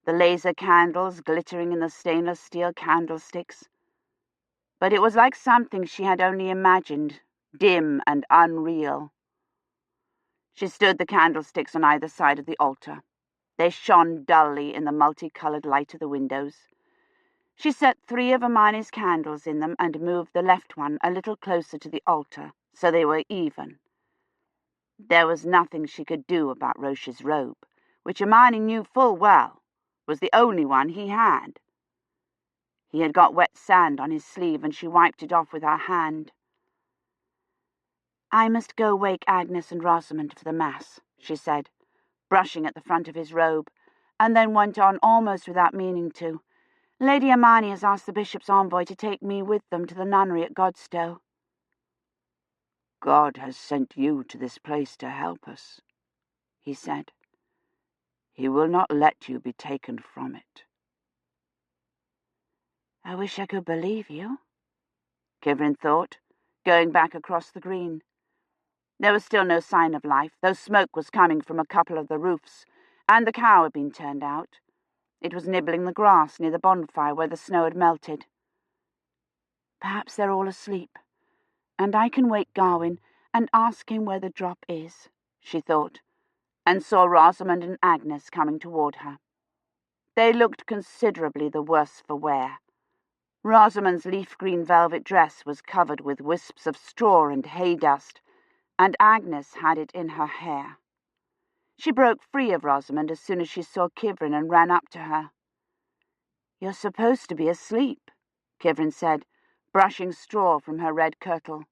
the laser candles glittering in the stainless steel candlesticks. But it was like something she had only imagined, dim and unreal. She stood the candlesticks on either side of the altar. They shone dully in the multicolored light of the windows. She set 3 of Hermione's candles in them and moved the left one a little closer to the altar, so they were even. There was nothing she could do about Roche's robe, which Hermione knew full well was the only one he had. He had got wet sand on his sleeve, and she wiped it off with her hand. "I must go wake Agnes and Rosamond for the Mass," she said, brushing at the front of his robe, and then went on almost without meaning to. "Lady Hermione has asked the bishop's envoy to take me with them to the nunnery at Godstow." "God has sent you to this place to help us," he said. "He will not let you be taken from it." "I wish I could believe you," Kivrin thought, going back across the green. There was still no sign of life, though smoke was coming from a couple of the roofs, and the cow had been turned out. It was nibbling the grass near the bonfire where the snow had melted. "Perhaps they're all asleep, and I can wake Gawain and ask him where the drop is," she thought, and saw Rosamond and Agnes coming toward her. They looked considerably the worse for wear. Rosamond's leaf-green velvet dress was covered with wisps of straw and hay dust, and Agnes had it in her hair. She broke free of Rosamond as soon as she saw Kivrin and ran up to her. "You're supposed to be asleep," Kivrin said, brushing straw from her red kirtle.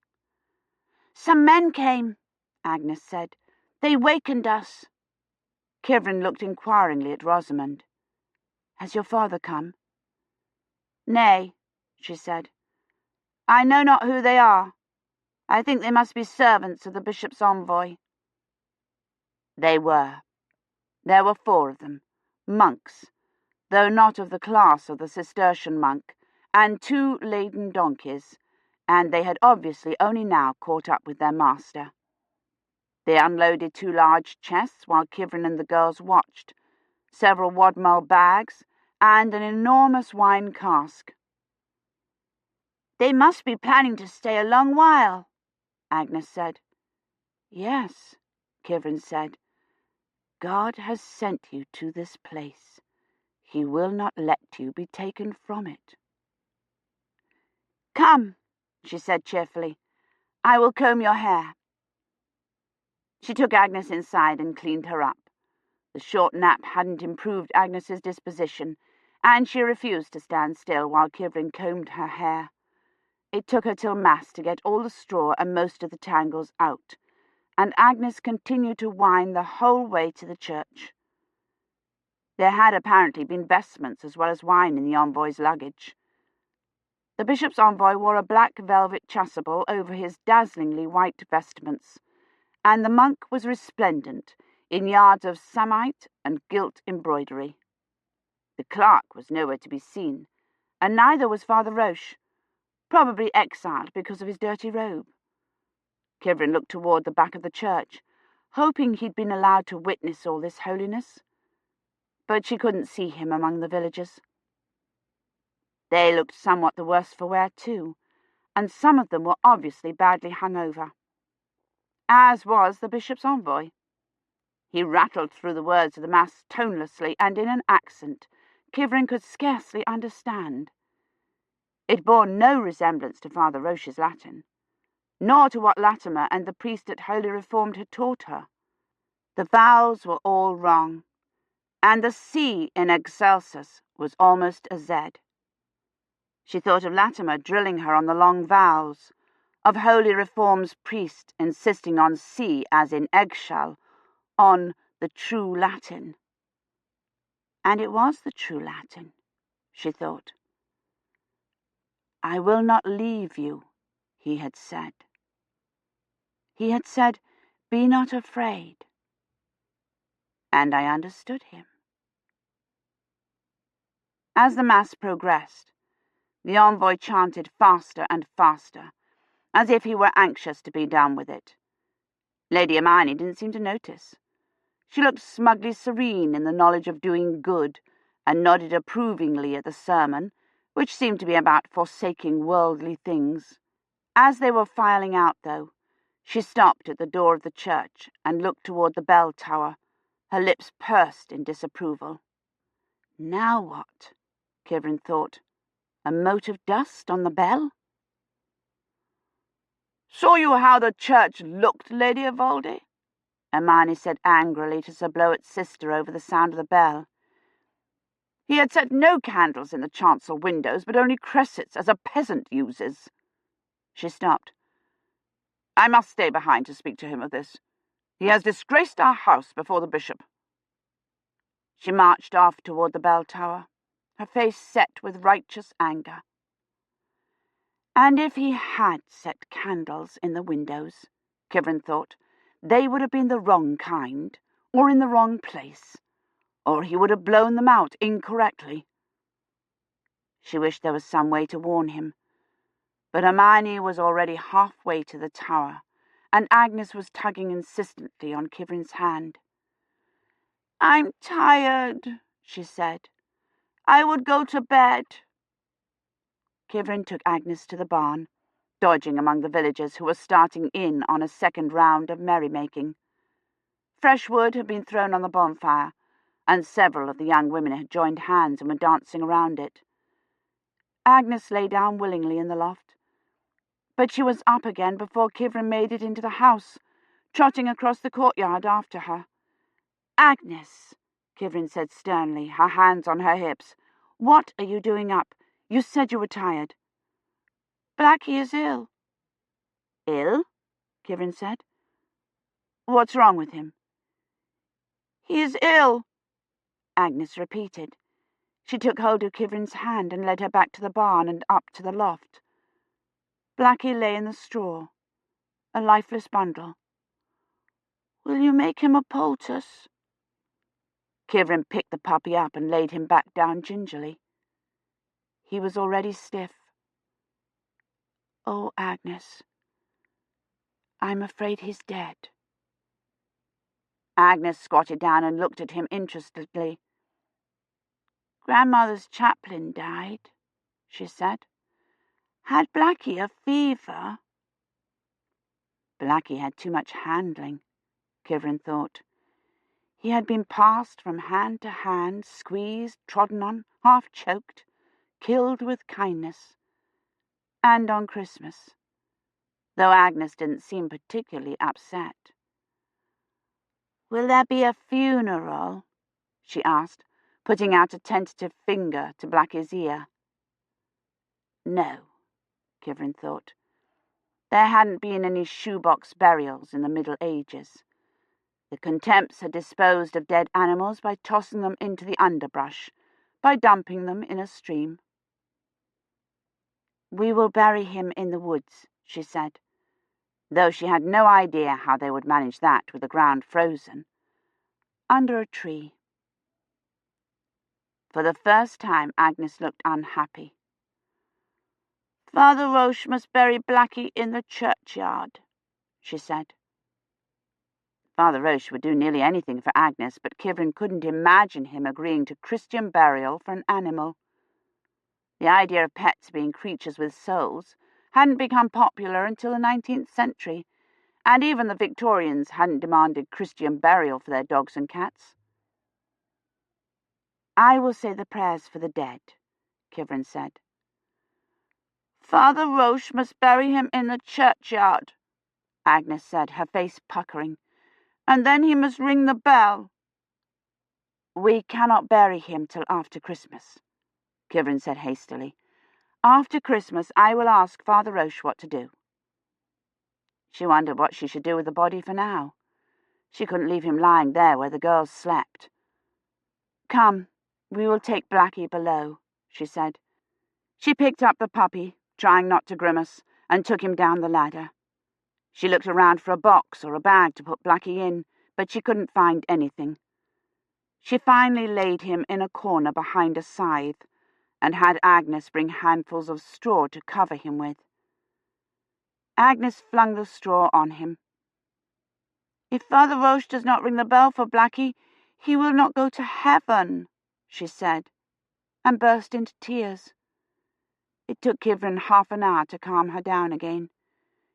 "Some men came," Agnes said. "They wakened us." Kivrin looked inquiringly at Rosamond. "Has your father come?" "Nay," she said. "I know not who they are. I think they must be servants of the bishop's envoy." They were. There were 4 of them, monks, though not of the class of the Cistercian monk, and 2 laden donkeys, and they had obviously only now caught up with their master. They unloaded 2 large chests while Kivrin and the girls watched, several wadmal bags, and an enormous wine cask. "They must be planning to stay a long while," Agnes said. "Yes," Kivrin said. "God has sent you to this place. He will not let you be taken from it." "Come," she said cheerfully. "I will comb your hair." She took Agnes inside and cleaned her up. The short nap hadn't improved Agnes's disposition, and she refused to stand still while Kivrin combed her hair. It took her till Mass to get all the straw and most of the tangles out, and Agnes continued to whine the whole way to the church. There had apparently been vestments as well as wine in the envoy's luggage. The bishop's envoy wore a black velvet chasuble over his dazzlingly white vestments, and the monk was resplendent in yards of samite and gilt embroidery. The clerk was nowhere to be seen, and neither was Father Roche, probably exiled because of his dirty robe. Kivrin looked toward the back of the church, hoping he'd been allowed to witness all this holiness. But she couldn't see him among the villagers. They looked somewhat the worse for wear, too, and some of them were obviously badly hung over. As was the bishop's envoy. He rattled through the words of the Mass tonelessly and in an accent Kivrin could scarcely understand. It bore no resemblance to Father Roche's Latin, nor to what Latimer and the priest at Holy Reformed had taught her. The vowels were all wrong, and the C in excelsis was almost a Z. She thought of Latimer drilling her on the long vowels, of Holy Reform's priest insisting on C as in eggshell, on the true Latin. And it was the true Latin, she thought. "I will not leave you," he had said. He had said, "Be not afraid." And I understood him. As the Mass progressed, the envoy chanted faster and faster, as if he were anxious to be done with it. Lady Hermione didn't seem to notice. She looked smugly serene in the knowledge of doing good, and nodded approvingly at the sermon, which seemed to be about forsaking worldly things. As they were filing out, though, she stopped at the door of the church and looked toward the bell tower, her lips pursed in disapproval. Now what? Kivrin thought. A mote of dust on the bell? "Saw you how the church looked, Lady Evaldi?" Hermione said angrily to Sir Bloet's sister over the sound of the bell. "He had set no candles in the chancel windows, but only cressets, as a peasant uses." She stopped. "I must stay behind to speak to him of this. He has disgraced our house before the bishop." She marched off toward the bell tower, her face set with righteous anger. And if he had set candles in the windows, Kivrin thought, they would have been the wrong kind, or in the wrong place, or he would have blown them out incorrectly. She wished there was some way to warn him, but Hermione was already halfway to the tower, and Agnes was tugging insistently on Kivrin's hand. "I'm tired," she said. "I would go to bed." Kivrin took Agnes to the barn, dodging among the villagers who were starting in on a second round of merrymaking. Fresh wood had been thrown on the bonfire, and several of the young women had joined hands and were dancing around it. Agnes lay down willingly in the loft, but she was up again before Kivrin made it into the house, trotting across the courtyard after her. "Agnes," Kivrin said sternly, her hands on her hips, "what are you doing up? You said you were tired." "Blackie is ill." "Ill?" Kivrin said. "What's wrong with him?" "He is ill," Agnes repeated. She took hold of Kivrin's hand and led her back to the barn and up to the loft. Blackie lay in the straw, a lifeless bundle. "Will you make him a poultice?" Kivrin picked the puppy up and laid him back down gingerly. He was already stiff. "Oh, Agnes, I'm afraid he's dead." Agnes squatted down and looked at him interestedly. "Grandmother's chaplain died," she said. "Had Blackie a fever?" Blackie had too much handling, Kivrin thought. He had been passed from hand to hand, squeezed, trodden on, half-choked, killed with kindness. And on Christmas, though Agnes didn't seem particularly upset. "Will there be a funeral?" she asked, putting out a tentative finger to Blackie's ear. No, Kivrin thought. There hadn't been any shoebox burials in the Middle Ages. The Contempts had disposed of dead animals by tossing them into the underbrush, by dumping them in a stream. "We will bury him in the woods," she said, though she had no idea how they would manage that with the ground frozen. "Under a tree." For the first time, Agnes looked unhappy. "Father Roche must bury Blackie in the churchyard," she said. Father Roche would do nearly anything for Agnes, but Kivrin couldn't imagine him agreeing to Christian burial for an animal. The idea of pets being creatures with souls hadn't become popular until the 19th century, and even the Victorians hadn't demanded Christian burial for their dogs and cats. "I will say the prayers for the dead," Kivrin said. "Father Roche must bury him in the churchyard," Agnes said, her face puckering. "And then he must ring the bell." "We cannot bury him till after Christmas," Kivrin said hastily. "After Christmas I will ask Father Roche what to do." She wondered what she should do with the body for now. She couldn't leave him lying there where the girls slept. "Come, we will take Blackie below," she said. She picked up the puppy, trying not to grimace, and took him down the ladder. She looked around for a box or a bag to put Blackie in, but she couldn't find anything. She finally laid him in a corner behind a scythe, and had Agnes bring handfuls of straw to cover him with. Agnes flung the straw on him. "If Father Roche does not ring the bell for Blackie, he will not go to heaven," she said, and burst into tears. It took Kivrin half an hour to calm her down again.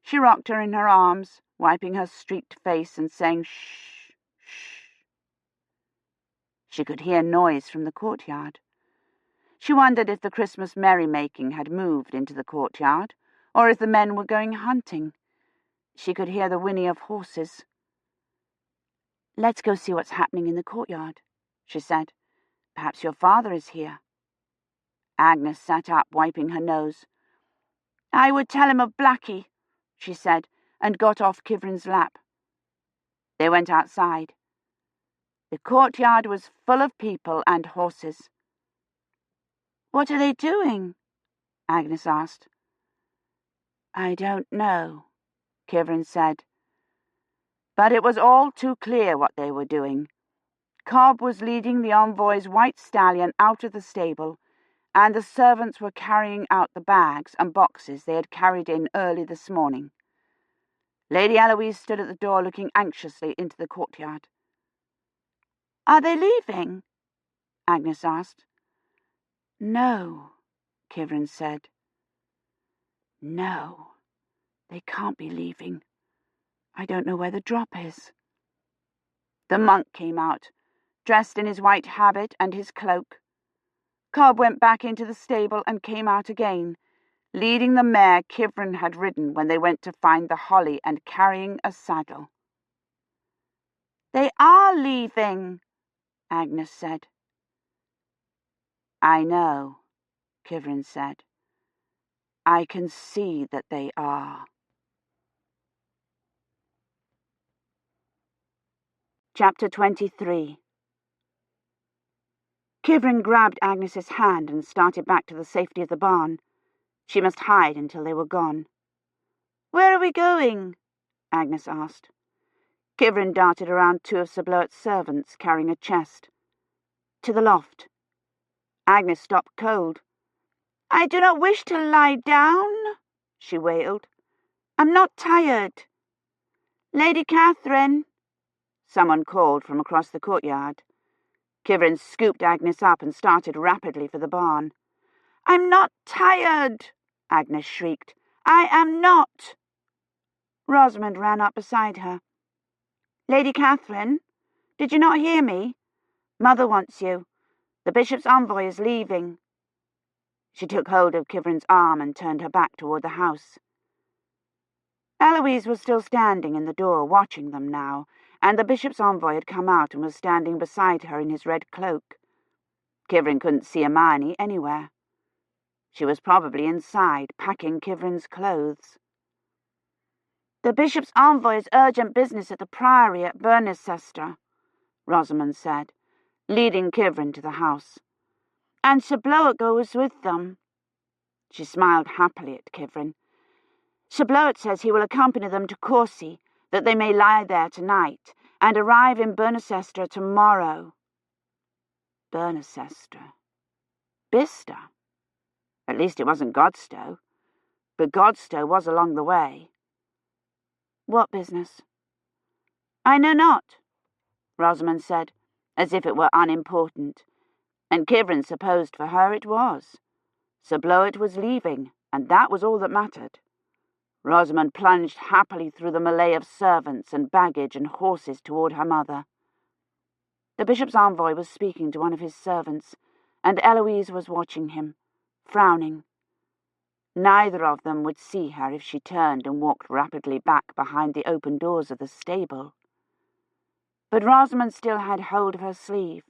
She rocked her in her arms, wiping her streaked face and saying, "Shh, shh." She could hear noise from the courtyard. She wondered if the Christmas merrymaking had moved into the courtyard, or if the men were going hunting. She could hear the whinny of horses. "Let's go see what's happening in the courtyard," she said. "Perhaps your father is here." Agnes sat up, wiping her nose. "I would tell him of Blackie," she said, and got off Kivrin's lap. They went outside. The courtyard was full of people and horses. "What are they doing?" Agnes asked. "I don't know," Kivrin said. But it was all too clear what they were doing. Cobb was leading the envoy's white stallion out of the stable, and the servants were carrying out the bags and boxes they had carried in early this morning. Lady Eloise stood at the door looking anxiously into the courtyard. "Are they leaving?" Agnes asked. "No," Kivrin said. "No, they can't be leaving. I don't know where the drop is." The monk came out, dressed in his white habit and his cloak. Cobb went back into the stable and came out again, leading the mare Kivrin had ridden when they went to find the holly and carrying a saddle. "They are leaving," Agnes said. "I know," Kivrin said. "I can see that they are." Chapter 23. Kivrin grabbed Agnes's hand and started back to the safety of the barn. She must hide until they were gone. "Where are we going?" Agnes asked. Kivrin darted around two of Sir Bloet's servants carrying a chest. to the loft. Agnes stopped cold. "I do not wish to lie down," she wailed. "I'm not tired." "Lady Catherine," someone called from across the courtyard. Kivrin scooped Agnes up and started rapidly for the barn. "I'm not tired," Agnes shrieked. "I am not." Rosamond ran up beside her. "Lady Catherine, did you not hear me? Mother wants you. The bishop's envoy is leaving." She took hold of Kivrin's arm and turned her back toward the house. Eloise was still standing in the door, watching them now, and the bishop's envoy had come out and was standing beside her in his red cloak. Kivrin couldn't see Hermione anywhere. She was probably inside, packing Kivrin's clothes. "The bishop's envoy has urgent business at the priory at Bernecestre," Rosamond said, leading Kivrin to the house. "And Sir Bloet goes with them." She smiled happily at Kivrin. "Sir Bloet says he will accompany them to Courcy, that they may lie there tonight, and arrive in Bernecestre tomorrow." Bernecestre. Bicester. At least it wasn't Godstow. But Godstow was along the way. "What business?" "I know not," Rosamond said, as if it were unimportant, and Kivrin supposed for her it was. Sir Bloet was leaving, and that was all that mattered. Rosamond plunged happily through the melee of servants and baggage and horses toward her mother. The bishop's envoy was speaking to one of his servants, and Eloise was watching him, frowning. Neither of them would see her if she turned and walked rapidly back behind the open doors of the stable. But Rosamond still had hold of her sleeve,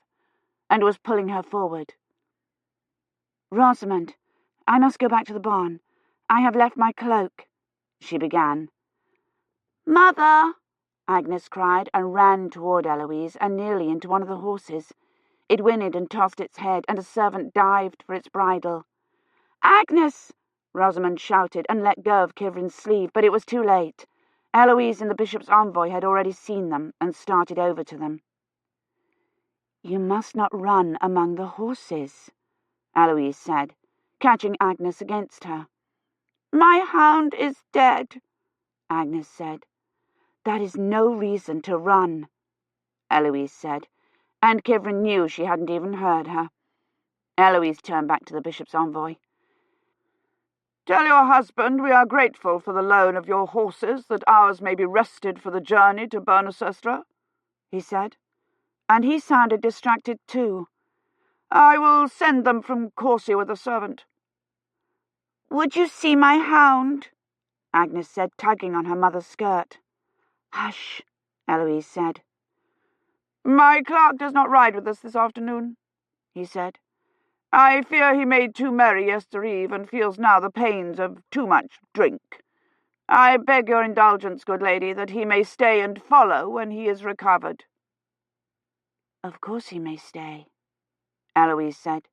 and was pulling her forward. "Rosamond, I must go back to the barn. I have left my cloak," she began. "Mother!" Agnes cried, and ran toward Eloise and nearly into one of the horses. It whinnied and tossed its head, and a servant dived for its bridle. "Agnes!" Rosamond shouted and let go of Kivrin's sleeve, but it was too late. Eloise and the bishop's envoy had already seen them and started over to them. "You must not run among the horses," Eloise said, catching Agnes against her. "My hound is dead," Agnes said. "That is no reason to run," Eloise said, and Kivrin knew she hadn't even heard her. Eloise turned back to the bishop's envoy. "Tell your husband we are grateful for the loan of your horses, that ours may be rested for the journey to Bernecestre," he said, and he sounded distracted too. "I will send them from Courcy with a servant." "Would you see my hound?" Agnes said, tugging on her mother's skirt. "Hush," Eloise said. "My clerk does not ride with us this afternoon," he said. "I fear he made too merry yesterday eve, and feels now the pains of too much drink. I beg your indulgence, good lady, that he may stay and follow when he is recovered." "Of course he may stay," Eloise said.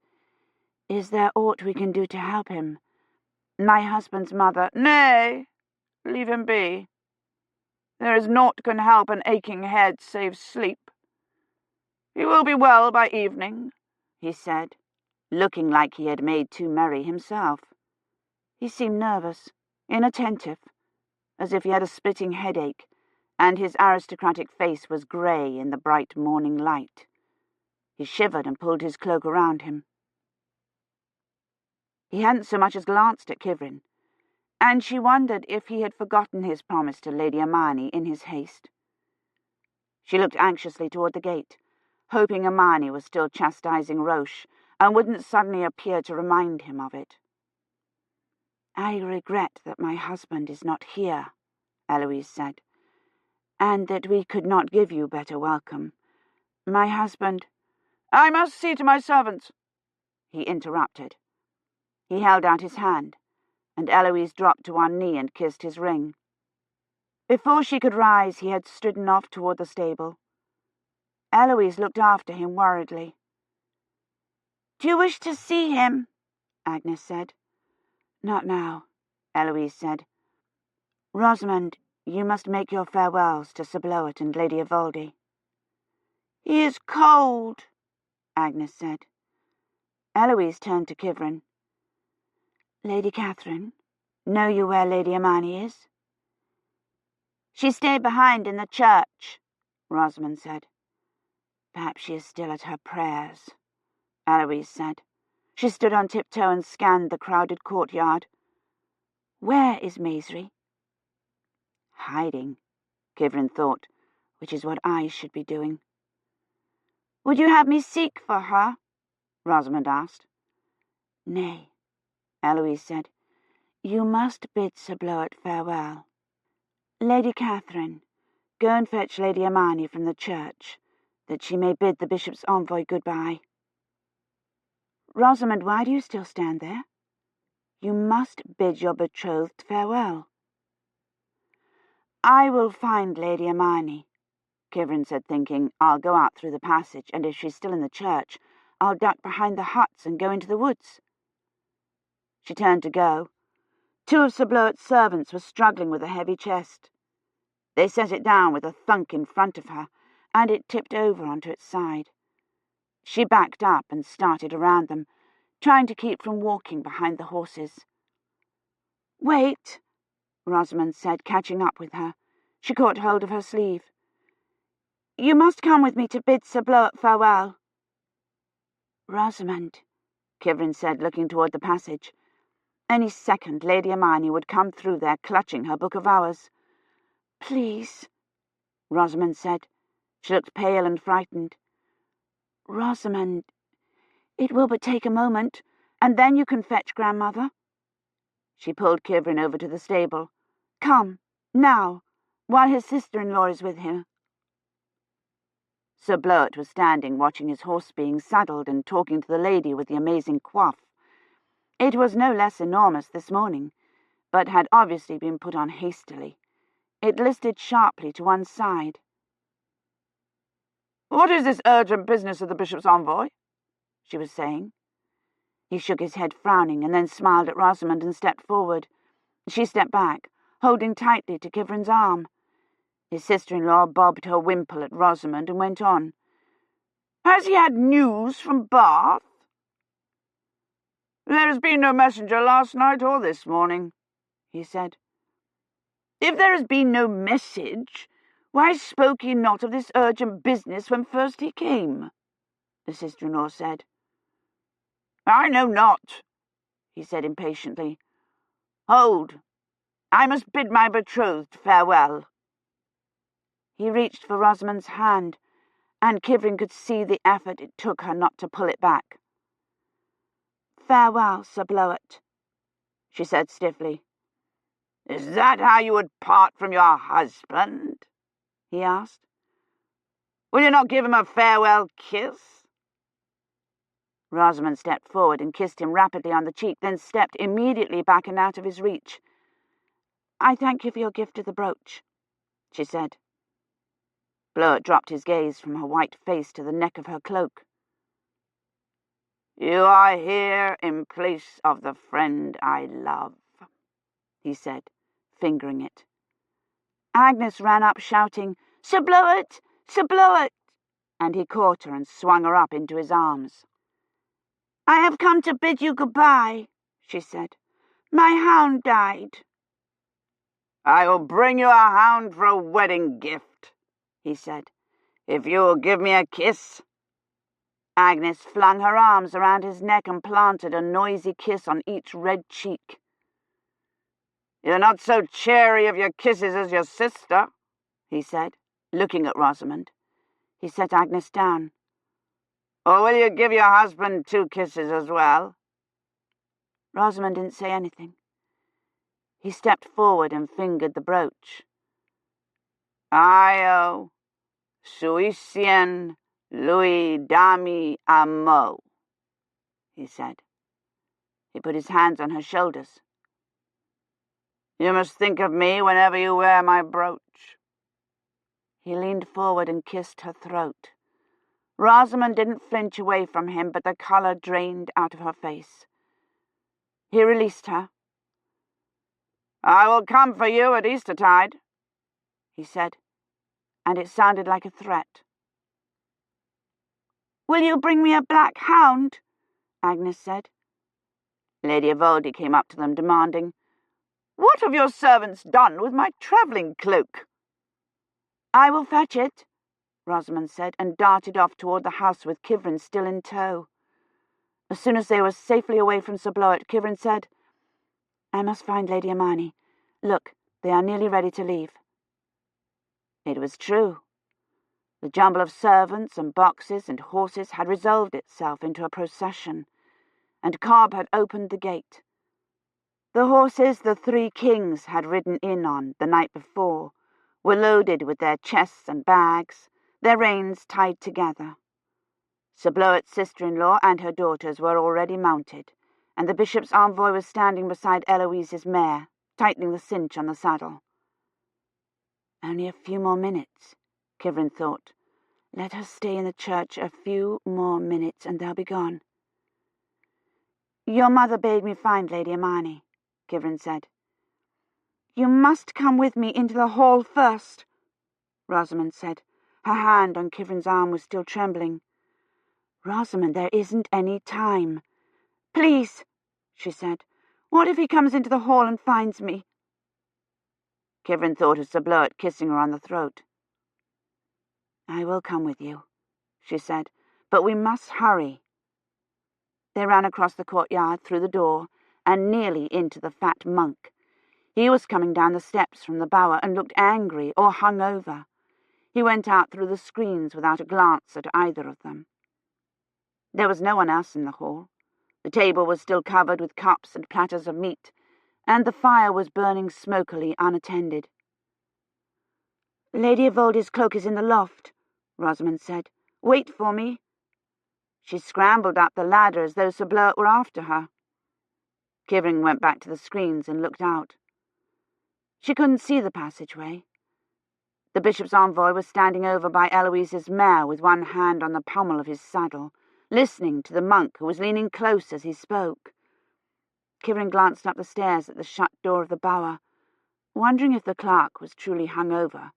"Is there aught we can do to help him? My husband's mother—" "Nay, leave him be. There is naught can help an aching head save sleep. He will be well by evening," he said, looking like he had made too merry himself. He seemed nervous, inattentive, as if he had a splitting headache, and his aristocratic face was grey in the bright morning light. He shivered and pulled his cloak around him. He hadn't so much as glanced at Kivrin, and she wondered if he had forgotten his promise to Lady Hermione in his haste. She looked anxiously toward the gate, hoping Hermione was still chastising Roche and wouldn't suddenly appear to remind him of it. "I regret that my husband is not here," Eloise said, "and that we could not give you better welcome. My husband—" "I must see to my servants," he interrupted. He held out his hand, and Eloise dropped to one knee and kissed his ring. Before she could rise, he had stridden off toward the stable. Eloise looked after him worriedly. "Do you wish to see him?" Agnes said. "Not now," Eloise said. "Rosamond, you must make your farewells to Sir Bloet and Lady Evaldi." "He is cold," Agnes said. Eloise turned to Kivrin. Lady Catherine, know you where Lady Imeyne is? She stayed behind in the church, Rosamond said. Perhaps she is still at her prayers, Eloise said. She stood on tiptoe and scanned the crowded courtyard. Where is Maisry? Hiding, Kivrin thought, which is what I should be doing. Would you have me seek for her? Rosamond asked. Nay, Eloise said. You must bid Sir Bloet farewell. Lady Catherine, go and fetch Lady Imeyne from the church, that she may bid the bishop's envoy goodbye. Rosamond, why do you still stand there? You must bid your betrothed farewell. I will find Lady Imeyne, Kivrin said, thinking, I'll go out through the passage, and if she's still in the church, I'll duck behind the huts and go into the woods. She turned to go. Two of Sir Bloet's servants were struggling with a heavy chest. They set it down with a thunk in front of her, and it tipped over onto its side. She backed up and started around them, trying to keep from walking behind the horses. Wait, Rosamond said, catching up with her. She caught hold of her sleeve. You must come with me to bid Sir Bloet farewell. Rosamond, Kivrin said, looking toward the passage. Any second Lady Imeyne would come through there, clutching her book of hours. Please, Rosamond said. She looked pale and frightened. Rosamond, it will but take a moment, and then you can fetch Grandmother. She pulled Kivrin over to the stable. Come, now, while his sister-in-law is with him. Sir Bloet was standing, watching his horse being saddled and talking to the lady with the amazing coif. It was no less enormous this morning, but had obviously been put on hastily. It listed sharply to one side. What is this urgent business of the bishop's envoy? She was saying. He shook his head, frowning, and then smiled at Rosamond and stepped forward. She stepped back, holding tightly to Kivrin's arm. His sister-in-law bobbed her wimple at Rosamond and went on. Has he had news from Bath? There has been no messenger last night or this morning, he said. If there has been no message, why spoke he not of this urgent business when first he came? The sister-in-law said. I know not, he said impatiently. Hold, I must bid my betrothed farewell. He reached for Rosamond's hand, and Kivrin could see the effort it took her not to pull it back. Farewell, Sir Bloet, she said stiffly. Is that how you would part from your husband? He asked. Will you not give him a farewell kiss? Rosamond stepped forward and kissed him rapidly on the cheek, then stepped immediately back and out of his reach. I thank you for your gift of the brooch, she said. Bloet dropped his gaze from her white face to the neck of her cloak. You are here in place of the friend I love, he said, fingering it. Agnes ran up, shouting, Sir Bloet! Sir Bloet! And he caught her and swung her up into his arms. I have come to bid you goodbye, she said. My hound died. I will bring you a hound for a wedding gift, he said, if you will give me a kiss. Agnes flung her arms around his neck and planted a noisy kiss on each red cheek. You're not so chary of your kisses as your sister, he said, looking at Rosamond. He set Agnes down. Or will you give your husband 2 kisses as well? Rosamond didn't say anything. He stepped forward and fingered the brooch. Io suicien lui dami amo, he said. He put his hands on her shoulders. You must think of me whenever you wear my brooch. He leaned forward and kissed her throat. Rosamond didn't flinch away from him, but the colour drained out of her face. He released her. I will come for you at Eastertide, he said, and it sounded like a threat. "Will you bring me a black hound?" Agnes said. Lady Evoldi came up to them, demanding, "What have your servants done with my travelling cloak?" "I will fetch it," Rosamond said, and darted off toward the house with Kivrin still in tow. As soon as they were safely away from Sir Bloet, Kivrin said, "I must find Lady Imeyne. Look, they are nearly ready to leave." It was true. The jumble of servants and boxes and horses had resolved itself into a procession, and Cobb had opened the gate. The horses the three kings had ridden in on the night before were loaded with their chests and bags, their reins tied together. Sir Bloet's sister-in-law and her daughters were already mounted, and the bishop's envoy was standing beside Eloise's mare, tightening the cinch on the saddle. Only a few more minutes, Kivrin thought. Let her stay in the church a few more minutes, and they'll be gone. "Your mother bade me find Lady Imeyne," Kivrin said. "You must come with me into the hall first," Rosamond said. Her hand on Kivrin's arm was still trembling. "Rosamond, there isn't any time." "Please," she said. "What if he comes into the hall and finds me?" Kivrin thought of Sir Bloet kissing her on the throat. "I will come with you," she said, "but we must hurry." They ran across the courtyard, through the door, and nearly into the fat monk. He was coming down the steps from the bower and looked angry or hung over. He went out through the screens without a glance at either of them. There was no one else in the hall. The table was still covered with cups and platters of meat, and the fire was burning smokily unattended. "Lady Evoldi's cloak is in the loft," Rosamond said. "Wait for me." She scrambled up the ladder as though Sir Bloet were after her. Kivrin went back to the screens and looked out. She couldn't see the passageway. The bishop's envoy was standing over by Eloise's mare with one hand on the pommel of his saddle, listening to the monk who was leaning close as he spoke. Kivrin glanced up the stairs at the shut door of the bower, wondering if the clerk was truly hung over,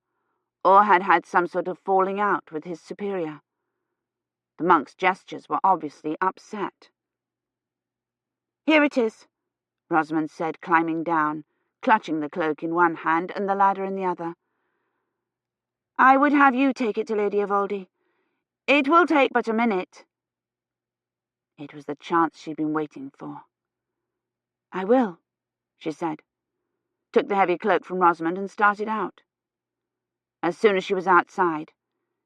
or had had some sort of falling out with his superior. The monk's gestures were obviously upset. "Here it is," Rosamond said, climbing down, clutching the cloak in one hand and the ladder in the other. "I would have you take it to Lady Evoldi. It will take but a minute." It was the chance she'd been waiting for. "I will," she said, took the heavy cloak from Rosamond and started out. As soon as she was outside,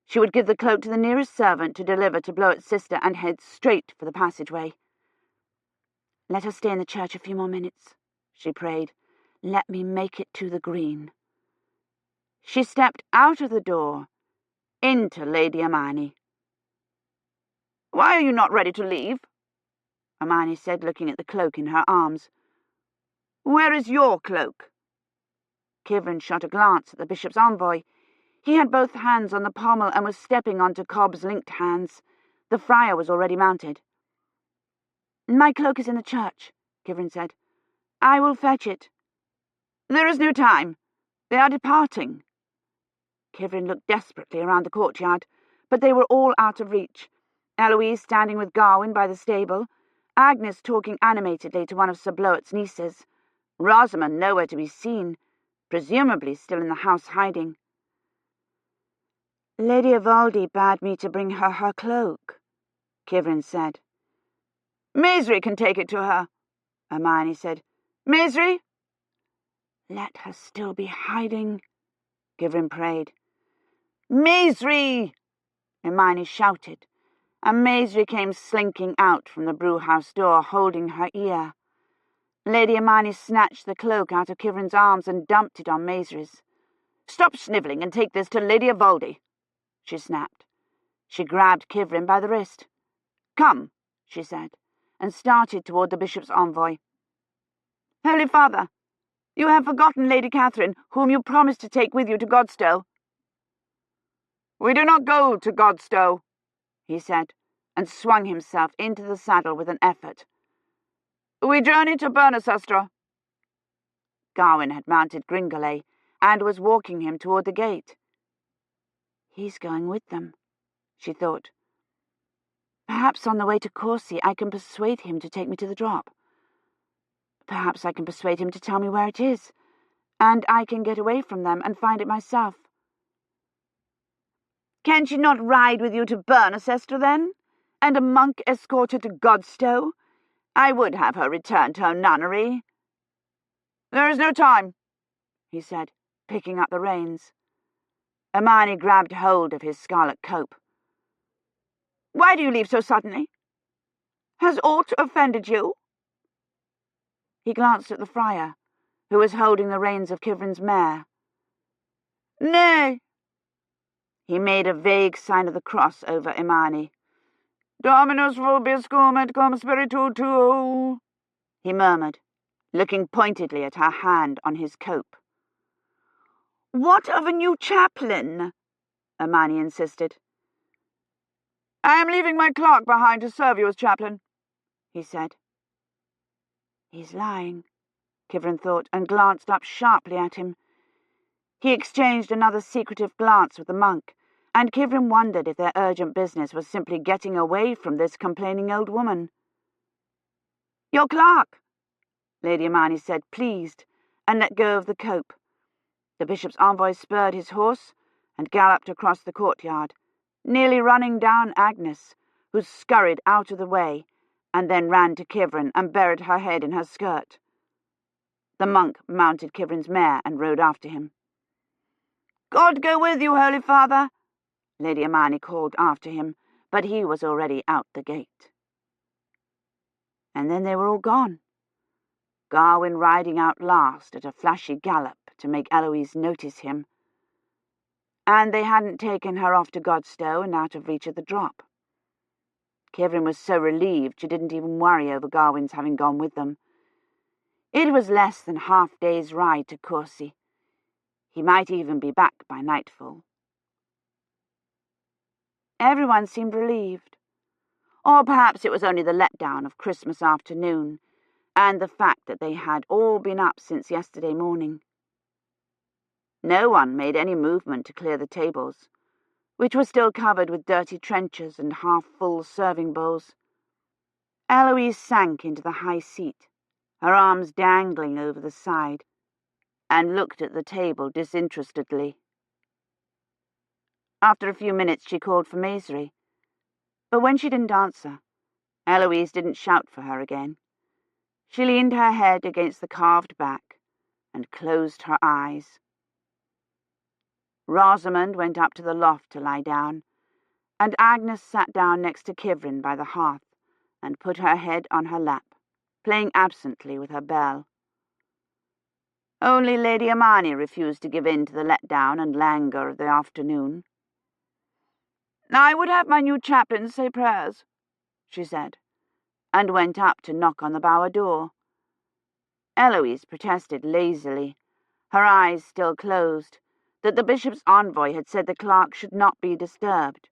she would give the cloak to the nearest servant to deliver to Bloet's sister and head straight for the passageway. "Let her stay in the church a few more minutes," she prayed. "Let me make it to the green." She stepped out of the door, into Lady Imeyne. "Why are you not ready to leave?" Imeyne said, looking at the cloak in her arms. "Where is your cloak?" Kivrin shot a glance at the bishop's envoy. He had both hands on the pommel and was stepping onto Cobb's linked hands. The friar was already mounted. "My cloak is in the church," Kivrin said. "I will fetch it." "There is no time. They are departing." Kivrin looked desperately around the courtyard, but they were all out of reach. Eloise standing with Gawain by the stable, Agnes talking animatedly to one of Sir Bloet's nieces, Rosamond nowhere to be seen, presumably still in the house hiding. "Lady Evoldi bade me to bring her her cloak," Kivrin said. "Maisry can take it to her," Hermione said. "Maisry?" "Let her still be hiding," Kivrin prayed. "Maisry!" Hermione shouted, and Maisry came slinking out from the brewhouse door, holding her ear. Lady Hermione snatched the cloak out of Kivrin's arms and dumped it on Maisry's. "Stop snivelling and take this to Lady Evoldi," she snapped. She grabbed Kivrin by the wrist. "Come," she said, and started toward the bishop's envoy. "Holy Father, you have forgotten Lady Catherine, whom you promised to take with you to Godstow." "We do not go to Godstow," he said, and swung himself into the saddle with an effort. "We journey to Bernasastra." Gawain had mounted Gringolet and was walking him toward the gate. "He's going with them," she thought. Perhaps on the way to Corsi I can persuade him to take me to the drop. Perhaps I can persuade him to tell me where it is, and I can get away from them and find it myself." "Can she not ride with you to Bernacester, then, and a monk escort her to Godstow? I would have her return to her nunnery." "There is no time," he said, picking up the reins. Hermione grabbed hold of his scarlet cope. "Why do you leave so suddenly? Has aught offended you?" He glanced at the friar, who was holding the reins of Kivrin's mare. "Nay." He made a vague sign of the cross over Hermione. "Dominus vobiscum et cum spiritu tuo," he murmured, looking pointedly at her hand on his cope. "What of a new chaplain?" Hermione insisted. "I am leaving my clerk behind to serve you as chaplain," he said. "He's lying," Kivrin thought, and glanced up sharply at him. He exchanged another secretive glance with the monk, and Kivrin wondered if their urgent business was simply getting away from this complaining old woman. "Your clerk," Lady Hermione said, pleased, and let go of the cope. The bishop's envoy spurred his horse and galloped across the courtyard, nearly running down Agnes, who scurried out of the way, and then ran to Kivrin and buried her head in her skirt. The monk mounted Kivrin's mare and rode after him. "God go with you, Holy Father," Lady Hermione called after him, but he was already out the gate. And then they were all gone, Gawain riding out last at a flashy gallop to make Eloise notice him. And they hadn't taken her off to Godstow and out of reach of the drop. Kivrin was so relieved she didn't even worry over Gawain's having gone with them. It was less than half-day's ride to Corsi. He might even be back by nightfall. Everyone seemed relieved. Or perhaps it was only the letdown of Christmas afternoon, and the fact that they had all been up since yesterday morning. No one made any movement to clear the tables, which were still covered with dirty trenchers and half-full serving bowls. Eloise sank into the high seat, her arms dangling over the side, and looked at the table disinterestedly. After a few minutes she called for Maisry, but when she didn't answer, Eloise didn't shout for her again. She leaned her head against the carved back and closed her eyes. Rosamond went up to the loft to lie down, and Agnes sat down next to Kivrin by the hearth and put her head on her lap, playing absently with her bell. Only Lady Hermione refused to give in to the letdown and languor of the afternoon. "I would have my new chaplain say prayers," she said, and went up to knock on the bower door. Eloise protested lazily, her eyes still closed, that the bishop's envoy had said the clerk should not be disturbed.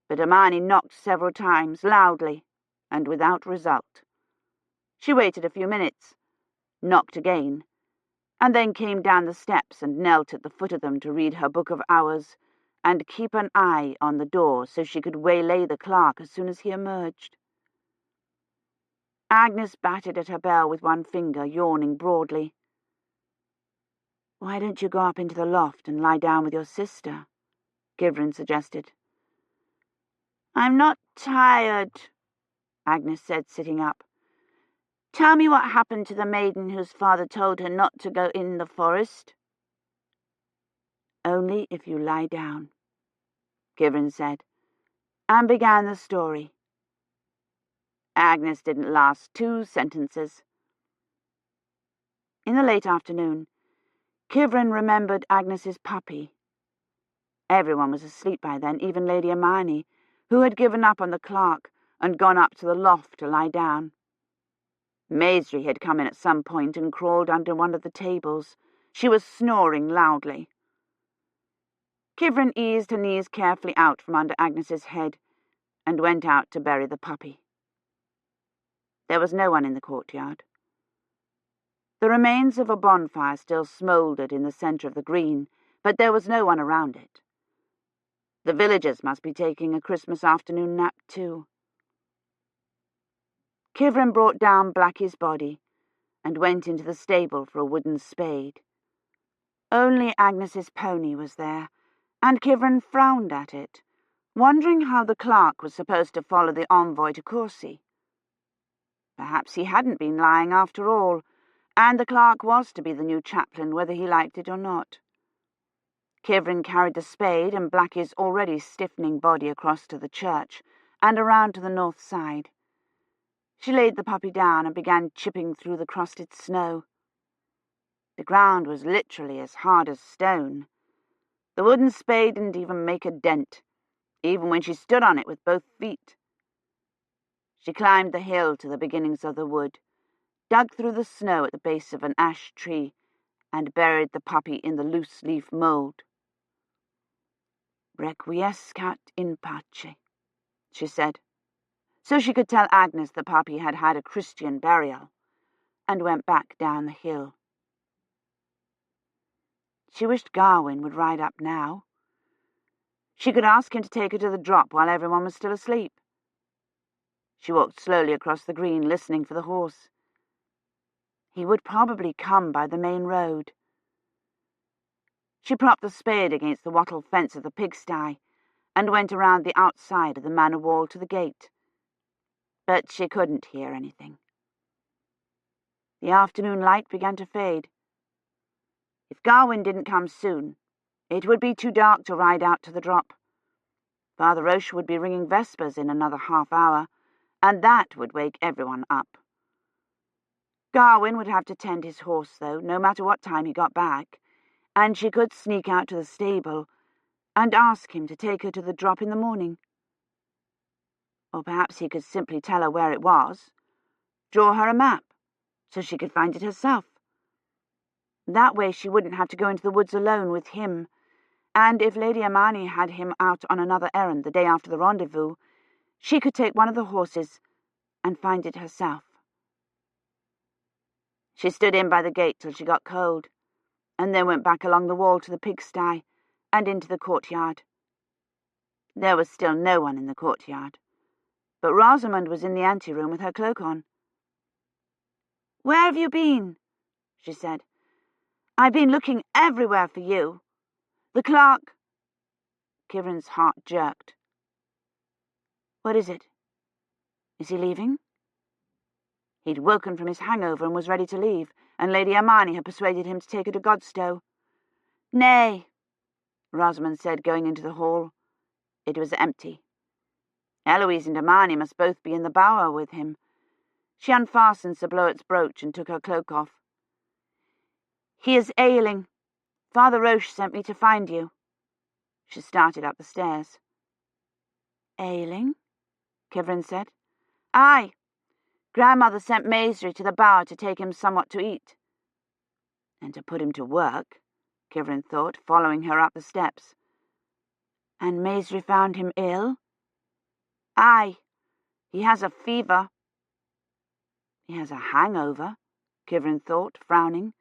But Hermione knocked several times, loudly, and without result. She waited a few minutes, knocked again, and then came down the steps and knelt at the foot of them to read her book of hours and keep an eye on the door so she could waylay the clerk as soon as he emerged. Agnes battered at her bell with one finger, yawning broadly. "Why don't you go up into the loft and lie down with your sister?" Kivrin suggested. "I'm not tired," Agnes said, sitting up. "Tell me what happened to the maiden whose father told her not to go in the forest." "Only if you lie down," Kivrin said, and began the story. Agnes didn't last 2 sentences. In the late afternoon, Kivrin remembered Agnes's puppy. Everyone was asleep by then, even Lady Hermione, who had given up on the clerk and gone up to the loft to lie down. Maisry had come in at some point and crawled under one of the tables. She was snoring loudly. Kivrin eased her knees carefully out from under Agnes's head and went out to bury the puppy. There was no one in the courtyard. The remains of a bonfire still smouldered in the centre of the green, but there was no one around it. The villagers must be taking a Christmas afternoon nap too. Kivrin brought down Blackie's body and went into the stable for a wooden spade. Only Agnes's pony was there, and Kivrin frowned at it, wondering how the clerk was supposed to follow the envoy to Courcy. Perhaps he hadn't been lying after all, and the clerk was to be the new chaplain whether he liked it or not. Kivrin carried the spade and Blackie's already stiffening body across to the church and around to the north side. She laid the puppy down and began chipping through the crusted snow. The ground was literally as hard as stone. The wooden spade didn't even make a dent, even when she stood on it with both feet. She climbed the hill to the beginnings of the wood, dug through the snow at the base of an ash tree, and buried the puppy in the loose-leaf mould. "Requiescat in pace," she said, so she could tell Agnes the puppy had had a Christian burial, and went back down the hill. She wished Gawain would ride up now. She could ask him to take her to the drop while everyone was still asleep. She walked slowly across the green, listening for the horse. He would probably come by the main road. She propped the spade against the wattle fence of the pigsty and went around the outside of the manor wall to the gate. But she couldn't hear anything. The afternoon light began to fade. If Gawain didn't come soon, it would be too dark to ride out to the drop. Father Roche would be ringing vespers in another half-hour, and that would wake everyone up. Gawain would have to tend his horse, though, no matter what time he got back, and she could sneak out to the stable and ask him to take her to the drop in the morning. Or perhaps he could simply tell her where it was, draw her a map, so she could find it herself. That way she wouldn't have to go into the woods alone with him, and if Lady Imeyne had him out on another errand the day after the rendezvous, she could take one of the horses and find it herself. She stood in by the gate till she got cold, and then went back along the wall to the pigsty and into the courtyard. There was still no one in the courtyard, but Rosamond was in the anteroom with her cloak on. "Where have you been?" she said. "I've been looking everywhere for you. The clerk—" Kivrin's heart jerked. "What is it? Is he leaving?" He'd woken from his hangover and was ready to leave, and Lady Imeyne had persuaded him to take her to Godstow. "Nay," Rosamond said, going into the hall. It was empty. Eloise and Imeyne must both be in the bower with him. She unfastened Sir Bloet's brooch and took her cloak off. "He is ailing. Father Roche sent me to find you." She started up the stairs. "Ailing?" Kivrin said. "Aye. Grandmother sent Maisry to the bower to take him somewhat to eat." And to put him to work, Kivrin thought, following her up the steps. "And Maisry found him ill?" "Aye. He has a fever." "He has a hangover," Kivrin thought, frowning.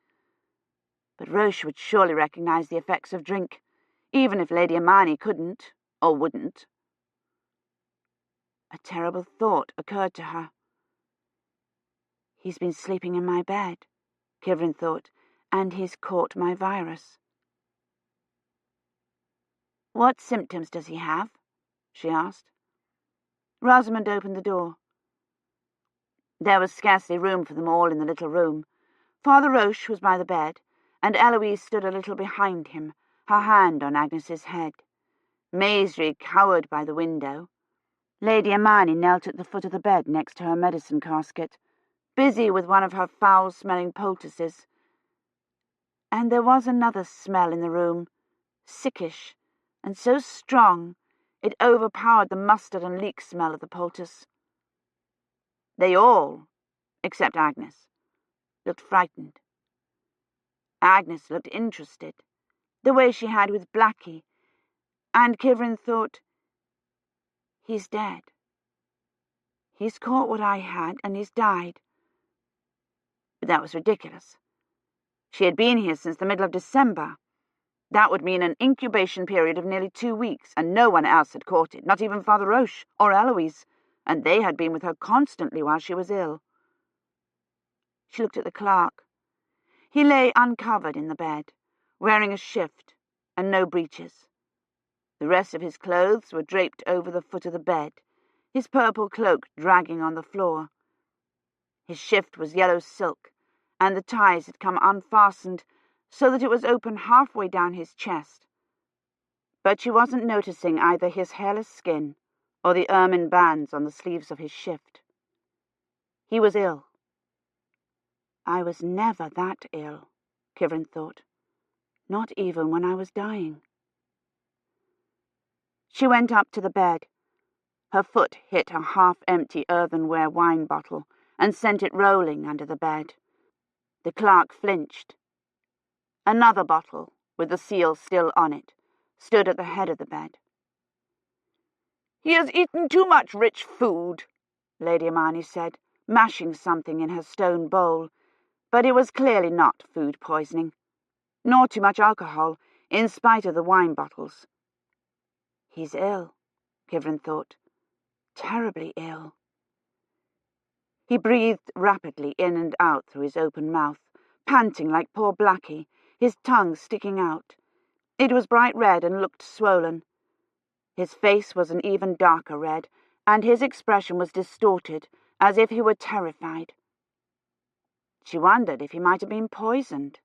But Roche would surely recognize the effects of drink, even if Lady Imeyne couldn't, or wouldn't. A terrible thought occurred to her. "He's been sleeping in my bed," Kivrin thought, "and he's caught my virus." "What symptoms does he have?" she asked. Rosamond opened the door. There was scarcely room for them all in the little room. Father Roche was by the bed, and Eloise stood a little behind him, her hand on Agnes's head. Maisry cowered by the window. Lady Imeyne knelt at the foot of the bed next to her medicine casket, busy with one of her foul-smelling poultices. And there was another smell in the room, sickish, and so strong it overpowered the mustard and leek smell of the poultice. They all, except Agnes, looked frightened. Agnes looked interested, the way she had with Blackie, and Kivrin thought, "He's dead. He's caught what I had, and he's died." But that was ridiculous. She had been here since the middle of December. That would mean an incubation period of nearly 2 weeks, and no one else had caught it, not even Father Roche or Eloise, and they had been with her constantly while she was ill. She looked at the clerk. He lay uncovered in the bed, wearing a shift and no breeches. The rest of his clothes were draped over the foot of the bed, his purple cloak dragging on the floor. His shift was yellow silk, and the ties had come unfastened so that it was open halfway down his chest. But she wasn't noticing either his hairless skin or the ermine bands on the sleeves of his shift. He was ill. I was never that ill, Kivrin thought. Not even when I was dying. She went up to the bed. Her foot hit a half-empty earthenware wine bottle and sent it rolling under the bed. The clerk flinched. Another bottle, with the seal still on it, stood at the head of the bed. "He has eaten too much rich food," Lady Imeyne said, mashing something in her stone bowl, but it was clearly not food poisoning, nor too much alcohol, in spite of the wine bottles. He's ill, Kivrin thought. Terribly ill. He breathed rapidly in and out through his open mouth, panting like poor Blackie, his tongue sticking out. It was bright red and looked swollen. His face was an even darker red, and his expression was distorted, as if he were terrified. She wondered if he might have been poisoned.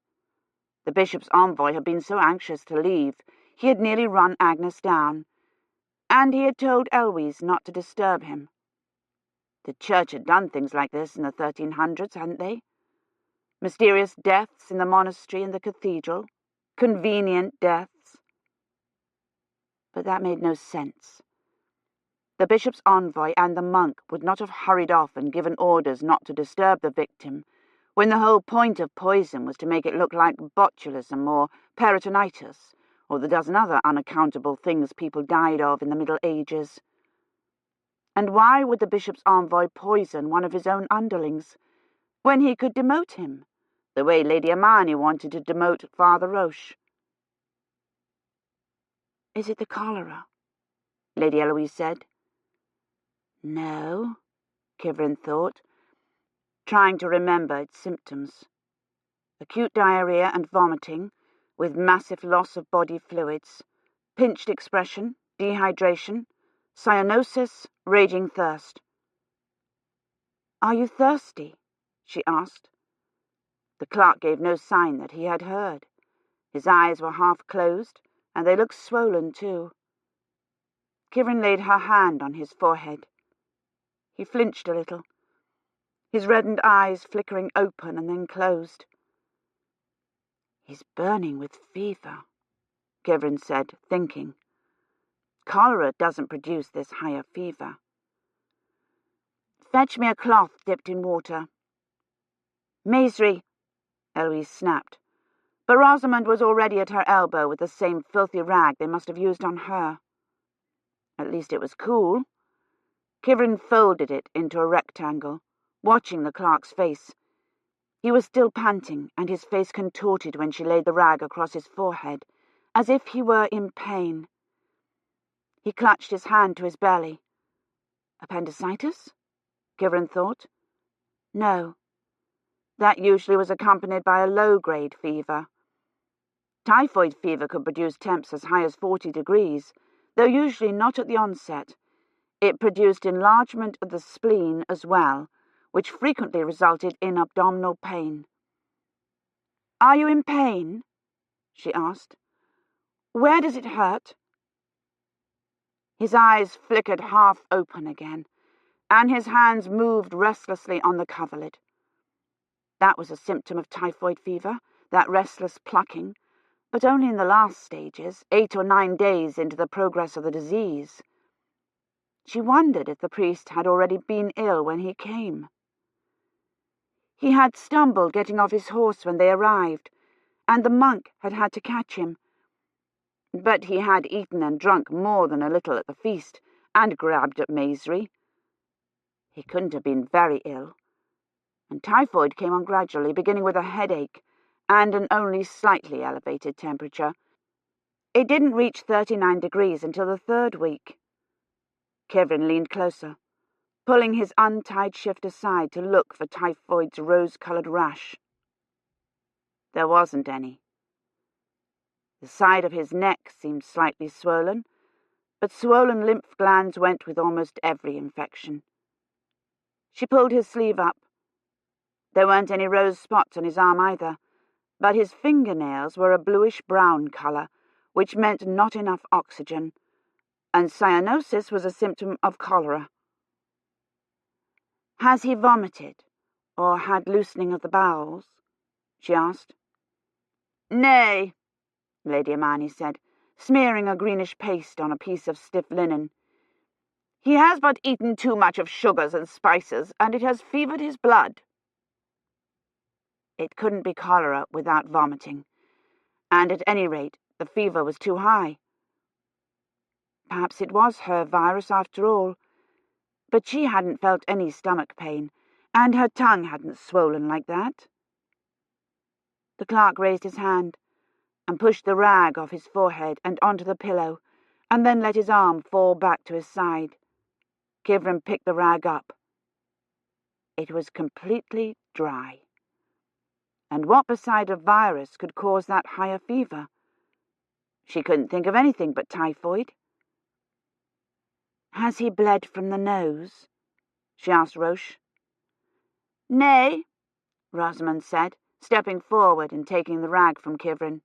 The bishop's envoy had been so anxious to leave, he had nearly run Agnes down, and he had told Eloise not to disturb him. The church had done things like this in the 1300s, hadn't they? Mysterious deaths in the monastery and the cathedral, convenient deaths. But that made no sense. The bishop's envoy and the monk would not have hurried off and given orders not to disturb the victim, when the whole point of poison was to make it look like botulism or peritonitis, or the dozen other unaccountable things people died of in the Middle Ages. And why would the bishop's envoy poison one of his own underlings, when he could demote him, the way Lady Imeyne wanted to demote Father Roche? "Is it the cholera?" Lady Eloise said. No, Kivrin thought, trying to remember its symptoms. Acute diarrhea and vomiting, with massive loss of body fluids, pinched expression, dehydration, cyanosis, raging thirst. "Are you thirsty?" she asked. The clerk gave no sign that he had heard. His eyes were half closed, and they looked swollen too. Kivrin laid her hand on his forehead. He flinched a little, his reddened eyes flickering open and then closed. "He's burning with fever," Kivrin said, thinking. "Cholera doesn't produce this higher fever." "Fetch me a cloth dipped in water." "Maisry," Eloise snapped, but Rosamond was already at her elbow with the same filthy rag they must have used on her. At least it was cool. Kivrin folded it into a rectangle, watching the clerk's face. He was still panting, and his face contorted when she laid the rag across his forehead, as if he were in pain. He clutched his hand to his belly. Appendicitis? Kivrin thought. No. That usually was accompanied by a low-grade fever. Typhoid fever could produce temps as high as 40 degrees, though usually not at the onset. It produced enlargement of the spleen as well, which frequently resulted in abdominal pain. "Are you in pain?" she asked. "Where does it hurt?" His eyes flickered half open again, and his hands moved restlessly on the coverlid. That was a symptom of typhoid fever, that restless plucking, but only in the last stages, 8 or 9 days into the progress of the disease. She wondered if the priest had already been ill when he came. He had stumbled getting off his horse when they arrived, and the monk had had to catch him. But he had eaten and drunk more than a little at the feast, and grabbed at Maisry. He couldn't have been very ill, and typhoid came on gradually, beginning with a headache and an only slightly elevated temperature. It didn't reach 39 degrees until the 3rd week. Kivrin leaned closer. pulling his untied shift aside to look for typhoid's rose-coloured rash. There wasn't any. The side of his neck seemed slightly swollen, but swollen lymph glands went with almost every infection. She pulled his sleeve up. There weren't any rose spots on his arm either, but his fingernails were a bluish-brown colour, which meant not enough oxygen, and cyanosis was a symptom of cholera. "Has he vomited, or had loosening of the bowels?" she asked. "Nay," Lady Imeyne said, smearing a greenish paste on a piece of stiff linen. "He has but eaten too much of sugars and spices, and it has fevered his blood." It couldn't be cholera without vomiting, and at any rate the fever was too high. Perhaps it was her virus after all, but she hadn't felt any stomach pain, and her tongue hadn't swollen like that. The clerk raised his hand and pushed the rag off his forehead and onto the pillow, and then let his arm fall back to his side. Kivrin picked the rag up. It was completely dry. And what beside a virus could cause that higher fever? She couldn't think of anything but typhoid. "Has he bled from the nose?" she asked Roche. "Nay," Rosamond said, stepping forward and taking the rag from Kivrin.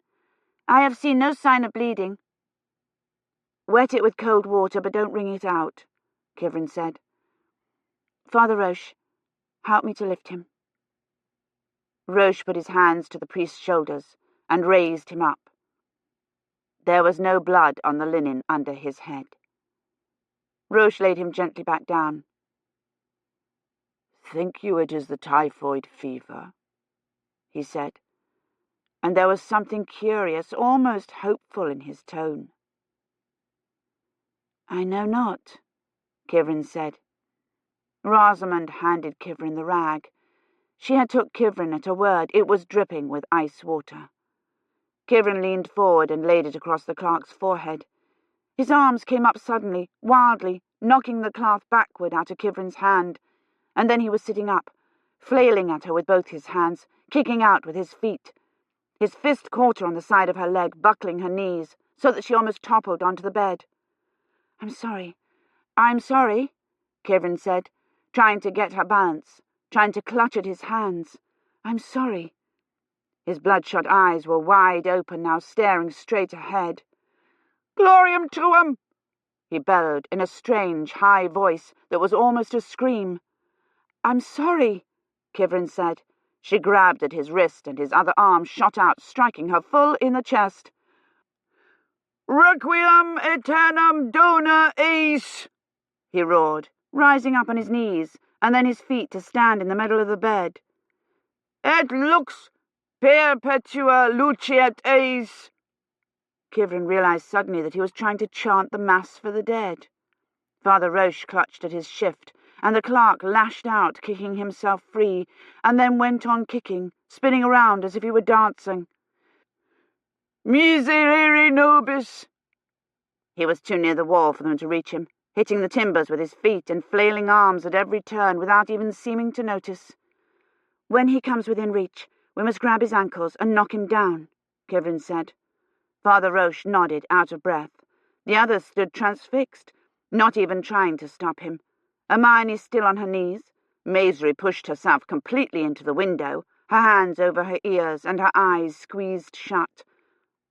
"I have seen no sign of bleeding." "Wet it with cold water, but don't wring it out," Kivrin said. "Father Roche, help me to lift him." Roche put his hands to the priest's shoulders and raised him up. There was no blood on the linen under his head. Roche laid him gently back down. "Think you it is the typhoid fever?" he said, and there was something curious, almost hopeful in his tone. "I know not," Kivrin said. Rosamond handed Kivrin the rag. She had took Kivrin at her word. It was dripping with ice water. Kivrin leaned forward and laid it across the clerk's forehead. His arms came up suddenly, wildly, knocking the cloth backward out of Kivrin's hand, and then he was sitting up, flailing at her with both his hands, kicking out with his feet. His fist caught her on the side of her leg, buckling her knees, so that she almost toppled onto the bed. I'm sorry, Kivrin said, trying to get her balance, trying to clutch at his hands. "I'm sorry." His bloodshot eyes were wide open now, staring straight ahead. "Gloriam tuum!" he bellowed in a strange, high voice that was almost a scream. "I'm sorry," Kivrin said. She grabbed at his wrist, and his other arm shot out, striking her full in the chest. "Requiem aeternam dona eis!" he roared, rising up on his knees, and then his feet to stand in the middle of the bed. "Et lux perpetua luceat eis!" Kivrin realized suddenly that he was trying to chant the Mass for the dead. Father Roche clutched at his shift, and the clerk lashed out, kicking himself free, and then went on kicking, spinning around as if he were dancing. "Miserere nobis!" He was too near the wall for them to reach him, hitting the timbers with his feet and flailing arms at every turn without even seeming to notice. "When he comes within reach, we must grab his ankles and knock him down," Kivrin said. Father Roche nodded, out of breath. The others stood transfixed, not even trying to stop him. Hermione still on her knees. Maisry pushed herself completely into the window, her hands over her ears and her eyes squeezed shut.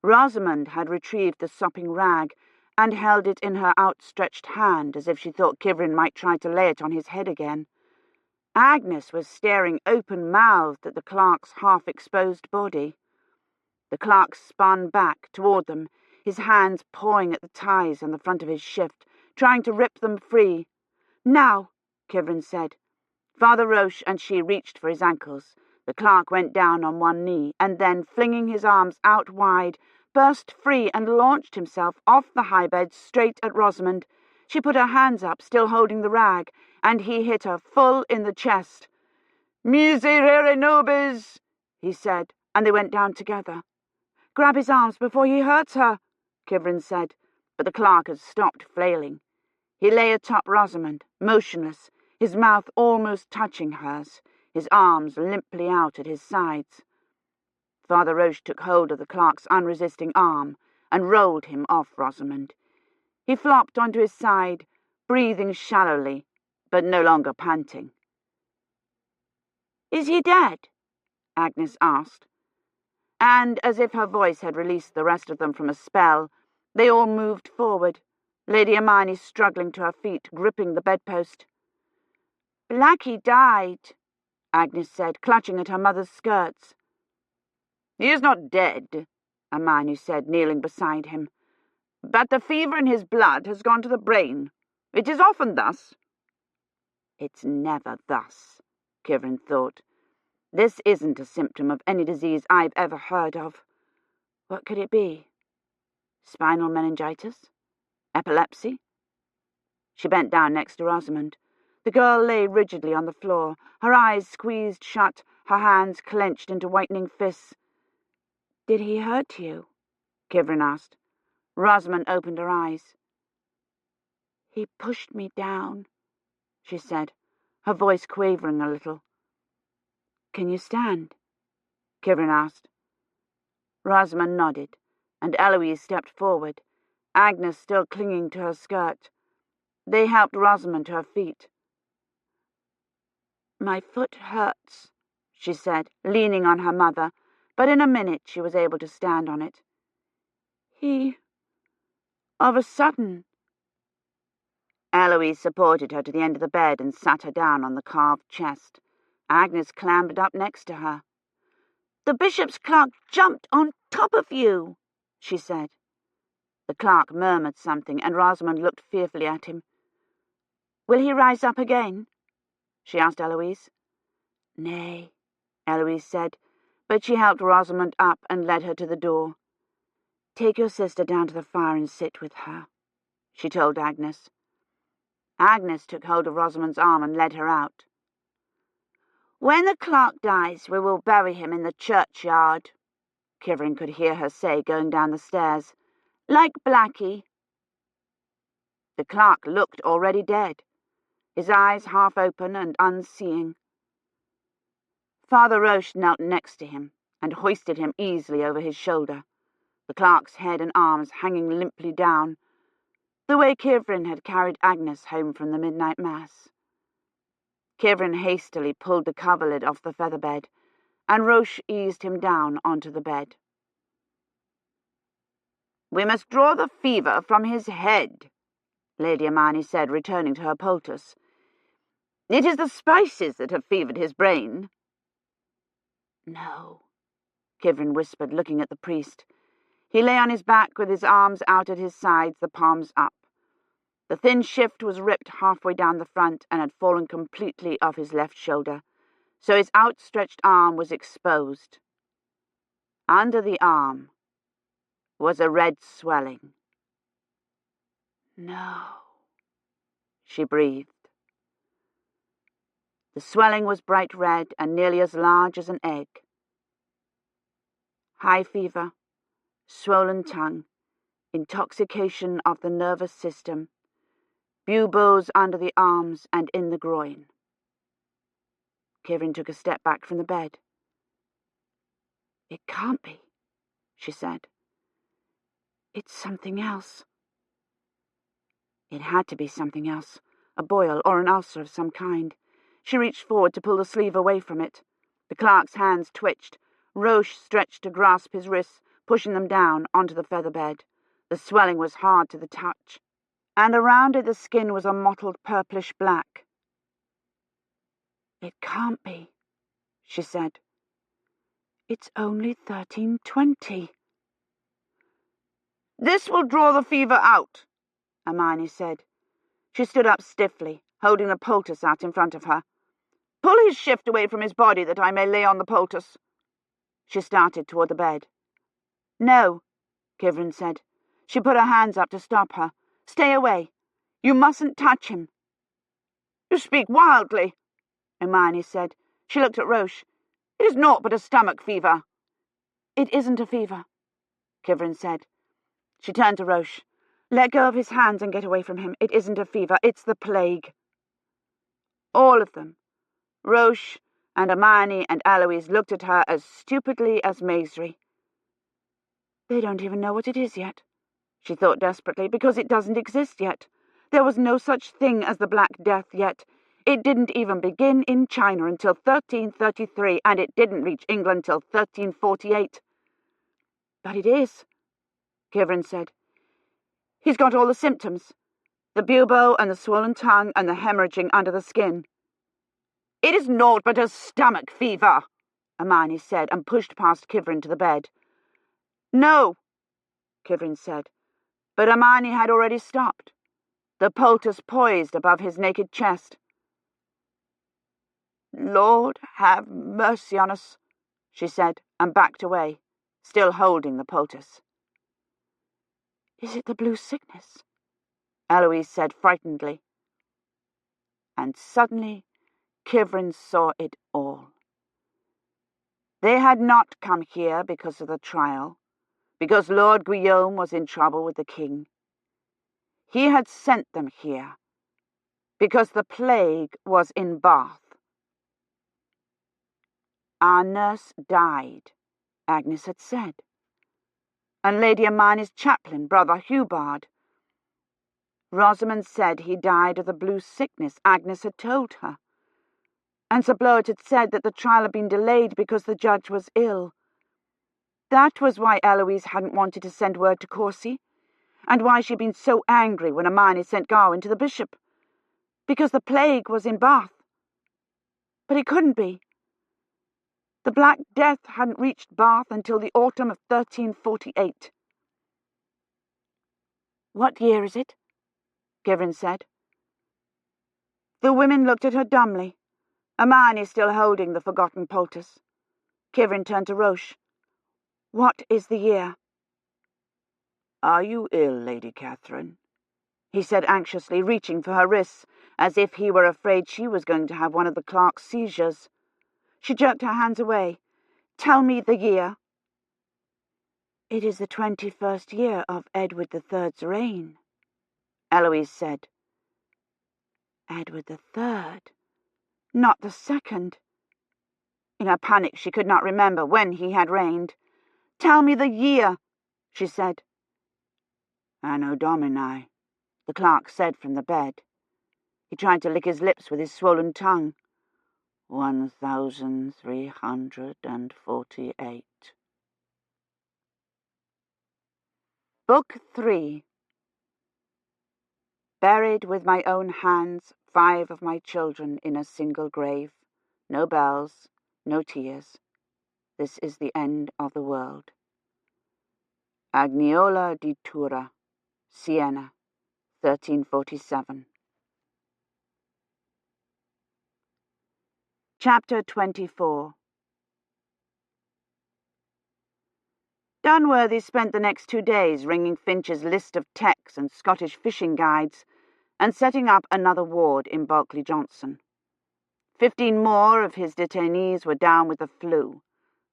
Rosamond had retrieved the sopping rag and held it in her outstretched hand as if she thought Kivrin might try to lay it on his head again. Agnes was staring open-mouthed at the clerk's half-exposed body. The clerk spun back toward them, his hands pawing at the ties on the front of his shift, trying to rip them free. "Now," Kivrin said. Father Roche and she reached for his ankles. The clerk went down on one knee, and then, flinging his arms out wide, burst free and launched himself off the high bed straight at Rosamond. She put her hands up, still holding the rag, and he hit her full in the chest. "Miserere nobis," he said, and they went down together. "Grab his arms before he hurts her," Kivrin said, but the clerk had stopped flailing. He lay atop Rosamond, motionless, his mouth almost touching hers, his arms limply out at his sides. Father Roche took hold of the clerk's unresisting arm and rolled him off Rosamond. He flopped onto his side, breathing shallowly, but no longer panting. "Is he dead?" Agnes asked. And, as if her voice had released the rest of them from a spell, they all moved forward, Lady Hermione struggling to her feet, gripping the bedpost. "Blackie died," Agnes said, clutching at her mother's skirts. "He is not dead," Hermione said, kneeling beside him. "But the fever in his blood has gone to the brain. It is often thus." "It's never thus," Kivrin thought. "This isn't a symptom of any disease I've ever heard of. What could it be? Spinal meningitis? Epilepsy?" She bent down next to Rosamond. The girl lay rigidly on the floor, her eyes squeezed shut, her hands clenched into whitening fists. "Did he hurt you?" Kivrin asked. Rosamond opened her eyes. "He pushed me down," she said, her voice quavering a little. "Can you stand?" Kivrin asked. Rosamond nodded, and Eloise stepped forward, Agnes still clinging to her skirt. They helped Rosamond to her feet. "My foot hurts," she said, leaning on her mother, but in a minute she was able to stand on it. Of a sudden." Eloise supported her to the end of the bed and sat her down on the carved chest. Agnes clambered up next to her. "The bishop's clerk jumped on top of you," she said. The clerk murmured something, and Rosamond looked fearfully at him. "Will he rise up again?" she asked Eloise. "Nay," Eloise said, but she helped Rosamond up and led her to the door. "Take your sister down to the fire and sit with her," she told Agnes. Agnes took hold of Rosamond's arm and led her out. "When the clerk dies, we will bury him in the churchyard," Kivrin could hear her say going down the stairs. "Like Blackie." The clerk looked already dead, his eyes half open and unseeing. Father Roche knelt next to him and hoisted him easily over his shoulder, the clerk's head and arms hanging limply down, the way Kivrin had carried Agnes home from the midnight mass. Kivrin hastily pulled the coverlid off the feather bed, and Roche eased him down onto the bed. "We must draw the fever from his head," Lady Hermione said, returning to her poultice. "It is the spices that have fevered his brain." "No," Kivrin whispered, looking at the priest. He lay on his back with his arms out at his sides, the palms up. The thin shift was ripped halfway down the front and had fallen completely off his left shoulder, so his outstretched arm was exposed. Under the arm was a red swelling. "No," she breathed. The swelling was bright red and nearly as large as an egg. High fever, swollen tongue, intoxication of the nervous system, buboes under the arms and in the groin. Kivrin took a step back from the bed. "It can't be," she said. "It's something else." It had to be something else, a boil or an ulcer of some kind. She reached forward to pull the sleeve away from it. The clerk's hands twitched. Roche stretched to grasp his wrists, pushing them down onto the feather bed. The swelling was hard to the touch, and around it the skin was a mottled purplish black. "It can't be," she said. "It's only 1320. "This will draw the fever out," Hermione said. She stood up stiffly, holding the poultice out in front of her. "Pull his shift away from his body that I may lay on the poultice." She started toward the bed. "No," Kivrin said. She put her hands up to stop her. "Stay away. You mustn't touch him." "You speak wildly," Hermione said. She looked at Roche. "It is naught but a stomach fever." "It isn't a fever," Kivrin said. She turned to Roche. "Let go of his hands and get away from him. It isn't a fever. It's the plague." All of them. Roche and Hermione and Eloise looked at her as stupidly as Maisry. They don't even know what it is yet, she thought desperately, because it doesn't exist yet. There was no such thing as the Black Death yet. It didn't even begin in China until 1333, and it didn't reach England till 1348. But it is, Kivrin said. He's got all the symptoms. The bubo and the swollen tongue and the hemorrhaging under the skin. It is naught but a stomach fever, Hermione said, and pushed past Kivrin to the bed. No, Kivrin said, but Hermione had already stopped, the poultice poised above his naked chest. Lord, have mercy on us, she said, and backed away, still holding the poultice. Is it the blue sickness? Eloise said frightenedly. And suddenly Kivrin saw it all. They had not come here because of the trial, because Lord Guillaume was in trouble with the king. He had sent them here because the plague was in Bath. Our nurse died, Agnes had said, and Lady Hermione's chaplain, Brother Hubard. Rosamond said he died of the blue sickness, Agnes had told her. And Sir Bloet had said that the trial had been delayed because the judge was ill. That was why Eloise hadn't wanted to send word to Courcy, and why she'd been so angry when Hermione sent Gawain to the bishop, because the plague was in Bath. But it couldn't be. The Black Death hadn't reached Bath until the autumn of 1348. What year is it? Kivrin said. The women looked at her dumbly, Hermione still holding the forgotten poultice. Kivrin turned to Roche. What is the year? Are you ill, Lady Catherine? He said anxiously, reaching for her wrists, as if he were afraid she was going to have one of the clerk's seizures. She jerked her hands away. Tell me the year. It is the 21st year of Edward III's reign, Eloise said. Edward III, not the second. In her panic she could not remember when he had reigned. Tell me the year, she said. Anno Domini, the clerk said from the bed. He tried to lick his lips with his swollen tongue. 1348. Book 3. Buried with my own hands 5 of my children in a single grave. No bells, no tears. This is the end of the world. Agniola di Tura, Siena, 1347. Chapter 24. Dunworthy spent the next 2 days ringing Finch's list of techs and Scottish fishing guides and setting up another ward in Bulkley Johnson. 15 more of his detainees were down with the flu,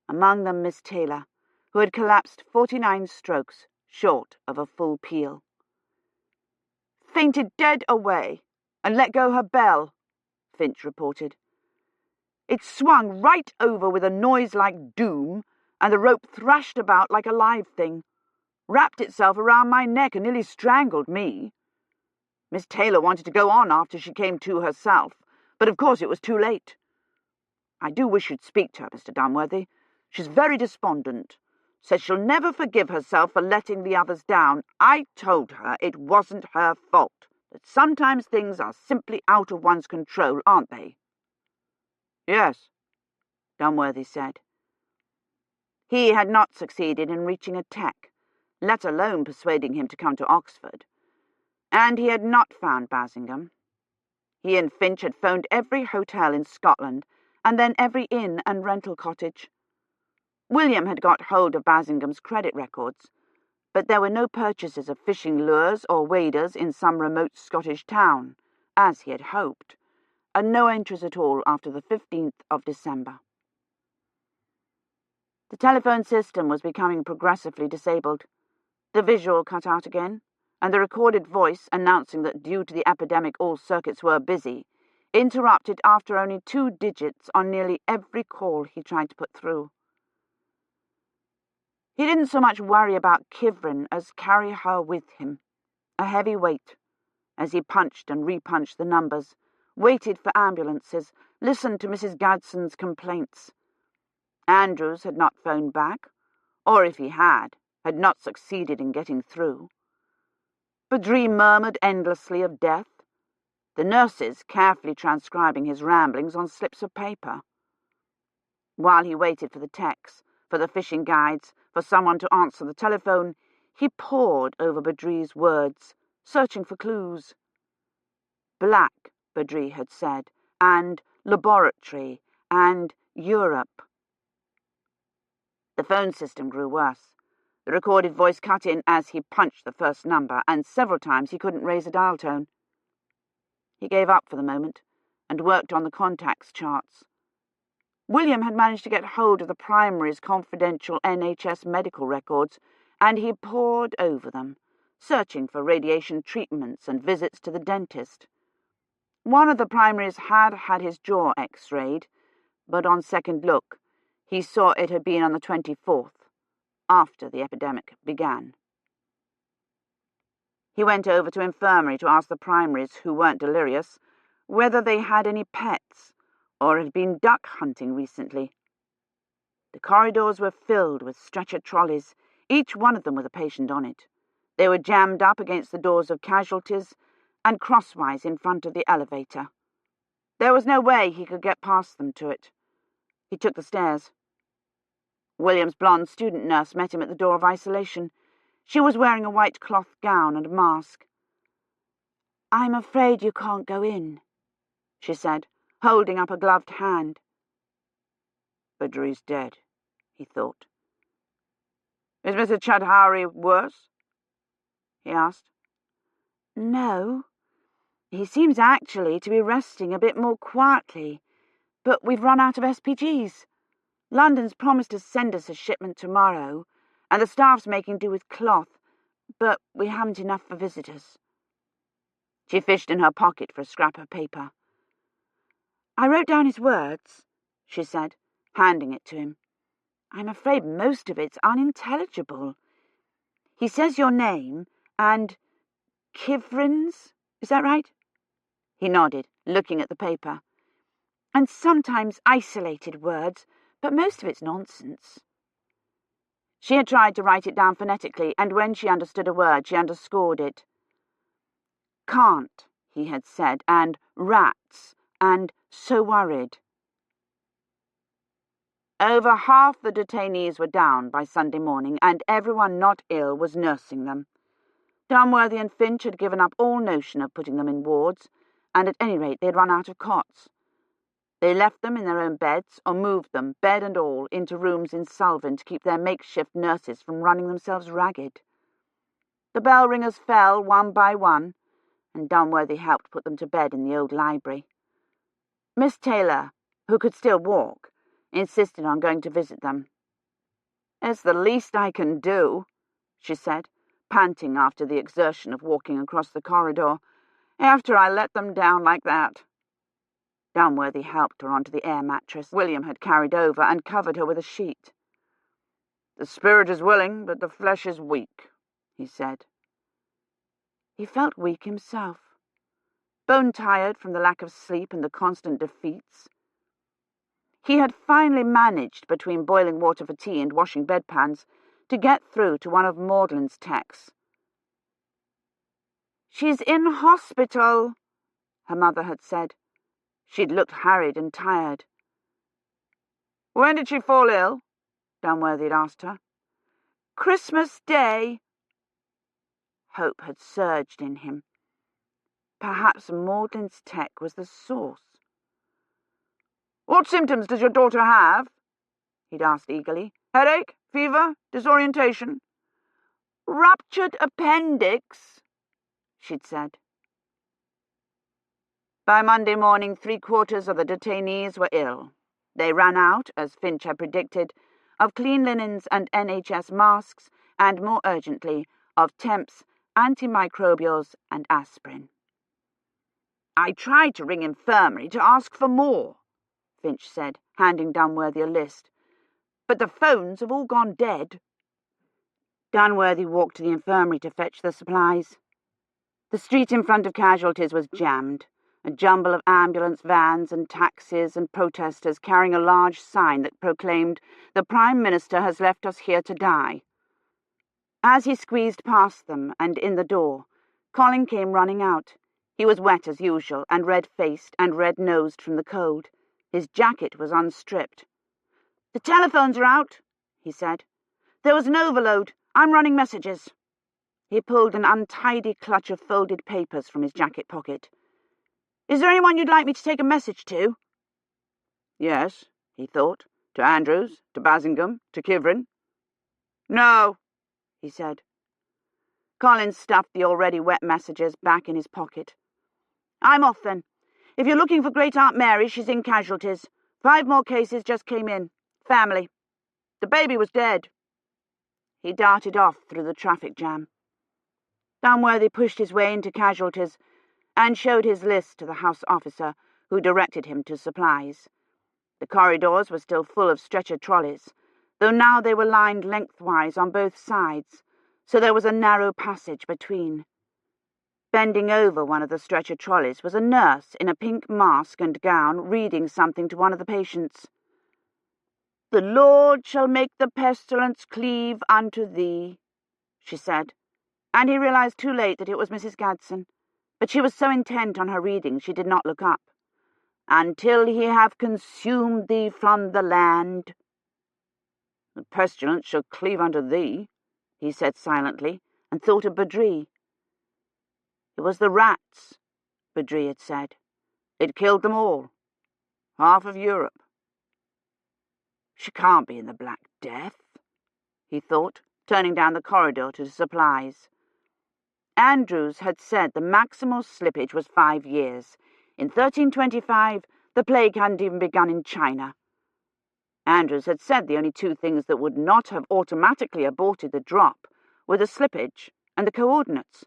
among them Miss Taylor, who had collapsed 49 strokes short of a full peal. Fainted dead away and let go her bell, Finch reported. It swung right over with a noise like doom, and the rope thrashed about like a live thing, wrapped itself around my neck and nearly strangled me. Miss Taylor wanted to go on after she came to herself, but of course it was too late. I do wish you'd speak to her, Mr. Dunworthy. She's very despondent. Says she'll never forgive herself for letting the others down. I told her it wasn't her fault, that sometimes things are simply out of one's control, aren't they? Yes, Dunworthy said. He had not succeeded in reaching a tech, let alone persuading him to come to Oxford, and he had not found Bassingham. He and Finch had phoned every hotel in Scotland, and then every inn and rental cottage. William had got hold of Bassingham's credit records, but there were no purchases of fishing lures or waders in some remote Scottish town, as he had hoped, and no entries at all after the 15th of December. The telephone system was becoming progressively disabled. The visual cut out again, and the recorded voice announcing that due to the epidemic all circuits were busy, interrupted after only 2 digits on nearly every call he tried to put through. He didn't so much worry about Kivrin as carry her with him, a heavy weight, as he punched and repunched the numbers, waited for ambulances, listened to Mrs. Gadsden's complaints. Andrews had not phoned back, or if he had not succeeded in getting through. Badri murmured endlessly of death, the nurses carefully transcribing his ramblings on slips of paper. While he waited for the texts, for the fishing guides, for someone to answer the telephone, he pored over Badri's words, searching for clues. Black, Badri had said, and laboratory, and Europe. The phone system grew worse. The recorded voice cut in as he punched the first number, and several times he couldn't raise a dial tone. He gave up for the moment, and worked on the contacts charts. William had managed to get hold of the primary's confidential NHS medical records, and he pored over them, searching for radiation treatments and visits to the dentist. One of the primaries had his jaw x-rayed, but on second look, he saw it had been on the 24th, after the epidemic began. He went over to infirmary to ask the primaries, who weren't delirious, whether they had any pets, or had been duck hunting recently. The corridors were filled with stretcher trolleys, each one of them with a patient on it. They were jammed up against the doors of casualties and crosswise in front of the elevator. There was no way he could get past them to it. He took the stairs. William's blonde student nurse met him at the door of isolation. She was wearing a white cloth gown and a mask. "I'm afraid you can't go in," she said, holding up a gloved hand. Badri's dead, he thought. "Is Mr. Chadhari worse?" he asked. "No. He seems actually to be resting a bit more quietly, but we've run out of SPGs. London's promised to send us a shipment tomorrow, and the staff's making do with cloth, but we haven't enough for visitors." She fished in her pocket for a scrap of paper. "I wrote down his words," she said, handing it to him. "I'm afraid most of it's unintelligible. He says your name, and Kivrin's, is that right?" He nodded, looking at the paper. "And sometimes isolated words, but most of it's nonsense." She had tried to write it down phonetically, and when she understood a word, she underscored it. "Can't," he had said, and rats, and so worried. Over half the detainees were down by Sunday morning, and everyone not ill was nursing them. Dunworthy and Finch had given up all notion of putting them in wards, and at any rate they had run out of cots. They left them in their own beds, or moved them, bed and all, into rooms insolvent to keep their makeshift nurses from running themselves ragged. The bell-ringers fell one by one, and Dunworthy helped put them to bed in the old library. Miss Taylor, who could still walk, insisted on going to visit them. "It's the least I can do," she said, panting after the exertion of walking across the corridor, "after I let them down like that." Dunworthy helped her onto the air mattress William had carried over and covered her with a sheet. "The spirit is willing, but the flesh is weak," he said. He felt weak himself, bone-tired from the lack of sleep and the constant defeats. He had finally managed, between boiling water for tea and washing bedpans, to get through to one of Maudlin's texts. "She's in hospital," her mother had said. She'd looked harried and tired. "When did she fall ill?" Dunworthy had asked her. "Christmas Day." Hope had surged in him. Perhaps Maudlin's tech was the source. "What symptoms does your daughter have?" he'd asked eagerly. "Headache? Fever? Disorientation?" "Ruptured appendix," she'd said. By Monday morning, 3/4 of the detainees were ill. They ran out, as Finch had predicted, of clean linens and NHS masks, and more urgently, of temps, antimicrobials and aspirin. I tried to ring infirmary to ask for more, Finch said, handing Dunworthy a list. But the phones have all gone dead. Dunworthy walked to the infirmary to fetch the supplies. The street in front of casualties was jammed, a jumble of ambulance vans and taxis and protesters carrying a large sign that proclaimed, "The Prime Minister has left us here to die." As he squeezed past them and in the door, Colin came running out. He was wet as usual and red-faced and red-nosed from the cold. His jacket was unstripped. "The telephones are out," he said. "There was an overload. I'm running messages." He pulled an untidy clutch of folded papers from his jacket pocket. "Is there anyone you'd like me to take a message to?" Yes, he thought. To Andrews, to Bassingham, to Kivrin. No, he said. Colin stuffed the already wet messages back in his pocket. "I'm off then. If you're looking for Great Aunt Mary, she's in casualties. 5 more cases just came in. Family. The baby was dead." He darted off through the traffic jam. Dunworthy pushed his way into casualties and showed his list to the house officer, who directed him to supplies. The corridors were still full of stretcher trolleys, though now they were lined lengthwise on both sides, so there was a narrow passage between. Bending over one of the stretcher trolleys was a nurse in a pink mask and gown reading something to one of the patients. "The Lord shall make the pestilence cleave unto thee," she said, and he realized too late that it was Mrs. Gadsden, but she was so intent on her reading she did not look up. "Until he have consumed thee from the land." "The pestilence shall cleave unto thee," he said silently, and thought of Badri. "It was the rats," Badri had said. "It killed them all. Half of Europe." "She can't be in the Black Death," he thought, turning down the corridor to supplies. Andrews had said the maximal slippage was 5 years. In 1325, the plague hadn't even begun in China. Andrews had said the only 2 things that would not have automatically aborted the drop were the slippage and the coordinates.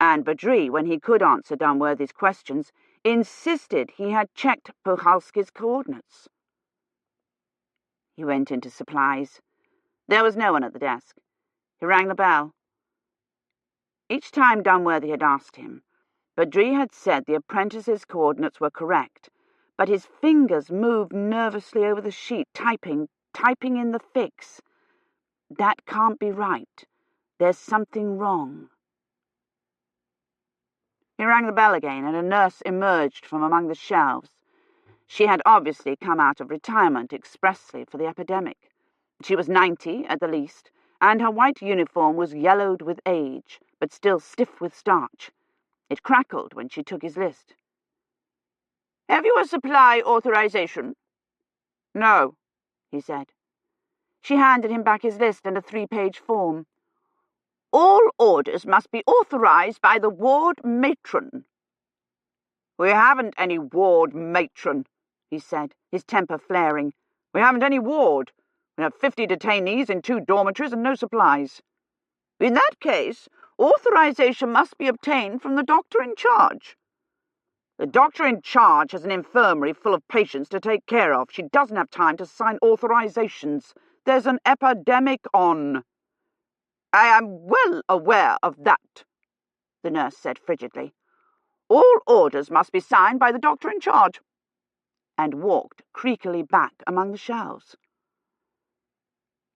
And Badri, when he could answer Dunworthy's questions, insisted he had checked Puchalski's coordinates. He went into supplies. There was no one at the desk. He rang the bell. Each time Dunworthy had asked him, Badri had said the apprentice's coordinates were correct, but his fingers moved nervously over the sheet, typing in the fix. "That can't be right. There's something wrong." He rang the bell again, and a nurse emerged from among the shelves. She had obviously come out of retirement expressly for the epidemic. She was 90 at the least, and her white uniform was yellowed with age, but still stiff with starch. It crackled when she took his list. "Have you a supply authorization?" "No," he said. She handed him back his list and a 3-page form. "All orders must be authorized by the ward matron." "We haven't any ward matron," he said, his temper flaring. "We haven't any ward. We have 50 detainees in 2 dormitories and no supplies." "In that case, authorization must be obtained from the doctor in charge." "The doctor in charge has an infirmary full of patients to take care of. She doesn't have time to sign authorizations. There's an epidemic on." "I am well aware of that," the nurse said frigidly. "All orders must be signed by the doctor in charge," and walked creakily back among the shelves.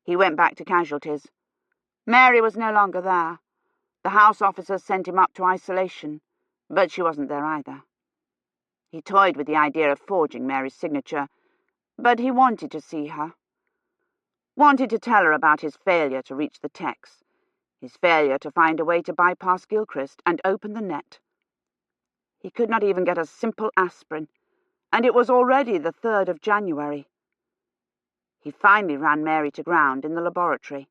He went back to casualties. Mary was no longer there. The house officers sent him up to isolation, but she wasn't there either. He toyed with the idea of forging Mary's signature, but he wanted to see her. Wanted to tell her about his failure to reach the text, his failure to find a way to bypass Gilchrist and open the net. He could not even get a simple aspirin, and it was already the 3rd of January. He finally ran Mary to ground in the laboratory.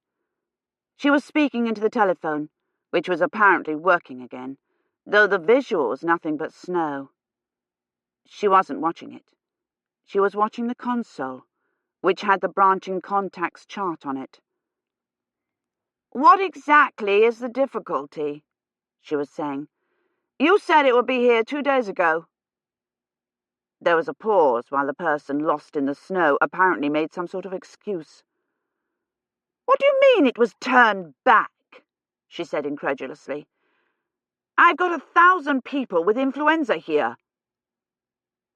She was speaking into the telephone, which was apparently working again, though the visual was nothing but snow. She wasn't watching it. She was watching the console, which had the branching contacts chart on it. "What exactly is the difficulty?" she was saying. You said it would be here 2 days ago. There was a pause while the person lost in the snow apparently made some sort of excuse. What do you mean it was turned back? She said incredulously. I've got 1,000 people with influenza here.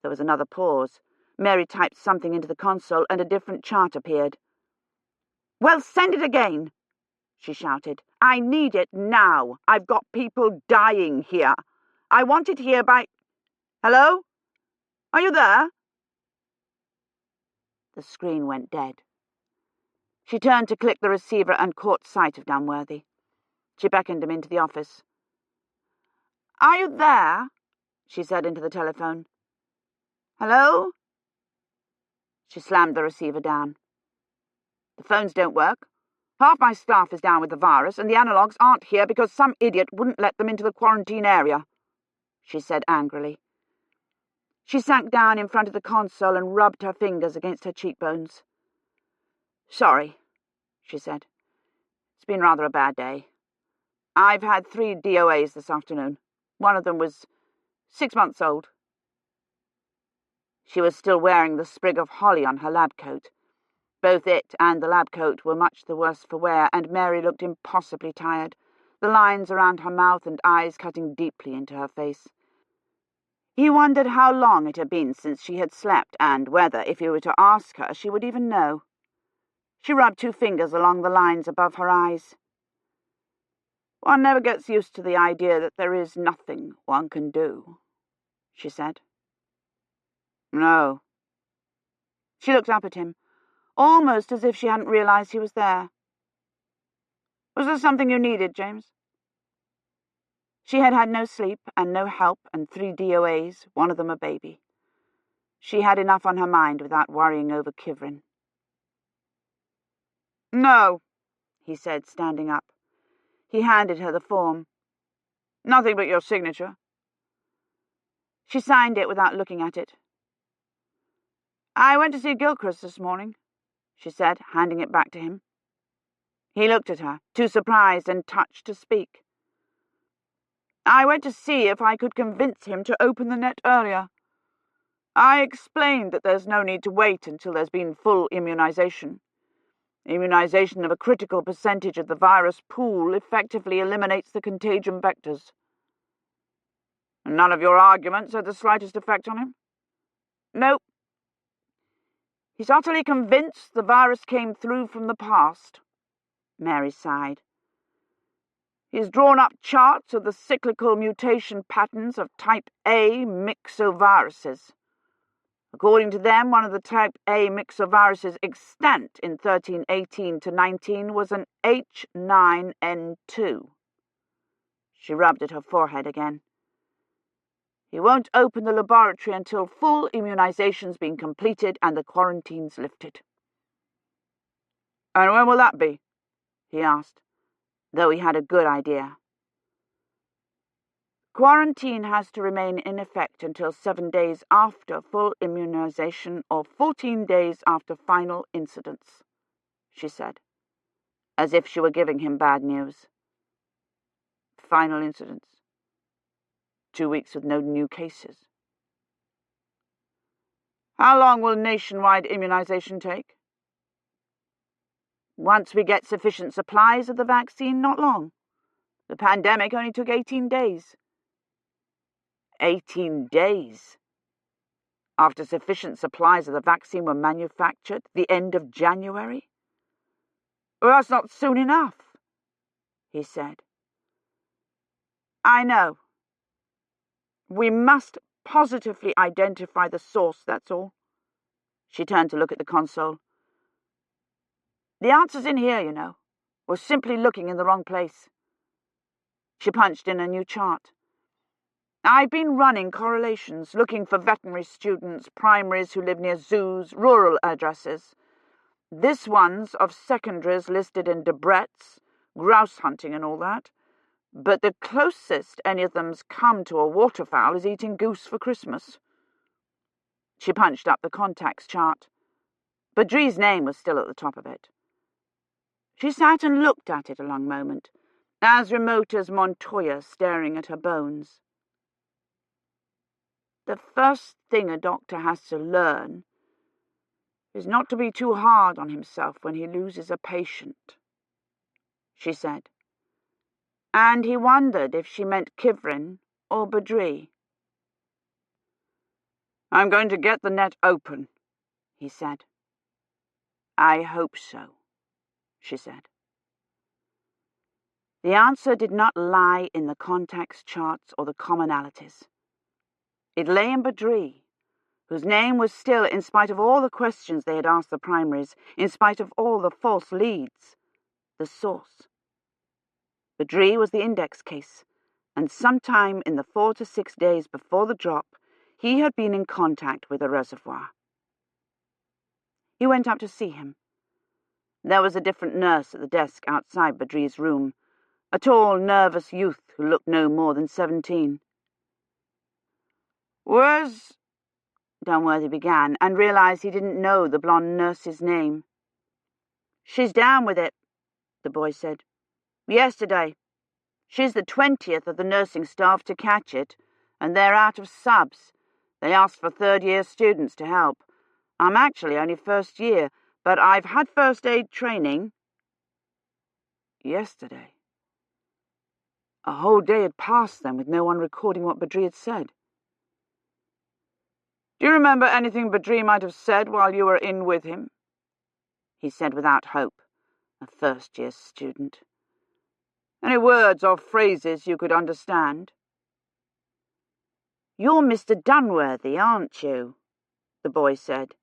There was another pause. Mary typed something into the console and a different chart appeared. Well, send it again, she shouted. I need it now. I've got people dying here. I want it here by... Hello? Are you there? The screen went dead. She turned to click the receiver and caught sight of Dunworthy. She beckoned him into the office. Are you there? She said into the telephone. Hello? She slammed the receiver down. The phones don't work. Half my staff is down with the virus, and the analogues aren't here because some idiot wouldn't let them into the quarantine area, she said angrily. She sank down in front of the console and rubbed her fingers against her cheekbones. Sorry, she said. It's been rather a bad day. I've had 3 DOAs this afternoon. One of them was 6 months old. She was still wearing the sprig of holly on her lab coat. Both it and the lab coat were much the worse for wear, and Mary looked impossibly tired, the lines around her mouth and eyes cutting deeply into her face. He wondered how long it had been since she had slept, and whether, if he were to ask her, she would even know. She rubbed 2 fingers along the lines above her eyes. One never gets used to the idea that there is nothing one can do, she said. No. She looked up at him, almost as if she hadn't realized he was there. Was there something you needed, James? She had had no sleep and no help and 3 DOAs, one of them a baby. She had enough on her mind without worrying over Kivrin. No, he said, standing up. He handed her the form. Nothing but your signature. She signed it without looking at it. I went to see Gilchrist this morning, she said, handing it back to him. He looked at her, too surprised and touched to speak. I went to see if I could convince him to open the net earlier. I explained that there's no need to wait until there's been full immunization. Immunization of a critical percentage of the virus pool effectively eliminates the contagion vectors. None of your arguments had the slightest effect on him? No. He's utterly convinced the virus came through from the past. Mary sighed. He's drawn up charts of the cyclical mutation patterns of type A myxoviruses. According to them, one of the type A myxoviruses extant in 1318 to 19 was an H9N2. She rubbed at her forehead again. He won't open the laboratory until full immunization's been completed and the quarantine's lifted. And when will that be? He asked, though he had a good idea. Quarantine has to remain in effect until 7 days after full immunization or 14 days after final incidence, she said, as if she were giving him bad news. Final incidence. 2 weeks with no new cases. How long will nationwide immunization take? Once we get sufficient supplies of the vaccine, not long. The pandemic only took 18 days. 18 days? After sufficient supplies of the vaccine were manufactured, the end of January? Well, that's not soon enough, he said. I know. We must positively identify the source, that's all. She turned to look at the console. The answer's in here, you know. We're simply looking in the wrong place. She punched in a new chart. I've been running correlations, looking for veterinary students, primaries who live near zoos, rural addresses. This one's of secondaries listed in Debrett's, grouse hunting and all that. But the closest any of them's come to a waterfowl is eating goose for Christmas. She punched up the contacts chart. Badri's name was still at the top of it. She sat and looked at it a long moment, as remote as Montoya staring at her bones. The first thing a doctor has to learn is not to be too hard on himself when he loses a patient, she said. And he wondered if she meant Kivrin or Badri. I'm going to get the net open, he said. I hope so, she said. The answer did not lie in the context charts or the commonalities. It lay in Badri, whose name was still, in spite of all the questions they had asked the primaries, in spite of all the false leads, the source. Badri was the index case, and sometime in the 4 to 6 days before the drop, he had been in contact with the reservoir. He went up to see him. There was a different nurse at the desk outside Badri's room, a tall, nervous youth who looked no more than 17. "Where's—" Dunworthy began, and realized he didn't know the blonde nurse's name. "She's down with it," the boy said. "Yesterday. She's the 20th of the nursing staff to catch it, and they're out of subs. They asked for third-year students to help. I'm actually only first year, but I've had first aid training." Yesterday. A whole day had passed then with no one recording what Badri had said. "Do you remember anything Badri might have said while you were in with him?" he said without hope, a first-year student. "Any words or phrases you could understand?" "You're Mr. Dunworthy, aren't you?" the boy said.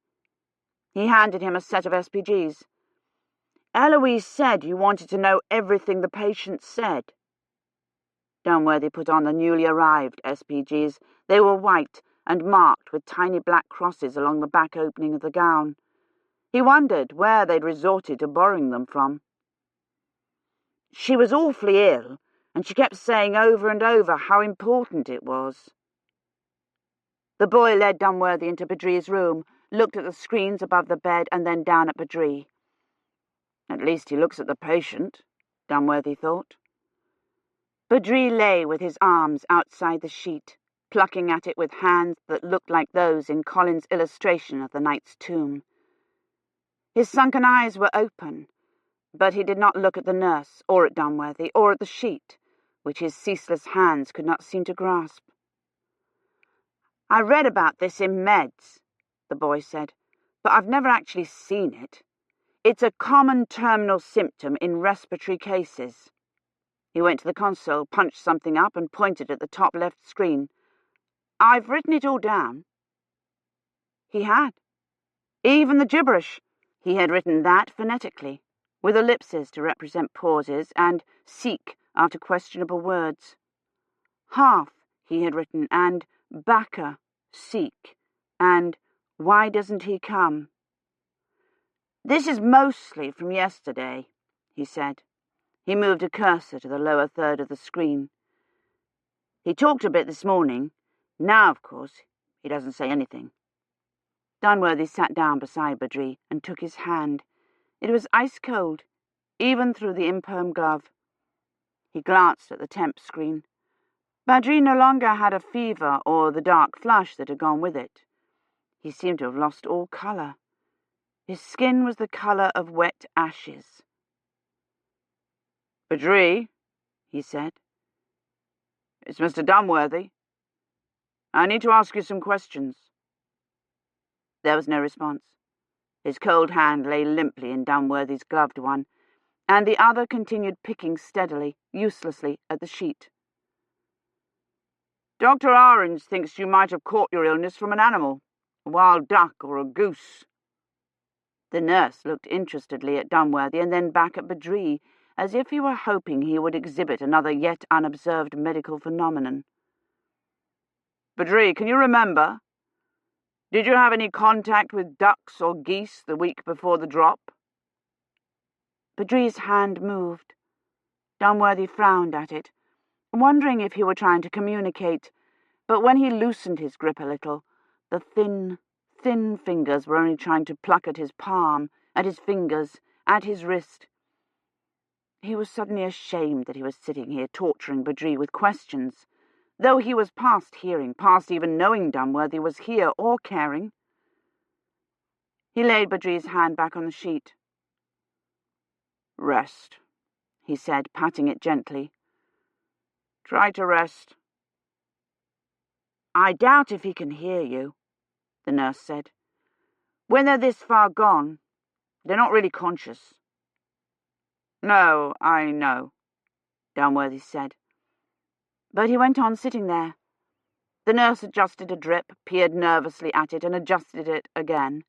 He handed him a set of SPGs. "Eloise said you wanted to know everything the patient said." Dunworthy put on the newly arrived SPGs. They were white and marked with tiny black crosses along the back opening of the gown. He wondered where they'd resorted to borrowing them from. "She was awfully ill, and she kept saying over and over how important it was." The boy led Dunworthy into Badri's room, looked at the screens above the bed, and then down at Badri. At least he looks at the patient, Dunworthy thought. Badri lay with his arms outside the sheet, plucking at it with hands that looked like those in Colin's illustration of the knight's tomb. His sunken eyes were open, but he did not look at the nurse, or at Dunworthy, or at the sheet, which his ceaseless hands could not seem to grasp. "I read about this in Meds," the boy said, "but I've never actually seen it. It's a common terminal symptom in respiratory cases." He went to the console, punched something up, and pointed at the top left screen. "I've written it all down." He had. Even the gibberish. He had written that phonetically, with ellipses to represent pauses, and seek after questionable words. Half he had written, and Baka, seek, and why doesn't he come? "This is mostly from yesterday," he said. He moved a cursor to the lower third of the screen. "He talked a bit this morning. Now, of course, he doesn't say anything." Dunworthy sat down beside Badri and took his hand. It was ice-cold, even through the imperm glove. He glanced at the temp screen. Badri no longer had a fever or the dark flush that had gone with it. He seemed to have lost all colour. His skin was the colour of wet ashes. "Badri," he said. "It's Mr. Dunworthy. I need to ask you some questions." There was no response. His cold hand lay limply in Dunworthy's gloved one, and the other continued picking steadily, uselessly, at the sheet. "Dr. Orange thinks you might have caught your illness from an animal, a wild duck or a goose." The nurse looked interestedly at Dunworthy and then back at Badri, as if he were hoping he would exhibit another yet unobserved medical phenomenon. "Badri, can you remember? Did you have any contact with ducks or geese the week before the drop?" Badri's hand moved. Dunworthy frowned at it, wondering if he were trying to communicate, but when he loosened his grip a little, the thin fingers were only trying to pluck at his palm, at his fingers, at his wrist. He was suddenly ashamed that he was sitting here torturing Badri with questions, though he was past hearing, past even knowing Dunworthy was here or caring. He laid Badri's hand back on the sheet. "Rest," he said, patting it gently. "Try to rest." "I doubt if he can hear you," the nurse said. "When they're this far gone, they're not really conscious." "No, I know," Dunworthy said. But he went on sitting there. The nurse adjusted a drip, peered nervously at it, and adjusted it again.